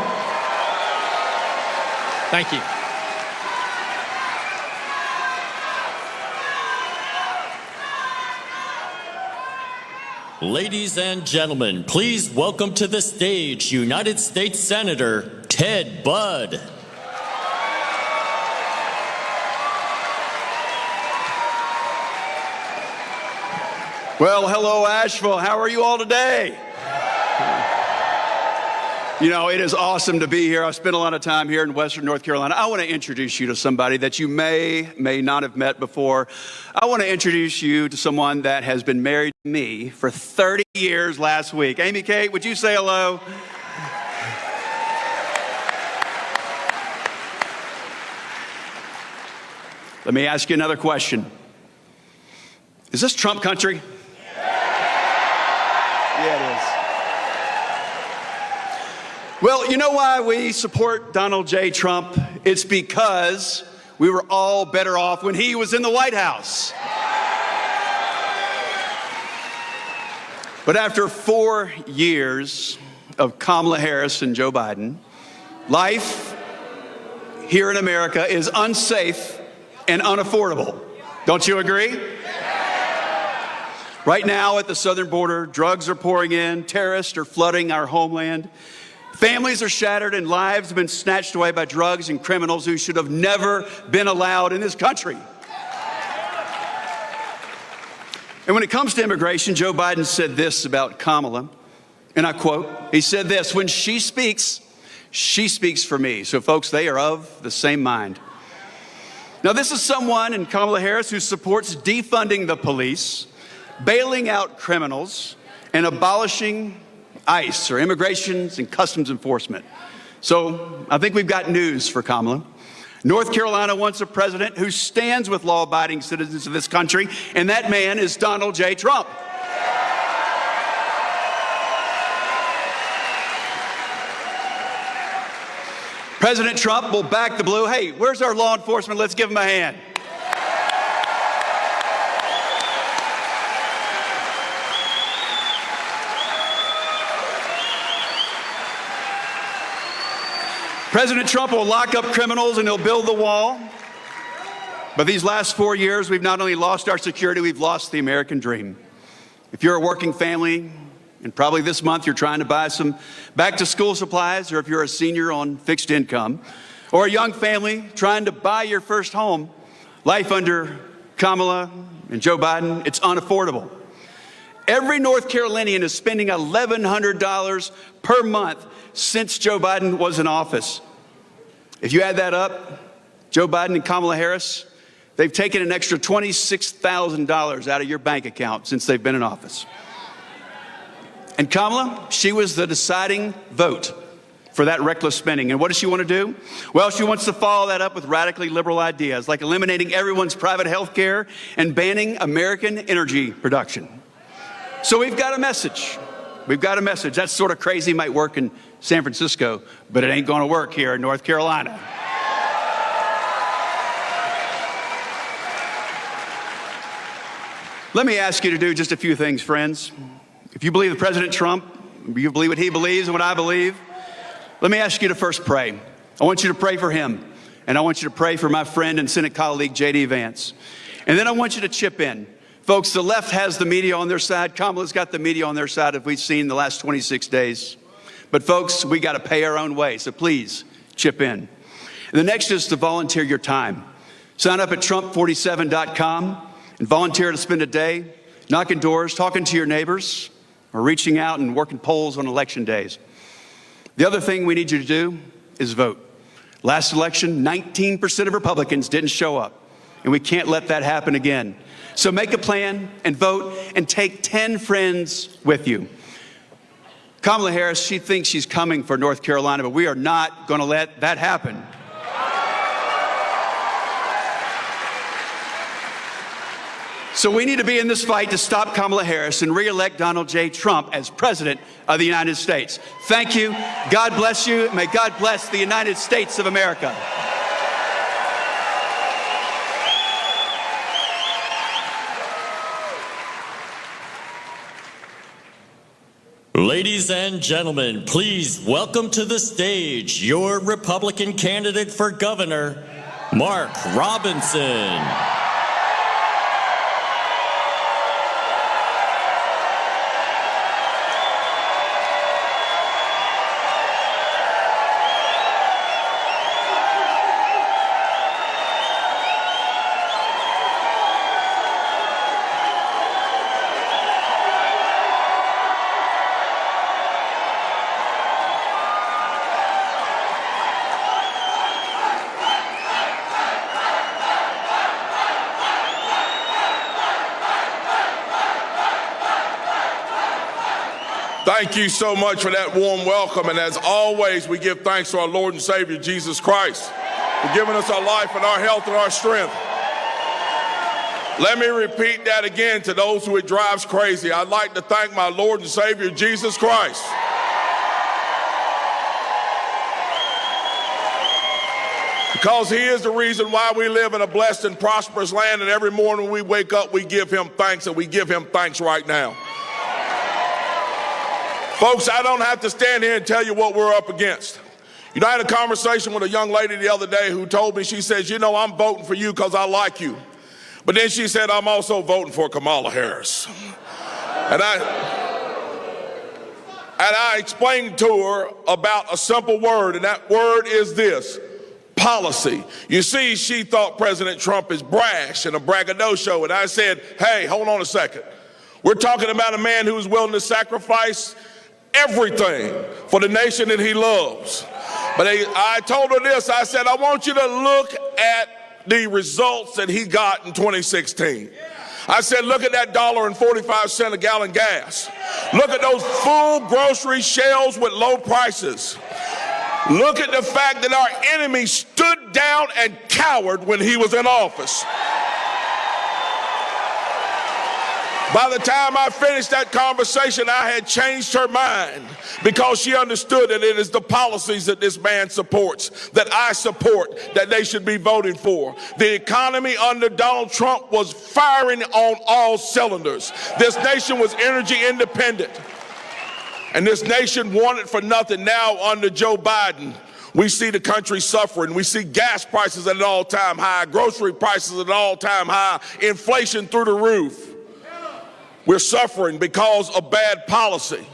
Thank you. Ladies and gentlemen, please welcome to the stage United States Senator Ted Budd. Well, hello, Asheville. How are you all today? You know, it is awesome to be here. I've spent a lot of time here in Western North Carolina. I want to introduce you to somebody that you may not have met before. I want to introduce you to someone that has been married to me for 30 years last week. Amy Kate, would you say hello? Let me ask you another question. Is this Trump country? Yeah, it is. Well, you know why we support Donald J. Trump? It's because we were all better off when he was in the White House. But after 4 years of Kamala Harris and Joe Biden, life here in America is unsafe and unaffordable. Don't you agree? Right now at the southern border, drugs are pouring in, terrorists are flooding our homeland, families are shattered, and lives have been snatched away by drugs and criminals who should have never been allowed in this country. And when it comes to immigration, Joe Biden said this about Kamala, and I quote, he said this, when she speaks for me. So folks, they are of the same mind. Now this is someone in Kamala Harris who supports defunding the police, bailing out criminals, and abolishing ICE, or Immigration and Customs Enforcement. So I think we've got news for Kamala. North Carolina wants a president who stands with law-abiding citizens of this country, and that man is Donald J. Trump. President Trump will back the blue. Hey, where's our law enforcement? Let's give them a hand. President Trump will lock up criminals and he'll build the wall. But these last 4 years, we've not only lost our security, we've lost the American dream. If you're a working family, and probably this month you're trying to buy some back-to-school supplies, or if you're a senior on fixed income, or a young family trying to buy your first home, life under Kamala and Joe Biden, it's unaffordable. Every North Carolinian is spending $1,100 per month since Joe Biden was in office. If you add that up, Joe Biden and Kamala Harris, they've taken an extra $26,000 out of your bank account since they've been in office. And Kamala, she was the deciding vote for that reckless spending. And what does she want to do? Well, she wants to follow that up with radically liberal ideas like eliminating everyone's private health care and banning American energy production. So we've got a message. We've got a message. That sort of crazy might work in San Francisco, but it ain't going to work here in North Carolina. Let me ask you to do just a few things, friends. If you believe that President Trump, you believe what he believes and what I believe, let me ask you to first pray. I want you to pray for him, and I want you to pray for my friend and Senate colleague, J.D. Vance. And then I want you to chip in. Folks, the left has the media on their side. Kamala's got the media on their side, as we've seen the last 26 days. But folks, we got to pay our own way, so please chip in. And the next is to volunteer your time. Sign up at Trump47.com and volunteer to spend a day knocking doors, talking to your neighbors, or reaching out and working polls on election days. The other thing we need you to do is vote. Last election, 19% of Republicans didn't show up, and we can't let that happen again. So make a plan and vote and take 10 friends with you. Kamala Harris, she thinks she's coming for North Carolina, but we are not going to let that happen. So we need to be in this fight to stop Kamala Harris and re-elect Donald J. Trump as President of the United States. Thank you. God bless you. May God bless the United States of America. Ladies and gentlemen, please welcome to the stage your Republican candidate for governor, Mark Robinson. Thank you so much for that warm welcome. And as always, we give thanks to our Lord and Savior, Jesus Christ, for giving us our life and our health and our strength. Let me repeat that again to those who it drives crazy. I'd like to thank my Lord and Savior, Jesus Christ. Because he is the reason why we live in a blessed and prosperous land, and every morning we wake up, we give him thanks, and we give him thanks right now. Folks, I don't have to stand here and tell you what we're up against. You know, I had a conversation with a young lady the other day who told me, she says, you know, I'm voting for you because I like you. But then she said, I'm also voting for Kamala Harris. And I explained to her about a simple word, and that word is this: policy. You see, she thought President Trump is brash and a braggadocio, and I said, hey, hold on a second. We're talking about a man who's willing to sacrifice everything for the nation that he loves. But I told her this, I said, I want you to look at the results that he got in 2016. I said, look at that $1.45 a gallon gas. Look at those full grocery shelves with low prices. Look at the fact that our enemy stood down and cowered when he was in office. By the time I finished that conversation, I had changed her mind, because she understood that it is the policies that this man supports, that I support, that they should be voting for. The economy under Donald Trump was firing on all cylinders. This nation was energy independent, and this nation wanted for nothing. Now under Joe Biden, we see the country suffering. We see gas prices at an all-time high, grocery prices at an all-time high, inflation through the roof. We're suffering because of bad policy.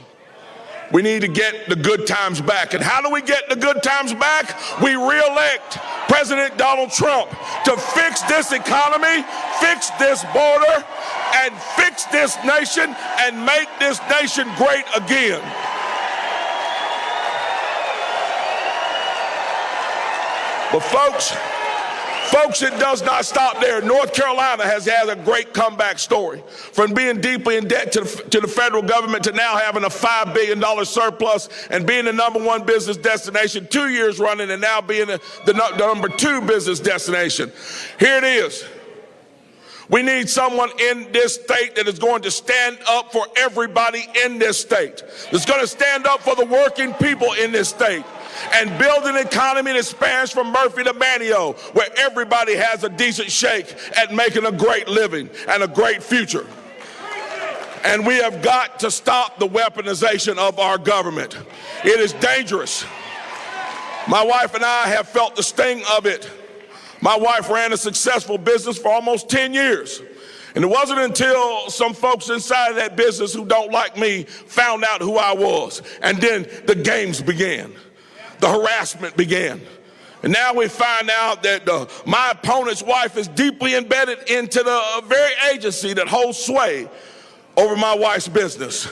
We need to get the good times back. And how do we get the good times back? We re-elect President Donald Trump to fix this economy, fix this border, and fix this nation, and make this nation great again. But folks, it does not stop there. North Carolina has had a great comeback story. From being deeply in debt to the federal government to now having a $5 billion surplus and being the #1 business destination 2 years running, and now being the #2 business destination. Here it is. We need someone in this state that is going to stand up for everybody in this state, that's going to stand up for the working people in this state, and build an economy that spans from Murphy to Manio, where everybody has a decent shake at making a great living and a great future. And we have got to stop the weaponization of our government. It is dangerous. My wife and I have felt the sting of it. My wife ran a successful business for almost 10 years. And it wasn't until some folks inside of that business who don't like me found out who I was. And then the games began. The harassment began. And now we find out that my opponent's wife is deeply embedded into the very agency that holds sway over my wife's business.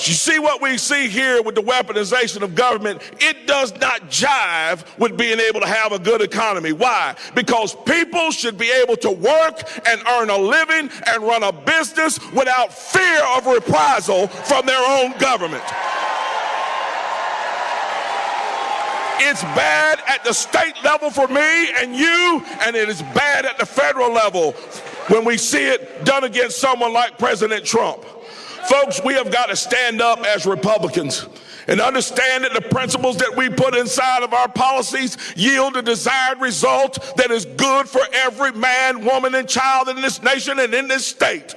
You see what we see here with the weaponization of government? It does not jive with being able to have a good economy. Why? Because people should be able to work and earn a living and run a business without fear of reprisal from their own government. It's bad at the state level for me and you, and it is bad at the federal level when we see it done against someone like President Trump. Folks, we have got to stand up as Republicans and understand that the principles that we put inside of our policies yield a desired result that is good for every man, woman, and child in this nation and in this state.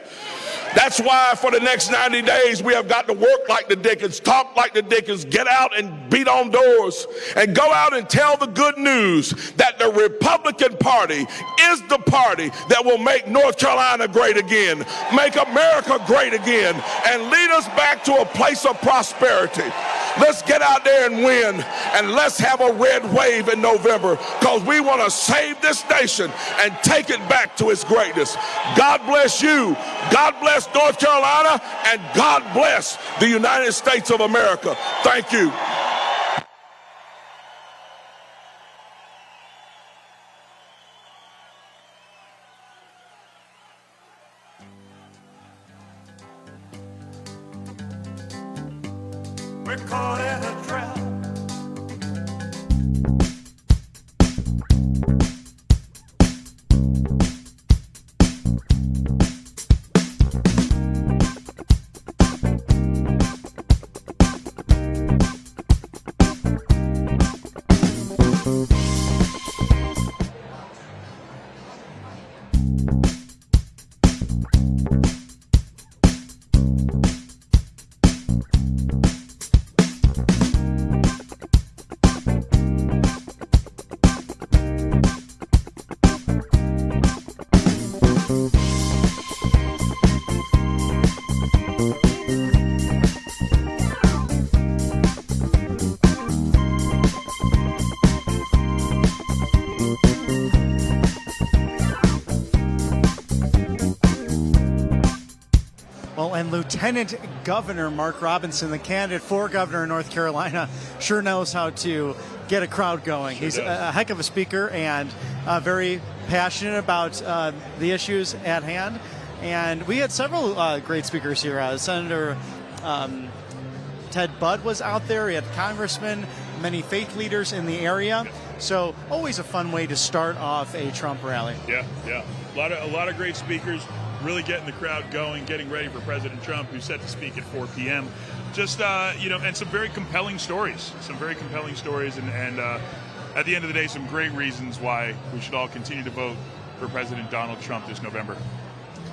That's why for the next 90 days we have got to work like the Dickens, talk like the Dickens, get out and beat on doors, and go out and tell the good news that the Republican Party is the party that will make North Carolina great again, make America great again, and lead us back to a place of prosperity. Let's get out there and win, and let's have a red wave in November, because we want to save this nation and take it back to its greatness. God bless you. God bless North Carolina, and God bless the United States of America. Thank you. We're caught in a trap. Oh, and Lieutenant Governor Mark Robinson, the candidate for governor of North Carolina, sure knows how to get a crowd going. He's a heck of a speaker and very passionate about the issues at hand. And we had several great speakers here. Senator Ted Budd was out there. We had congressmen, many faith leaders in the area. So always a fun way to start off a Trump rally. Yeah. A lot of great speakers, really getting the crowd going, getting ready for President Trump, who's set to speak at 4 p.m. Just, and some very compelling stories. And at the end of the day, some great reasons why we should all continue to vote for President Donald Trump this November.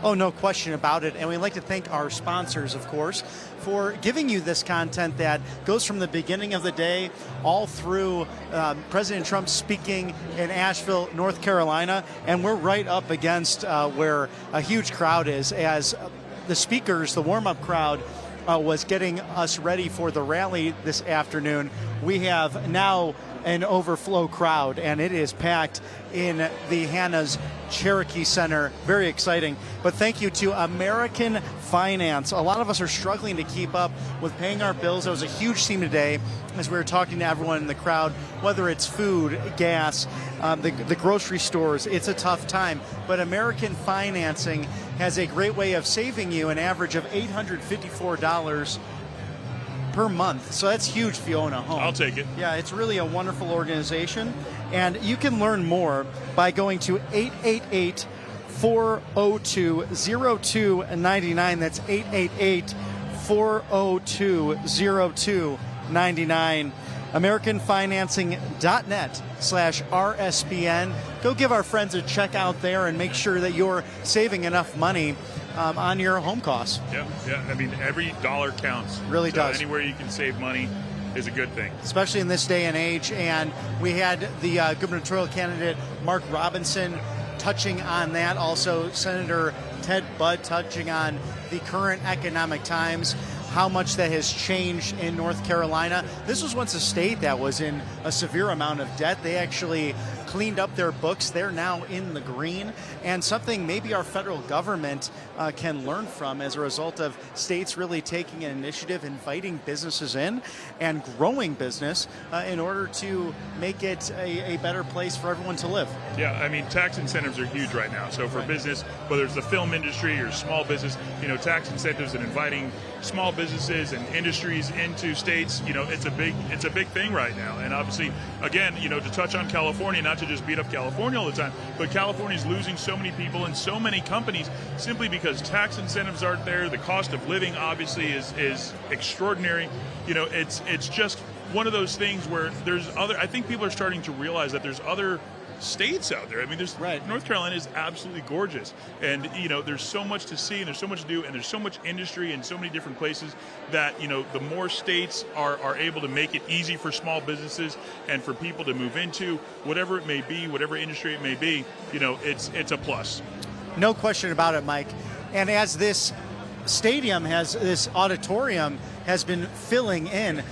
Oh, no question about it. And we'd like to thank our sponsors, of course, for giving you this content that goes from the beginning of the day all through President Trump speaking in Asheville, North Carolina. And we're right up against where a huge crowd is as the speakers, the warm-up crowd, was getting us ready for the rally this afternoon. We have now an overflow crowd, and it is packed in the Hannah's Cherokee Center. Very exciting. But thank you to American Finance. A lot of us are struggling to keep up with paying our bills. That was a huge theme today as we were talking to everyone in the crowd, whether it's food, gas, the grocery stores. It's a tough time. But American Financing has a great way of saving you an average of $854 per month. So that's huge if you own a home. I'll take it. Yeah, it's really a wonderful organization. And you can learn more by going to 888-402-0299. That's 888-402-0299. AmericanFinancing.net/RSBN. Go give our friends a check out there and make sure that you're saving enough money on your home costs. Yeah. I mean, every dollar counts. Really does. Anywhere you can save money is a good thing. Especially in this day and age. And we had the gubernatorial candidate, Mark Robinson, touching on that. Also, Senator Ted Budd touching on the current economic times, how much that has changed in North Carolina. This was once a state that was in a severe amount of debt. They actually cleaned up their books. They're now in the green, and something maybe our federal government can learn from as a result of states really taking an initiative, inviting businesses in and growing business in order to make it a better place for everyone to live. Yeah, I mean, tax incentives are huge right now. So for business, whether it's the film industry or small business, tax incentives and inviting small businesses and industries into states, it's a big thing right now. And obviously, again, to touch on California, not to just beat up California all the time, but California is losing so many people and so many companies simply because tax incentives aren't there. The cost of living obviously is extraordinary. It's just one of those things where I think people are starting to realize that there's other states out there. I mean, North Carolina is absolutely gorgeous, and there's so much to see, and there's so much to do, and there's so much industry in so many different places that the more states are able to make it easy for small businesses and for people to move into whatever it may be, whatever industry it may be, it's a plus. No question about it, Mike. And as this auditorium has been filling in,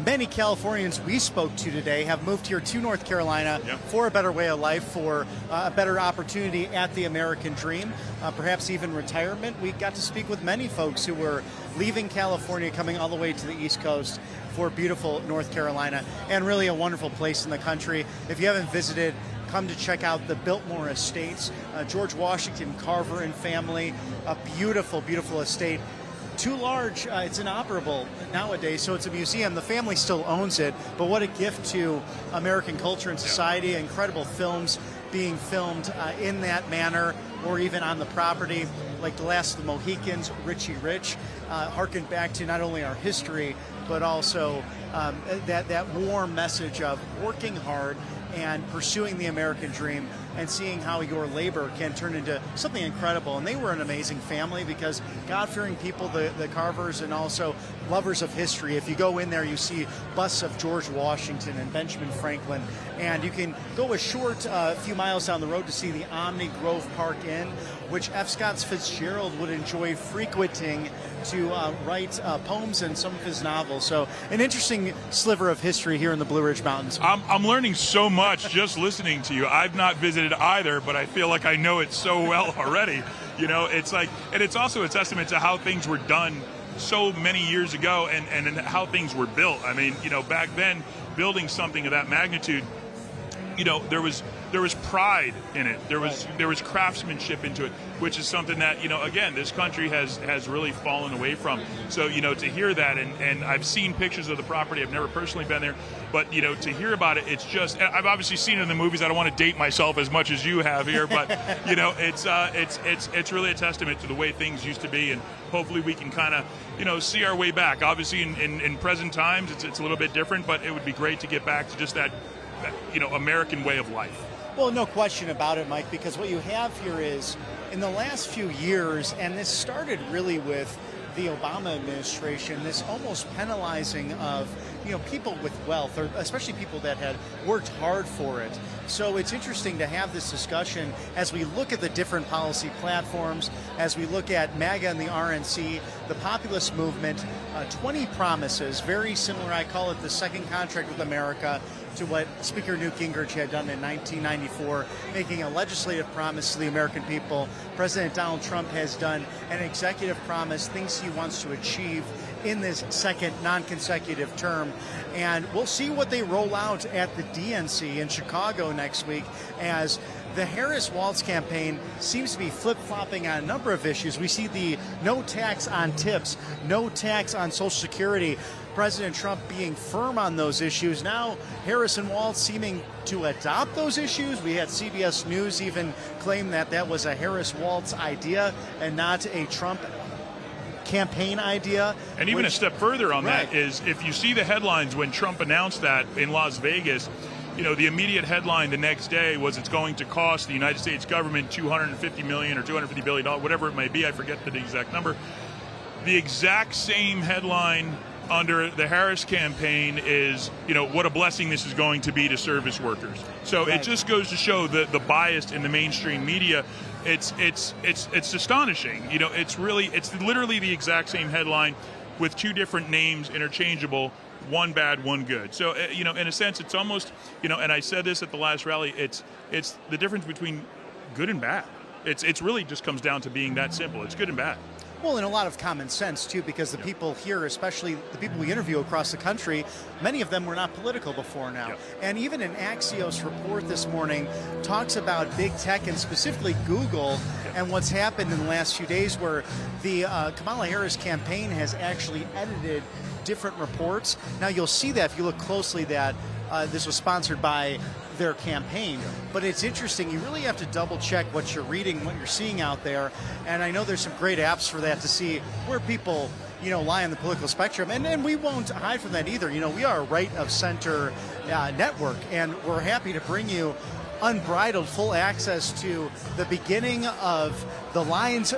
many Californians we spoke to today have moved here to North Carolina for a better way of life, for a better opportunity at the American dream, perhaps even retirement. We got to speak with many folks who were leaving California, coming all the way to the East Coast for beautiful North Carolina, and really a wonderful place in the country. If you haven't visited, come to check out the Biltmore Estates. George Washington Carver and family, a beautiful, beautiful estate. Too large, it's inoperable nowadays, so it's a museum. The family still owns it, but what a gift to American culture and society. Incredible films being filmed in that manner, or even on the property, like The Last of the Mohicans, Richie Rich, harken back to not only our history, but also that warm message of working hard and pursuing the American dream and seeing how your labor can turn into something incredible. And they were an amazing family because God-fearing people, the Carvers, and also lovers of history. If you go in there, you see busts of George Washington and Benjamin Franklin. And you can go a short few miles down the road to see the Omni Grove Park Inn. Inn, which F. Scott Fitzgerald would enjoy frequenting to write poems and some of his novels. So an interesting sliver of history here in the Blue Ridge Mountains. I'm learning so much just listening to you. I've not visited either, but I feel like I know it so well already. It's like, and it's also a testament to how things were done so many years ago and how things were built. I mean, back then, building something of that magnitude, there was pride in it. There was craftsmanship into it, which is something that, again, this country has really fallen away from. So, to hear that, and I've seen pictures of the property. I've never personally been there, but, to hear about it, it's just, I've obviously seen it in the movies. I don't want to date myself as much as you have here, but, it's really a testament to the way things used to be, and hopefully we can kind of, see our way back. Obviously, in present times, it's a little bit different, but it would be great to get back to just that American way of life. Well, no question about it, Mike, because what you have here is, in the last few years, and this started really with the Obama administration, this almost penalizing of people with wealth, or especially people that had worked hard for it. So it's interesting to have this discussion as we look at the different policy platforms, as we look at MAGA and the RNC, the populist movement, 20 promises, very similar, I call it the second contract with America, to what Speaker Newt Gingrich had done in 1994, making a legislative promise to the American people. President Donald Trump has done an executive promise, things he wants to achieve in this second non-consecutive term. And we'll see what they roll out at the DNC in Chicago next week, as the Harris-Walz campaign seems to be flip-flopping on a number of issues. We see the no tax on tips, no tax on Social Security, President Trump being firm on those issues. Now Harris and Walz seeming to adopt those issues. We had CBS News even claim that that was a Harris-Walz idea and not a Trump campaign idea. And even a step further on that is, if you see the headlines when Trump announced that in Las Vegas, the immediate headline the next day was it's going to cost the United States government $250 million or $250 billion, whatever it may be. I forget the exact number. The exact same headline under the Harris campaign is, what a blessing this is going to be to service workers. So it just goes to show the bias in the mainstream media. It's astonishing. It's literally the exact same headline with two different names interchangeable, one bad, one good. So, in a sense, it's almost, and I said this at the last rally, it's the difference between good and bad. It's really just comes down to being that simple. It's good and bad. Well, and a lot of common sense, too, because the people here, especially the people we interview across the country, many of them were not political before now. And even an Axios report this morning talks about big tech and specifically Google and what's happened in the last few days, where the Kamala Harris campaign has actually edited different reports. Now, you'll see that if you look closely that this was sponsored by their campaign, but it's interesting. You really have to double check what you're reading, what you're seeing out there, and I know there's some great apps for that to see where people lie on the political spectrum, and we won't hide from that either. We are a right of center network, and we're happy to bring you unbridled full access to the beginning of the lines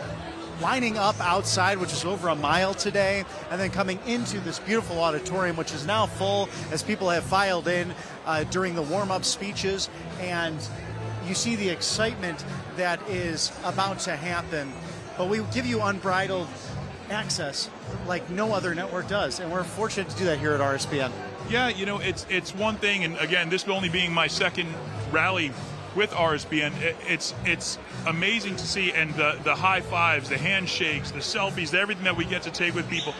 lining up outside, which is over a mile today, and then coming into this beautiful auditorium, which is now full as people have filed in during the warm-up speeches. And you see the excitement that is about to happen. But we give you unbridled access like no other network does, and we're fortunate to do that here at RSBN. Yeah, it's one thing, and again, this only being my second rally with RSBN, it's amazing to see, and the high fives, the handshakes, the selfies, everything that we get to take with people.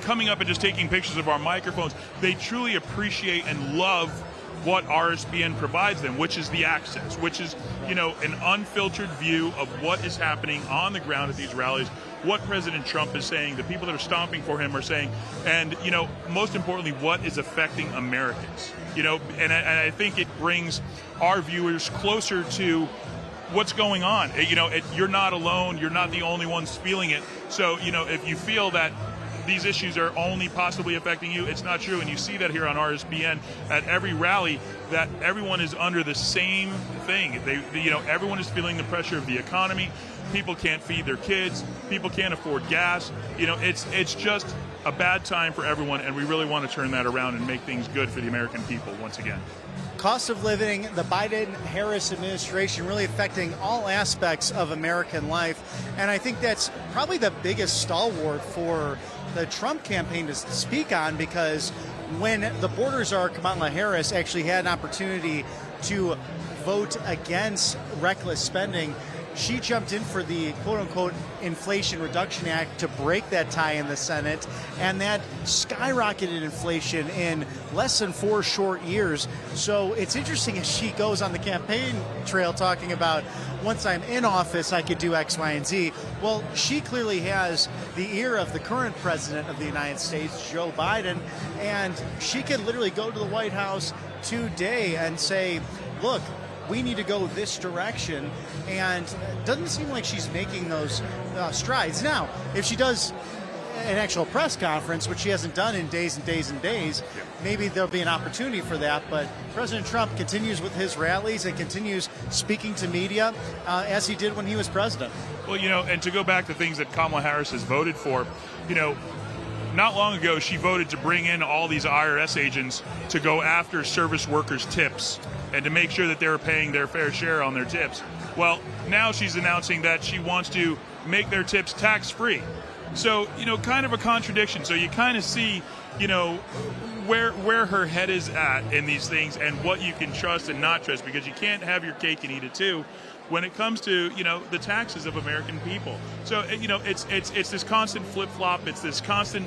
Coming up and just taking pictures of our microphones, they truly appreciate and love what RSBN provides them, which is the access, which is, an unfiltered view of what is happening on the ground at these rallies, what President Trump is saying, the people that are stomping for him are saying, and, most importantly, what is affecting Americans. And I think it brings our viewers closer to what's going on. You're not alone. You're not the only ones feeling it. So, if you feel that these issues are only possibly affecting you, it's not true. And you see that here on RSBN at every rally, that everyone is under the same thing. Everyone is feeling the pressure of the economy. People can't feed their kids. People can't afford gas. It's just a bad time for everyone, and we really want to turn that around and make things good for the American people once again. cost of living, the Biden-Harris administration really affecting all aspects of American life. And I think that's probably the biggest stalwart for the Trump campaign to speak on, because when the border czar Kamala Harris actually had an opportunity to vote against reckless spending, she jumped in for the quote-unquote Inflation Reduction Act to break that tie in the Senate, and that skyrocketed inflation in less than 4 short years. So it's interesting as she goes on the campaign trail talking about, once I'm in office, I could do X, Y, and Z. Well, she clearly has the ear of the current president of the United States, Joe Biden, and she could literally go to the White House today and say, look, we need to go this direction, and it doesn't seem like she's making those strides. Now, if she does an actual press conference, which she hasn't done in days and days and days, maybe there'll be an opportunity for that, but President Trump continues with his rallies and continues speaking to media as he did when he was president. Well, and to go back to things that Kamala Harris has voted for, not long ago, she voted to bring in all these IRS agents to go after service workers' tips and to make sure that they're paying their fair share on their tips. Well, now she's announcing that she wants to make their tips tax-free. So, kind of a contradiction. So you kind of see, where her head is at in these things and what you can trust and not trust, because you can't have your cake and eat it too when it comes to, the taxes of American people. So, it's this constant flip-flop. It's this constant,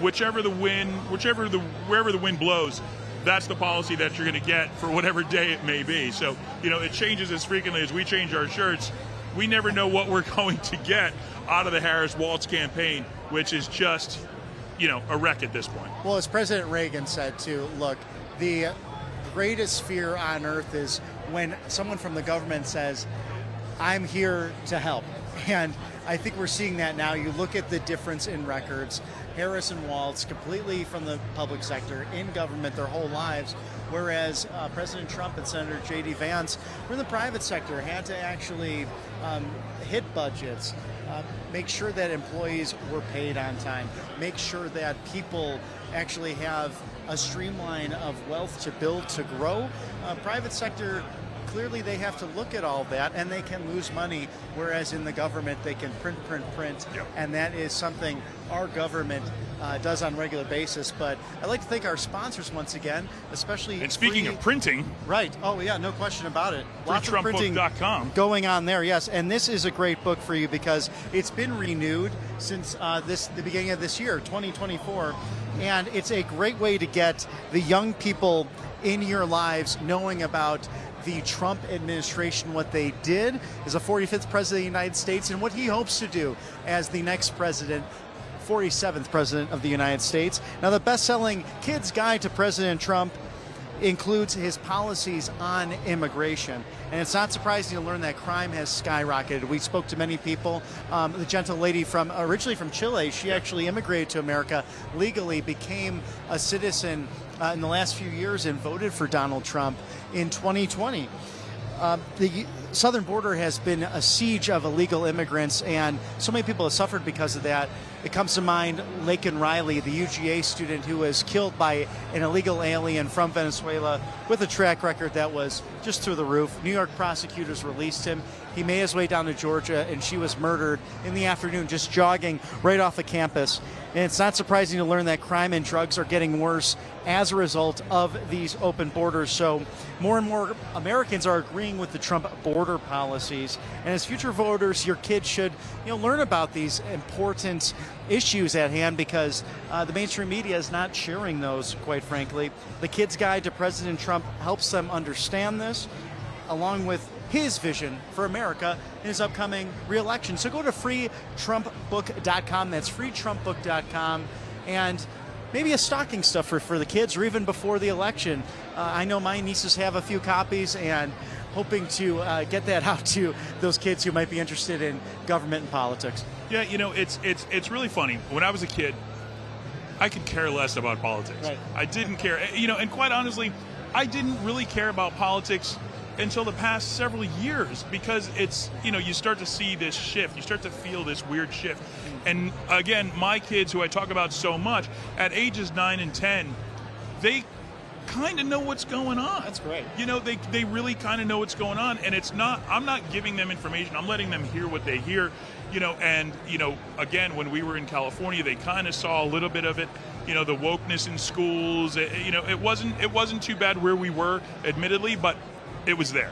wherever the wind blows, that's the policy that you're going to get for whatever day it may be. So, it changes as frequently as we change our shirts. We never know what we're going to get out of the Harris-Walz campaign, which is just, a wreck at this point. Well, as President Reagan said, too, look, the greatest fear on earth is when someone from the government says, I'm here to help. And I think we're seeing that now. You look at the difference in records. Harris and Walz completely from the public sector, in government their whole lives, whereas President Trump and Senator J.D. Vance were in the private sector, had to actually hit budgets, make sure that employees were paid on time, make sure that people actually have a streamline of wealth to build, to grow. Private sector, clearly they have to look at all that, and they can lose money, whereas in the government they can print, and that is something our government does on a regular basis. But I'd like to thank our sponsors once again, especially. And speaking of printing, right? Oh yeah, no question about it. Lots of printing TrumpBook.com going on there. Yes, and this is a great book for you because it's been renewed since the beginning of this year, 2024, and it's a great way to get the young people in your lives knowing about the Trump administration, what they did as the 45th president of the United States, and what he hopes to do as the next president, 47th president of the United States. Now, the best-selling Kids Guide to President Trump includes his policies on immigration. And it's not surprising to learn that crime has skyrocketed. We spoke to many people. The gentle lady originally from Chile, she actually immigrated to America legally, became a citizen in the last few years and voted for Donald Trump in 2020. The southern border has been a siege of illegal immigrants, and so many people have suffered because of that. It comes to mind Laken Riley, the UGA student who was killed by an illegal alien from Venezuela with a track record that was just through the roof. New York prosecutors released him. He made his way down to Georgia, and she was murdered in the afternoon, just jogging right off the campus. And it's not surprising to learn that crime and drugs are getting worse as a result of these open borders. So more and more Americans are agreeing with the Trump border policies. And as future voters, your kids should learn about these important issues at hand, because the mainstream media is not sharing those, quite frankly. The Kids Guide to President Trump helps them understand this, along with his vision for America in his upcoming re-election. So go to freetrumpbook.com. That's freetrumpbook.com. And maybe a stocking stuffer for the kids, or even before the election. I know my nieces have a few copies, and hoping to get that out to those kids who might be interested in government and politics. Yeah, it's really funny. When I was a kid, I could care less about politics. Right. I didn't care. And quite honestly, I didn't really care about politics until the past several years, because it's, you start to see this shift. You start to feel this weird shift. And again, my kids, who I talk about so much, at ages 9 and 10, they kind of know what's going on. That's great. You know, they really kind of know what's going on, and I'm not giving them information. I'm letting them hear what they hear, you know, and, you know, again, when we were in California, they kind of saw a little bit of it, you know, the wokeness in schools. You know, it wasn't too bad where we were, admittedly, but it was there.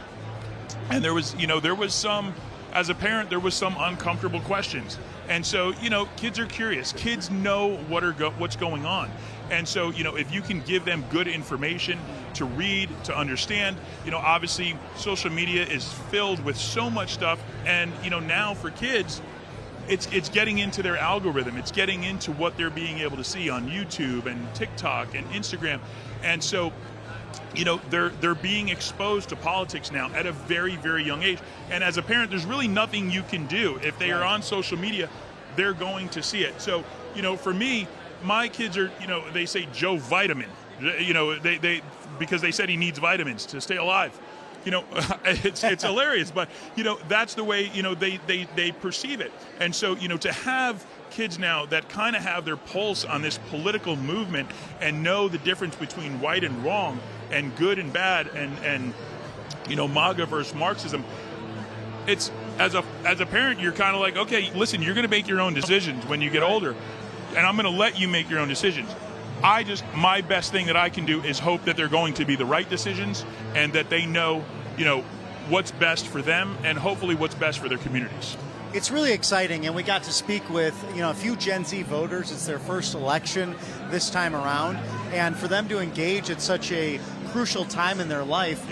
And there was some, as a parent, there was some uncomfortable questions. And so, you know, kids are curious. Kids know what's going on. And so, you know, if you can give them good information to read, to understand, you know, obviously social media is filled with so much stuff. And, you know, now for kids, it's getting into their algorithm. It's getting into what they're being able to see on YouTube and TikTok and Instagram. And so, you know, they're being exposed to politics now at a very, very young age. And as a parent, there's really nothing you can do. If they are on social media, they're going to see it. So, you know, for me, my kids are, you know, they say Joe Vitamin, you know, they because they said he needs vitamins to stay alive. You know, it's hilarious, but, you know, that's the way, you know, they perceive it. And so, you know, to have kids now that kind of have their pulse on this political movement and know the difference between right and wrong and good and bad and you know, MAGA versus Marxism, it's, as a parent, you're kind of like, okay, listen, you're going to make your own decisions when you get older, and I'm going to let you make your own decisions. My best thing that I can do is hope that they're going to be the right decisions and that they know, you know, what's best for them and hopefully what's best for their communities. It's really exciting, and we got to speak with, you know, a few Gen Z voters. It's their first election this time around, and for them to engage at such a crucial time in their life,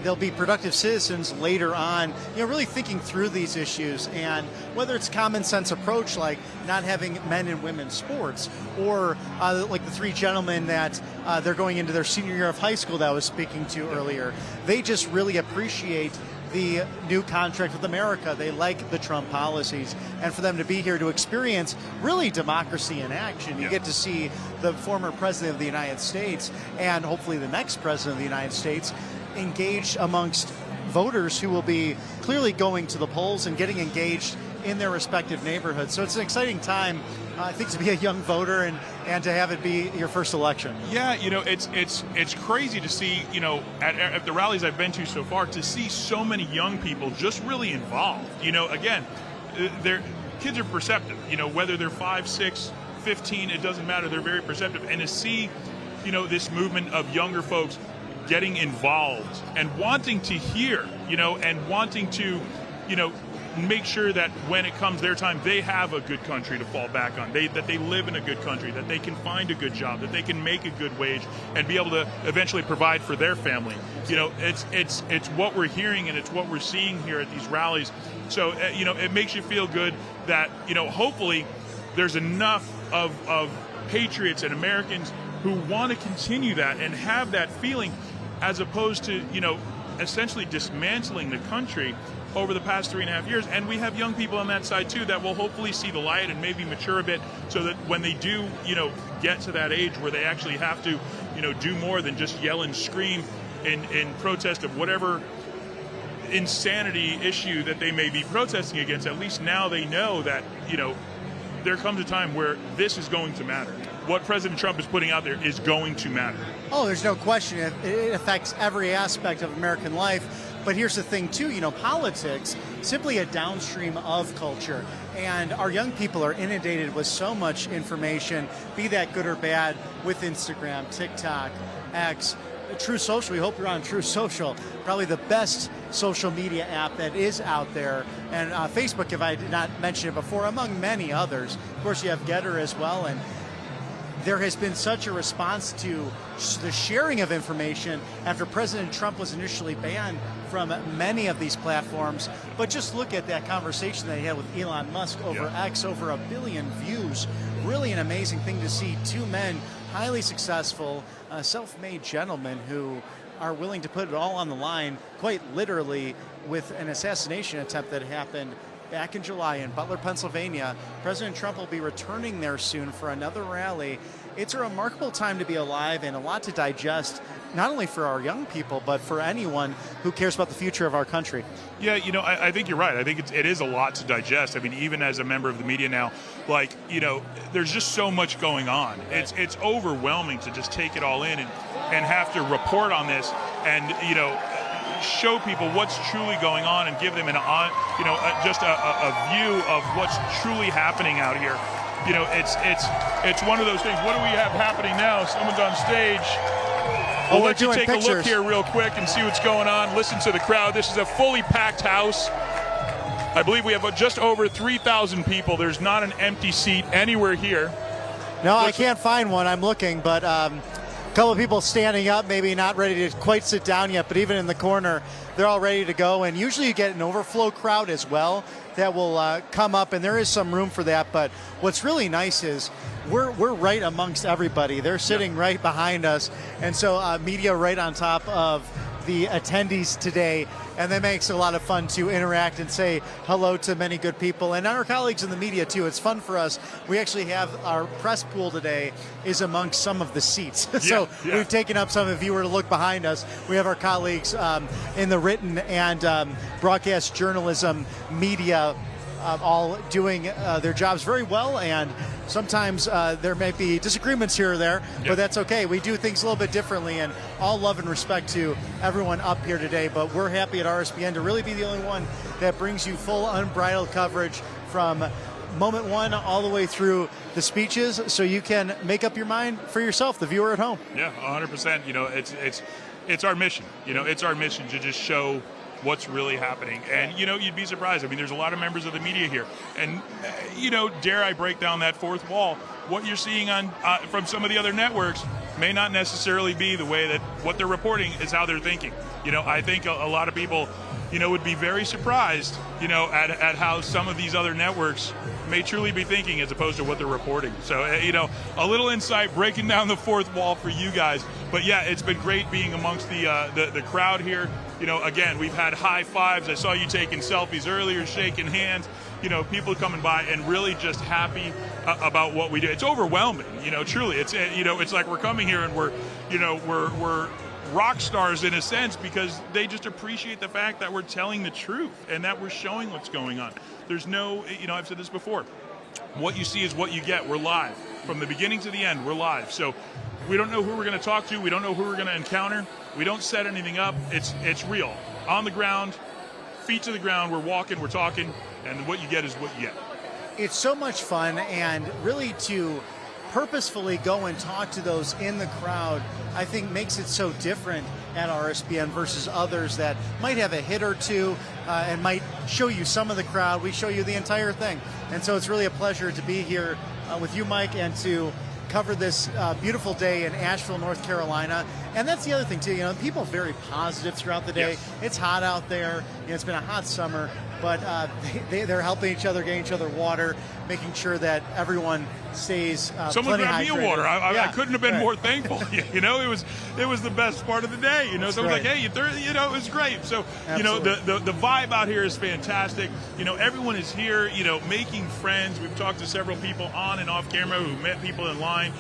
they'll be productive citizens later on, you know, really thinking through these issues. And whether it's common sense approach like not having men and women's sports, or like the three gentlemen that they're going into their senior year of high school that I was speaking to earlier, they just really appreciate the new contract with America. They like the Trump policies, and for them to be here to experience really democracy in action. You get to see the former president of the United States and hopefully the next president of the United States engaged amongst voters who will be clearly going to the polls and getting engaged in their respective neighborhoods. So it's an exciting time, I think, to be a young voter and to have it be your first election. Yeah, you know, it's crazy to see, you know, at the rallies I've been to so far, to see so many young people just really involved. You know, again, kids are perceptive, you know, whether they're 5, 6, 15, it doesn't matter, they're very perceptive. And to see, you know, this movement of younger folks getting involved and wanting to hear, you know, and wanting to, you know, make sure that when it comes their time, they have a good country to fall back on, that they live in a good country, that they can find a good job, that they can make a good wage and be able to eventually provide for their family. You know, it's what we're hearing and it's what we're seeing here at these rallies. So, you know, it makes you feel good that, you know, hopefully there's enough of patriots and Americans who want to continue that and have that feeling, as opposed to, you know, essentially dismantling the country over the past 3.5 years. And we have young people on that side too that will hopefully see the light and maybe mature a bit, so that when they do, you know, get to that age where they actually have to, you know, do more than just yell and scream in protest of whatever insanity issue that they may be protesting against, at least now they know that, you know, there comes a time where this is going to matter. What President Trump is putting out there is going to matter. Oh, there's no question. It affects every aspect of American life. But here's the thing, too, you know, politics, simply a downstream of culture. And our young people are inundated with so much information, be that good or bad, with Instagram, TikTok, X, True Social. We hope you're on True Social, probably the best social media app that is out there. And Facebook, if I did not mention it before, among many others. Of course, you have Getter as well. And there has been such a response to the sharing of information after President Trump was initially banned from many of these platforms. But just look at that conversation that he had with Elon Musk over X, over 1 billion views. Really an amazing thing to see two men, highly successful, self-made gentlemen who are willing to put it all on the line, quite literally, with an assassination attempt that happened back in July in Butler, Pennsylvania. President Trump will be returning there soon for another rally. It's a remarkable time to be alive and a lot to digest, not only for our young people, but for anyone who cares about the future of our country. Yeah, you know, I think you're right. I think it is a lot to digest. I mean, even as a member of the media now, like, you know, there's just so much going on. It's overwhelming to just take it all in. And, and have to report on this and, show people what's truly going on and give them just a view of what's truly happening out here. It's one of those things. What do we have happening now? Someone's on stage. We'll let you take a look here real quick and see what's going on. Listen to the crowd. This is a fully packed house. I believe we have just over 3,000 people. There's not an empty seat anywhere here. No, I can't find one. I'm looking, but a couple of people standing up, maybe not ready to quite sit down yet, but even in the corner, they're all ready to go. And usually you get an overflow crowd as well that will come up, and there is some room for that. But what's really nice is we're right amongst everybody. They're sitting right behind us, and so media right on top of the attendees today, and that makes it a lot of fun to interact and say hello to many good people and our colleagues in the media too. It's fun for us. We actually have our press pool today is amongst some of the seats. So we've taken up some. If you were to look behind us, we have our colleagues in the written and broadcast journalism media all doing their jobs very well, and sometimes there may be disagreements here or there, but that's okay. We do things a little bit differently, and all love and respect to everyone up here today. But we're happy at RSBN to really be the only one that brings you full unbridled coverage from moment one all the way through the speeches, so you can make up your mind for yourself, the viewer at home. Yeah, 100%. It's our mission. It's our mission to just show what's really happening. And, you'd be surprised. I mean, there's a lot of members of the media here. And, dare I break down that fourth wall, what you're seeing on from some of the other networks may not necessarily be the way that what they're reporting is how they're thinking. I think a lot of people, would be very surprised, at how some of these other networks may truly be thinking as opposed to what they're reporting. So, a little insight, breaking down the fourth wall for you guys. But yeah, it's been great being amongst the crowd here. Again, we've had high fives. I saw you taking selfies earlier, shaking hands. People coming by and really just happy about what we do. It's overwhelming. Truly, it's like we're coming here and we're rock stars in a sense, because they just appreciate the fact that we're telling the truth and that we're showing what's going on. There's no, I've said this before, what you see is what you get. We're live. From the beginning to the end, we're live. So we don't know who we're going to talk to. We don't know who we're going to encounter. We don't set anything up. It's real. On the ground, feet to the ground, we're walking, we're talking, and what you get is what you get. It's so much fun, and really to purposefully go and talk to those in the crowd, I think makes it so different at RSBN versus others that might have a hit or two and might show you some of the crowd. We show you the entire thing. And so it's really a pleasure to be here with you, Mike, and to cover this beautiful day in Asheville, North Carolina. And that's the other thing too, people are very positive throughout the day. Yes. It's hot out there. It's been a hot summer, but they're helping each other, getting each other water, making sure that everyone stays Someone grabbed me a water. I couldn't have been more thankful. It was the best part of the day. So it was like, hey, it was great. So the vibe out here is fantastic. Everyone is here. Making friends. We've talked to several people on and off camera who met people in line.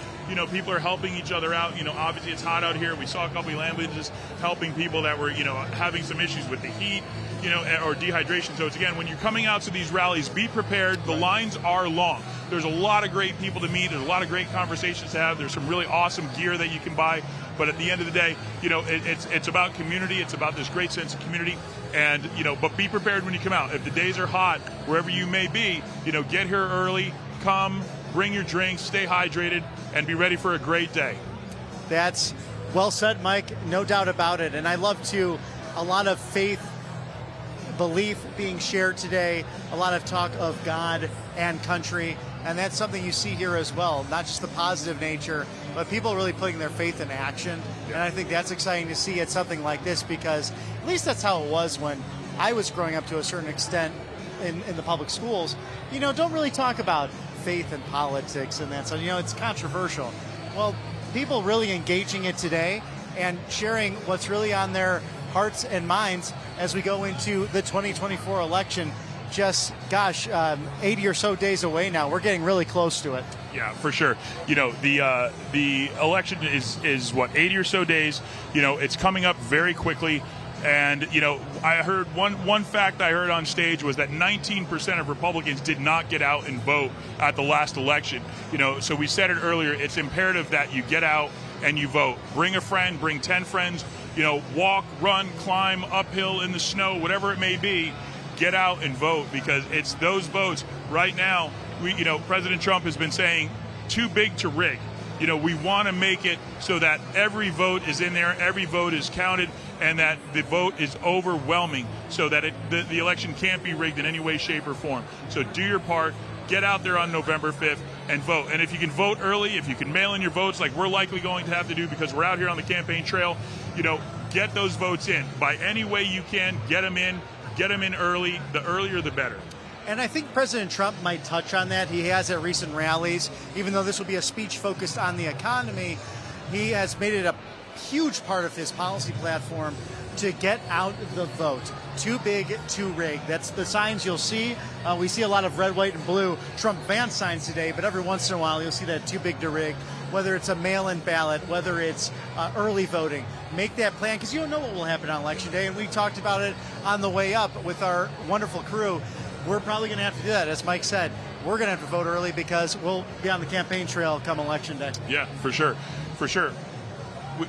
People are helping each other out. Obviously it's hot out here. We saw a couple of ambulances helping people that were having some issues with the heat. Or dehydration. So it's, again, when you're coming out to these rallies, be prepared. The lines are long. There's a lot of great people to meet. There's a lot of great conversations to have. There's some really awesome gear that you can buy. But at the end of the day, it's about community. It's about this great sense of community. And, but be prepared when you come out. If the days are hot, wherever you may be, get here early, come, bring your drinks, stay hydrated, and be ready for a great day. That's well said, Mike. No doubt about it. And I love, too, a lot of faith, belief being shared today, a lot of talk of God and country, and that's something you see here as well, not just the positive nature, but people really putting their faith in action. And I think that's exciting to see at something like this, because at least that's how it was when I was growing up to a certain extent in the public schools. Don't really talk about faith and politics and that, so it's controversial. Well, people really engaging it today and sharing what's really on their hearts and minds as we go into the 2024 election. Just, 80 or so days away now. We're getting really close to it. Yeah, for sure. The election is what, 80 or so days. It's coming up very quickly. And, I heard one fact I heard on stage was that 19% of Republicans did not get out and vote at the last election. So we said it earlier, it's imperative that you get out and you vote. Bring a friend, bring 10 friends, walk, run, climb, uphill in the snow, whatever it may be. Get out and vote, because it's those votes. Right now, President Trump has been saying too big to rig. We want to make it so that every vote is in there, every vote is counted, and that the vote is overwhelming, so that the election can't be rigged in any way, shape, or form. So do your part. Get out there on November 5th and vote. And if you can vote early, if you can mail in your votes like we're likely going to have to do because we're out here on the campaign trail, get those votes in. By any way you can, get them in early. The earlier, the better. And I think President Trump might touch on that. He has at recent rallies, even though this will be a speech focused on the economy, he has made it a huge part of his policy platform to get out the vote. Too big, too rigged. That's the signs you'll see. We see a lot of red, white, and blue Trump van signs today, but every once in a while you'll see that too big to rig, whether it's a mail-in ballot, whether it's early voting. Make that plan, because you don't know what will happen on Election Day, and we talked about it on the way up with our wonderful crew. We're probably going to have to do that. As Mike said, we're going to have to vote early because we'll be on the campaign trail come Election Day. Yeah, for sure.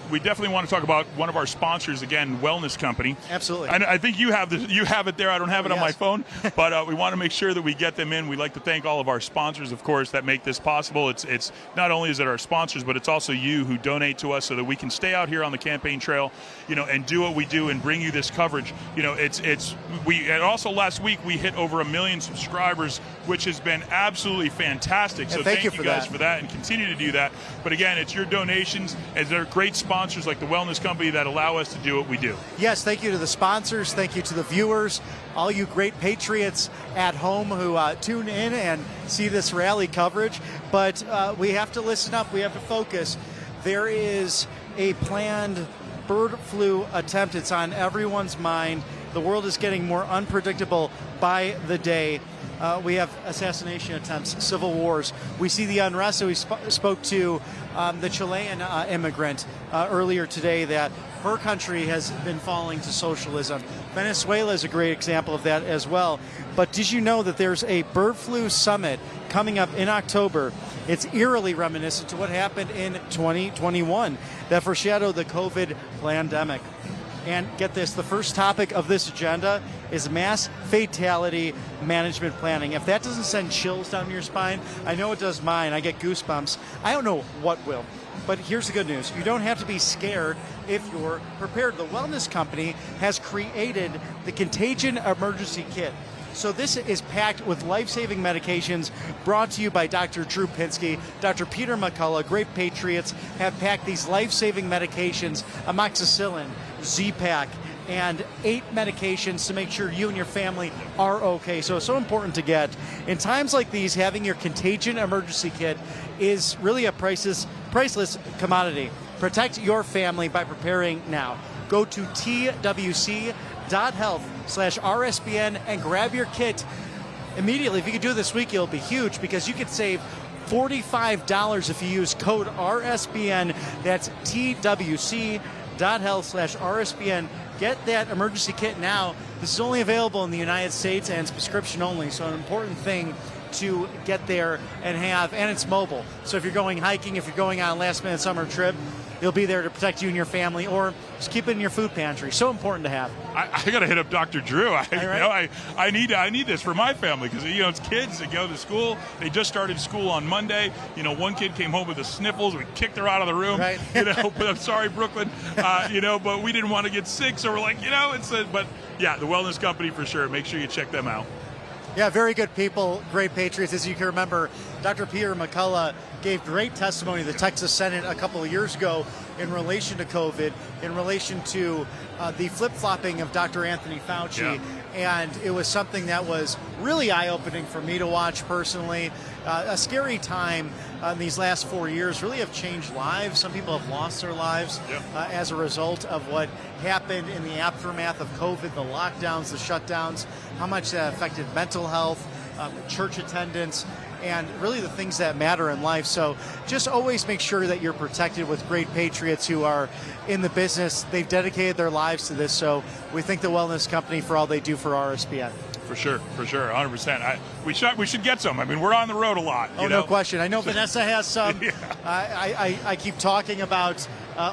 We definitely want to talk about one of our sponsors again, Wellness Company. Absolutely. And I think you have it there. I don't have it on my phone, but we want to make sure that we get them in. We'd like to thank all of our sponsors, of course, that make this possible. It's not only is it our sponsors, but it's also you who donate to us so that we can stay out here on the campaign trail, and do what we do and bring you this coverage. And also last week we hit over 1 million subscribers, which has been absolutely fantastic. So thank you guys for that, and continue to do that. But again, it's your donations, and they're great sponsors like the Wellness Company that allow us to do what we do. Yes, thank you to the sponsors. Thank you to the viewers, all you great patriots at home who tune in and see this rally coverage. But we have to listen up. We have to focus. There is a planned bird flu attempt. It's on everyone's mind. The world is getting more unpredictable by the day. We have assassination attempts, civil wars. We see the unrest. So we spoke to the Chilean immigrant earlier today that her country has been falling to socialism. Venezuela is a great example of that as well. But did you know that there's a bird flu summit coming up in October? It's eerily reminiscent to what happened in 2021 that foreshadowed the COVID pandemic. And get this, the first topic of this agenda is mass fatality management planning. If that doesn't send chills down your spine, I know it does mine. I get goosebumps. I don't know what will. But here's the good news. You don't have to be scared if you're prepared. The Wellness Company has created the Contagion Emergency Kit. So this is packed with life-saving medications brought to you by Dr. Drew Pinsky, Dr. Peter McCullough. Great patriots have packed these life-saving medications, amoxicillin, Z-Pak, and 8 medications to make sure you and your family are okay. So it's so important to get. In times like these, having your Contagion Emergency Kit is really a priceless commodity. Protect your family by preparing now. Go to twc.health/RSBN and grab your kit immediately. If you could do it this week, it'll be huge because you could save $45 if you use code RSBN. That's twc.health/RSBN. Get that emergency kit now. This is only available in the United States and it's prescription only, so an important thing to get there and have, and it's mobile. So if you're going hiking, if you're going on a last-minute summer trip, it'll be there to protect you and your family, or just keep it in your food pantry. So important to have. I got to hit up Dr. Drew. I need this for my family because it's kids that go to school. They just started school on Monday. One kid came home with the sniffles. We kicked her out of the room. Right. But I'm sorry, Brooklyn. But we didn't want to get sick, so we're like, but yeah, the Wellness Company for sure. Make sure you check them out. Yeah, very good people, great patriots. As you can remember, Dr. Peter McCullough gave great testimony to the Texas Senate a couple of years ago in relation to COVID, in relation to the flip-flopping of Dr. Anthony Fauci. Yeah. And it was something that was really eye-opening for me to watch personally. A scary time in these last 4 years really have changed lives. Some people have lost their lives as a result of what happened in the aftermath of COVID, the lockdowns, the shutdowns, how much that affected mental health, church attendance, and really the things that matter in life. So just always make sure that you're protected with great patriots who are in the business. They've dedicated their lives to this, so we thank the Wellness Company for all they do for RSBN. For sure, 100%. We should get some. I mean, we're on the road a lot. Oh, no question. I know Vanessa has some. Yeah. I keep talking about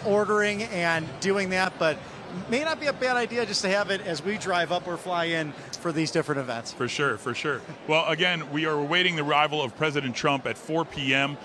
ordering and doing that, but may not be a bad idea just to have it as we drive up or fly in for these different events. For sure. Well, again, we are awaiting the arrival of President Trump at 4 p.m.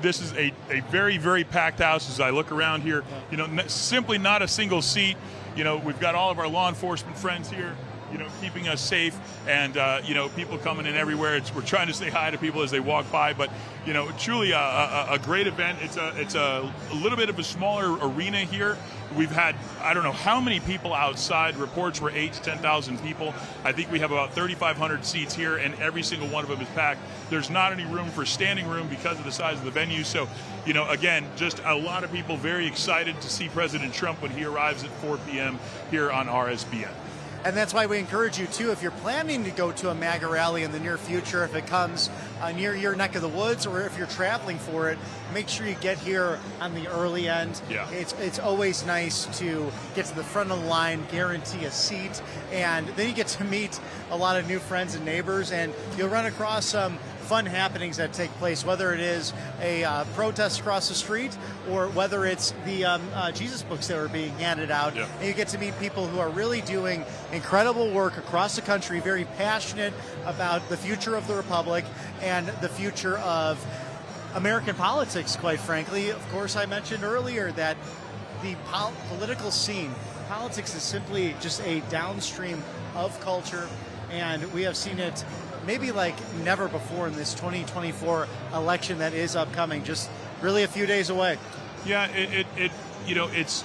This is a very, very packed house as I look around here. You know, simply not a single seat. You know, we've got all of our law enforcement friends here, you know, keeping us safe, and you know, people coming in everywhere. We're trying to say hi to people as they walk by, but you know, truly a great event. It's a little bit of a smaller arena here. We've had, I don't know how many people outside. Reports were 8,000 to 10,000 people. I think we have about 3,500 seats here, and every single one of them is packed. There's not any room for standing room because of the size of the venue. So, you know, again, just a lot of people very excited to see President Trump when he arrives at 4 p.m. here on RSBN. And that's why we encourage you, too, if you're planning to go to a MAGA rally in the near future, if it comes near your neck of the woods, or if you're traveling for it, make sure you get here on the early end. Yeah. It's always nice to get to the front of the line, guarantee a seat, and then you get to meet a lot of new friends and neighbors, and you'll run across some fun happenings that take place, whether it is a protest across the street or whether it's the Jesus books that are being handed out. Yeah. And you get to meet people who are really doing incredible work across the country, very passionate about the future of the Republic and the future of American politics, quite frankly. Of course, I mentioned earlier that the political scene, politics is simply just a downstream of culture, and we have seen it maybe like never before in this 2024 election that is upcoming, just really a few days away. Yeah, it you know, it's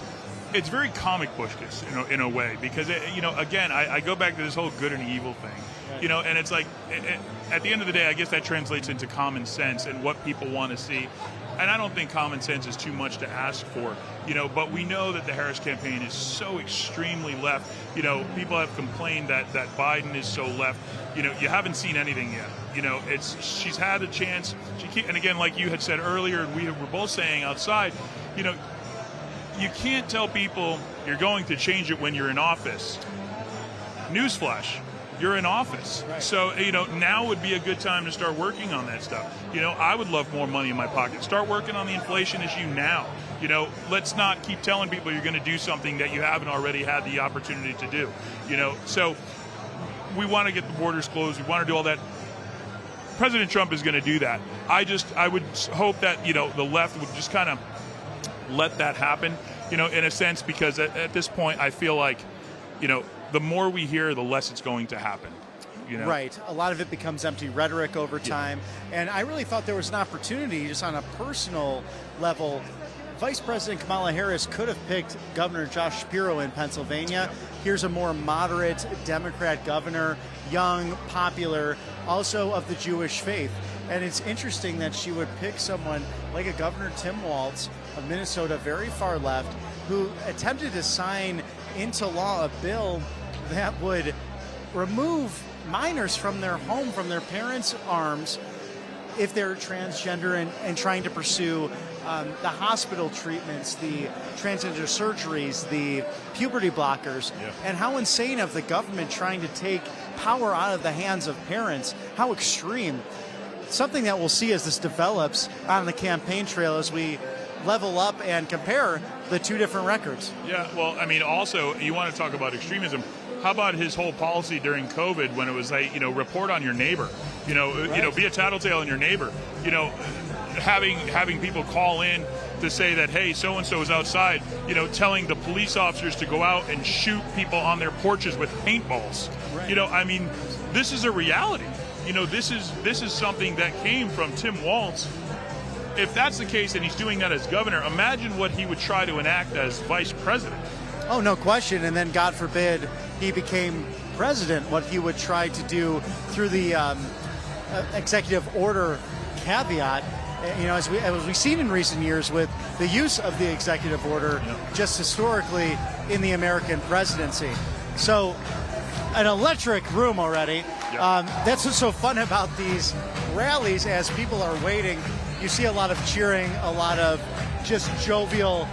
very comic bookish, you know, in a way, because you know, again, I go back to this whole good and evil thing, you know, and it's like at the end of the day, I guess that translates into common sense and what people want to see. And I don't think common sense is too much to ask for, you know, but we know that the Harris campaign is so extremely left. You know, people have complained that Biden is so left. You know, you haven't seen anything yet. You know, she's had a chance. And again, like you had said earlier, and we were both saying outside, you know, you can't tell people you're going to change it when you're in office. Newsflash. You're in office. Right. So, you know, now would be a good time to start working on that stuff. You know, I would love more money in my pocket. Start working on the inflation issue now. You know, let's not keep telling people you're going to do something that you haven't already had the opportunity to do. You know, so we want to get the borders closed. We want to do all that. President Trump is going to do that. I would hope that, you know, the left would just kind of let that happen, you know, in a sense, because at this point, I feel like, you know, the more we hear, the less it's going to happen. You know? Right. A lot of it becomes empty rhetoric over time. Yeah. And I really thought there was an opportunity, just on a personal level. Vice President Kamala Harris could have picked Governor Josh Shapiro in Pennsylvania. Yeah. Here's a more moderate Democrat governor, young, popular, also of the Jewish faith. And it's interesting that she would pick someone like a Governor Tim Walz of Minnesota, very far left, who attempted to sign into law a bill that would remove minors from their home, from their parents' arms, if they're transgender and trying to pursue the hospital treatments, the transgender surgeries, the puberty blockers. Yeah. And how insane of the government trying to take power out of the hands of parents. How extreme. Something that we'll see as this develops on the campaign trail as we level up and compare the two different records. Yeah, well, I mean, also, you want to talk about extremism. How about his whole policy during COVID when it was like, you know, report on your neighbor, you know, right. You know, be a tattletale on your neighbor, you know, having people call in to say that, hey, so-and-so is outside, you know, telling the police officers to go out and shoot people on their porches with paintballs. Right. You know, I mean, this is a reality. You know, this is something that came from Tim Walz. If that's the case and he's doing that as governor, imagine what he would try to enact as vice president. Oh, no question. And then, God forbid, he became president, what he would try to do through the executive order caveat. You know, as we've seen in recent years with the use of the executive order, just historically in the American presidency. So, an electric room already. That's what's so fun about these rallies. As people are waiting, you see a lot of cheering, a lot of just jovial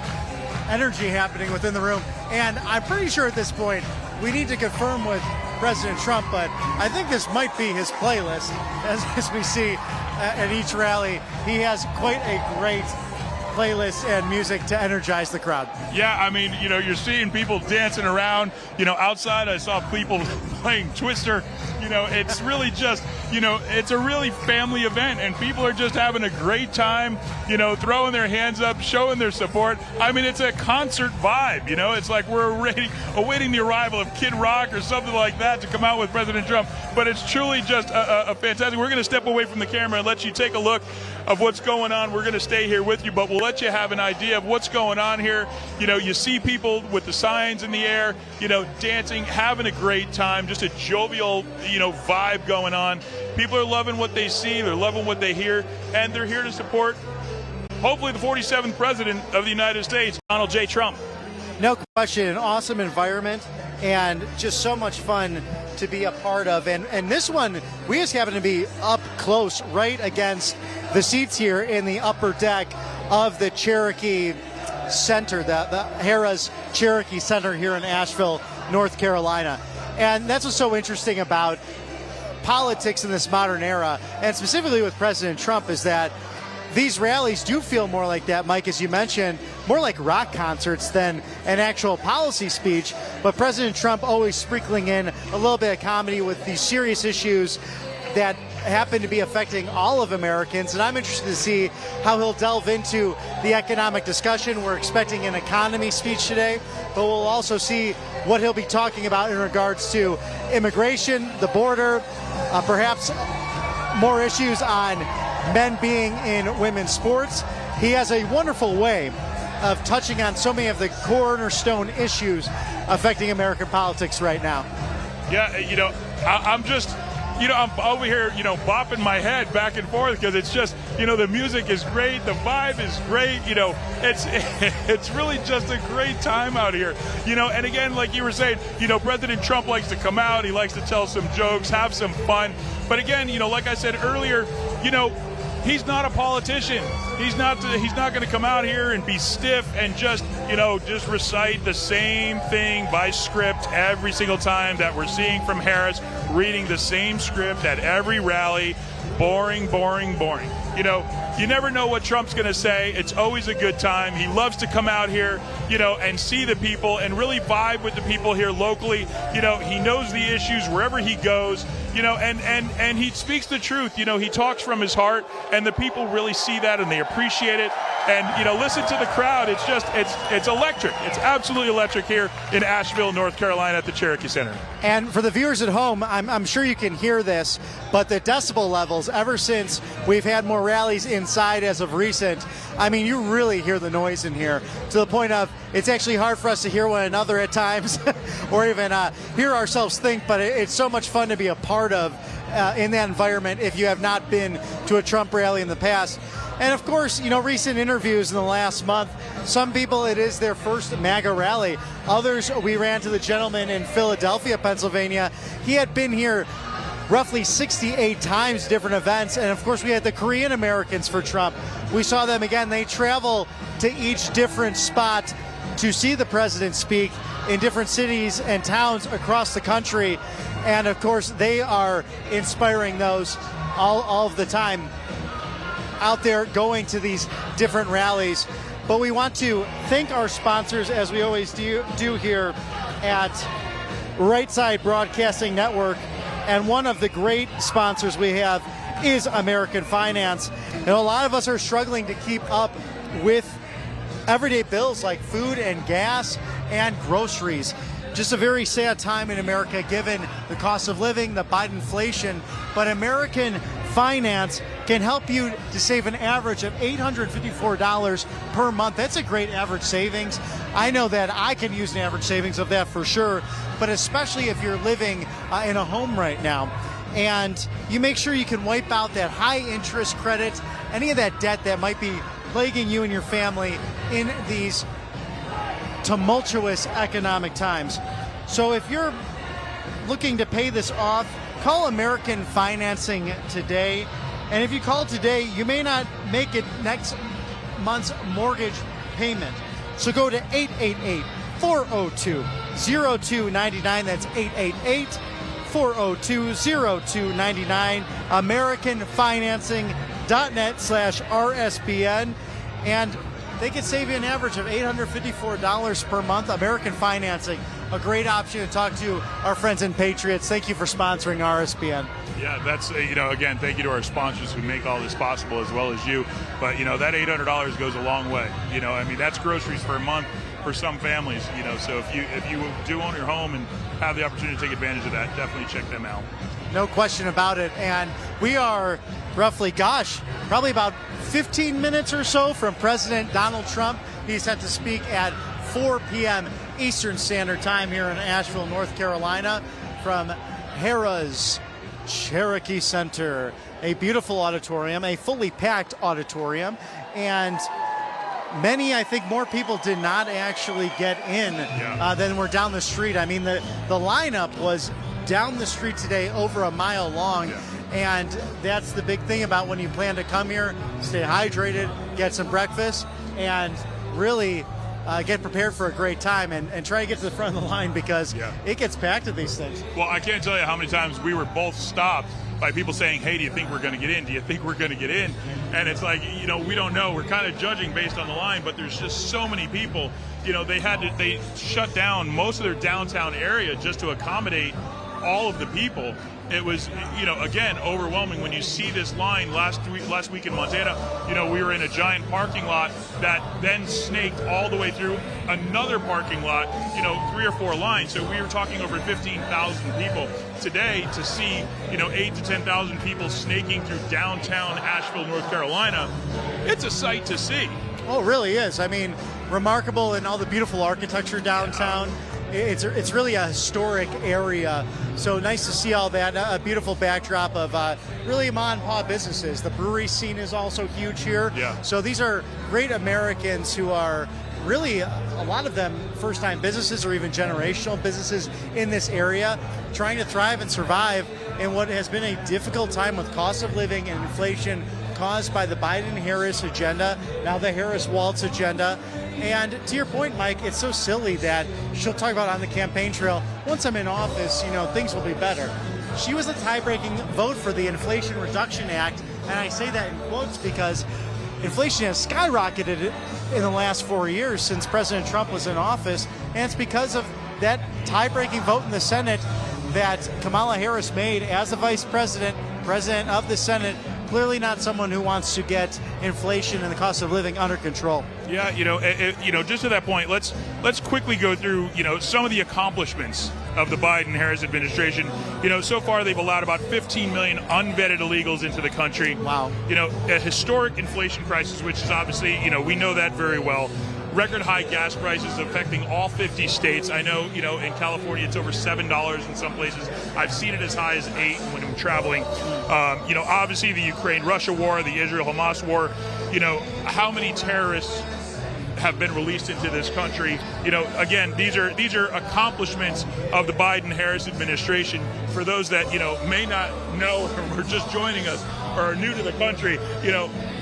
energy happening within the room. And I'm pretty sure at this point we need to confirm with President Trump, but I think this might be his playlist. As we see at each rally, he has quite a great playlist and music to energize the crowd. Yeah, I mean, you're seeing people dancing around. Outside I saw people playing Twister. It's really just, it's a really family event, and people are just having a great time, throwing their hands up, showing their support. I mean, it's a concert vibe, it's like we're awaiting the arrival of Kid Rock or something like that to come out with President Trump. But it's truly just a fantastic. We're going to step away from the camera and let you take a look of what's going on. We're going to stay here with you, but we'll let you have an idea of what's going on here. You see people with the signs in the air, dancing, having a great time, just a jovial, vibe going on. People are loving what they see, they're loving what they hear, and they're here to support, hopefully, the 47th president of the United States, Donald J. Trump. No question, an awesome environment and just so much fun to be a part of. And this one, we just happen to be up close right against the seats here in the upper deck of the Cherokee Center, the Harrah's Cherokee Center here in Asheville, North Carolina. And that's what's so interesting about politics in this modern era, and specifically with President Trump, is that these rallies do feel more like that, Mike, as you mentioned, more like rock concerts than an actual policy speech. But President Trump always sprinkling in a little bit of comedy with these serious issues that happen to be affecting all of Americans. And I'm interested to see how he'll delve into the economic discussion. We're expecting an economy speech today, but we'll also see what he'll be talking about in regards to immigration, the border, perhaps more issues on men being in women's sports. He has a wonderful way of touching on so many of the cornerstone issues affecting American politics right now. Yeah, I'm just, I'm over here, bopping my head back and forth because it's just, the music is great, the vibe is great, it's really just a great time out here, and again, like you were saying, President Trump likes to come out, he likes to tell some jokes, have some fun, but again, like I said earlier, he's not a politician. He's not going to come out here and be stiff and just recite the same thing by script every single time that we're seeing from Harris, reading the same script at every rally. Boring, boring, boring. You never know what Trump's going to say. It's always a good time. He loves to come out here, and see the people and really vibe with the people here locally. He knows the issues wherever he goes, and he speaks the truth. He talks from his heart, and the people really see that and they appreciate it. And, listen to the crowd. It's electric. It's absolutely electric here in Asheville, North Carolina at the Cherokee Center. And for the viewers at home, I'm sure you can hear this, but the decibel levels, ever since we've had more rallies inside as of recent, I mean, you really hear the noise in here to the point of it's actually hard for us to hear one another at times or even hear ourselves think, but it's so much fun to be a part of in that environment if you have not been to a Trump rally in the past. And of course, recent interviews in the last month, some people, it is their first MAGA rally. Others, we ran to the gentleman in Philadelphia, Pennsylvania. He had been here roughly 68 times, different events. And of course, we had the Korean Americans for Trump. We saw them again. They travel to each different spot to see the president speak in different cities and towns across the country. And of course, they are inspiring those all of the time out there going to these different rallies. But we want to thank our sponsors, as we always do here at Right Side Broadcasting Network. And one of the great sponsors we have is American Finance. And a lot of us are struggling to keep up with everyday bills like food and gas and groceries. Just a very sad time in America given the cost of living, the Biden inflation. But American Finance can help you to save an average of $854 per month. That's a great average savings. I know that I can use an average savings of that for sure, but especially if you're living in a home right now. And you make sure you can wipe out that high interest credit, any of that debt that might be plaguing you and your family in these tumultuous economic times. So if you're looking to pay this off, call American Financing today. And if you call today, you may not make it next month's mortgage payment. So go to 888-402-0299. That's 402-0299, AmericanFinancing.net/RSBN, and they can save you an average of $854 per month. American Financing, a great option to talk to our friends in Patriots. Thank you for sponsoring RSBN. Yeah, that's, again, thank you to our sponsors who make all this possible, as well as you. But, that $800 goes a long way. That's groceries for a month for some families, so if you do own your home and have the opportunity to take advantage of that, definitely check them out. No question about it. And we are roughly, probably about 15 minutes or so from President Donald Trump. He's set to speak at 4 p.m. Eastern Standard Time here in Asheville, North Carolina, from Harrah's Cherokee Center, a beautiful auditorium, a fully packed auditorium, and I think more people did not actually get in than were down the street. The lineup was down the street today over a mile long, and that's the big thing about when you plan to come here: stay hydrated, get some breakfast, and really get prepared for a great time, and try to get to the front of the line, because it gets packed at these things. Well, I can't tell you how many times we were both stopped by people saying, hey, do you think we're going to get in? Do you think we're going to get in? And it's like, we don't know. We're kind of judging based on the line, but there's just so many people. They shut down most of their downtown area just to accommodate all of the people. It was, again, overwhelming when you see this line. Last week in Montana, we were in a giant parking lot that then snaked all the way through another parking lot, 3 or 4 lines. So we were talking over 15,000 people. Today, to see, 8 to 10,000 people snaking through downtown Asheville, North Carolina, it's a sight to see. Oh, it really is. Remarkable, and all the beautiful architecture downtown. It's really a historic area, so nice to see all that. A beautiful backdrop of really mom and pop businesses. The brewery scene is also huge here. Yeah. So these are great Americans who are really, a lot of them, first-time businesses or even generational businesses in this area, trying to thrive and survive in what has been a difficult time with cost of living and inflation caused by the Biden-Harris agenda, now the Harris-Walz agenda. And to your point, Mike, it's so silly that she'll talk about on the campaign trail, once I'm in office, things will be better. She was a tie-breaking vote for the Inflation Reduction Act, and I say that in quotes because inflation has skyrocketed in the last 4 years since President Trump was in office, and it's because of that tie-breaking vote in the Senate that Kamala Harris made as the vice president, president of the Senate. Clearly not someone who wants to get inflation and the cost of living under control. Yeah, just to that point, let's quickly go through, some of the accomplishments of the Biden-Harris administration. So far they've allowed about 15 million unvetted illegals into the country. Wow. A historic inflation crisis, which is obviously, we know that very well. Record high gas prices affecting all 50 states. I know, in California it's over $7 in some places. I've seen it as high as $8 when I'm traveling. Obviously the Ukraine-Russia war, the Israel-Hamas war. How many terrorists have been released into this country? Again, these are accomplishments of the Biden-Harris administration. For those that may not know or are just joining us or are new to the country,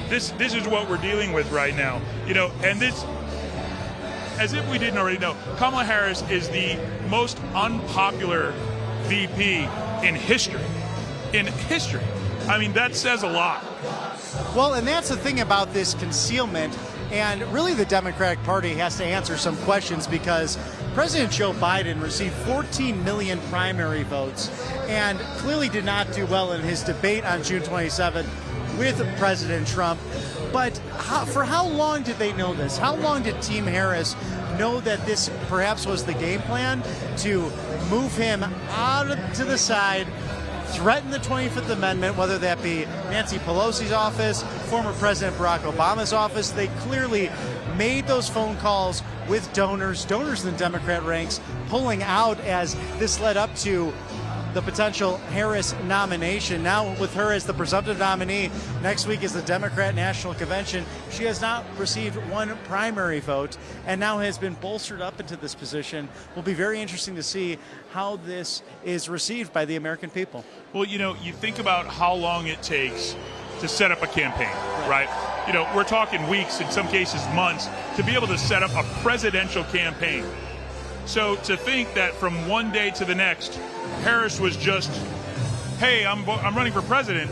this is what we're dealing with right now. And this, as if we didn't already know, Kamala Harris is the most unpopular VP in history. That says a lot. Well, and that's the thing about this concealment, and really the Democratic Party has to answer some questions, because President Joe Biden received 14 million primary votes and clearly did not do well in his debate on June 27th with President Trump. But for how long did they know this? How long did Team Harris know that this perhaps was the game plan, to move him out to the side, threaten the 25th Amendment, whether that be Nancy Pelosi's office, former President Barack Obama's office? They clearly made those phone calls with donors in the Democrat ranks, pulling out as this led up to the potential Harris nomination. Now with her as the presumptive nominee, next week is the Democrat National Convention. She has not received one primary vote and now has been bolstered up into this position. Will be very interesting to see how this is received by the American people. Well, you think about how long it takes to set up a campaign, right? We're talking weeks, in some cases months, to be able to set up a presidential campaign. So to think that from one day to the next, Harris was just, hey, I'm running for president,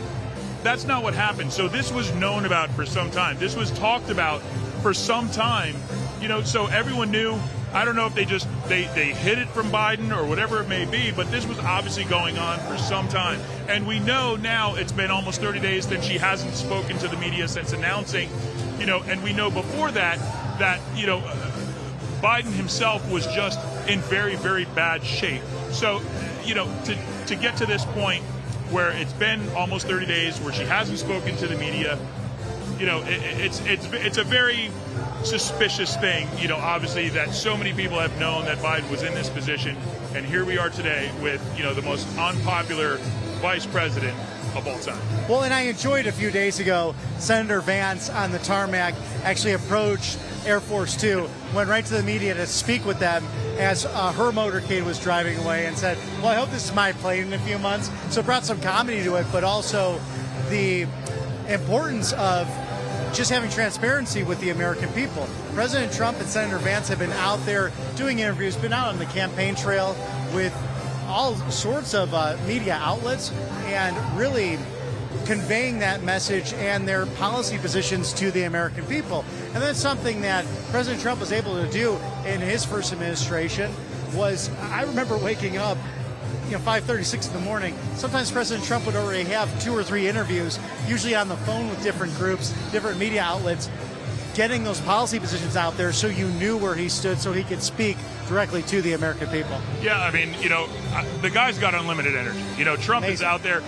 that's not what happened. So this was known about for some time. This was talked about for some time, so everyone knew. I don't know if they hid it from Biden or whatever it may be, but this was obviously going on for some time. And we know now it's been almost 30 days that she hasn't spoken to the media since announcing, and we know before that Biden himself was just in very, very bad shape. So, to get to this point where it's been almost 30 days where she hasn't spoken to the media, it's a very suspicious thing, obviously, that so many people have known that Biden was in this position, and here we are today with, the most unpopular vice president of all time. Well, and I enjoyed a few days ago, Senator Vance on the tarmac actually approached Air Force Two, went right to the media to speak with them as her motorcade was driving away and said, well, I hope this is my plane in a few months. So it brought some comedy to it, but also the importance of just having transparency with the American people. President Trump and Senator Vance have been out there doing interviews, been out on the campaign trail with all sorts of media outlets and really conveying that message and their policy positions to the American people. And that's something that President Trump was able to do in his first administration. I remember waking up 5:30, 6 in the morning. Sometimes President Trump would already have 2 or 3 interviews, usually on the phone with different groups, different media outlets, getting those policy positions out there so you knew where he stood so he could speak directly to the American people. Yeah, I mean, the guy's got unlimited energy. Trump Amazing. Is out there,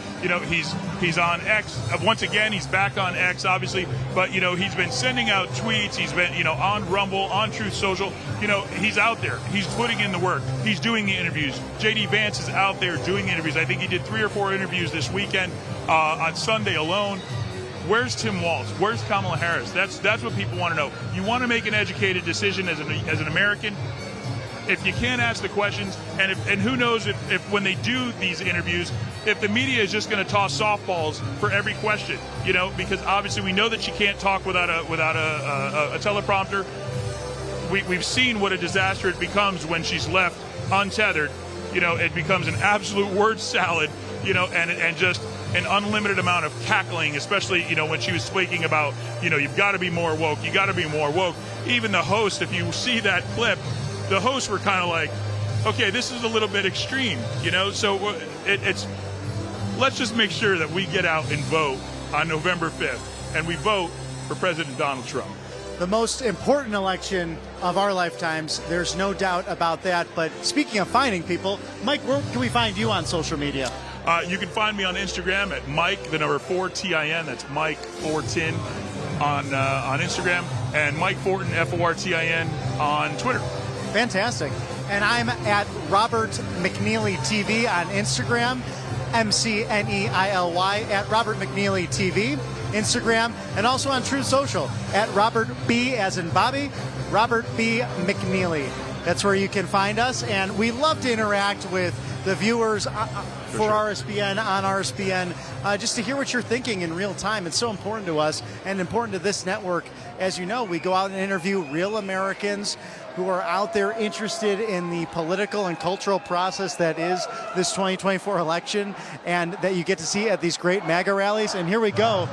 he's on X. Once again, he's back on X, obviously, but, he's been sending out tweets. He's been, on Rumble, on Truth Social. He's out there. He's putting in the work. He's doing the interviews. J.D. Vance is out there doing interviews. I think he did 3 or 4 interviews this weekend on Sunday alone. Where's Tim Walz? Where's Kamala Harris? That's what people want to know. You want to make an educated decision as an American. If you can't ask the questions, and who knows if when they do these interviews, if the media is just going to toss softballs for every question, because obviously we know that she can't talk without a teleprompter. We've seen what a disaster it becomes when she's left untethered. It becomes an absolute word salad, and just an unlimited amount of cackling, especially, when she was speaking about, you've got to be more woke, you got to be more woke. Even the host, if you see that clip, the hosts were kind of like, okay, this is a little bit extreme, so let's just make sure that we get out and vote on November 5th, and we vote for President Donald Trump. The most important election of our lifetimes, there's no doubt about that. But speaking of finding people, Mike, where can we find you on social media? You can find me on Instagram at Mike, the number 4TIN. That's Mike Fortin on Instagram, and Mike Fortin, FORTIN, on Twitter. Fantastic. And I'm at Robert McNeely TV on Instagram, McNeely at Robert McNeely TV, Instagram, and also on Truth Social at Robert B as in Bobby, Robert B McNeely. That's where you can find us, and we love to interact with the viewers for RSBN on RSBN, just to hear what you're thinking in real time. It's so important to us and important to this network. As you know, we go out and interview real Americans who are out there interested in the political and cultural process that is this 2024 election, and that you get to see at these great MAGA rallies. And here we go.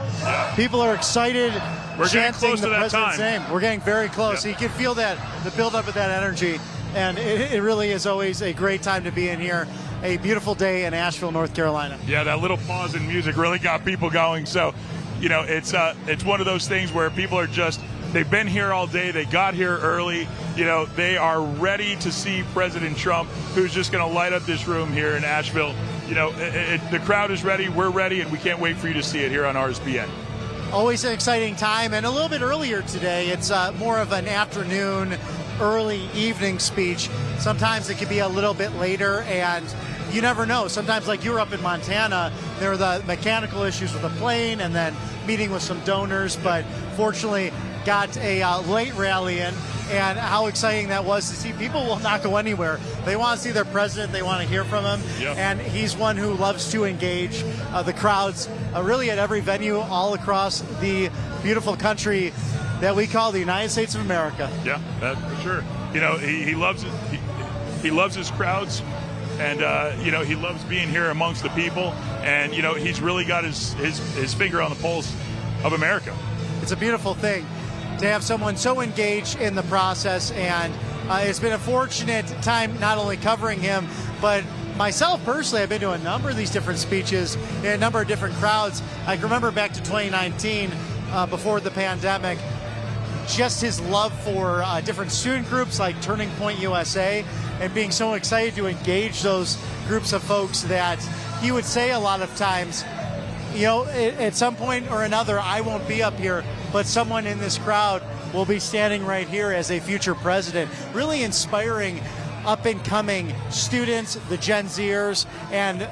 People are excited, We're chanting the president's name. We're getting very close. So you can feel that, the buildup of that energy. And it really is always a great time to be in here. A beautiful day in Asheville, North Carolina. Yeah, that little pause in music really got people going. So, it's one of those things where people are just, they've been here all day. They got here early. They are ready to see President Trump, who's just going to light up this room here in Asheville. The crowd is ready. We're ready, and we can't wait for you to see it here on RSBN. Always an exciting time, and a little bit earlier today. It's more of an afternoon, early evening speech. Sometimes it could be a little bit later, and you never know. Sometimes, like you were up in Montana, there were the mechanical issues with the plane and then meeting with some donors, but fortunately got a late rally in. And how exciting that was to see. People will not go anywhere. They want to see their president. They want to hear from him. Yep. And he's one who loves to engage the crowds really at every venue all across the beautiful country that we call the United States of America. Yeah, that for sure. He loves it. He loves his crowds, and he loves being here amongst the people, and he's really got his finger on the pulse of America. It's a beautiful thing to have someone so engaged in the process, and it's been a fortunate time not only covering him, but myself personally. I've been to a number of these different speeches in a number of different crowds. I can remember back to 2019, before the pandemic, just his love for different student groups like Turning Point USA, and being so excited to engage those groups of folks that he would say a lot of times, at some point or another, I won't be up here, but someone in this crowd will be standing right here as a future president. Really inspiring up-and-coming students, the Gen Zers, and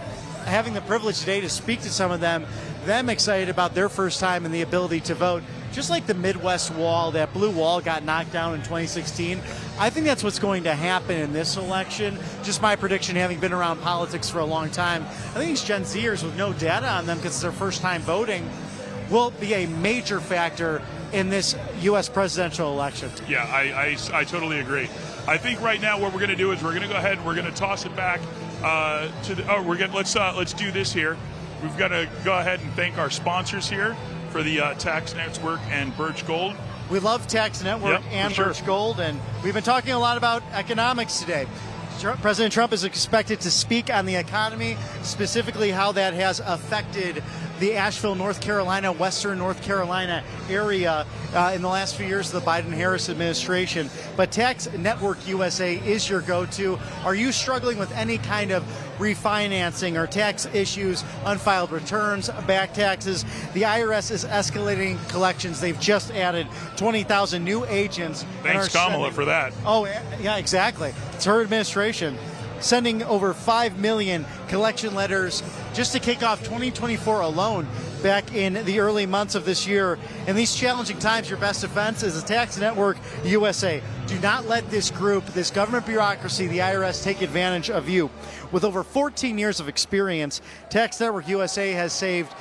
having the privilege today to speak to some of them excited about their first time and the ability to vote. Just like the Midwest wall, that blue wall got knocked down in 2016, I think that's what's going to happen in this election. Just my prediction, having been around politics for a long time, I think these Gen Zers with no data on them because it's their first time voting will be a major factor in this U.S. presidential election. Yeah, I totally agree. I think right now what we're going to do is we're going to go ahead and we're going to toss it back to the. Let's do this here. We've got to go ahead and thank our sponsors here for the Tax Network and Birch Gold. We love Tax Network and Birch Gold, and we've been talking a lot about economics today. President Trump is expected to speak on the economy, specifically how that has affected the Asheville, North Carolina, Western North Carolina area in the last few years of the Biden-Harris administration. But Tax Network USA is your go-to. Are you struggling with any kind of refinancing or tax issues, unfiled returns, back taxes? The IRS is escalating collections. They've just added 20,000 new agents. Thanks, Kamala, for that. Oh, yeah, exactly. It's her administration sending over 5 million collection letters just to kick off 2024 alone back in the early months of this year. In these challenging times, your best defense is the Tax Network USA. Do not let this group, this government bureaucracy, the IRS, take advantage of you. With over 14 years of experience, Tax Network USA has saved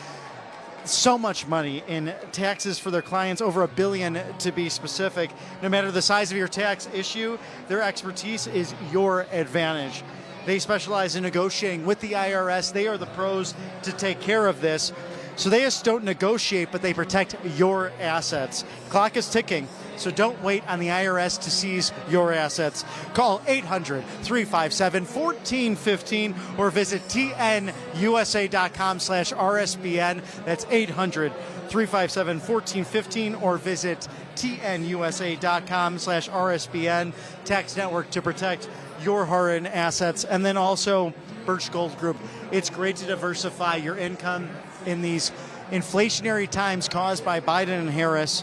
so much money in taxes for their clients, over $1 billion to be specific. No matter the size of your tax issue, their expertise is your advantage. They specialize in negotiating with the IRS. They are the pros to take care of this. So they just don't negotiate, but they protect your assets. Clock is ticking, so don't wait on the IRS to seize your assets. Call 800-357-1415 or visit tnusa.com/RSBN. That's 800-357-1415 or visit tnusa.com/RSBN. Tax Network to protect your hard-earned assets. And then also Birch Gold Group. It's great to diversify your income in these inflationary times caused by Biden and Harris.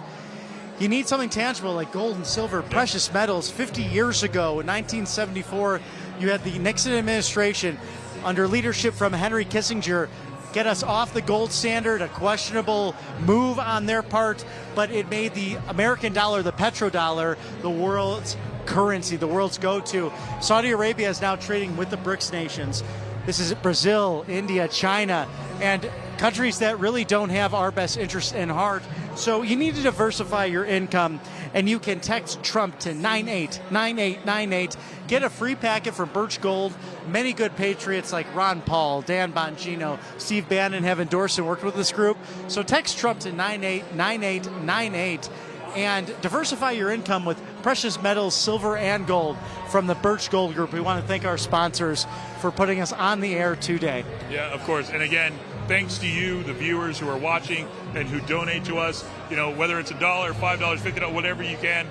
You need something tangible like gold and silver, precious metals. 50 years ago, in 1974, you had the Nixon administration under leadership from Henry Kissinger get us off the gold standard, a questionable move on their part, but it made the American dollar, the petrodollar, the world's currency, the world's go-to. Saudi Arabia is now trading with the BRICS nations. This is Brazil, India, China, and countries that really don't have our best interests in heart. So you need to diversify your income, and you can text Trump to 989898. Get a free packet from Birch Gold. Many good patriots like Ron Paul, Dan Bongino, Steve Bannon have endorsed and worked with this group. So text Trump to 989898 and diversify your income with precious metals, silver and gold from the Birch Gold Group. We want to thank our sponsors for putting us on the air today. Yeah, of course. And again, thanks to you, the viewers who are watching and who donate to us, whether it's $1, $5, $50, whatever you can,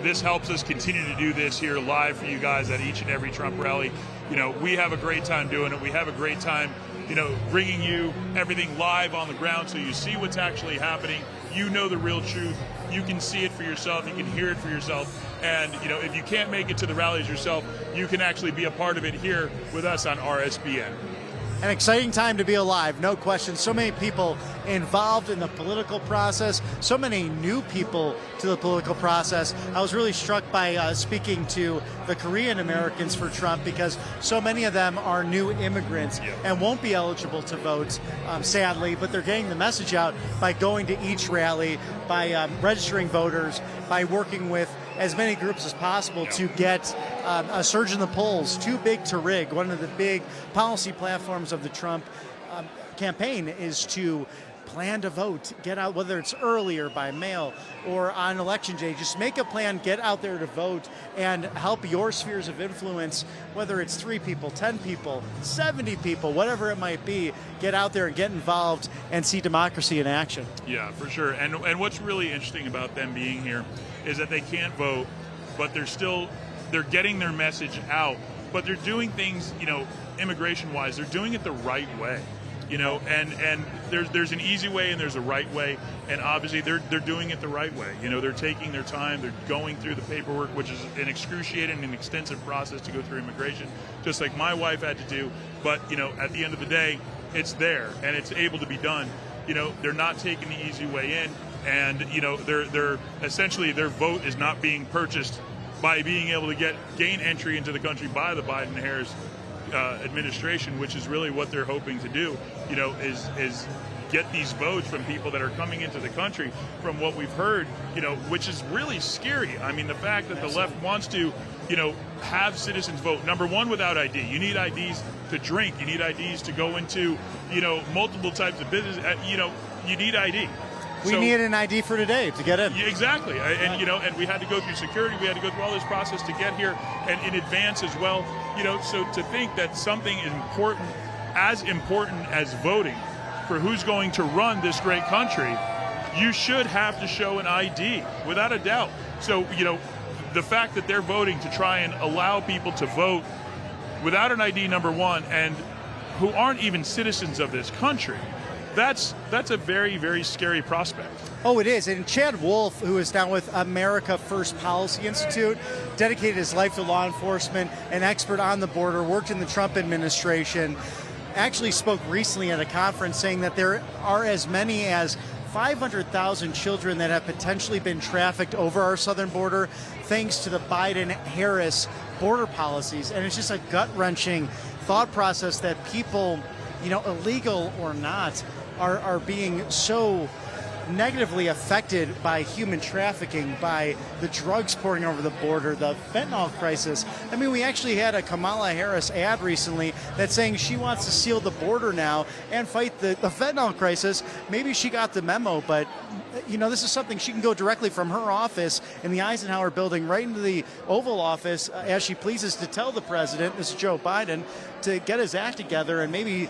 this helps us continue to do this here live for you guys at each and every Trump rally. We have a great time doing it. We have a great time, bringing you everything live on the ground so you see what's actually happening. You know the real truth. You can see it for yourself. You can hear it for yourself. And, if you can't make it to the rallies yourself, you can actually be a part of it here with us on RSBN. An exciting time to be alive, no question. So many people involved in the political process, so many new people to the political process. I was really struck by speaking to the Korean Americans for Trump because so many of them are new immigrants and won't be eligible to vote, sadly, but they're getting the message out by going to each rally, by registering voters, by working with as many groups as possible to get a surge in the polls. Too big to rig. One of the big policy platforms of the Trump campaign is to plan to vote, get out, whether it's early or by mail or on election day. Just make a plan, get out there to vote, and help your spheres of influence, whether it's 3 people, 10 people, 70 people, whatever it might be. Get out there and get involved and see democracy in action. Yeah, for sure. And what's really interesting about them being here is that they can't vote, but they're getting their message out, but they're doing things, immigration-wise, they're doing it the right way. And there's an easy way and there's a right way, and obviously they're doing it the right way. They're taking their time, they're going through the paperwork, which is an excruciating and extensive process to go through immigration, just like my wife had to do. But at the end of the day, it's there and it's able to be done. They're not taking the easy way in, and they're essentially, their vote is not being purchased by being able to gain entry into the country by the Biden-Harris administration, which is really what they're hoping to do, is get these votes from people that are coming into the country. From what we've heard, which is really scary. I mean, the fact that the left wants to, have citizens vote. Number one, without ID. You need IDs to drink. You need IDs to go into, multiple types of business. You need ID. We need an ID for today to get in. Yeah, exactly. And we had to go through security. We had to go through all this process to get here, and in advance as well. So to think that something is important as voting for who's going to run this great country, you should have to show an ID, without a doubt. So, the fact that they're voting to try and allow people to vote without an ID, number one, and who aren't even citizens of this country, that's a very, very scary prospect. Oh, it is. And Chad Wolf, who is now with America First Policy Institute, dedicated his life to law enforcement, an expert on the border, worked in the Trump administration, actually spoke recently at a conference saying that there are as many as 500,000 children that have potentially been trafficked over our southern border thanks to the Biden-Harris border policies. And it's just a gut-wrenching thought process that people, illegal or not, are being so negatively affected by human trafficking, by the drugs pouring over the border, the fentanyl crisis. I mean, we actually had a Kamala Harris ad recently that's saying she wants to seal the border now and fight the fentanyl crisis. Maybe she got the memo, but this is something she can go directly from her office in the Eisenhower building right into the Oval Office as she pleases to tell the president, this is Joe Biden, to get his act together and maybe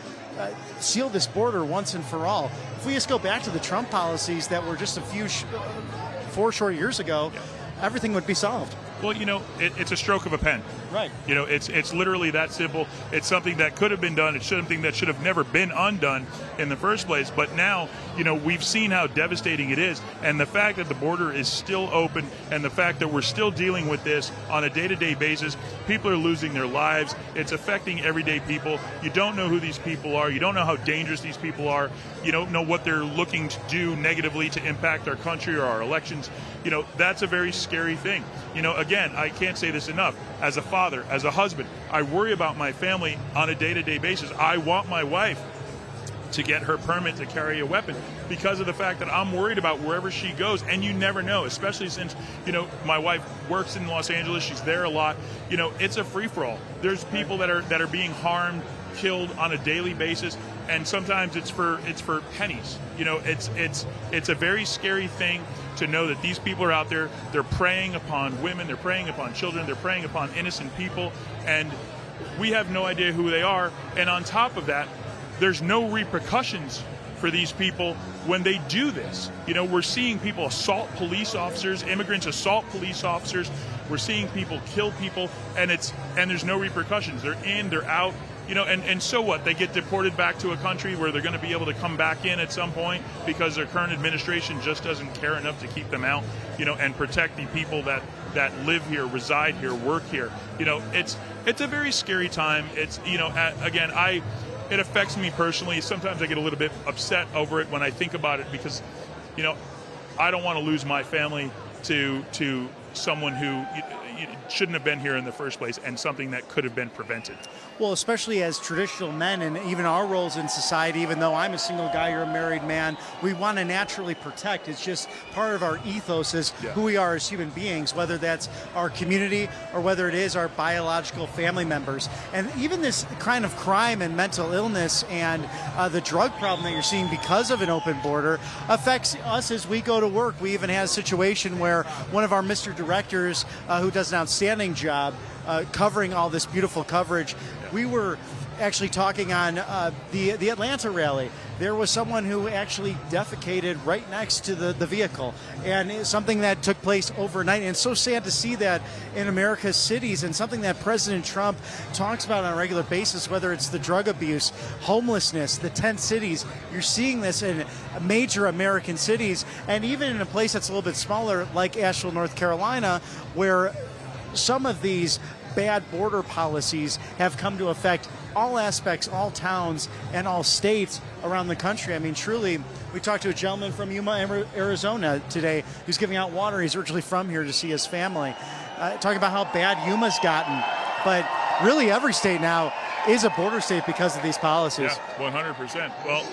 seal this border once and for all. If we just go back to the Trump policies that were just 4 short years ago, everything would be solved. Well, it's a stroke of a pen. Right. It's literally that simple. It's something that could have been done. It's something that should have never been undone in the first place. But now, we've seen how devastating it is. And the fact that the border is still open and the fact that we're still dealing with this on a day-to-day basis, people are losing their lives. It's affecting everyday people. You don't know who these people are. You don't know how dangerous these people are. You don't know what they're looking to do negatively to impact our country or our elections. That's a very scary thing. Again, I can't say this enough. As a father, as a husband, I worry about my family on a day-to-day basis. I want my wife to get her permit to carry a weapon because of the fact that I'm worried about wherever she goes, and you never know, especially since, my wife works in Los Angeles. She's there a lot. It's a free-for-all. There's people that are being harmed, killed on a daily basis, and sometimes it's for pennies. It's a very scary thing to know that these people are out there. They're preying upon women, they're preying upon children, they're preying upon innocent people, and we have no idea who they are. And on top of that, there's no repercussions for these people when they do this. We're seeing people assault police officers, immigrants assault police officers. We're seeing people kill people, and there's no repercussions. They're in, they're out. And so what? They get deported back to a country where they're going to be able to come back in at some point because their current administration just doesn't care enough to keep them out, and protect the people that live here, reside here, work here. It's a very scary time. It's, again, it affects me personally. Sometimes I get a little bit upset over it when I think about it because, I don't want to lose my family to someone who, shouldn't have been here in the first place, and something that could have been prevented. Well, especially as traditional men and even our roles in society, even though I'm a single guy, you're a married man, we want to naturally protect. It's just part of our ethos is who we are as human beings, whether that's our community or whether it is our biological family members. And even this kind of crime and mental illness and the drug problem that you're seeing because of an open border affects us as we go to work. We even had a situation where one of our Mr. Directors, who does an outstanding job covering all this beautiful coverage, we were actually talking on the Atlanta rally. There was someone who actually defecated right next to the vehicle, and it's something that took place overnight. And it's so sad to see that in America's cities, and something that President Trump talks about on a regular basis, whether it's the drug abuse, homelessness, the tent cities. You're seeing this in major American cities, and even in a place that's a little bit smaller like Asheville, North Carolina, where some of these bad border policies have come to affect all aspects, all towns, and all states around the country. I mean, truly, we talked to a gentleman from Yuma, Arizona today who's giving out water. He's originally from here to see his family. Talking about how bad Yuma's gotten. But really, every state now is a border state because of these policies. Yeah, 100%. Well,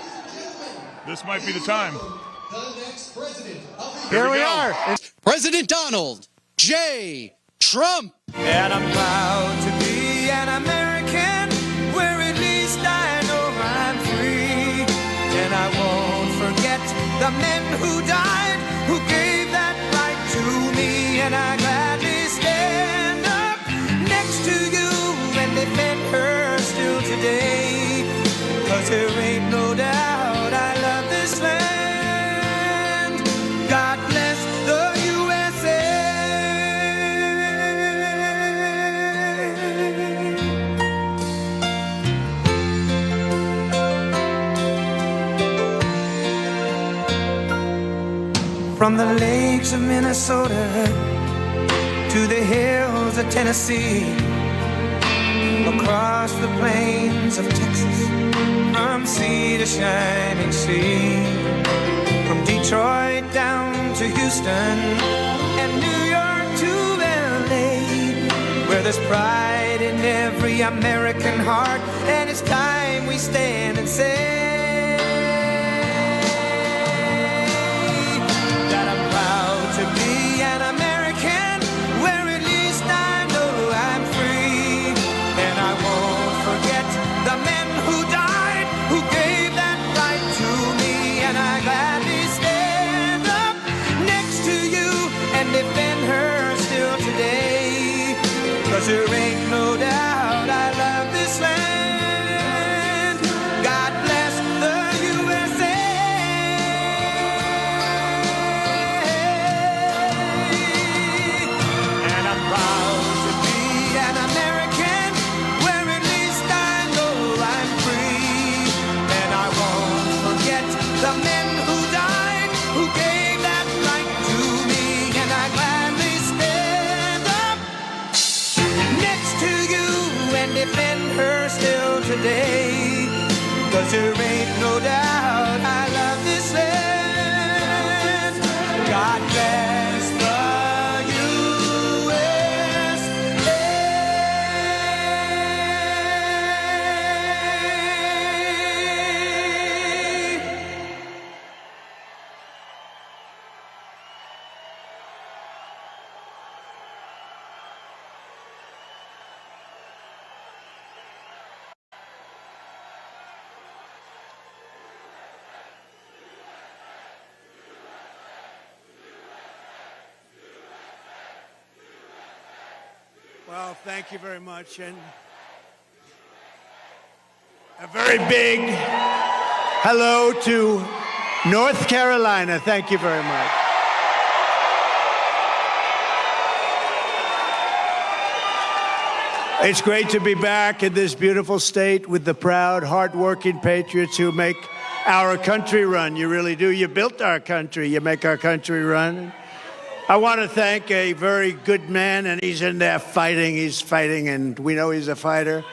this might be the time. The next president of the Here we are. President Donald J. Trump. And I'm proud to be an American, where at least I know I'm free. And I won't forget the men who died, who gave that right to me. And I gladly stand up next to you and defend her still today. 'Cause there ain't no doubt I love this land. God bless the USA. From the lakes of Minnesota to the hills of Tennessee, across the plains of Texas, from sea to shining sea, from Detroit down to Houston and New York to LA, where there's pride in every American heart, and it's time we stand and say to be an American, where at least I know I'm free. And I won't forget the men who died, who gave that right to me. And I gladly stand up next to you and defend her still today. 'Cause there ain't no doubt I love this land. God bless the USA. The men who died, who gave that right to me. And I gladly stand up next to you and defend her still today. 'Cause there ain't no doubt I love this land. God bless the USA. Well, thank you very much. And a very big hello to North Carolina. Thank you very much. It's great to be back in this beautiful state with the proud, hardworking patriots who make our country run. You really do. You built our country. You make our country run. I want to thank a very good man, and he's in there fighting. He's fighting, and we know he's a fighter.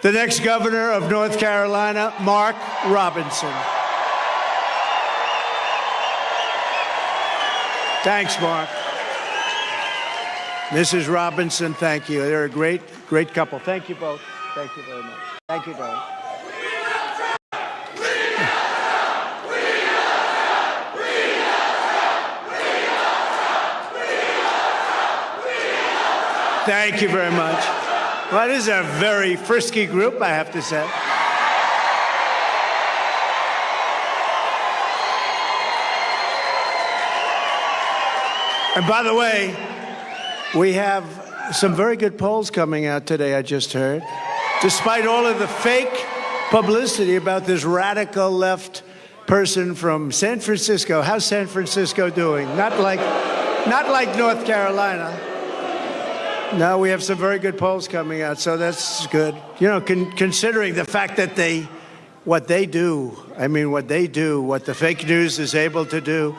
The next governor of North Carolina, Mark Robinson. Thanks, Mark. Mrs. Robinson, thank you. They're a great, great couple. Thank you both. Thank you very much. Thank you, darling. Thank you very much. Well, this is a very frisky group, I have to say. And by the way, we have some very good polls coming out today, I just heard. Despite all of the fake publicity about this radical left person from San Francisco. How's San Francisco doing? Not like North Carolina. No, we have some very good polls coming out, so that's good. You know, considering the fact that what they do, what the fake news is able to do,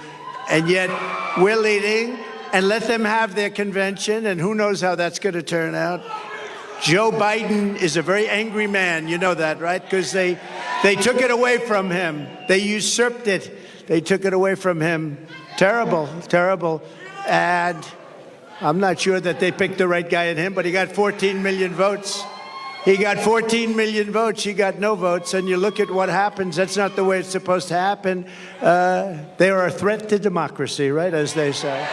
and yet we're leading, and let them have their convention, and who knows how that's going to turn out. Joe Biden is a very angry man, you know that, right? Because they took it away from him. They usurped it. They took it away from him. Terrible, terrible. And I'm not sure that they picked the right guy in him, but he got 14 million votes. He got 14 million votes. He got no votes. And you look at what happens. That's not the way it's supposed to happen. They are a threat to democracy, right, as they say.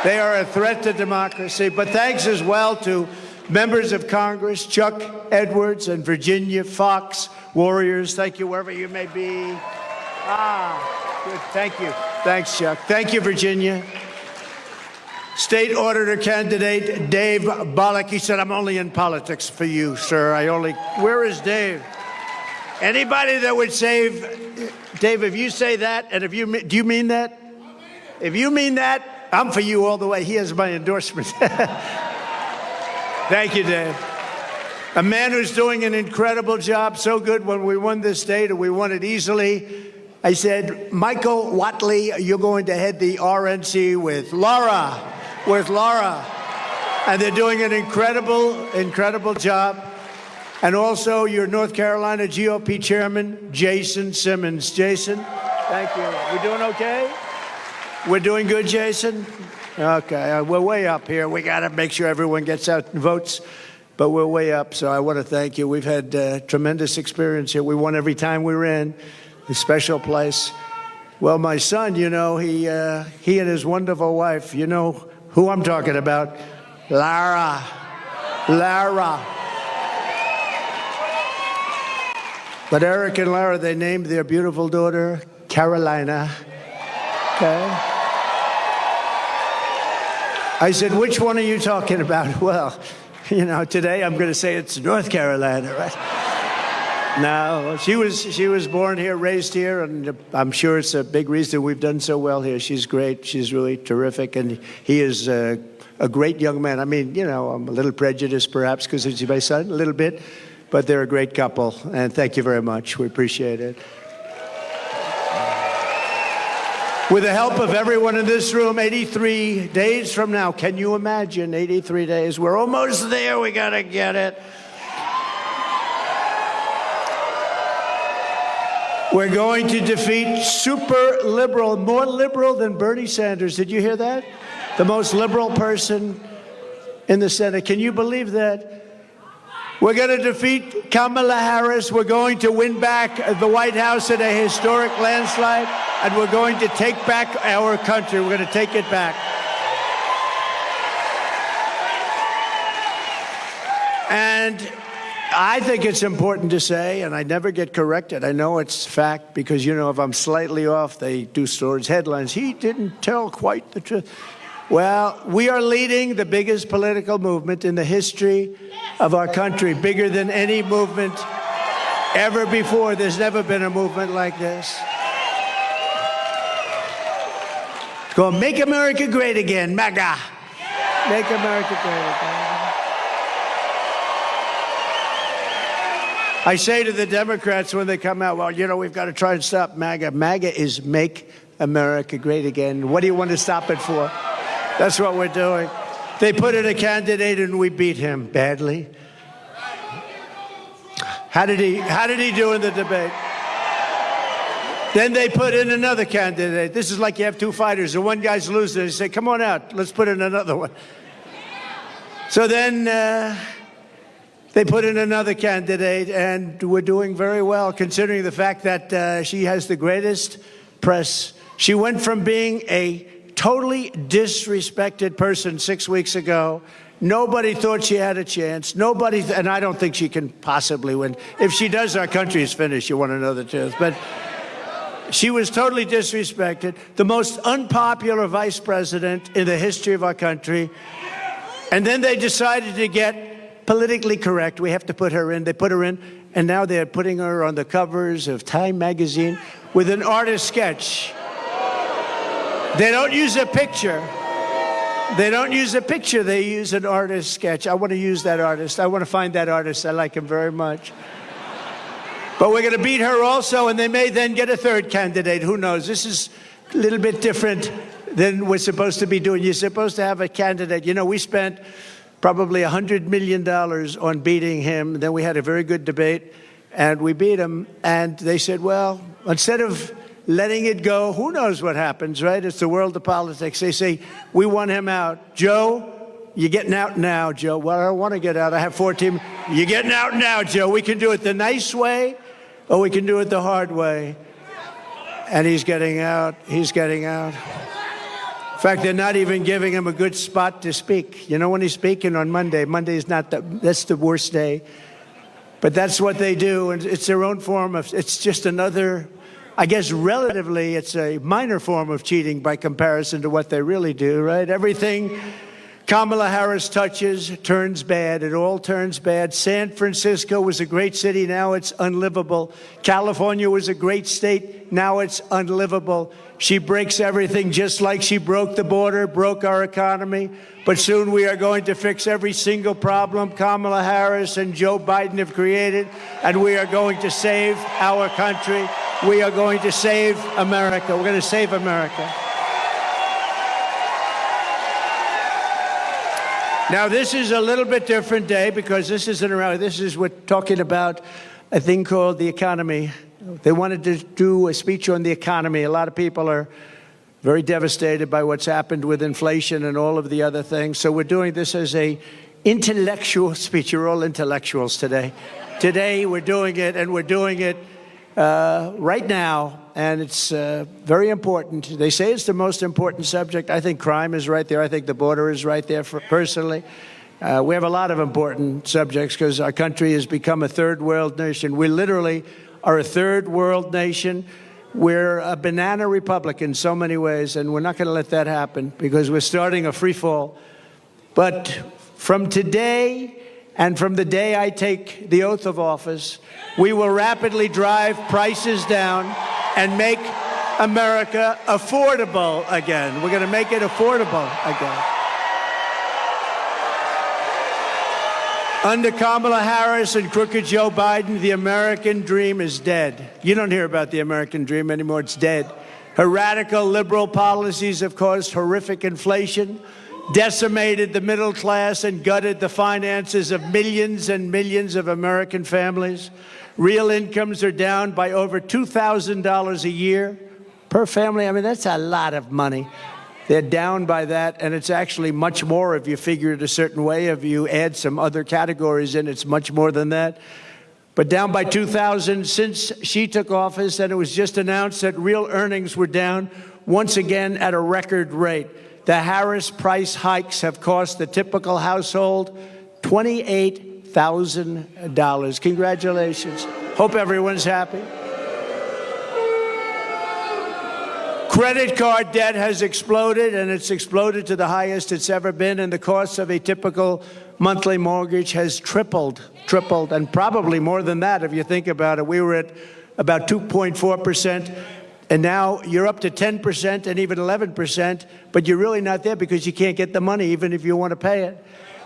They are a threat to democracy. But thanks as well to members of Congress, Chuck Edwards and Virginia Fox, warriors. Thank you, wherever you may be. Good. Thank you. Thanks, Chuck. Thank you, Virginia. State Auditor candidate Dave Bollock. He said, I'm only in politics for you, sir. Where is Dave? Anybody that would save, Dave, if you say that, and do you mean that? If you mean that, I'm for you all the way. He has my endorsement. Thank you, Dave. A man who's doing an incredible job, so good when we won this state, and we won it easily. I said, Michael Watley, you're going to head the RNC with Laura. And they're doing an incredible job. And also your North Carolina GOP chairman, Jason Simmons. Jason, thank you. We doing okay? We're doing good, Jason? Okay, we're way up here. We got to make sure everyone gets out and votes, but we're way up, so I want to thank you. We've had tremendous experience here. We won every time we were in, a special place. Well, my son, you know, he and his wonderful wife, you know who I'm talking about, Lara. But Eric and Lara, they named their beautiful daughter Carolina. Okay. I said, which one are you talking about? Well, you know, today I'm going to say it's North Carolina, right? No, she was born here, raised here, and I'm sure it's a big reason we've done so well here. She's great. She's really terrific, and he is a great young man. I mean, you know, I'm a little prejudiced perhaps because he's my son, a little bit, but they're a great couple, and thank you very much. We appreciate it. With the help of everyone in this room, 83 days from now, can you imagine 83 days? We're almost there. We got to get it. We're going to defeat super liberal, more liberal than Bernie Sanders. Did you hear that? The most liberal person in the Senate. Can you believe that? We're going to defeat Kamala Harris. We're going to win back the White House in a historic landslide. And we're going to take back our country. We're going to take it back. And I think it's important to say, and I never get corrected. I know it's fact because, you know, if I'm slightly off, they do stories, headlines. He didn't tell quite the truth. Well, we are leading the biggest political movement in the history of our country, bigger than any movement ever before. There's never been a movement like this. Go, make America great again, MAGA. Make America great again. I say to the Democrats when they come out, well, you know, we've got to try and stop MAGA. MAGA is make America great again. What do you want to stop it for? That's what we're doing. They put in a candidate and we beat him badly. How did he do in the debate? Then they put in another candidate. This is like you have two fighters, and one guy's losing. They say, come on out, let's put in another one. So then they put in another candidate, and we're doing very well, considering the fact that she has the greatest press. She went from being a totally disrespected person 6 weeks ago. Nobody thought she had a chance. Nobody, and I don't think she can possibly win. If she does, our country is finished. You want to know the truth. But she was totally disrespected. The most unpopular vice president in the history of our country. And then they decided to get politically correct. We have to put her in. They put her in, and now they're putting her on the covers of Time magazine with an artist sketch. They don't use a picture. They don't use a picture. They use an artist sketch. I want to use that artist. I want to find that artist. I like him very much. But we're going to beat her also, and they may then get a third candidate. Who knows? This is a little bit different than we're supposed to be doing. You're supposed to have a candidate. You know, we spent probably $100 million on beating him. Then we had a very good debate, and we beat him. And they said, well, instead of letting it go, who knows what happens, right? It's the world of politics. They say, we want him out. Joe, you're getting out now, Joe. Well, I don't want to get out. I have 14. You're getting out now, Joe. We can do it the nice way, or we can do it the hard way. And he's getting out. He's getting out. In fact, they're not even giving him a good spot to speak. You know, when he's speaking on Monday, Monday's not that's the worst day. But that's what they do, and it's their own form of, it's just another, I guess relatively, it's a minor form of cheating by comparison to what they really do, right? Everything Kamala Harris touches turns bad. It all turns bad. San Francisco was a great city. Now it's unlivable. California was a great state. Now it's unlivable. She breaks everything, just like she broke the border, broke our economy. But soon we are going to fix every single problem Kamala Harris and Joe Biden have created, and we are going to save our country. We are going to save America. We're going to save America. Now, this is a little bit different day because this isn't around. This is we're talking about a thing called the economy. They wanted to do a speech on the economy. A lot of people are very devastated by what's happened with inflation and all of the other things. So we're doing this as a intellectual speech. You're all intellectuals today. Today we're doing it, and we're doing it right now, and it's very important. They say it's the most important subject. I think crime is right there. I think the border is right there, personally. We have a lot of important subjects because our country has become a third world nation. We literally are a third world nation. We're a banana republic in so many ways, and we're not going to let that happen because we're starting a free fall. But from today and from the day I take the oath of office, we will rapidly drive prices down and make America affordable again. We're going to make it affordable again. Under Kamala Harris and crooked Joe Biden, the American dream is dead. You don't hear about the American dream anymore. It's dead. Her radical liberal policies have caused horrific inflation, decimated the middle class, and gutted the finances of millions and millions of American families. Real incomes are down by over $2,000 a year per family. I mean, that's a lot of money. They're down by that, and it's actually much more if you figure it a certain way. If you add some other categories in, it's much more than that. But down by 2,000 since she took office, and it was just announced that real earnings were down once again at a record rate. The Harris price hikes have cost the typical household $28,000. Congratulations. Hope everyone's happy. Credit card debt has exploded, and it's exploded to the highest it's ever been, and the cost of a typical monthly mortgage has tripled, and probably more than that if you think about it. We were at about 2.4%, and now you're up to 10% and even 11%, but you're really not there because you can't get the money even if you want to pay it.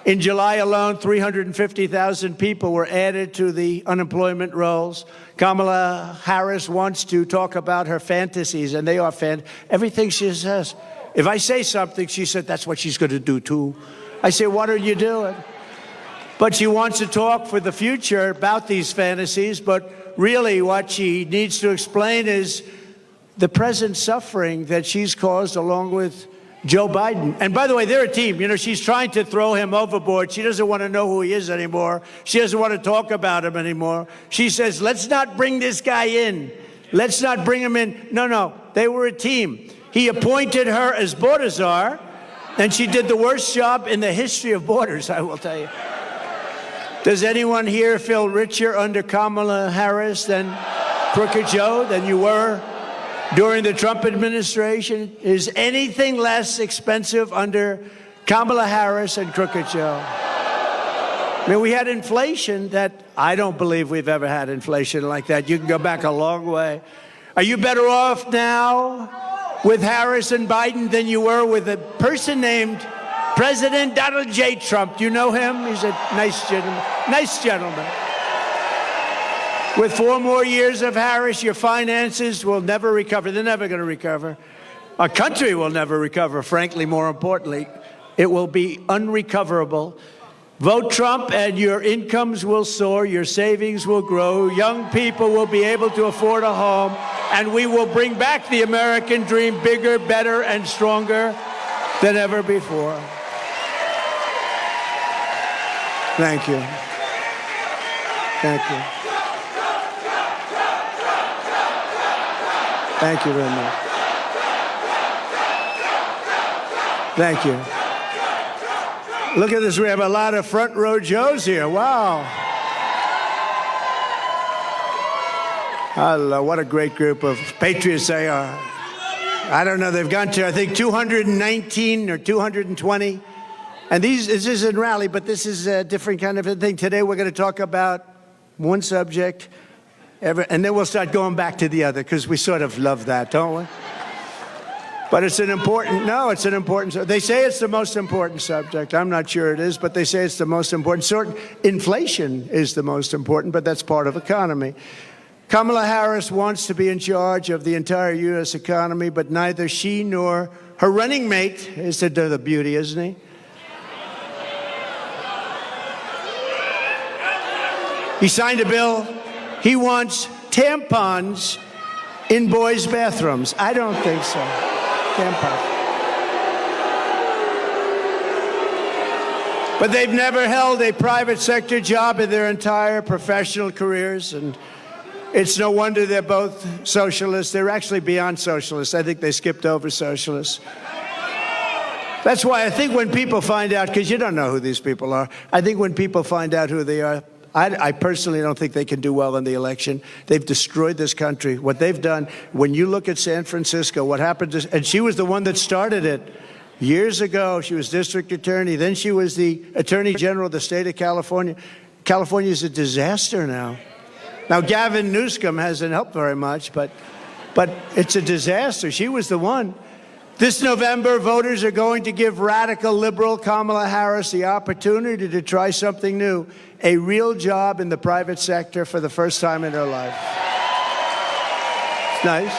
In July alone, 350,000 people were added to the unemployment rolls. Kamala Harris wants to talk about her fantasies, and they are everything she says. If I say something, she said, that's what she's going to do, too. I say, what are you doing? But she wants to talk for the future about these fantasies, but really what she needs to explain is the present suffering that she's caused along with Joe Biden. And by the way, they're a team. You know, she's trying to throw him overboard. She doesn't want to know who he is anymore. She doesn't want to talk about him anymore. She says, let's not bring this guy in. Let's not bring him in. No, they were a team. He appointed her as border czar, and she did the worst job in the history of borders, I will tell you. Does anyone here feel richer under Kamala Harris than Crooked Joe, than you were during the Trump administration? Is anything less expensive under Kamala Harris and Crooked Joe? I mean, we had inflation that I don't believe we've ever had inflation like that. You can go back a long way. Are you better off now with Harris and Biden than you were with a person named President Donald J. Trump? Do you know him? He's a nice gentleman. Nice gentleman. With 4 more years of Harris, your finances will never recover. They're never going to recover. Our country will never recover, frankly, more importantly. It will be unrecoverable. Vote Trump and your incomes will soar, your savings will grow, young people will be able to afford a home, and we will bring back the American dream bigger, better, and stronger than ever before. Thank you. Thank you. Thank you very much. Thank you. Look at this. We have a lot of front row Joes here. Wow. Hello. What a great group of patriots they are. I don't know. They've gone to, I think, 219 or 220. And this isn't rally, but this is a different kind of a thing. Today we're going to talk about one subject, and then we'll start going back to the other, because we sort of love that, don't we? But it's an important, they say it's the most important subject. I'm not sure it is, but they say it's the most important. Inflation is the most important, but that's part of economy. Kamala Harris wants to be in charge of the entire U.S. economy, but neither she nor her running mate is the beauty, isn't he? He signed a bill. He wants tampons in boys' bathrooms. I don't think so. Tampons. But they've never held a private sector job in their entire professional careers, and it's no wonder they're both socialists. They're actually beyond socialists. I think they skipped over socialists. That's why I think when people find out, because you don't know who these people are, I think when people find out who they are, I personally don't think they can do well in the election. They've destroyed this country. What they've done, when you look at San Francisco, what happened to, and she was the one that started it years ago. She was district attorney. Then she was the attorney general of the state of California. California is a disaster now. Now, Gavin Newsom hasn't helped very much, but it's a disaster. She was the one. This November, voters are going to give radical liberal Kamala Harris the opportunity to try something new, a real job in the private sector for the first time in her life. It's nice.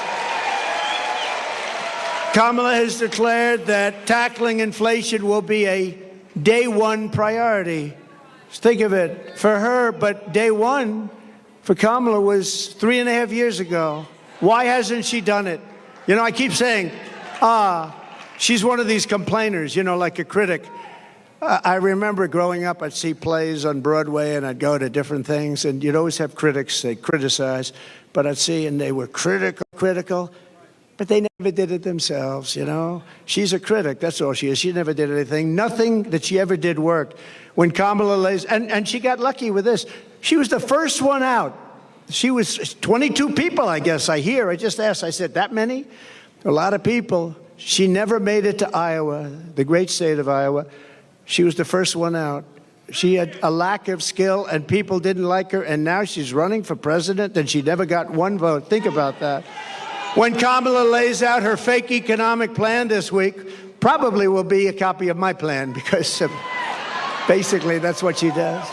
Kamala has declared that tackling inflation will be a day one priority. Just think of it, for her, but day one for Kamala was 3.5 years ago. Why hasn't she done it? You know, I keep saying, she's one of these complainers, you know, like a critic. I remember growing up, I'd see plays on Broadway and I'd go to different things, and you'd always have critics, they criticize, but I'd see, and they were critical, but they never did it themselves, you know. She's a critic, that's all she is. She never did anything. Nothing that she ever did worked. When Kamala lays, and she got lucky with this. She was the first one out. She was 22 people, I guess, I hear. I just asked, I said, that many? A lot of people. She never made it to Iowa, the great state of Iowa. She was the first one out. She had a lack of skill, and people didn't like her, and now she's running for president, and she never got one vote. Think about that. When Kamala lays out her fake economic plan this week, probably will be a copy of my plan, because basically that's what she does.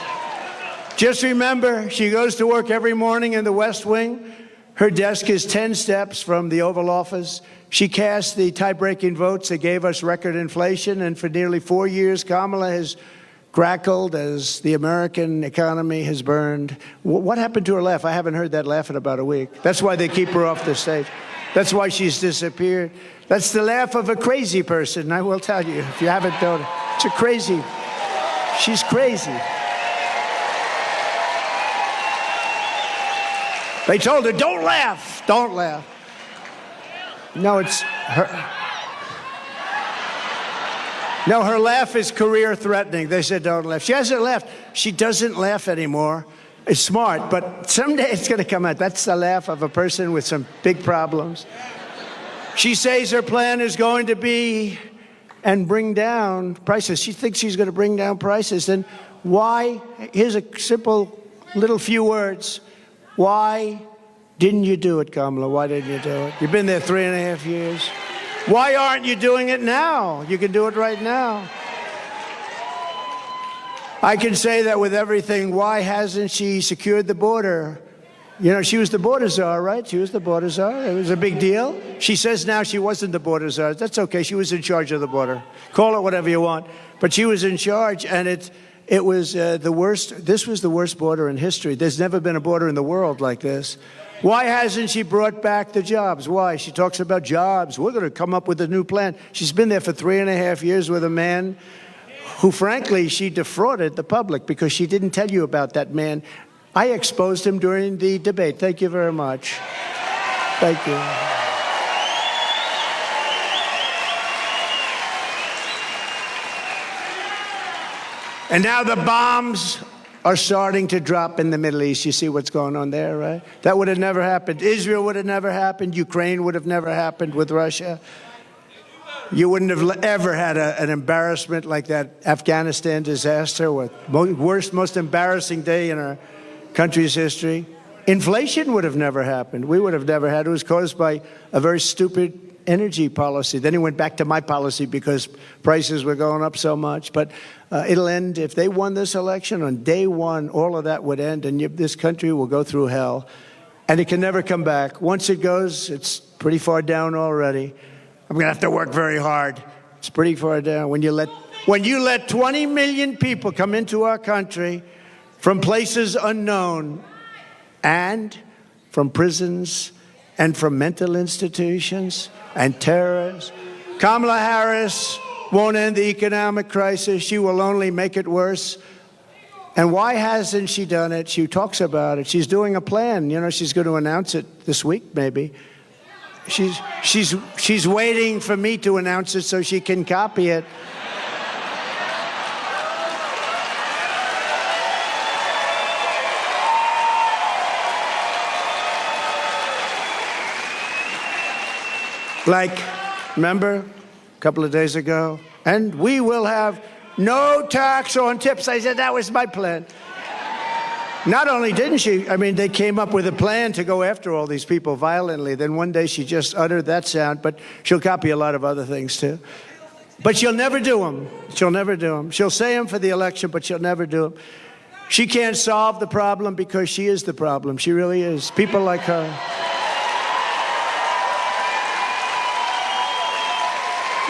Just remember, she goes to work every morning in the West Wing. Her desk is 10 steps from the Oval Office. She cast the tie-breaking votes that gave us record inflation, and for nearly 4 years, Kamala has crackled as the American economy has burned. What happened to her laugh? I haven't heard that laugh in about a week. That's why they keep her off the stage. That's why she's disappeared. That's the laugh of a crazy person, I will tell you, if you haven't known it. It's a crazy. She's crazy. They told her, don't laugh, don't laugh. No, it's her. No, her laugh is career-threatening. They said, don't laugh. She hasn't laughed. She doesn't laugh anymore. It's smart, but someday it's going to come out. That's the laugh of a person with some big problems. She says her plan is going to be and bring down prices. She thinks she's going to bring down prices. Then why? Here's a simple little few words. Why didn't you do it, Kamala? Why didn't you do it? You've been there 3.5 years. Why aren't you doing it now? You can do it right now. I can say that with everything. Why hasn't she secured the border? You know, she was the border czar, right? She was the border czar. It was a big deal. She says now she wasn't the border czar. That's okay. She was in charge of the border. Call it whatever you want. But she was in charge, and it was the worst. This was the worst border in history. There's never been a border in the world like this. Why hasn't she brought back the jobs? Why? She talks about jobs. We're going to come up with a new plan. She's been there for 3.5 years with a man who, frankly, she defrauded the public because she didn't tell you about that man. I exposed him during the debate. Thank you very much. Thank you. And now the bombs are starting to drop in the Middle East. You see what's going on there, right? That would have never happened. Israel would have never happened. Ukraine would have never happened with Russia. You wouldn't have ever had an embarrassment like that Afghanistan disaster, worst, most embarrassing day in our country's history. Inflation would have never happened. We would have never had it. It was caused by a very stupid energy policy. Then he went back to my policy because prices were going up so much. But it'll end. If they won this election on day one, all of that would end, and this country will go through hell. And it can never come back. Once it goes, it's pretty far down already. I'm going to have to work very hard. It's pretty far down. When you let 20 million people come into our country from places unknown and from prisons and from mental institutions and terrorists, Kamala Harris won't end the economic crisis. She will only make it worse. And why hasn't she done it? She talks about it. She's doing a plan. You know, she's going to announce it this week, maybe. She's waiting for me to announce it so she can copy it. Like, remember, a couple of days ago, and we will have no tax on tips. I said that was my plan. Not only didn't she, I mean, they came up with a plan to go after all these people violently. Then one day she just uttered that sound, but she'll copy a lot of other things too. But she'll never do them. She'll never do them. She'll say them for the election, but she'll never do them. She can't solve the problem because she is the problem. She really is. People like her.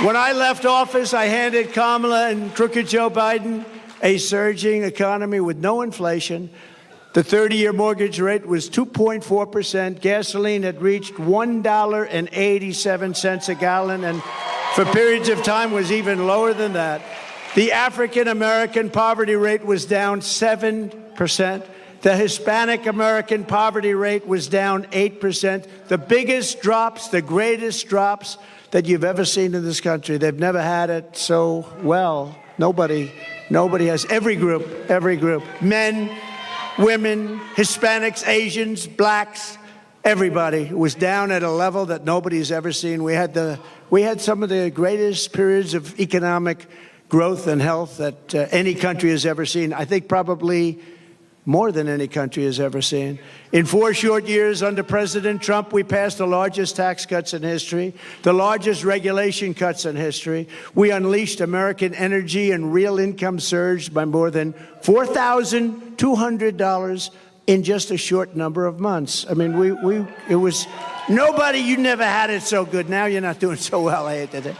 When I left office, I handed Kamala and crooked Joe Biden a surging economy with no inflation. The 30-year mortgage rate was 2.4%. Gasoline had reached $1.87 a gallon, and for periods of time was even lower than that. The African-American poverty rate was down 7%. The Hispanic American poverty rate was down 8%. The biggest drops, the greatest drops that you've ever seen in this country. They've never had it so well. Nobody has. Every group, men, women, Hispanics, Asians, blacks, everybody was down at a level that nobody's ever seen. We had some of the greatest periods of economic growth and health that any country has ever seen. I think probably more than any country has ever seen. In 4 short years under President Trump, we passed the largest tax cuts in history, the largest regulation cuts in history. We unleashed American energy, and real income surged by more than $4,200 in just a short number of months. I mean, it was nobody, you never had it so good. Now you're not doing so well, I hate that.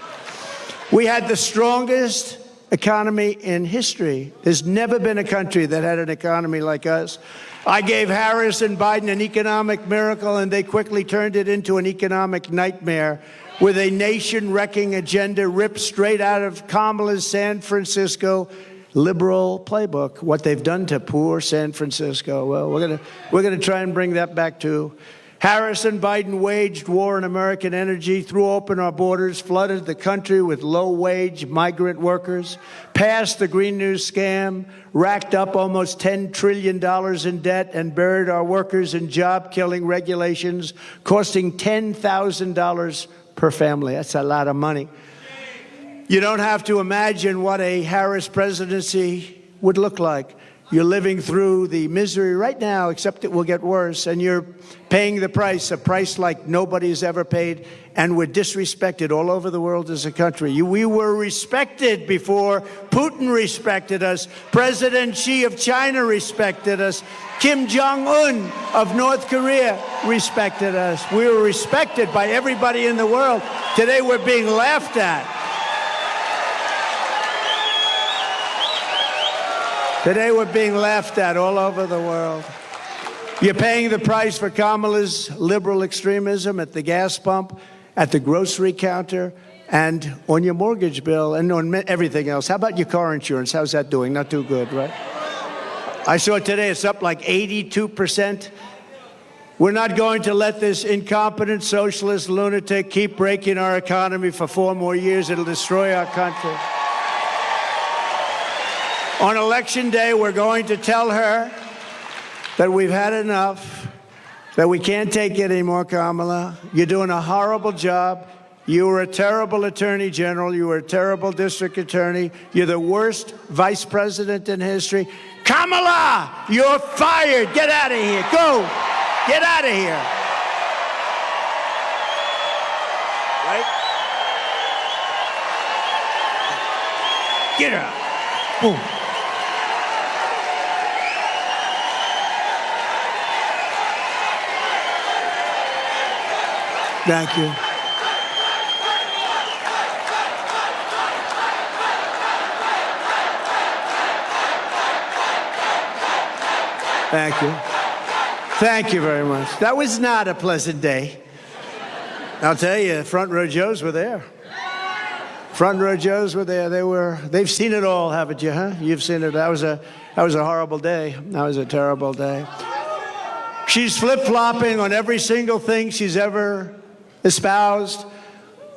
We had the strongest economy in history. There's never been a country that had an economy like us. I gave Harris and Biden an economic miracle, and they quickly turned it into an economic nightmare with a nation-wrecking agenda ripped straight out of Kamala's San Francisco liberal playbook. What they've done to poor San Francisco. Well, we're gonna try and bring that back too. Harris and Biden waged war on American energy, threw open our borders, flooded the country with low-wage migrant workers, passed the Green New scam, racked up almost $10 trillion in debt, and buried our workers in job-killing regulations, costing $10,000 per family. That's a lot of money. You don't have to imagine what a Harris presidency would look like. You're living through the misery right now, except it will get worse, and you're paying the price, a price like nobody's ever paid, and we're disrespected all over the world as a country. We were respected before Putin respected us. President Xi of China respected us. Kim Jong-un of North Korea respected us. We were respected by everybody in the world. Today we're being laughed at. Today we're being laughed at all over the world. You're paying the price for Kamala's liberal extremism at the gas pump, at the grocery counter, and on your mortgage bill, and on everything else. How about your car insurance? How's that doing? Not too good, right? I saw today it's up like 82%. We're not going to let this incompetent socialist lunatic keep breaking our economy for 4 more years. It'll destroy our country. On Election Day, we're going to tell her that we've had enough, that we can't take it anymore, Kamala. You're doing a horrible job. You were a terrible attorney general. You were a terrible district attorney. You're the worst vice president in history. Kamala, you're fired. Get out of here. Go. Get out of here. Right? Get out. Boom. Thank you. Thank you. Thank you very much. That was not a pleasant day. I'll tell you, front row Joes were there. Front row Joes were there. They've seen it all, haven't you, huh? You've seen it. That was a horrible day. That was a terrible day. She's flip-flopping on every single thing she's ever espoused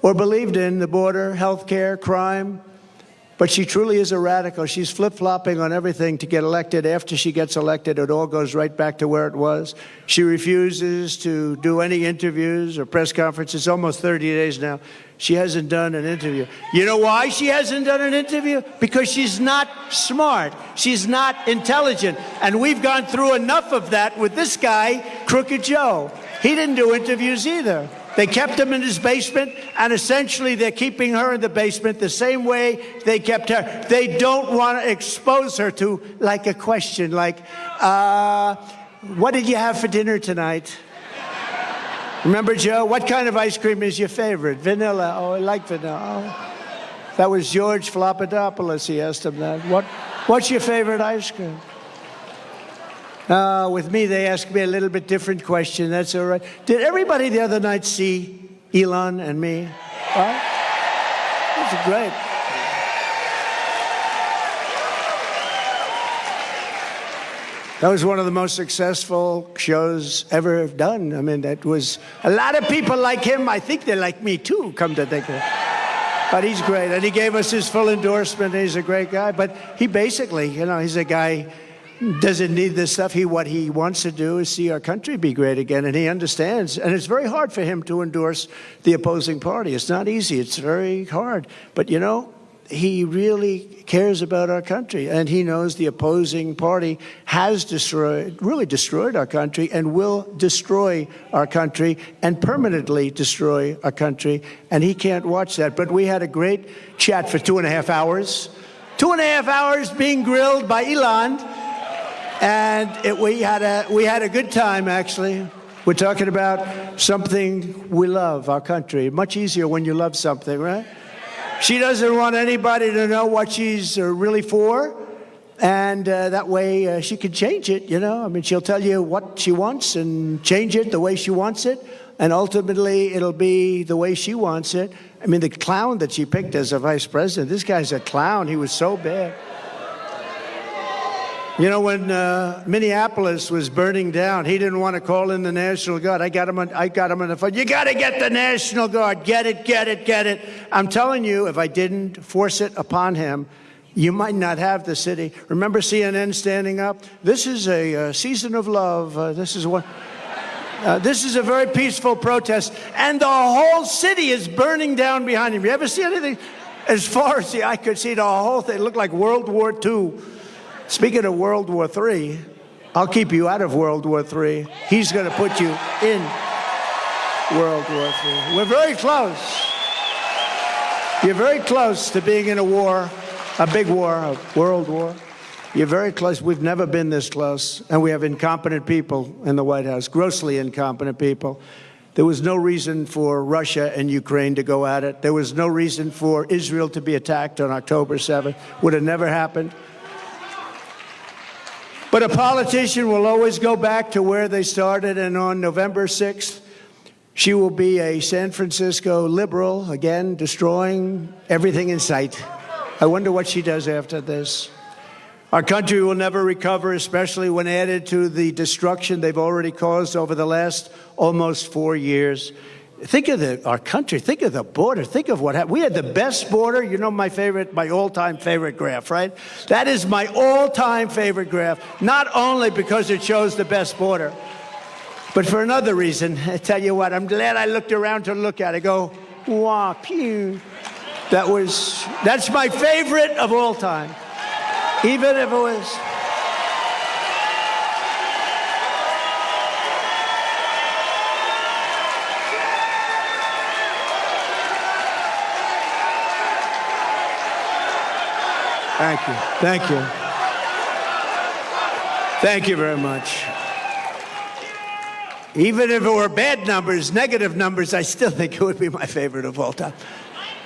or believed in, the border, health care, crime. But she truly is a radical. She's flip-flopping on everything to get elected. After she gets elected, it all goes right back to where it was. She refuses to do any interviews or press conferences. Almost 30 days now. She hasn't done an interview. You know why she hasn't done an interview? Because she's not smart. She's not intelligent. And we've gone through enough of that with this guy, Crooked Joe. He didn't do interviews either. They kept him in his basement, and essentially they're keeping her in the basement the same way they kept her. They don't want to expose her to, like, a question like, what did you have for dinner tonight? Remember, Joe, what kind of ice cream is your favorite? Vanilla. Oh, I like vanilla. Oh. That was George Flopadopoulos. He asked him that. What's your favorite ice cream? With me, they asked me a little bit different question. That's all right. Did everybody the other night see Elon and me? Huh? That's great. That was one of the most successful shows ever done. I mean, that was a lot of people like him. I think they like me too, come to think of it. But he's great. And he gave us his full endorsement. He's a great guy. But he basically, he's a guy doesn't need this stuff. What he wants to do is see our country be great again, and he understands. And it's very hard for him to endorse the opposing party. It's not easy. It's very hard. But, he really cares about our country, and he knows the opposing party has really destroyed our country and will destroy our country and permanently destroy our country, and he can't watch that. But we had a great chat for 2.5 hours. 2.5 hours being grilled by Elon. And we had a good time, actually. We're talking about something we love, our country. Much easier when you love something, right? She doesn't want anybody to know what she's really for. And that way she can change it, you know. I mean, she'll tell you what she wants and change it the way she wants it. And ultimately, it'll be the way she wants it. I mean, the clown that she picked as a vice president, this guy's a clown. He was so bad. You know, when Minneapolis was burning down, he didn't want to call in the National Guard. I got him on the phone. You got to get the National Guard. Get it, get it, get it. I'm telling you, if I didn't force it upon him, you might not have the city. Remember CNN standing up? This is a season of love. This is a very peaceful protest. And the whole city is burning down behind him. You ever see anything? As far as the eye could see, the whole thing looked like World War II. Speaking of World War III, I'll keep you out of World War III. He's going to put you in World War III. We're very close. You're very close to being in a war, a big war, a world war. You're very close. We've never been this close. And we have incompetent people in the White House, grossly incompetent people. There was no reason for Russia and Ukraine to go at it. There was no reason for Israel to be attacked on October 7th. Would have never happened. But a politician will always go back to where they started, and on November 6th, she will be a San Francisco liberal, again, destroying everything in sight. I wonder what she does after this. Our country will never recover, especially when added to the destruction they've already caused over the last almost 4 years. Think of our country. Think of the border. Think of what happened. We had the best border. You know my all-time favorite graph, right? That is my all-time favorite graph, not only because it shows the best border, but for another reason. I tell you what, I'm glad I looked around to look at it. I go, wah, pew. That's my favorite of all time, even if it was... Thank you. Thank you. Thank you very much. Even if it were bad numbers, negative numbers, I still think it would be my favorite of all time.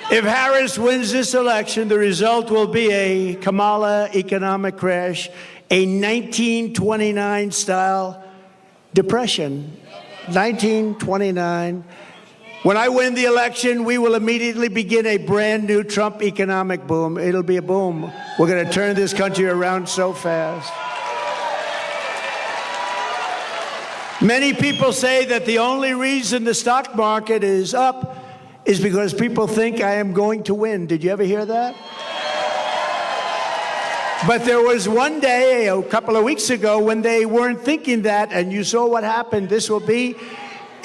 If Harris wins this election, the result will be a Kamala economic crash, a 1929-style depression. 1929. When I win the election, we will immediately begin a brand new Trump economic boom. It'll be a boom. We're going to turn this country around so fast. Many people say that the only reason the stock market is up is because people think I am going to win. Did you ever hear that? But there was one day, a couple of weeks ago, when they weren't thinking that, and you saw what happened. This will be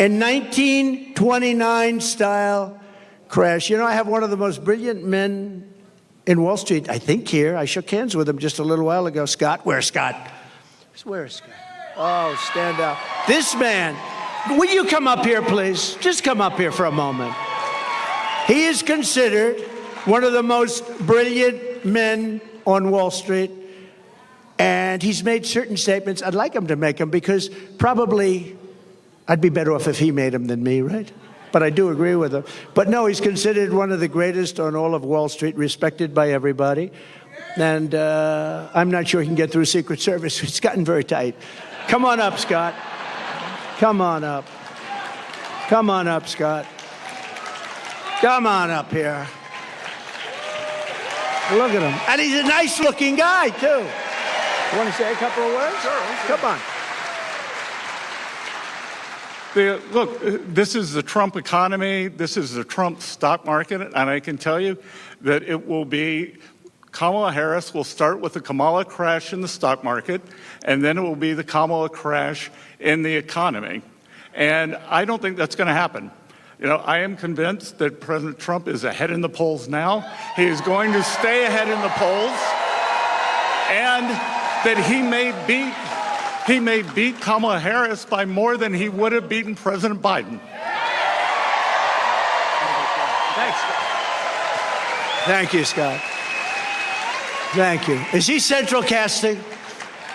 a 1929-style crash. You know, I have one of the most brilliant men in Wall Street, I think here. I shook hands with him just a little while ago. Scott, where's Scott? Where's Scott? Oh, stand up. This man, will you come up here, please? Just come up here for a moment. He is considered one of the most brilliant men on Wall Street, and he's made certain statements. I'd like him to make them because probably I'd be better off if he made them than me, right? But I do agree with him. But no, he's considered one of the greatest on all of Wall Street, respected by everybody. And I'm not sure he can get through Secret Service. It's gotten very tight. Come on up, Scott. Come on up. Come on up, Scott. Come on up here. Look at him. And he's a nice-looking guy, too. You want to say a couple of words? Sure. Come on. Look, this is the Trump economy. This is the Trump stock market. And I can tell you that it will be Kamala Harris will start with the Kamala crash in the stock market, and then it will be the Kamala crash in the economy. And I don't think that's going to happen. You know, I am convinced that President Trump is ahead in the polls now. He is going to stay ahead in the polls, and that he may beat Kamala Harris by more than he would have beaten President Biden. Thanks. Thank you, Scott. Thank you. Is he central casting?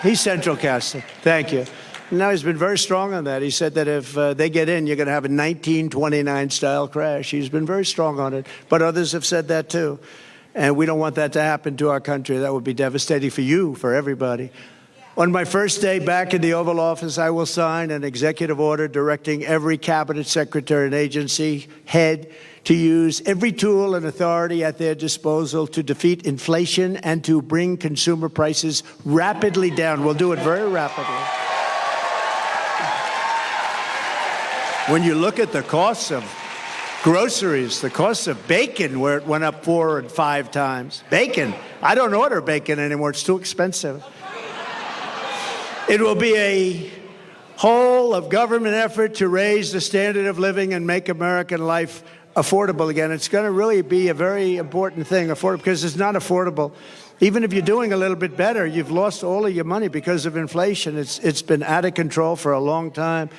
He's central casting. Thank you. No, he's been very strong on that. He said that if they get in, you're going to have a 1929 style crash. He's been very strong on it. But others have said that too. And we don't want that to happen to our country. That would be devastating for you, for everybody. On my first day back in the Oval Office, I will sign an executive order directing every cabinet secretary and agency head to use every tool and authority at their disposal to defeat inflation and to bring consumer prices rapidly down. We'll do it very rapidly. When you look at the costs of groceries, the cost of bacon, where it went up 4 and 5 times. Bacon. I don't order bacon anymore. It's too expensive. It will be a whole of government effort to raise the standard of living and make American life affordable again. It's going to really be a very important thing, affordable, because it's not affordable. Even if you're doing a little bit better, you've lost all of your money because of inflation. It's been out of control for a long time.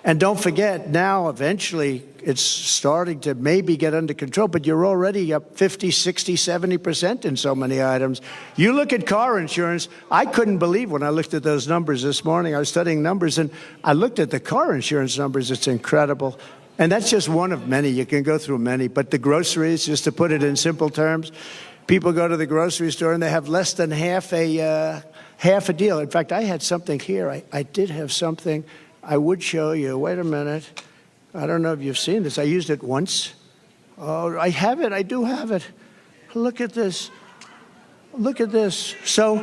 And don't forget, now eventually it's starting to maybe get under control, but you're already up 50, 60, 70% in so many items. You look at car insurance, I couldn't believe when I looked at those numbers this morning. I was studying numbers, and I looked at the car insurance numbers. It's incredible. And that's just one of many. You can go through many. But the groceries, just to put it in simple terms, people go to the grocery store and they have less than half a deal. In fact, I had something here. I did have something I would show you. Wait a minute. I don't know if you've seen this. I used it once. Oh, I have it. I do have it. Look at this. Look at this. So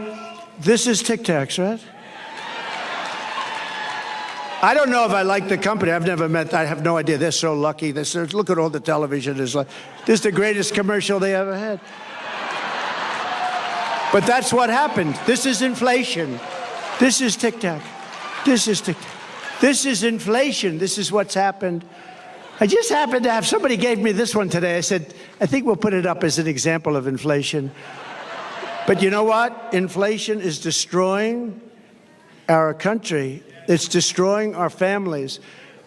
this is Tic Tacs, right? I don't know if I like the company. I've never met. I have no idea. They're so lucky. Look at all the television. This is the greatest commercial they ever had. But that's what happened. This is inflation. This is Tic Tac. This is Tic Tac. This is inflation. This is what's happened. I just happened to have, somebody gave me this one today. I said, I think we'll put it up as an example of inflation. But you know what? Inflation is destroying our country. It's destroying our families.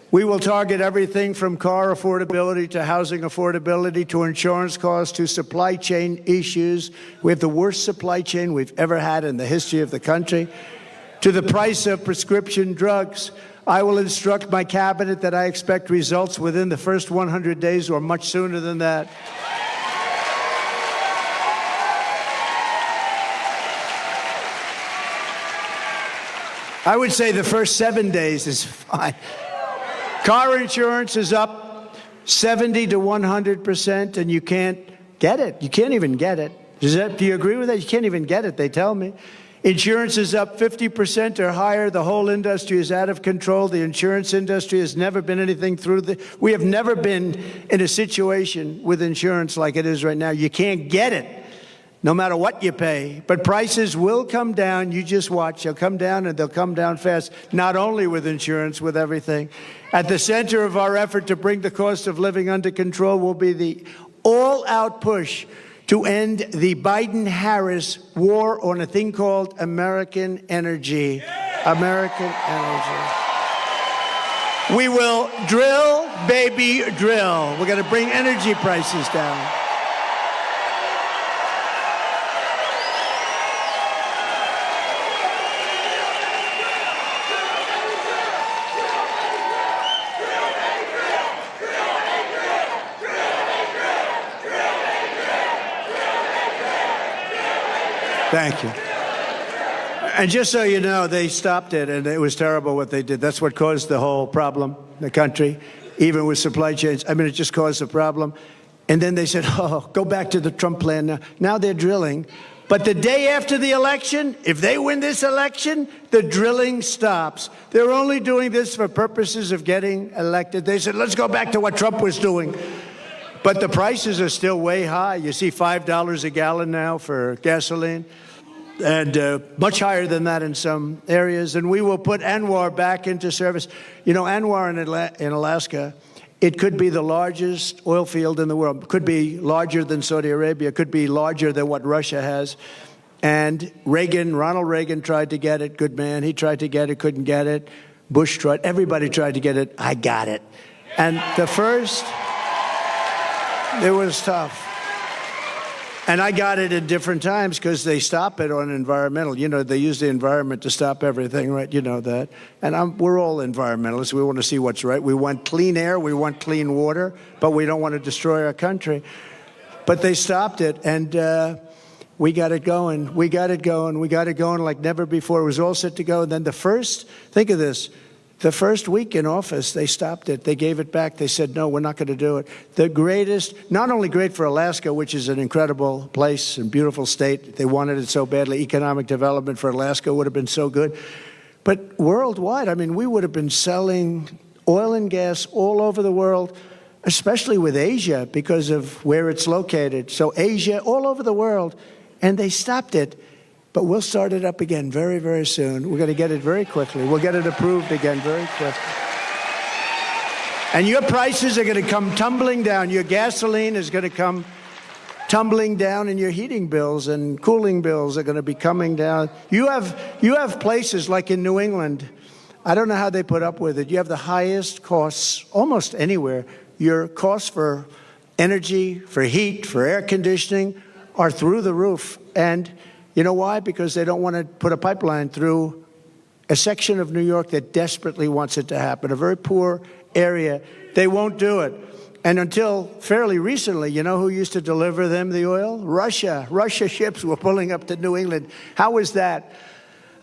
We will target everything from car affordability to housing affordability to insurance costs to supply chain issues. We have the worst supply chain we've ever had in the history of the country. To the price of prescription drugs. I will instruct my cabinet that I expect results within the first 100 days or much sooner than that. I would say the first 7 days is fine. Car insurance is up 70 to 100%, and you can't get it. You can't even get it. Do you agree with that? You can't even get it, they tell me. Insurance is up 50% or higher. The whole industry is out of control. The insurance industry has never been anything we have never been in a situation with insurance like it is right now. You can't get it, no matter what you pay. But prices will come down. You just watch. They'll come down, and they'll come down fast, not only with insurance, with everything. At the center of our effort to bring the cost of living under control will be the all-out push to end the Biden-Harris war on a thing called American energy. American energy. We will drill, baby, drill. We're going to bring energy prices down. Thank you. And just so you know, they stopped it, and it was terrible what they did. That's what caused the whole problem in the country, even with supply chains. I mean, it just caused a problem. And then they said, oh, go back to the Trump plan now. Now they're drilling. But the day after the election, if they win this election, the drilling stops. They're only doing this for purposes of getting elected. They said, let's go back to what Trump was doing. But the prices are still way high. You see $5 a gallon now for gasoline, and much higher than that in some areas. And we will put ANWR back into service. You know, ANWR in Alaska, it could be the largest oil field in the world. It could be larger than Saudi Arabia. It could be larger than what Russia has. And Ronald Reagan tried to get it. Good man. He tried to get it, couldn't get it. Bush tried. Everybody tried to get it. I got it. And it was tough. And I got it at different times because they stop it on environmental. You know, they use the environment to stop everything, right? You know that. And we're all environmentalists. We want to see what's right. We want clean air. We want clean water. But we don't want to destroy our country. But they stopped it, and we got it going. We got it going. We got it going like never before. It was all set to go. And then think of this. The first week in office, they stopped it. They gave it back. They said, no, we're not going to do it. The greatest, not only great for Alaska, which is an incredible place and beautiful state. They wanted it so badly. Economic development for Alaska would have been so good. But worldwide, I mean, we would have been selling oil and gas all over the world, especially with Asia because of where it's located. So Asia, all over the world. And they stopped it. But we'll start it up again very, very soon. We're going to get it very quickly. We'll get it approved again very quickly. And your prices are going to come tumbling down. Your gasoline is going to come tumbling down, and your heating bills and cooling bills are going to be coming down. You have places like in New England. I don't know how they put up with it. You have the highest costs almost anywhere. Your costs for energy, for heat, for air conditioning are through the roof. And you know why? Because they don't want to put a pipeline through a section of New York that desperately wants it to happen, a very poor area. They won't do it. And until fairly recently, you know who used to deliver them the oil? Russia. Russia ships were pulling up to New England. How was that?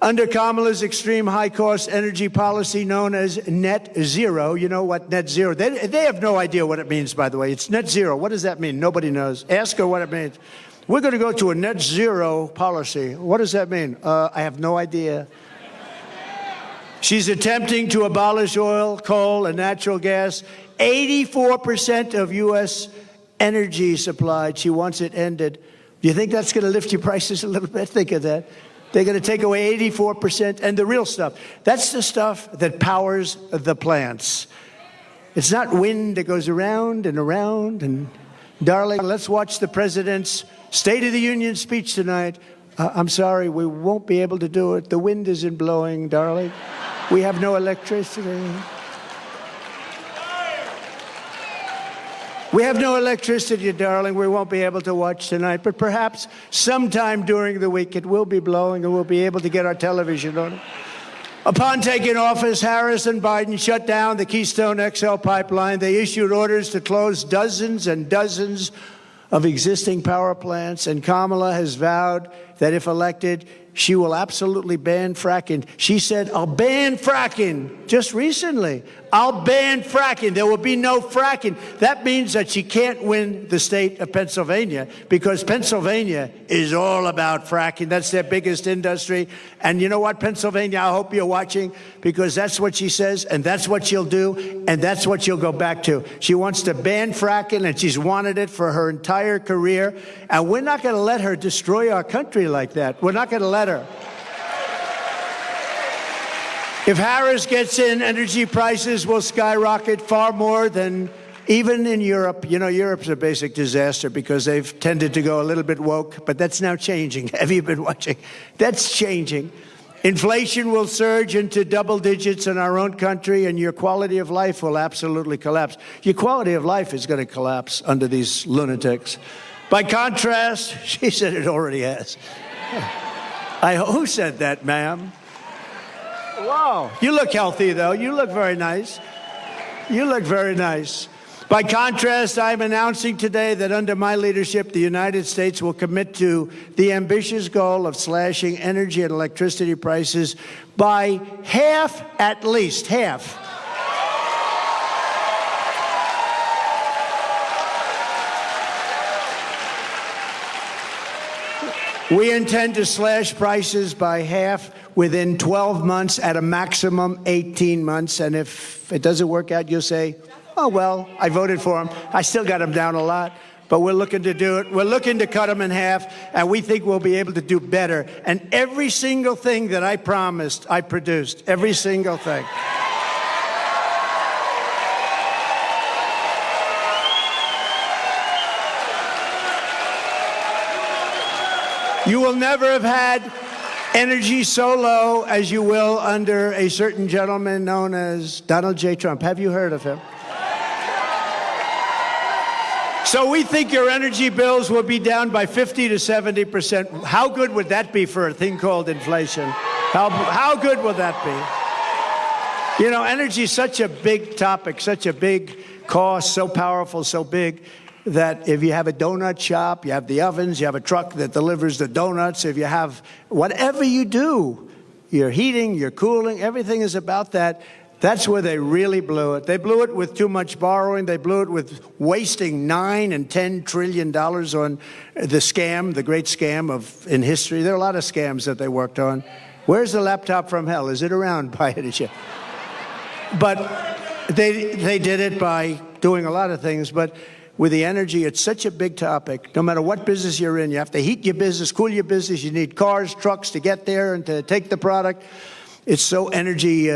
Under Kamala's extreme high-cost energy policy known as net zero, you know what net zero, they have no idea what it means, by the way. It's net zero. What does that mean? Nobody knows. Ask her what it means. We're going to go to a net zero policy. What does that mean? I have no idea. She's attempting to abolish oil, coal, and natural gas. 84% of U.S. energy supplied. She wants it ended. Do you think that's going to lift your prices a little bit? Think of that. They're going to take away 84%. And the real stuff, that's the stuff that powers the plants. It's not wind that goes around and around. And darling, let's watch the president's State of the Union speech tonight. I'm sorry, we won't be able to do it. The wind isn't blowing, darling. We have no electricity. We have no electricity, darling. We won't be able to watch tonight. But perhaps sometime during the week it will be blowing and we'll be able to get our television on it. Upon taking office, Harris and Biden shut down the Keystone XL pipeline. They issued orders to close dozens and dozens of existing power plants, and Kamala has vowed that if elected, she will absolutely ban fracking. She said, I'll ban fracking just recently. I'll ban fracking. There will be no fracking. That means that she can't win the state of Pennsylvania because Pennsylvania is all about fracking. That's their biggest industry. And you know what, Pennsylvania, I hope you're watching because that's what she says and that's what she'll do and that's what she'll go back to. She wants to ban fracking and she's wanted it for her entire career. And we're not going to let her destroy our country like that. We're not going to let her. If Harris gets in, energy prices will skyrocket far more than even in Europe. You know, Europe's a basic disaster because they've tended to go a little bit woke, but that's now changing. Have you been watching? That's changing. Inflation will surge into double digits in our own country, and your quality of life will absolutely collapse. Your quality of life is going to collapse under these lunatics. By contrast, she said it already has. Who said that, ma'am? Wow. You look healthy, though. You look very nice. You look very nice. By contrast, I'm announcing today that under my leadership, the United States will commit to the ambitious goal of slashing energy and electricity prices by half, at least half. We intend to slash prices by half within 12 months, at a maximum 18 months. And if it doesn't work out, you'll say, oh, well, I voted for him. I still got him down a lot. But we're looking to do it. We're looking to cut them in half. And we think we'll be able to do better. And every single thing that I promised, I produced. Every single thing. You will never have had energy so low as you will under a certain gentleman known as Donald J. Trump. Have you heard of him? So we think your energy bills will be down by 50 to 70%. How good would that be for a thing called inflation? How good will that be? You know, energy is such a big topic, such a big cost, so powerful, so big, that if you have a donut shop, you have the ovens, you have a truck that delivers the donuts, if you have whatever you do, your heating, your cooling, everything is about that. That's where they really blew it. They blew it with too much borrowing. They blew it with wasting $9 and $10 trillion on the scam, the great scam in history. There are a lot of scams that they worked on. Where's the laptop from hell? Is it around by any chance? But they did it by doing a lot of things. But with the energy, it's such a big topic. No matter what business you're in, you have to heat your business, cool your business. You need cars, trucks to get there and to take the product. It's so energy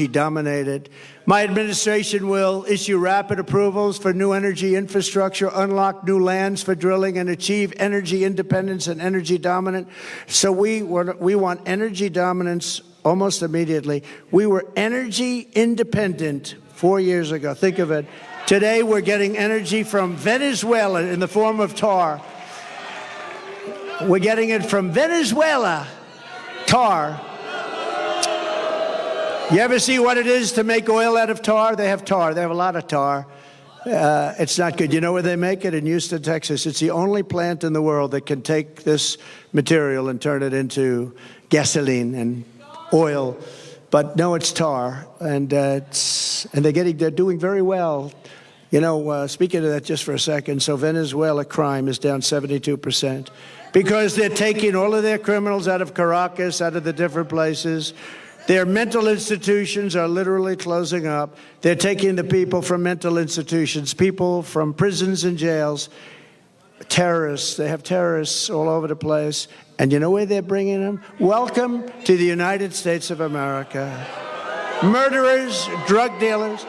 dominated. My administration will issue rapid approvals for new energy infrastructure, unlock new lands for drilling, and achieve energy independence and energy dominance. So we want energy dominance almost immediately. We were energy independent 4 years ago. Think of it. Today we're getting energy from Venezuela in the form of tar. We're getting it from Venezuela, tar. You ever see what it is to make oil out of tar? They have tar. They have a lot of tar. It's not good. You know where they make it? In Houston, Texas. It's the only plant in the world that can take this material and turn it into gasoline and oil. But no, it's tar, and they're doing very well. You know, speaking of that just for a second, so Venezuela crime is down 72% because they're taking all of their criminals out of Caracas, out of the different places. Their mental institutions are literally closing up. They're taking the people from mental institutions, people from prisons and jails, terrorists. They have terrorists all over the place. And you know where they're bringing them? Welcome to the United States of America. Murderers, drug dealers.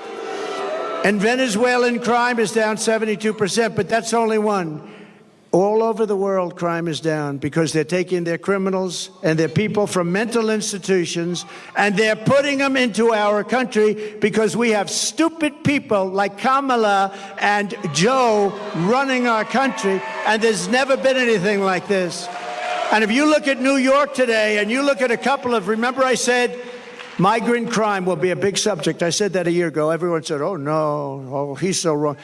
And Venezuelan crime is down 72%, but that's only one. All over the world, crime is down because they're taking their criminals and their people from mental institutions and they're putting them into our country because we have stupid people like Kamala and Joe running our country, and there's never been anything like this. And if you look at New York today and you look at a couple of, remember I said migrant crime will be a big subject. I said that a year ago. Everyone said, oh no, oh, he's so wrong.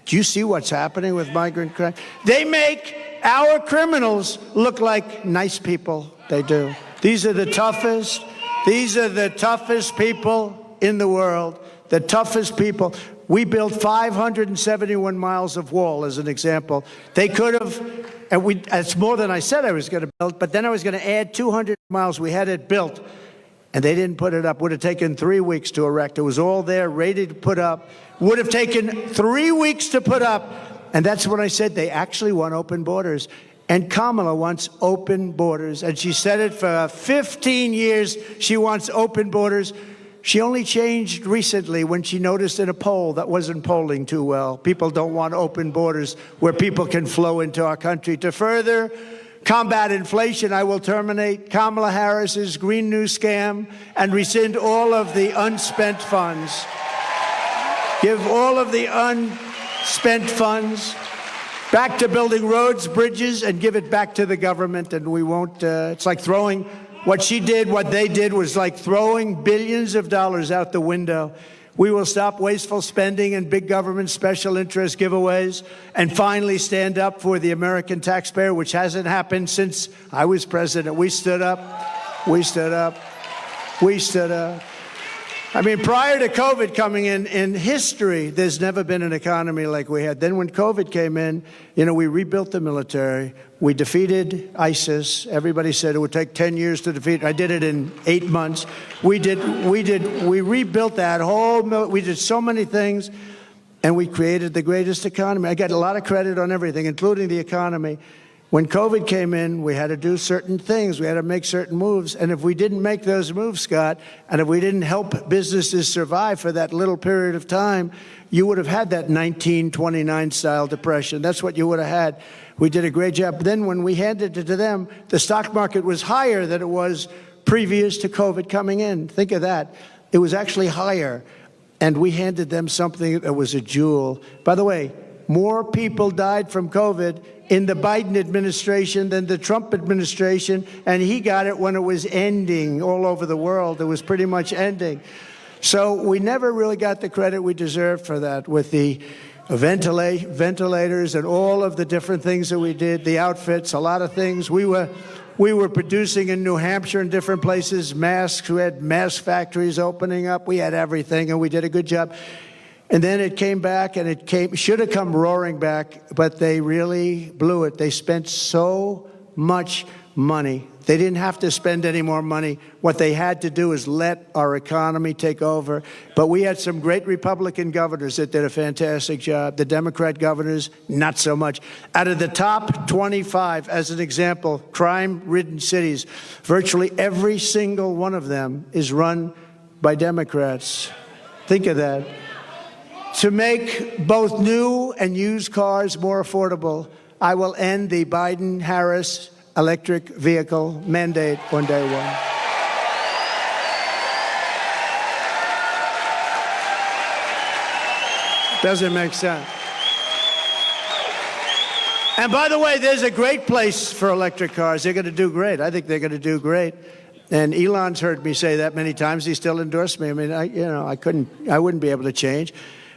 Do you see what's happening with migrant crime? They make our criminals look like nice people. They do. These are the toughest. These are the toughest people in the world. The toughest people. We built 571 miles of wall, as an example. They could have, and it's more than I said I was going to build, but then I was going to add 200 miles. We had it built, and they didn't put it up. Would have taken 3 weeks to erect. It was all there, ready to put up. Would have taken 3 weeks to put up. And that's what I said. They actually want open borders. And Kamala wants open borders. And she said it for 15 years. She wants open borders. She only changed recently when she noticed in a poll that wasn't polling too well. People don't want open borders where people can flow into our country. To further combat inflation, I will terminate Kamala Harris's Green New Scam and rescind all of the unspent funds. Give all of the unspent funds back to building roads, bridges, and give it back to the government. And we won't, it's like throwing, what she did, what they did was like throwing billions of dollars out the window. We will stop wasteful spending and big government special interest giveaways and finally stand up for the American taxpayer, which hasn't happened since I was president. We stood up. We stood up. We stood up. I mean, prior to COVID coming in history, there's never been an economy like we had. Then when COVID came in, you know, we rebuilt the military. We defeated ISIS. Everybody said it would take 10 years to defeat. I did it in 8 months. We rebuilt that whole, we did so many things, and we created the greatest economy. I get a lot of credit on everything, including the economy. When COVID came in, we had to do certain things. We had to make certain moves. And if we didn't make those moves, Scott, and if we didn't help businesses survive for that little period of time, you would have had that 1929-style depression. That's what you would have had. We did a great job. But then when we handed it to them, the stock market was higher than it was previous to COVID coming in. Think of that. It was actually higher. And we handed them something that was a jewel. By the way, more people died from COVID in the Biden administration than the Trump administration, and he got it when it was ending all over the world. It was pretty much ending. So we never really got the credit we deserved for that with the ventilators and all of the different things that we did, the outfits, a lot of things. We were producing in New Hampshire and different places, masks. We had mask factories opening up. We had everything, and we did a good job. And then it came back, and it should have come roaring back, but they really blew it. They spent so much money. They didn't have to spend any more money. What they had to do is let our economy take over. But we had some great Republican governors that did a fantastic job. The Democrat governors, not so much. Out of the top 25, as an example, crime-ridden cities, virtually every single one of them is run by Democrats. Think of that. To make both new and used cars more affordable, I will end the Biden-Harris electric vehicle mandate on day one. Doesn't make sense. And by the way, there's a great place for electric cars. They're going to do great. I think they're going to do great. And Elon's heard me say that many times. He still endorsed me. I mean, I wouldn't be able to change.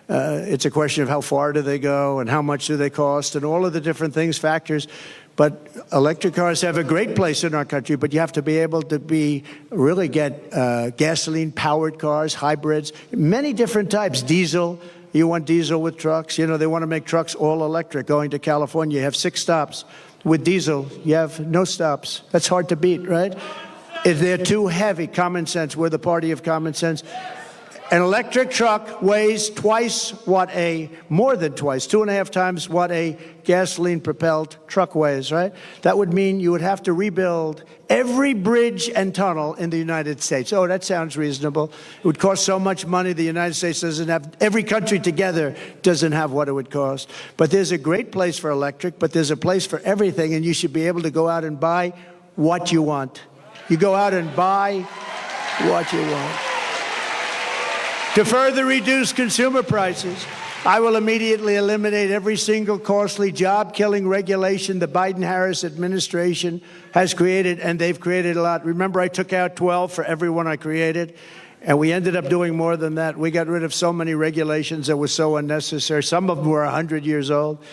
It's a question of how far do they go and how much do they cost and all of the different things, factors. But electric cars have a great place in our country, but you have to be able to really get gasoline-powered cars, hybrids, many different types, diesel. You want diesel with trucks. You know, they want to make trucks all electric. Going to California, you have 6 stops. With diesel, you have no stops. That's hard to beat, right? If they're too heavy, common sense. We're the party of common sense. An electric truck weighs more than twice, 2.5 times what a gasoline-propelled truck weighs, right? That would mean you would have to rebuild every bridge and tunnel in the United States. Oh, that sounds reasonable. It would cost so much money. The United States doesn't have, every country together doesn't have what it would cost. But there's a great place for electric, but there's a place for everything, and you should be able to go out and buy what you want. You go out and buy what you want. To further reduce consumer prices, I will immediately eliminate every single costly job-killing regulation the Biden-Harris administration has created, and they've created a lot. Remember, I took out 12 for every one I created, and we ended up doing more than that. We got rid of so many regulations that were so unnecessary. Some of them were 100 years old.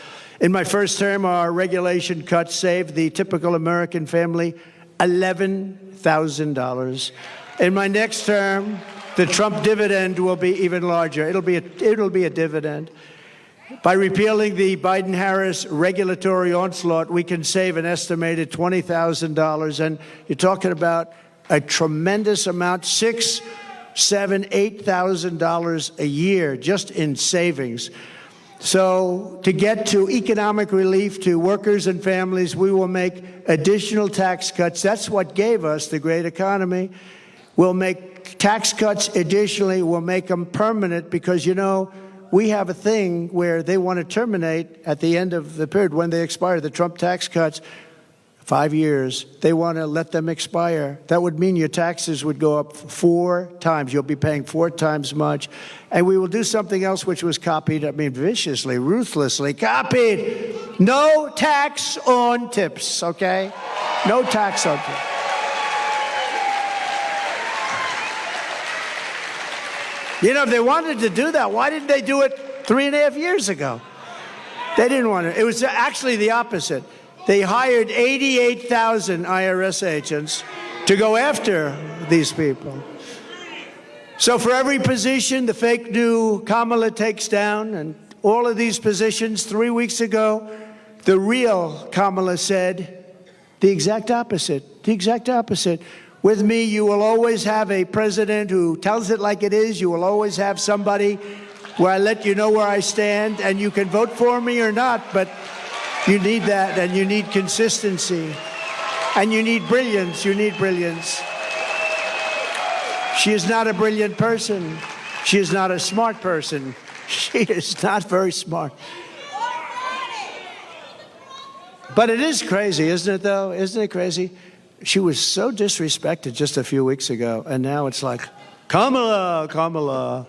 In my first term, our regulation cuts saved the typical American family $11,000. In my next term, the Trump dividend will be even larger. It'll be a dividend. By repealing the Biden-Harris regulatory onslaught, we can save an estimated $20,000. And you're talking about a tremendous amount, $6,000, $7,000, $8,000 a year just in savings. So to get to economic relief to workers and families, we will make additional tax cuts. That's what gave us the great economy. We'll make tax cuts additionally, will make them permanent because, you know, we have a thing where they want to terminate at the end of the period when they expire. The Trump tax cuts, 5 years, they want to let them expire. That would mean your taxes would go up 4 times. You'll be paying 4 times much. And we will do something else which was copied, I mean, viciously, ruthlessly copied. No tax on tips, okay? No tax on tips. You know, if they wanted to do that, why didn't they do it 3.5 years ago? They didn't want to. It was actually the opposite. They hired 88,000 IRS agents to go after these people. So for every position the fake new Kamala takes down, and all of these positions 3 weeks ago, the real Kamala said the exact opposite, the exact opposite. With me, you will always have a president who tells it like it is. You will always have somebody where I let you know where I stand, and you can vote for me or not, but you need that, and you need consistency, and you need brilliance. You need brilliance. She is not a brilliant person. She is not a smart person. She is not very smart. But it is crazy, isn't it, though? Isn't it crazy? She was so disrespected just a few weeks ago, and now it's like, Kamala, Kamala.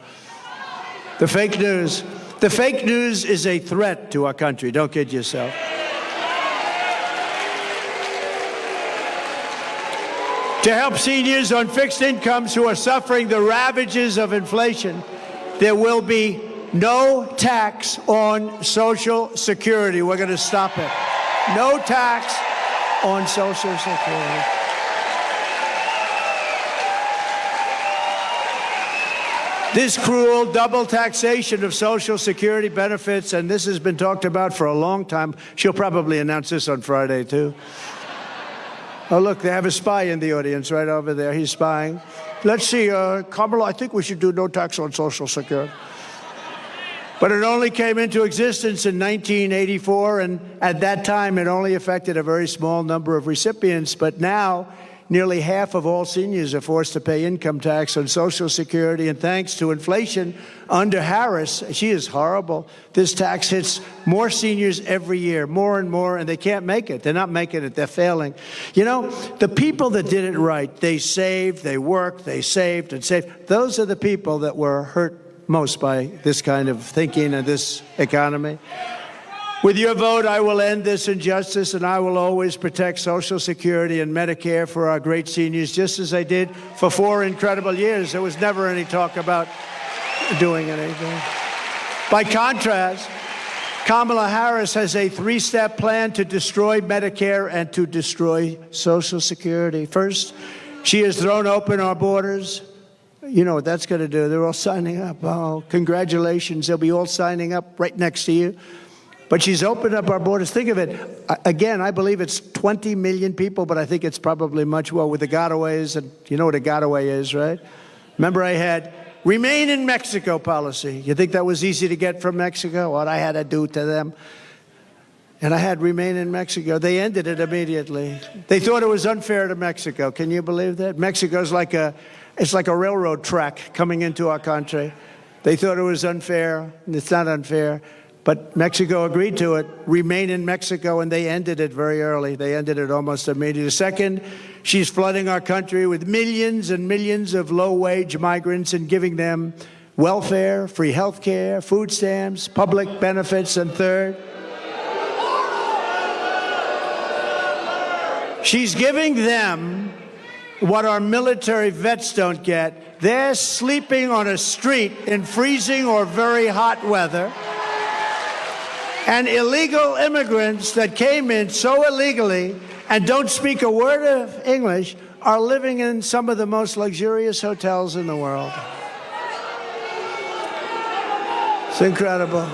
The fake news. The fake news is a threat to our country. Don't kid yourself. To help seniors on fixed incomes who are suffering the ravages of inflation, there will be no tax on Social Security. We're going to stop it. No tax on Social Security. This cruel double taxation of Social Security benefits, and this has been talked about for a long time. She'll probably announce this on Friday, too. Oh, look, they have a spy in the audience right over there. He's spying. Let's see, Kamala, I think we should do no tax on Social Security. But it only came into existence in 1984, and at that time, it only affected a very small number of recipients. But now, nearly half of all seniors are forced to pay income tax on Social Security, and thanks to inflation under Harris, she is horrible. This tax hits more seniors every year, more and more, and they can't make it. They're not making it. They're failing. You know, the people that did it right, they saved, they worked, they saved and saved. Those are the people that were hurt most by this kind of thinking and this economy. With your vote, I will end this injustice, and I will always protect Social Security and Medicare for our great seniors, just as I did for 4 incredible years. There was never any talk about doing anything. By contrast, Kamala Harris has a 3-step plan to destroy Medicare and to destroy Social Security. First, she has thrown open our borders. You know what that's going to do. They're all signing up. Oh, congratulations. They'll be all signing up right next to you. But she's opened up our borders. Think of it. Again, I believe it's 20 million people, but I think it's probably much more with the gotaways. And you know what a gotaway is, right? Remember, I had remain in Mexico policy. You think that was easy to get from Mexico? What I had to do to them. And I had remain in Mexico. They ended it immediately. They thought it was unfair to Mexico. Can you believe that? Mexico's like it's like a railroad track coming into our country. They thought it was unfair, and it's not unfair. But Mexico agreed to it, remain in Mexico, and they ended it very early. They ended it almost immediately. Second, she's flooding our country with millions and millions of low-wage migrants and giving them welfare, free health care, food stamps, public benefits. And third, she's giving them what our military vets don't get. They're sleeping on a street in freezing or very hot weather. And illegal immigrants that came in so illegally and don't speak a word of English are living in some of the most luxurious hotels in the world. It's incredible.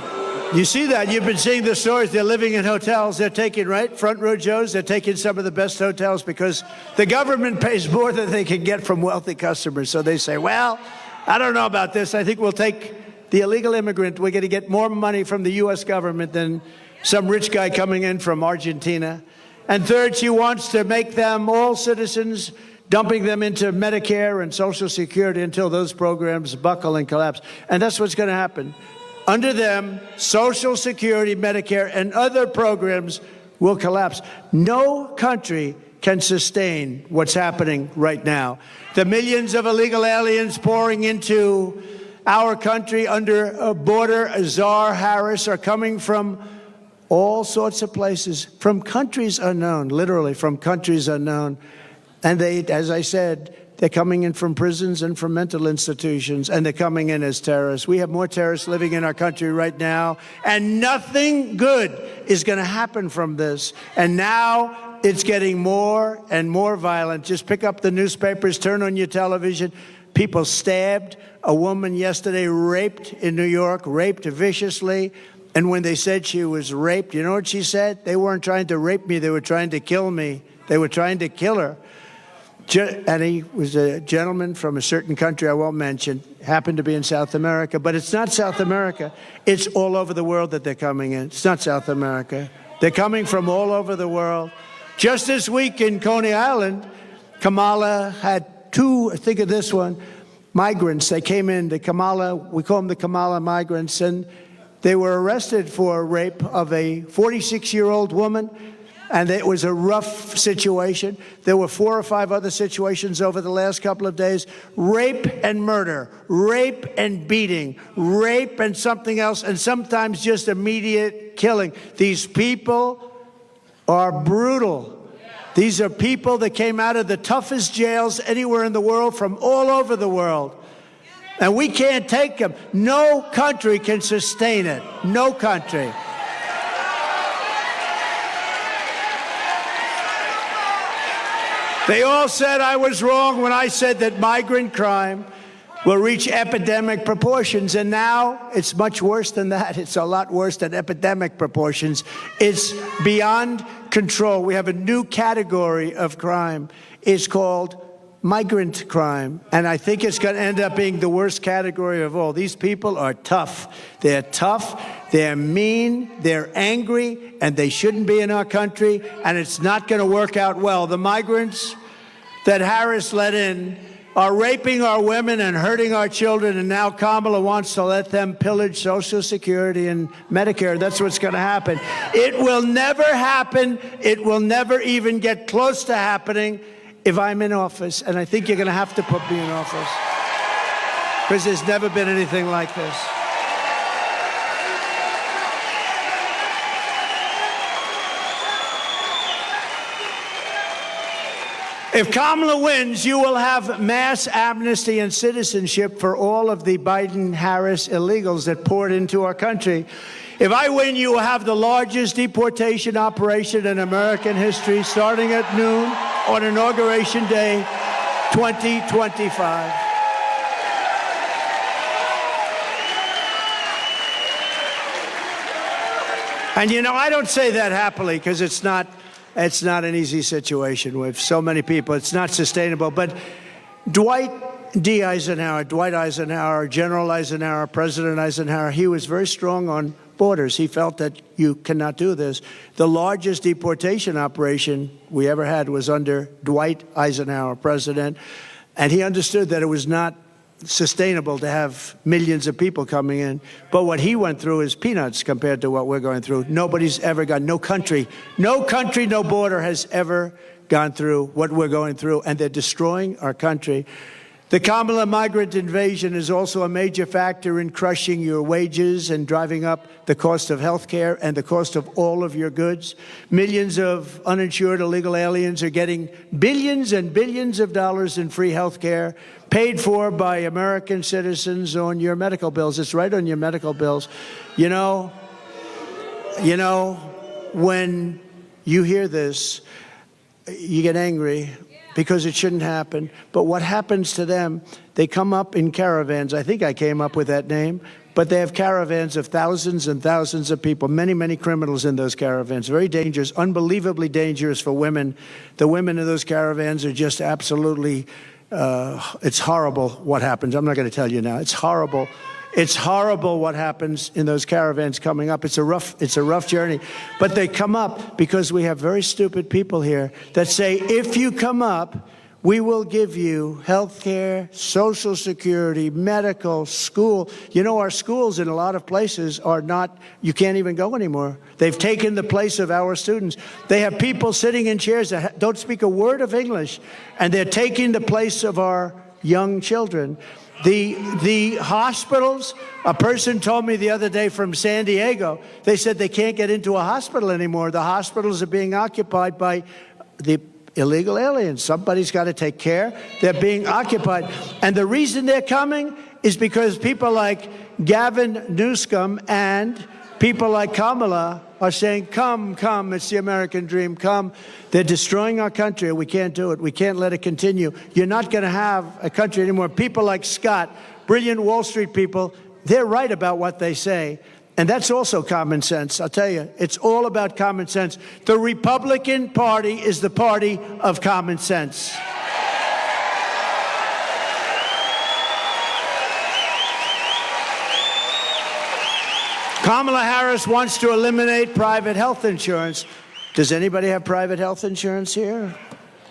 You see that. You've been seeing the stories. They're living in hotels. They're taking, right, front row Joes. They're taking some of the best hotels because the government pays more than they can get from wealthy customers. So they say, well, I don't know about this. I think we'll take the illegal immigrant. We're going to get more money from the U.S. government than some rich guy coming in from Argentina. And third, she wants to make them all citizens, dumping them into Medicare and Social Security until those programs buckle and collapse. And that's what's going to happen. Under them, Social Security, Medicare, and other programs will collapse. No country can sustain what's happening right now. The millions of illegal aliens pouring into our country under border czar Harris are coming from all sorts of places, from countries unknown, literally from countries unknown. And they, as I said, they're coming in from prisons and from mental institutions, and they're coming in as terrorists. We have more terrorists living in our country right now, and nothing good is going to happen from this. And now it's getting more and more violent. Just pick up the newspapers, turn on your television. People stabbed. A woman yesterday raped in New York, raped viciously. And when they said she was raped, you know what she said? They weren't trying to rape me. They were trying to kill me. They were trying to kill her. And he was a gentleman from a certain country I won't mention, happened to be in South America. But it's not South America. It's all over the world that they're coming in. It's not South America. They're coming from all over the world. Just this week in Coney Island, Kamala had 2, think of this one, migrants. They came in, we call them the Kamala migrants, and they were arrested for rape of a 46-year-old woman. and it was a rough situation. There were 4 or 5 other situations over the last couple of days. Rape and murder, rape and beating, rape and something else, and sometimes just immediate killing. These people are brutal. These are people that came out of the toughest jails anywhere in the world, from all over the world. And we can't take them. No country can sustain it. No country. They all said I was wrong when I said that migrant crime will reach epidemic proportions, and now it's much worse than that. It's a lot worse than epidemic proportions. It's beyond control. We have a new category of crime. It's called migrant crime, and I think it's going to end up being the worst category of all. These people are tough. They're tough, they're mean, they're angry, and they shouldn't be in our country, and it's not going to work out well. The migrants that Harris let in are raping our women and hurting our children, and now Kamala wants to let them pillage Social Security and Medicare. That's what's going to happen. It will never happen. It will never even get close to happening if I'm in office, and I think you're going to have to put me in office, because there's never been anything like this. If Kamala wins, you will have mass amnesty and citizenship for all of the Biden-Harris illegals that poured into our country. If I win, you will have the largest deportation operation in American history, starting at noon on Inauguration Day 2025. And you know, I don't say that happily, because it's not an easy situation with so many people. It's not sustainable. But Dwight Eisenhower, General Eisenhower, President Eisenhower, he was very strong on borders. He felt that you cannot do this. The largest deportation operation we ever had was under Dwight Eisenhower, president, and he understood that it was not sustainable to have millions of people coming in. But what he went through is peanuts compared to what we're going through. Nobody's ever gone, no country, no border has ever gone through what we're going through, and they're destroying our country. The Kamala migrant invasion is also a major factor in crushing your wages and driving up the cost of health care and the cost of all of your goods. Millions of uninsured illegal aliens are getting billions and billions of dollars in free health care paid for by American citizens on your medical bills. It's right on your medical bills. You know, when you hear this, you get angry, because it shouldn't happen. But what happens to them, they come up in caravans. I think I came up with that name. But they have caravans of thousands and thousands of people, many, many criminals in those caravans. Very dangerous, unbelievably dangerous for women. The women in those caravans are just absolutely, it's horrible what happens. I'm not going to tell you now. It's horrible. It's horrible what happens in those caravans coming up. It's a rough journey. But they come up because we have very stupid people here that say, if you come up, we will give you health care, Social Security, medical, school. You know, our schools in a lot of places are not, you can't even go anymore. They've taken the place of our students. They have people sitting in chairs that don't speak a word of English, and they're taking the place of our young children. The hospitals, a person told me the other day from San Diego, they said they can't get into a hospital anymore. The hospitals are being occupied by the illegal aliens. Somebody's got to take care. They're being occupied. And the reason they're coming is because people like Gavin Newsom and people like Kamala are saying, come, come, it's the American dream, come. They're destroying our country. We can't do it. We can't let it continue. You're not going to have a country anymore. People like Scott, brilliant Wall Street people, they're right about what they say. And that's also common sense. I'll tell you, it's all about common sense. The Republican Party is the party of common sense. Kamala Harris wants to eliminate private health insurance. Does anybody have private health insurance here?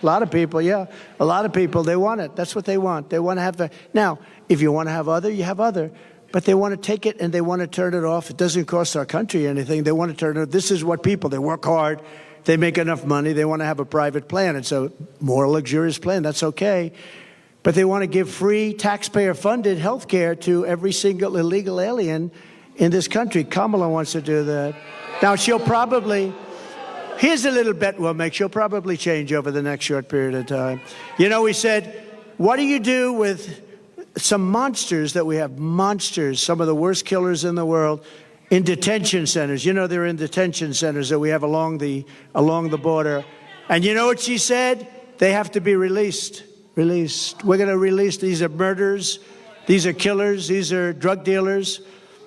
A lot of people, yeah. A lot of people, they want it. That's what they want. They want to have the... Now, if you want to have other, you have other. but they want to take it and they want to turn it off. It doesn't cost our country anything. They want to turn it off. This is what people, they work hard, they make enough money, they want to have a private plan. It's a more luxurious plan. That's okay. But they want to give free taxpayer-funded health care to every single illegal alien in this country. Kamala wants to do that. Now, she'll probably, here's a little bet we'll make. She'll probably change over the next short period of time. You know, we said, what do you do with some monsters that we have, monsters, some of the worst killers in the world, in detention centers? You know, they're in detention centers that we have along the border. And you know what she said? They have to be released. Released. We're going to release. These are murderers. These are killers. These are drug dealers.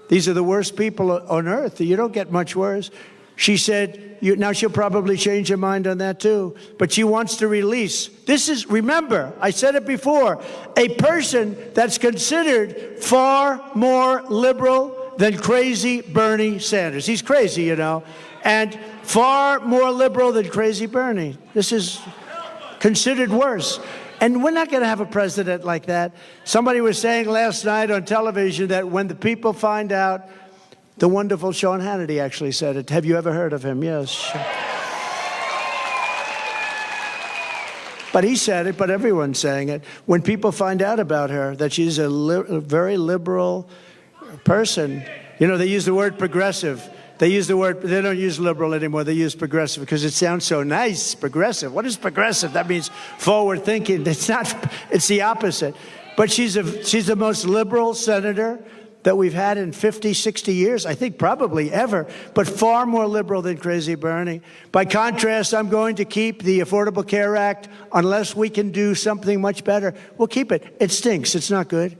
These are the worst people on earth. You don't get much worse. She said, now she'll probably change her mind on that too, but she wants to release. This is, remember, I said it before, a person that's considered far more liberal than crazy Bernie Sanders. He's crazy, you know, and far more liberal than crazy Bernie. This is considered worse. And we're not going to have a president like that. Somebody was saying last night on television that when the people find out, the wonderful Sean Hannity actually said it. Have you ever heard of him? Yes. But he said it, but everyone's saying it. When people find out about her, that she's a very liberal person, you know, they use the word progressive. They use the word, they don't use liberal anymore, they use progressive because it sounds so nice, progressive. What is progressive? That means forward thinking. It's not, it's the opposite. But she's the most liberal senator that we've had in 50, 60 years, I think probably ever, but far more liberal than crazy Bernie. By contrast, I'm going to keep the Affordable Care Act unless we can do something much better. We'll keep it. It stinks. It's not good.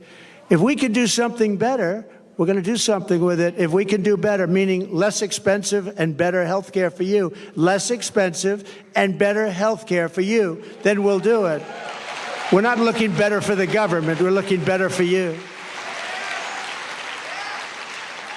If we can do something better, we're going to do something with it. If we can do better, meaning less expensive and better health care for you, less expensive and better health care for you, then we'll do it. We're not looking better for the government. We're looking better for you.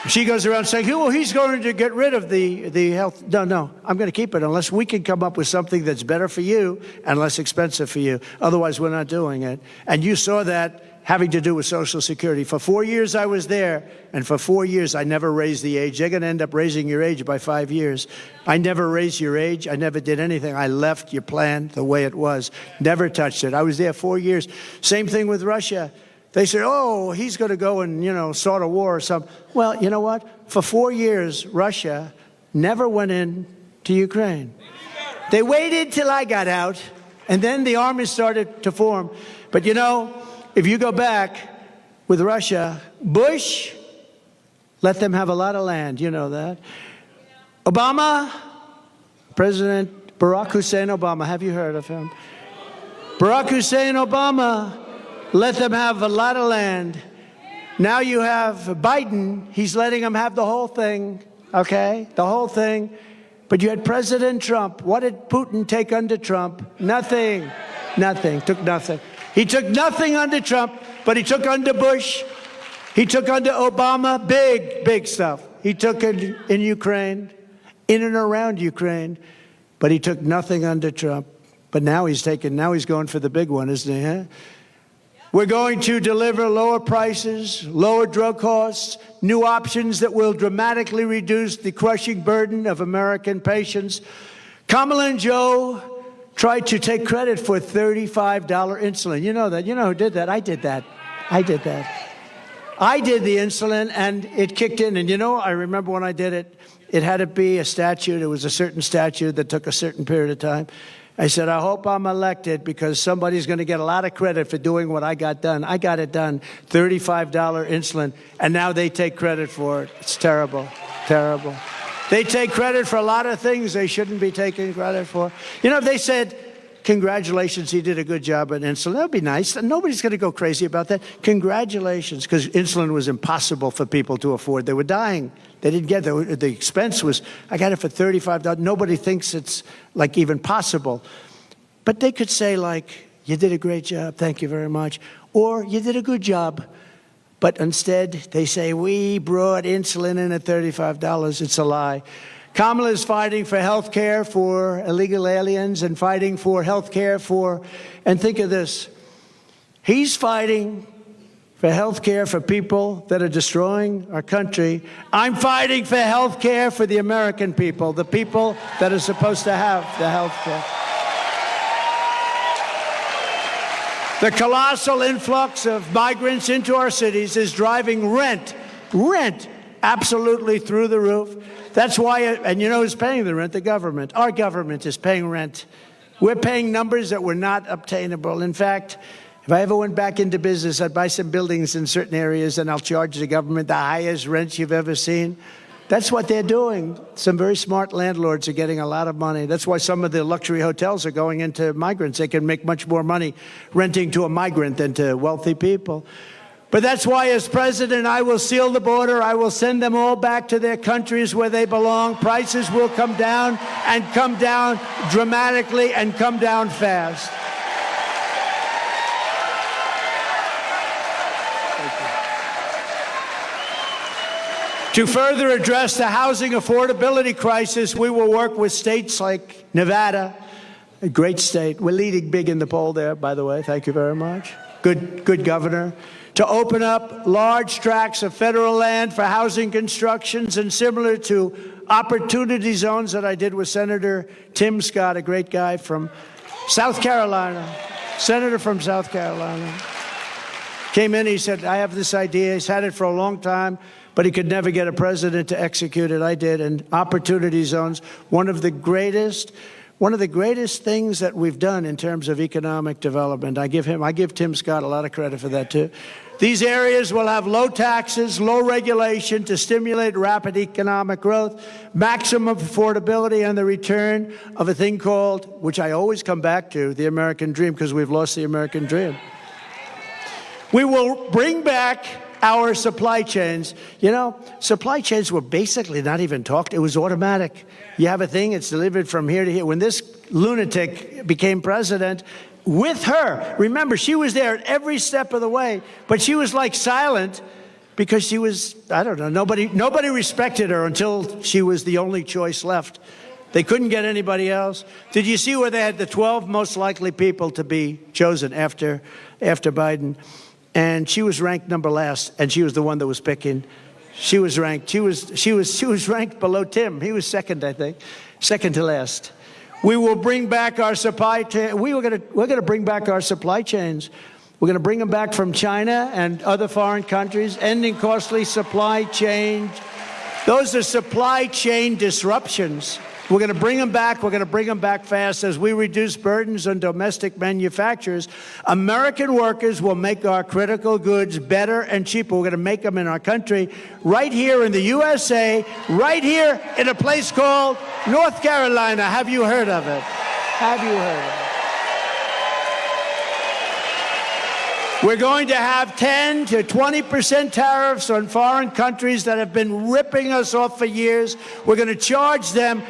She goes around saying, well, he's going to get rid of the health. No, I'm going to keep it unless we can come up with something that's better for you and less expensive for you. Otherwise, we're not doing it. And you saw that having to do with Social Security. For 4 years I was there, and for 4 years I never raised the age. They're going to end up raising your age by 5 years. I never raised your age. I never did anything. I left your plan the way it was. Never touched it. I was there 4 years. Same thing with Russia. They say, oh, he's going to go and, you know, start a war or something. Well, you know what? For 4 years, Russia never went in to Ukraine. They waited till I got out, and then the army started to form. But, you know, if you go back with Russia, Bush let them have a lot of land. You know that. Obama, President Barack Hussein Obama, have you heard of him? Barack Hussein Obama let them have a lot of land. Now you have Biden. He's letting them have the whole thing, okay? The whole thing. But you had President Trump. What did Putin take under Trump? Nothing. Nothing. Took nothing. He took nothing under Trump, but he took under Bush. He took under Obama. Big, big stuff. He took it in Ukraine, in and around Ukraine, but he took nothing under Trump. But now he's going for the big one, isn't he? Huh? We're going to deliver lower prices, lower drug costs, new options that will dramatically reduce the crushing burden of American patients. Kamala and Joe tried to take credit for $35 insulin. You know that. You know who did that? I did that. I did that. I did the insulin, and it kicked in. And you know, I remember when I did it, it had to be a statute. It was a certain statute that took a certain period of time. I said, I hope I'm elected because somebody's going to get a lot of credit for doing what I got done. I got it done, $35 insulin, and now they take credit for it. It's terrible, terrible. They take credit for a lot of things they shouldn't be taking credit for. You know, if they said, congratulations, he did a good job on insulin, that would be nice. Nobody's going to go crazy about that. Congratulations, because insulin was impossible for people to afford. They were dying. They didn't get it. The expense was, I got it for $35. Nobody thinks it's like even possible. But they could say like, you did a great job, thank you very much. Or you did a good job. But instead, they say, we brought insulin in at $35. It's a lie. Kamala is fighting for health care for illegal aliens and fighting for health care for, and think of this, he's fighting for health care for people that are destroying our country. I'm fighting for health care for the American people, the people that are supposed to have the health care. The colossal influx of migrants into our cities is driving rent absolutely through the roof. That's why, and you know who's paying the rent? The government. Our government is paying rent. We're paying numbers that were not obtainable. In fact, if I ever went back into business, I'd buy some buildings in certain areas and I'll charge the government the highest rents you've ever seen. That's what they're doing. Some very smart landlords are getting a lot of money. That's why some of the luxury hotels are going into migrants. They can make much more money renting to a migrant than to wealthy people. But that's why, as president, I will seal the border. I will send them all back to their countries where they belong. Prices will come down and come down dramatically and come down fast. To further address the housing affordability crisis, we will work with states like Nevada, a great state. We're leading big in the poll there, by the way. Thank you very much. Good governor. To open up large tracts of federal land for housing constructions, and similar to opportunity zones that I did with Senator Tim Scott, a great guy from South Carolina, senator from South Carolina. Came in, he said, I have this idea. He's had it for a long time, but he could never get a president to execute it. I did. And opportunity zones, one of the greatest things that we've done in terms of economic development. I give Tim Scott a lot of credit for that too. These areas will have low taxes, low regulation to stimulate rapid economic growth, maximum affordability, and the return of a thing called, which I always come back to, the American dream, because we've lost the American dream. We will bring back our supply chains. You know, supply chains were basically not even talked. It was automatic. You have a thing, it's delivered from here to here. When this lunatic became president, with her, remember, she was there at every step of the way, but she was like silent because she was, I don't know, nobody respected her until she was the only choice left. They couldn't get anybody else. Did you see where they had the 12 most likely people to be chosen after Biden? And she was ranked number last, and she was the one that was picking. She was ranked. She was ranked below Tim. He was second, I think, second to last. We will bring back our supply chain. We're going to bring back our supply chains. We're going to bring them back from China and other foreign countries, ending costly supply chains. Those are supply chain disruptions. We're going to bring them back. We're going to bring them back fast as we reduce burdens on domestic manufacturers. American workers will make our critical goods better and cheaper. We're going to make them in our country, right here in the USA, right here in a place called North Carolina. Have you heard of it? Have you heard of it? We're going to have 10 to 20% tariffs on foreign countries that have been ripping us off for years. We're going to charge them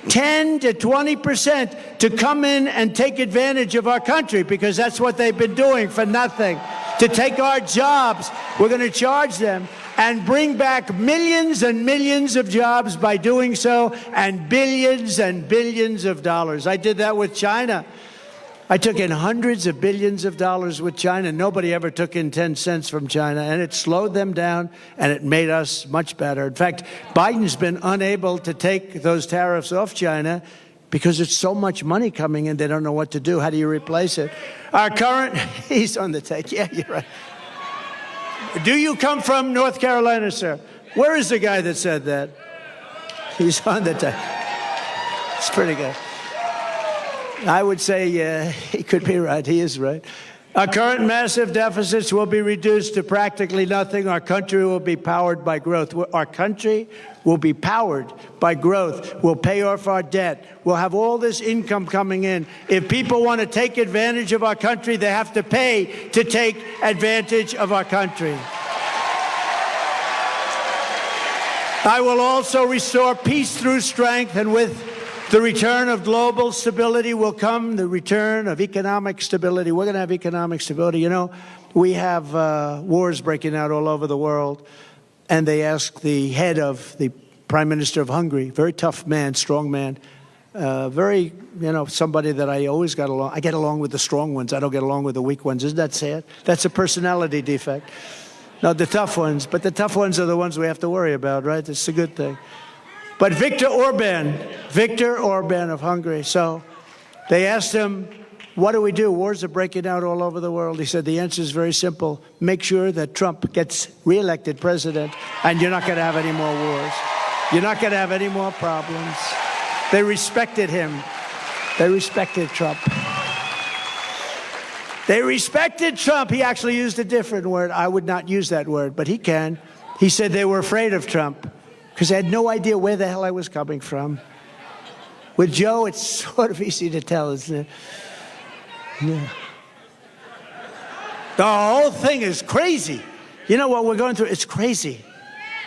10 to 20% to come in and take advantage of our country, because that's what they've been doing for nothing. To take our jobs, we're going to charge them and bring back millions and millions of jobs by doing so, and billions of dollars. I did that with China. I took in hundreds of billions of dollars with China. Nobody ever took in 10 cents from China, and it slowed them down, and it made us much better. In fact, Biden's been unable to take those tariffs off China because it's so much money coming in, they don't know what to do. How do you replace it? Our current, he's on the take. Yeah, you're right. Do you come from North Carolina, sir? Where is the guy that said that? He's on the take. It's pretty good. I would say he could be right. He is right. Our current massive deficits will be reduced to practically nothing. Our country will be powered by growth. Our country will be powered by growth. We'll pay off our debt. We'll have all this income coming in. If people want to take advantage of our country, they have to pay to take advantage of our country. I will also restore peace through strength, and with the return of global stability will come the return of economic stability. We're going to have economic stability. You know, we have wars breaking out all over the world, and they asked the head of the Prime Minister of Hungary, very tough man, strong man, Very, somebody that I always got along. I get along with the strong ones. I don't get along with the weak ones. Isn't that sad? That's a personality defect. No, the tough ones. But the tough ones are the ones we have to worry about, right? It's a good thing. But Viktor Orban of Hungary. So they asked him, what do we do? Wars are breaking out all over the world. He said, the answer is very simple. Make sure that Trump gets reelected president, and you're not going to have any more wars. You're not going to have any more problems. They respected him. They respected Trump. They respected Trump. He actually used a different word. I would not use that word, but he can. He said they were afraid of Trump because they had no idea where the hell I was coming from. With Joe, it's sort of easy to tell, isn't it? Yeah. The whole thing is crazy. You know what we're going through? It's crazy.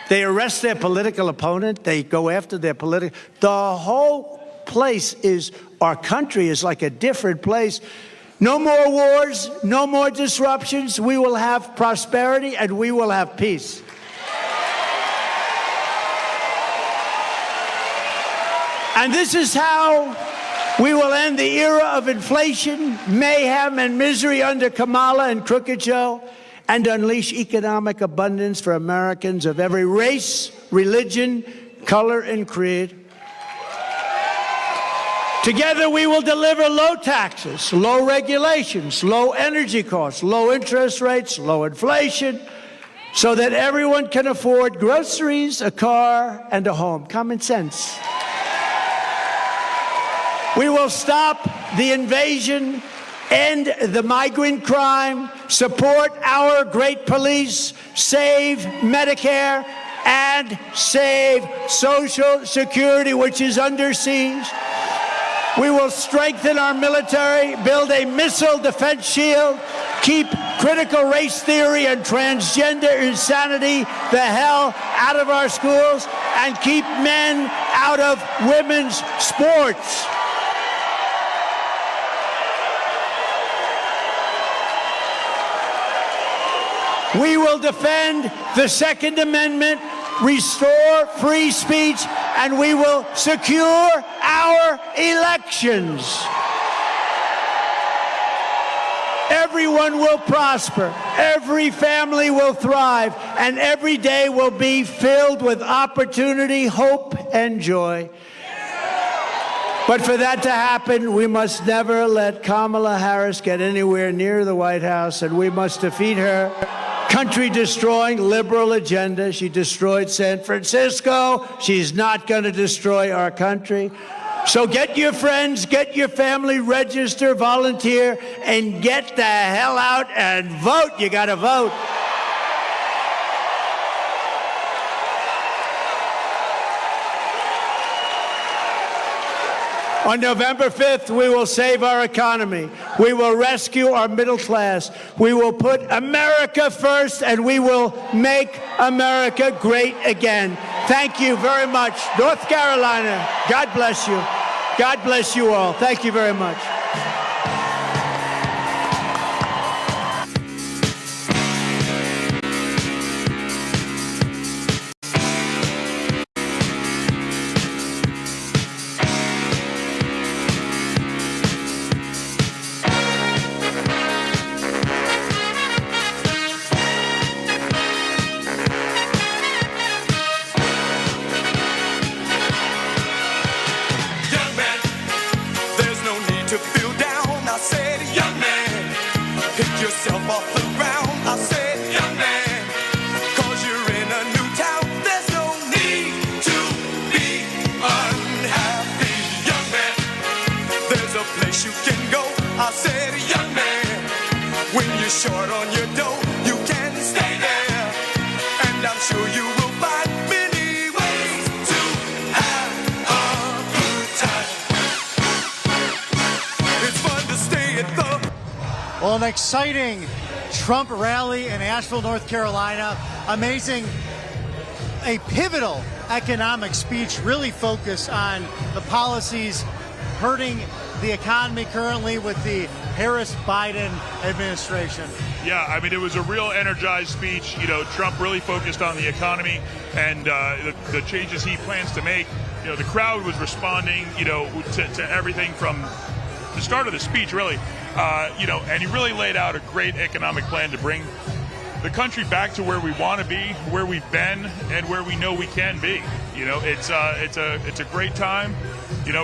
They arrest their political opponent. They go after their political. The whole place is, our country is like a different place. No more wars, no more disruptions. We will have prosperity and we will have peace. And this is how we will end the era of inflation, mayhem, and misery under Kamala and Crooked Joe, and unleash economic abundance for Americans of every race, religion, color, and creed. Together we will deliver low taxes, low regulations, low energy costs, low interest rates, low inflation, so that everyone can afford groceries, a car, and a home. Common sense. We will stop the invasion, end the migrant crime, support our great police, save Medicare, and save Social Security, which is under siege. We will strengthen our military, build a missile defense shield, keep critical race theory and transgender insanity the hell out of our schools, and keep men out of women's sports. We will defend the Second Amendment, restore free speech, and we will secure our elections. Everyone will prosper, every family will thrive, and every day will be filled with opportunity, hope, and joy. But for that to happen, we must never let Kamala Harris get anywhere near the White House, and we must defeat her country-destroying liberal agenda. She destroyed San Francisco. She's not going to destroy our country. So get your friends, get your family, register, volunteer, and get the hell out and vote. You got to vote. On November 5th, we will save our economy. We will rescue our middle class. We will put America first, and we will make America great again. Thank you very much. North Carolina, God bless you. God bless you all. Thank you very much. Well, an exciting Trump rally in Asheville, North Carolina. Amazing, a pivotal economic speech, really focused on the policies hurting the economy currently with the Harris-Biden administration. Yeah, I mean, it was a real energized speech. You know, Trump really focused on the economy and the changes he plans to make. the crowd was responding, to everything from the start of the speech, really, and he really laid out a great economic plan to bring the country back to where we want to be, where we've been, and where we know we can be. It's a great time.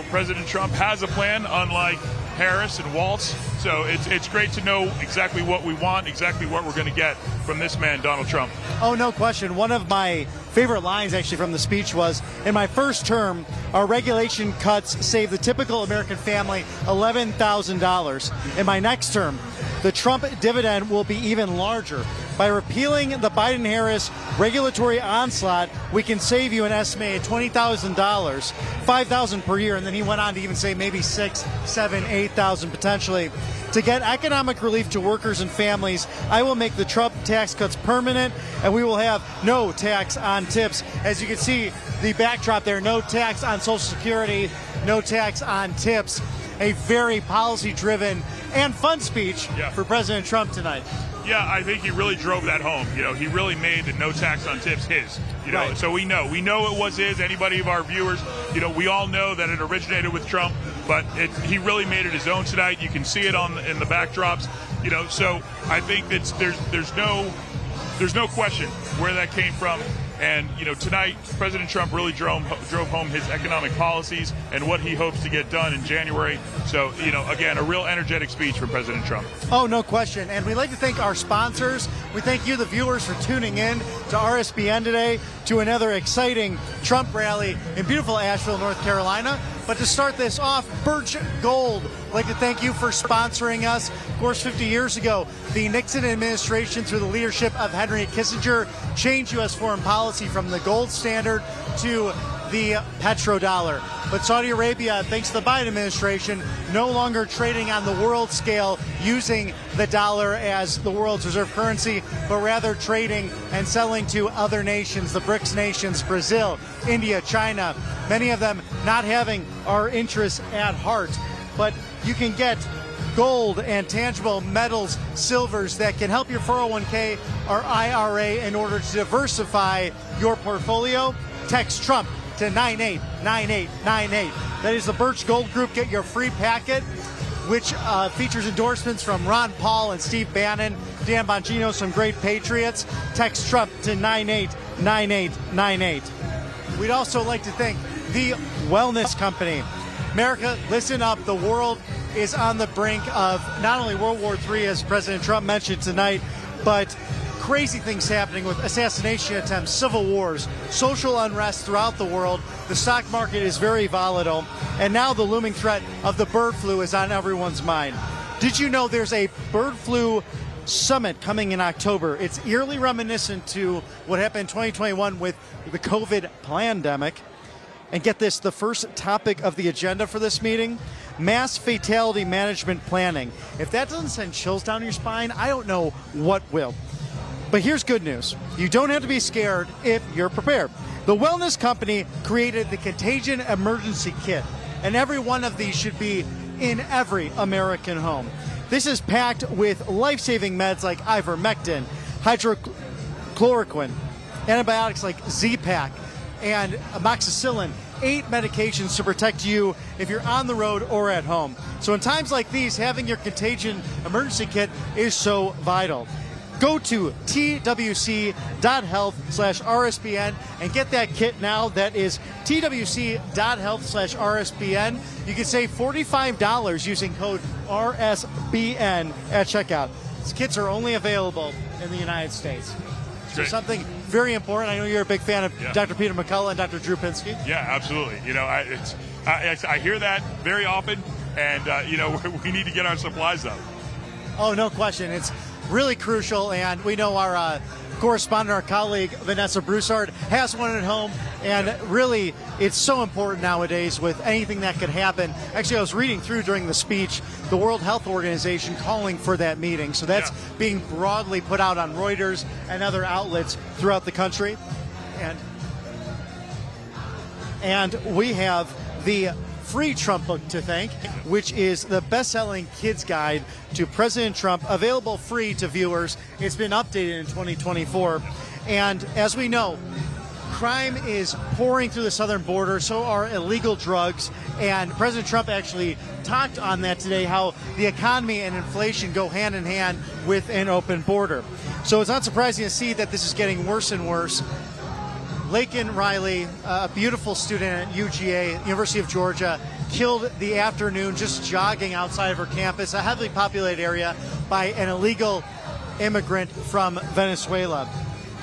President Trump has a plan, unlike Harris and Waltz. So it's great to know exactly what we want, exactly what we're going to get from this man, Donald Trump. Oh, no question. One of my favorite lines actually from the speech was, in my first term, our regulation cuts save the typical American family $11,000. In my next term, the Trump dividend will be even larger. By repealing the Biden-Harris regulatory onslaught, we can save you an estimated $20,000, $5,000 per year, and then he went on to even say maybe $6,000, $7,000, $8,000 potentially. To get economic relief to workers and families, I will make the Trump tax cuts permanent, and we will have no tax on tips. As you can see, the backdrop there, no tax on Social Security, no tax on tips. A very policy-driven and fun speech for President Trump tonight. Yeah, I think he really drove that home. He really made the no tax on tips his. Right. So we know it was his. Anybody of our viewers, we all know that it originated with Trump, but he really made it his own tonight. You can see it in the backdrops. So I think that there's no question where that came from. And, tonight, President Trump really drove home his economic policies and what he hopes to get done in January. So, again, a real energetic speech from President Trump. Oh, no question. And we'd like to thank our sponsors. We thank you, the viewers, for tuning in to RSBN today to another exciting Trump rally in beautiful Asheville, North Carolina. But to start this off, Birch Gold. I'd like to thank you for sponsoring us. Of course, 50 years ago, the Nixon administration, through the leadership of Henry Kissinger, changed U.S. foreign policy from the gold standard to the petrodollar. But Saudi Arabia, thanks to the Biden administration, no longer trading on the world scale using the dollar as the world's reserve currency, but rather trading and selling to other nations, the BRICS nations, Brazil, India, China, many of them not having our interests at heart. But you can get gold and tangible metals, silvers that can help your 401k or IRA in order to diversify your portfolio. Text Trump to 989898. That is the Birch Gold Group. Get your free packet, which features endorsements from Ron Paul and Steve Bannon, Dan Bongino, some great patriots. Text Trump to 989898. We'd also like to thank the Wellness Company. America, listen up. The world is on the brink of not only World War III, as President Trump mentioned tonight, but crazy things happening with assassination attempts, civil wars, social unrest throughout the world. The stock market is very volatile, and now the looming threat of the bird flu is on everyone's mind. Did you know there's a bird flu summit coming in October? It's eerily reminiscent to what happened in 2021 with the COVID pandemic. And get this, the first topic of the agenda for this meeting, mass fatality management planning. If that doesn't send chills down your spine, I don't know what will. But here's good news. You don't have to be scared if you're prepared. The Wellness Company created the Contagion Emergency Kit, and every one of these should be in every American home. This is packed with life-saving meds like ivermectin, hydrochloroquine, antibiotics like Z-Pak, and amoxicillin, 8 medications to protect you if you're on the road or at home. So in times like these, having your Contagion Emergency Kit is so vital. Go to twc.health/RSBN and get that kit now. That is twc.health/RSBN. You can save $45 using code RSBN at checkout. These kits are only available in the United States. So something very important. I know you're a big fan of Dr. Peter McCullough and Dr. Drew Pinsky. Yeah, absolutely. I hear that very often, and we need to get our supplies up. Oh, no question. It's really crucial, and we know our correspondent, our colleague Vanessa Broussard, has one at home, and really it's so important nowadays with anything that could happen. Actually, I was reading through during the speech the World Health Organization calling for that meeting, so that's being broadly put out on Reuters and other outlets throughout the country. And we have the free Trump book to thank, which is the best-selling kids guide to President Trump, available free to viewers. It's been updated in 2024. And as we know, crime is pouring through the southern border, so are illegal drugs, and President Trump actually talked on that today, how the economy and inflation go hand in hand with an open border. So it's not surprising to see that this is getting worse and worse. Laken Riley, a beautiful student at UGA, University of Georgia, killed the afternoon just jogging outside of her campus, a heavily populated area, by an illegal immigrant from Venezuela.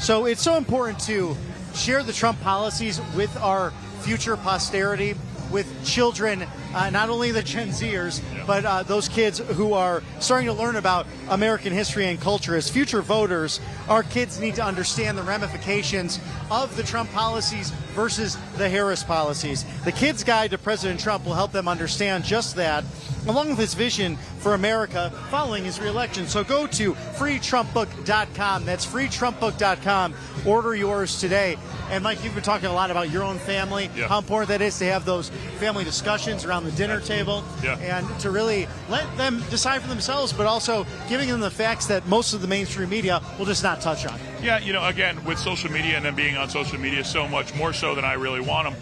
So it's so important to share the Trump policies with our future posterity, with children, not only the Gen Zers, but those kids who are starting to learn about American history and culture. As future voters, our kids need to understand the ramifications of the Trump policies versus the Harris policies. The Kids Guide to President Trump will help them understand just that, along with his vision for America following his reelection. So go to freetrumpbook.com. That's freetrumpbook.com. Order yours today. And Mike, you've been talking a lot about your own family, how important that is to have those family discussions around the dinner table, and to really let them decide for themselves, but also giving them the facts that most of the mainstream media will just not touch on. Yeah, again, with social media and them being on social media so much more so than I really want them,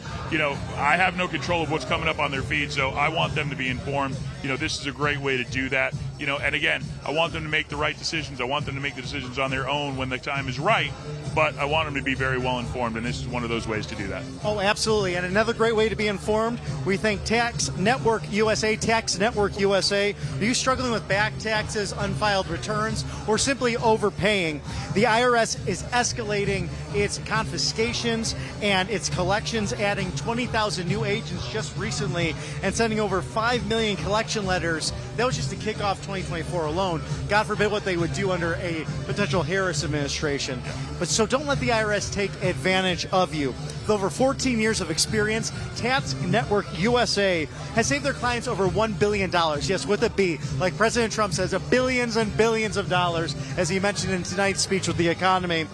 I have no control of what's coming up on their feed, so I want them to be informed. This is a great way to do that. And again, I want them to make the right decisions. I want them to make the decisions on their own when the time is right, but I want them to be very well informed, and this is one of those ways to do that. Oh, absolutely. And another great way to be informed, we thank Tax Network USA. Tax Network USA. Are you struggling with back taxes, unfiled returns, or simply overpaying? The IRS is escalating its confiscations and its collections, adding 20,000 new agents just recently and sending over 5 million collection letters. That was just to kick off 2024 alone. God forbid what they would do under a potential Harris administration. But so don't let the IRS take advantage of you. With over 14 years of experience, Tax Network USA has saved their clients over $1 billion. Yes, with a B, like President Trump says, billions and billions of dollars, as he mentioned in tonight's speech with the economy.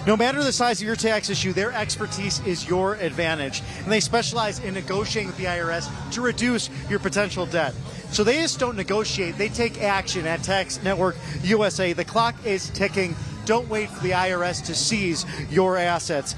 No matter the size of your tax issue, their expertise is your advantage. And they specialize in negotiating with the IRS to reduce your potential debt. So they just don't negotiate, they take action at Tax Network USA. The clock is ticking. Don't wait for the IRS to seize your assets.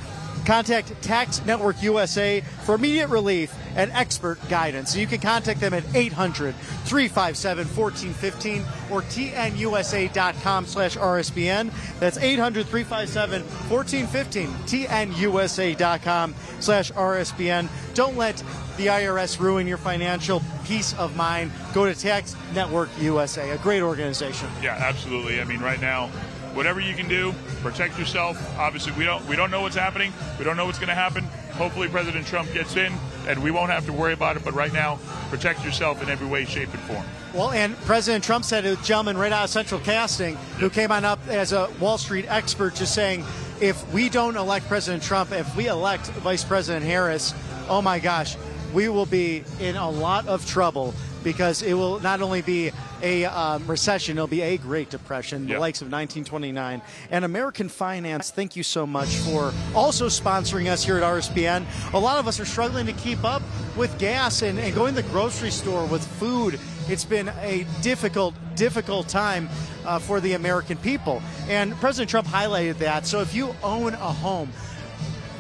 Contact Tax Network USA for immediate relief and expert guidance. You can contact them at 800-357-1415 or tnusa.com/RSBN. That's 800-357-1415, tnusa.com/RSBN. Don't let the IRS ruin your financial peace of mind. Go to Tax Network USA, a great organization. Yeah, absolutely. I mean, right now, whatever you can do, protect yourself. Obviously, we don't know what's happening. We don't know what's going to happen. Hopefully, President Trump gets in, and we won't have to worry about it. But right now, protect yourself in every way, shape, and form. Well, and President Trump said, a gentleman right out of Central Casting who came on up as a Wall Street expert, just saying, if we don't elect President Trump, if we elect Vice President Harris, oh my gosh, we will be in a lot of trouble, because it will not only be a recession, it'll be a Great Depression, the likes of 1929. And American Finance, thank you so much for also sponsoring us here at RSBN. A lot of us are struggling to keep up with gas and going to the grocery store with food. It's been a difficult time for the American people. And President Trump highlighted that. So if you own a home,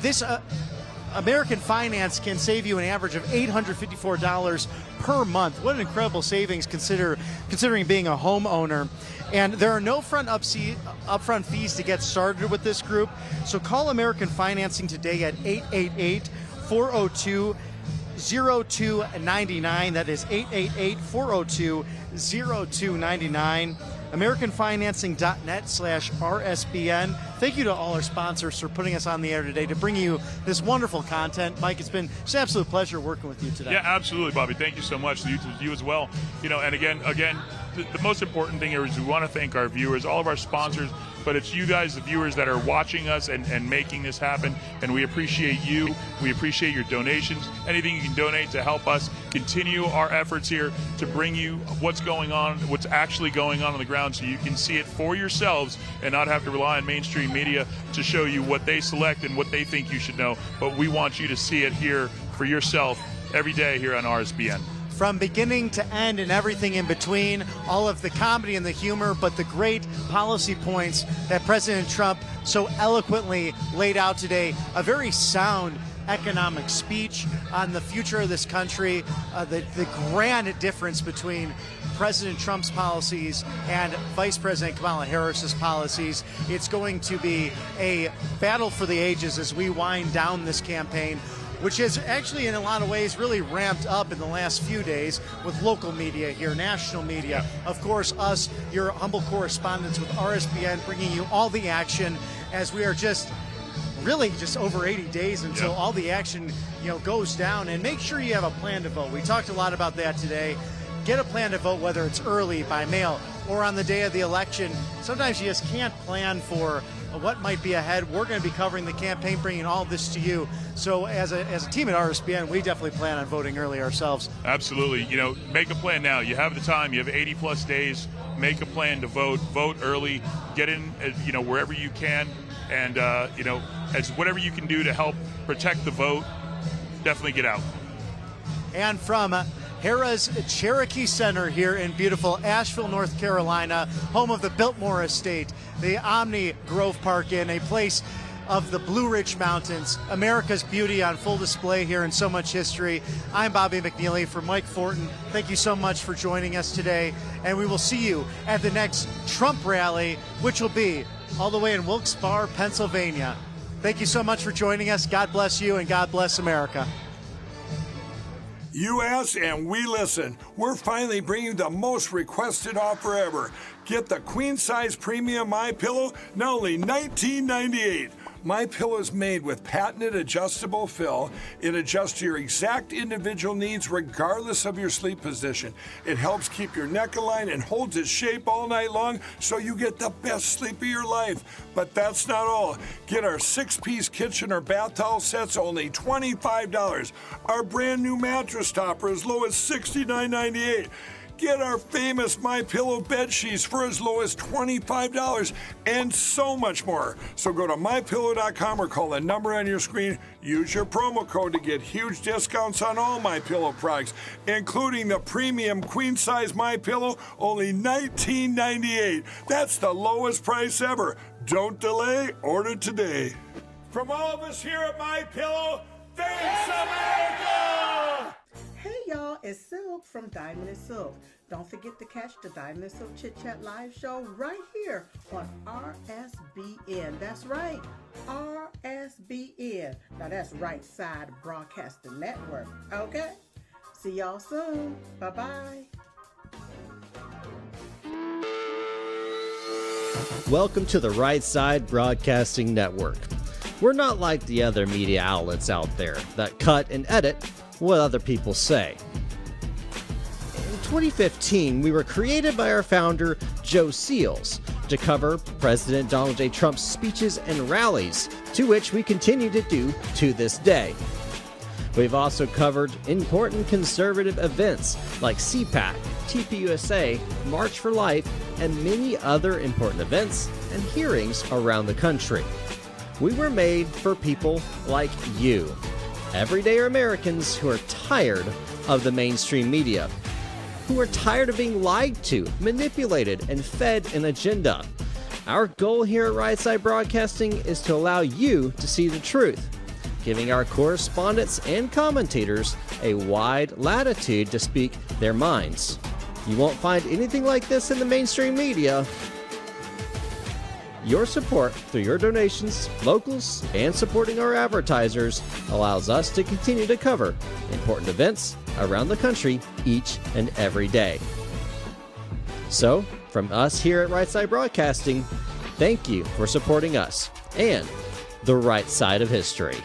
this American Finance can save you an average of $854 per month. What an incredible savings considering being a homeowner. And there are no upfront fees to get started with this group. So call American Financing today at 888-402-0299. That is 888-402-0299. AmericanFinancing.net/RSBN. Thank you to all our sponsors for putting us on the air today to bring you this wonderful content. Mike, it's been just an absolute pleasure working with you today. Yeah, absolutely, Bobby. Thank you so much. You as well. And again, the most important thing here is we want to thank our viewers, all of our sponsors, but it's you guys, the viewers, that are watching us and making this happen. And we appreciate you. We appreciate your donations. Anything you can donate to help us continue our efforts here to bring you what's going on, what's actually going on the ground, so you can see it for yourselves and not have to rely on mainstream media to show you what they select and what they think you should know. But we want you to see it here for yourself every day here on RSBN. from beginning to end and everything in between, all of the comedy and the humor, but the great policy points that President Trump so eloquently laid out today. A very sound economic speech on the future of this country, the grand difference between President Trump's policies and Vice President Kamala Harris's policies. It's going to be a battle for the ages as we wind down this campaign, which has actually in a lot of ways really ramped up in the last few days with local media here, national media. Of course, us, your humble correspondents with RSBN, bringing you all the action as we are just over 80 days until all the action goes down. And make sure you have a plan to vote. We talked a lot about that today. Get a plan to vote, whether it's early, by mail, or on the day of the election. Sometimes you just can't plan for what might be ahead. We're going to be covering the campaign, bringing all this to you. So as a team at RSBN, we definitely plan on voting early ourselves. Absolutely. Make a plan now. You have the time. You have 80 plus days. Make a plan to vote. Vote early. Get in, wherever you can. And, as whatever you can do to help protect the vote, definitely get out. And from Harrah's Cherokee Center here in beautiful Asheville, North Carolina, home of the Biltmore Estate, the Omni Grove Park Inn, a place of the Blue Ridge Mountains, America's beauty on full display here in so much history. I'm Bobby McNeely for Mike Fortin. Thank you so much for joining us today, and we will see you at the next Trump rally, which will be all the way in Wilkes-Barre, Pennsylvania. Thank you so much for joining us. God bless you, and God bless America. You ask and we listen. We're finally bringing the most requested offer ever. Get the queen size premium MyPillow, now only $19.98. MyPillow is made with patented adjustable fill. It adjusts to your exact individual needs regardless of your sleep position. It helps keep your neck aligned and holds its shape all night long so you get the best sleep of your life. But that's not all. Get our 6-piece kitchen or bath towel sets only $25. Our brand new mattress topper as low as $69.98. Get our famous MyPillow bed sheets for as low as $25 and so much more. So go to MyPillow.com or call the number on your screen. Use your promo code to get huge discounts on all MyPillow products, including the premium queen-size MyPillow, only $19.98. That's the lowest price ever. Don't delay, order today. From all of us here at MyPillow, thanks America! Hey y'all, it's Silk from Diamond and Silk. Don't forget to catch the Diamond and Silk Chit Chat live show right here on RSBN. That's right, RSBN. Now that's Right Side Broadcasting Network. Okay? See y'all soon. Bye-bye. Welcome to the Right Side Broadcasting Network. We're not like the other media outlets out there that cut and edit what other people say. In 2015, we were created by our founder, Joe Seals, to cover President Donald J. Trump's speeches and rallies, to which we continue to do to this day. We've also covered important conservative events like CPAC, TPUSA, March for Life, and many other important events and hearings around the country. We were made for people like you, everyday Americans who are tired of the mainstream media, who are tired of being lied to, manipulated, and fed an agenda. Our goal here at Right Side Broadcasting is to allow you to see the truth, giving our correspondents and commentators a wide latitude to speak their minds. You won't find anything like this in the mainstream media. Your support through your donations, locals, and supporting our advertisers allows us to continue to cover important events around the country each and every day. So, from us here at Right Side Broadcasting, thank you for supporting us and the right side of history.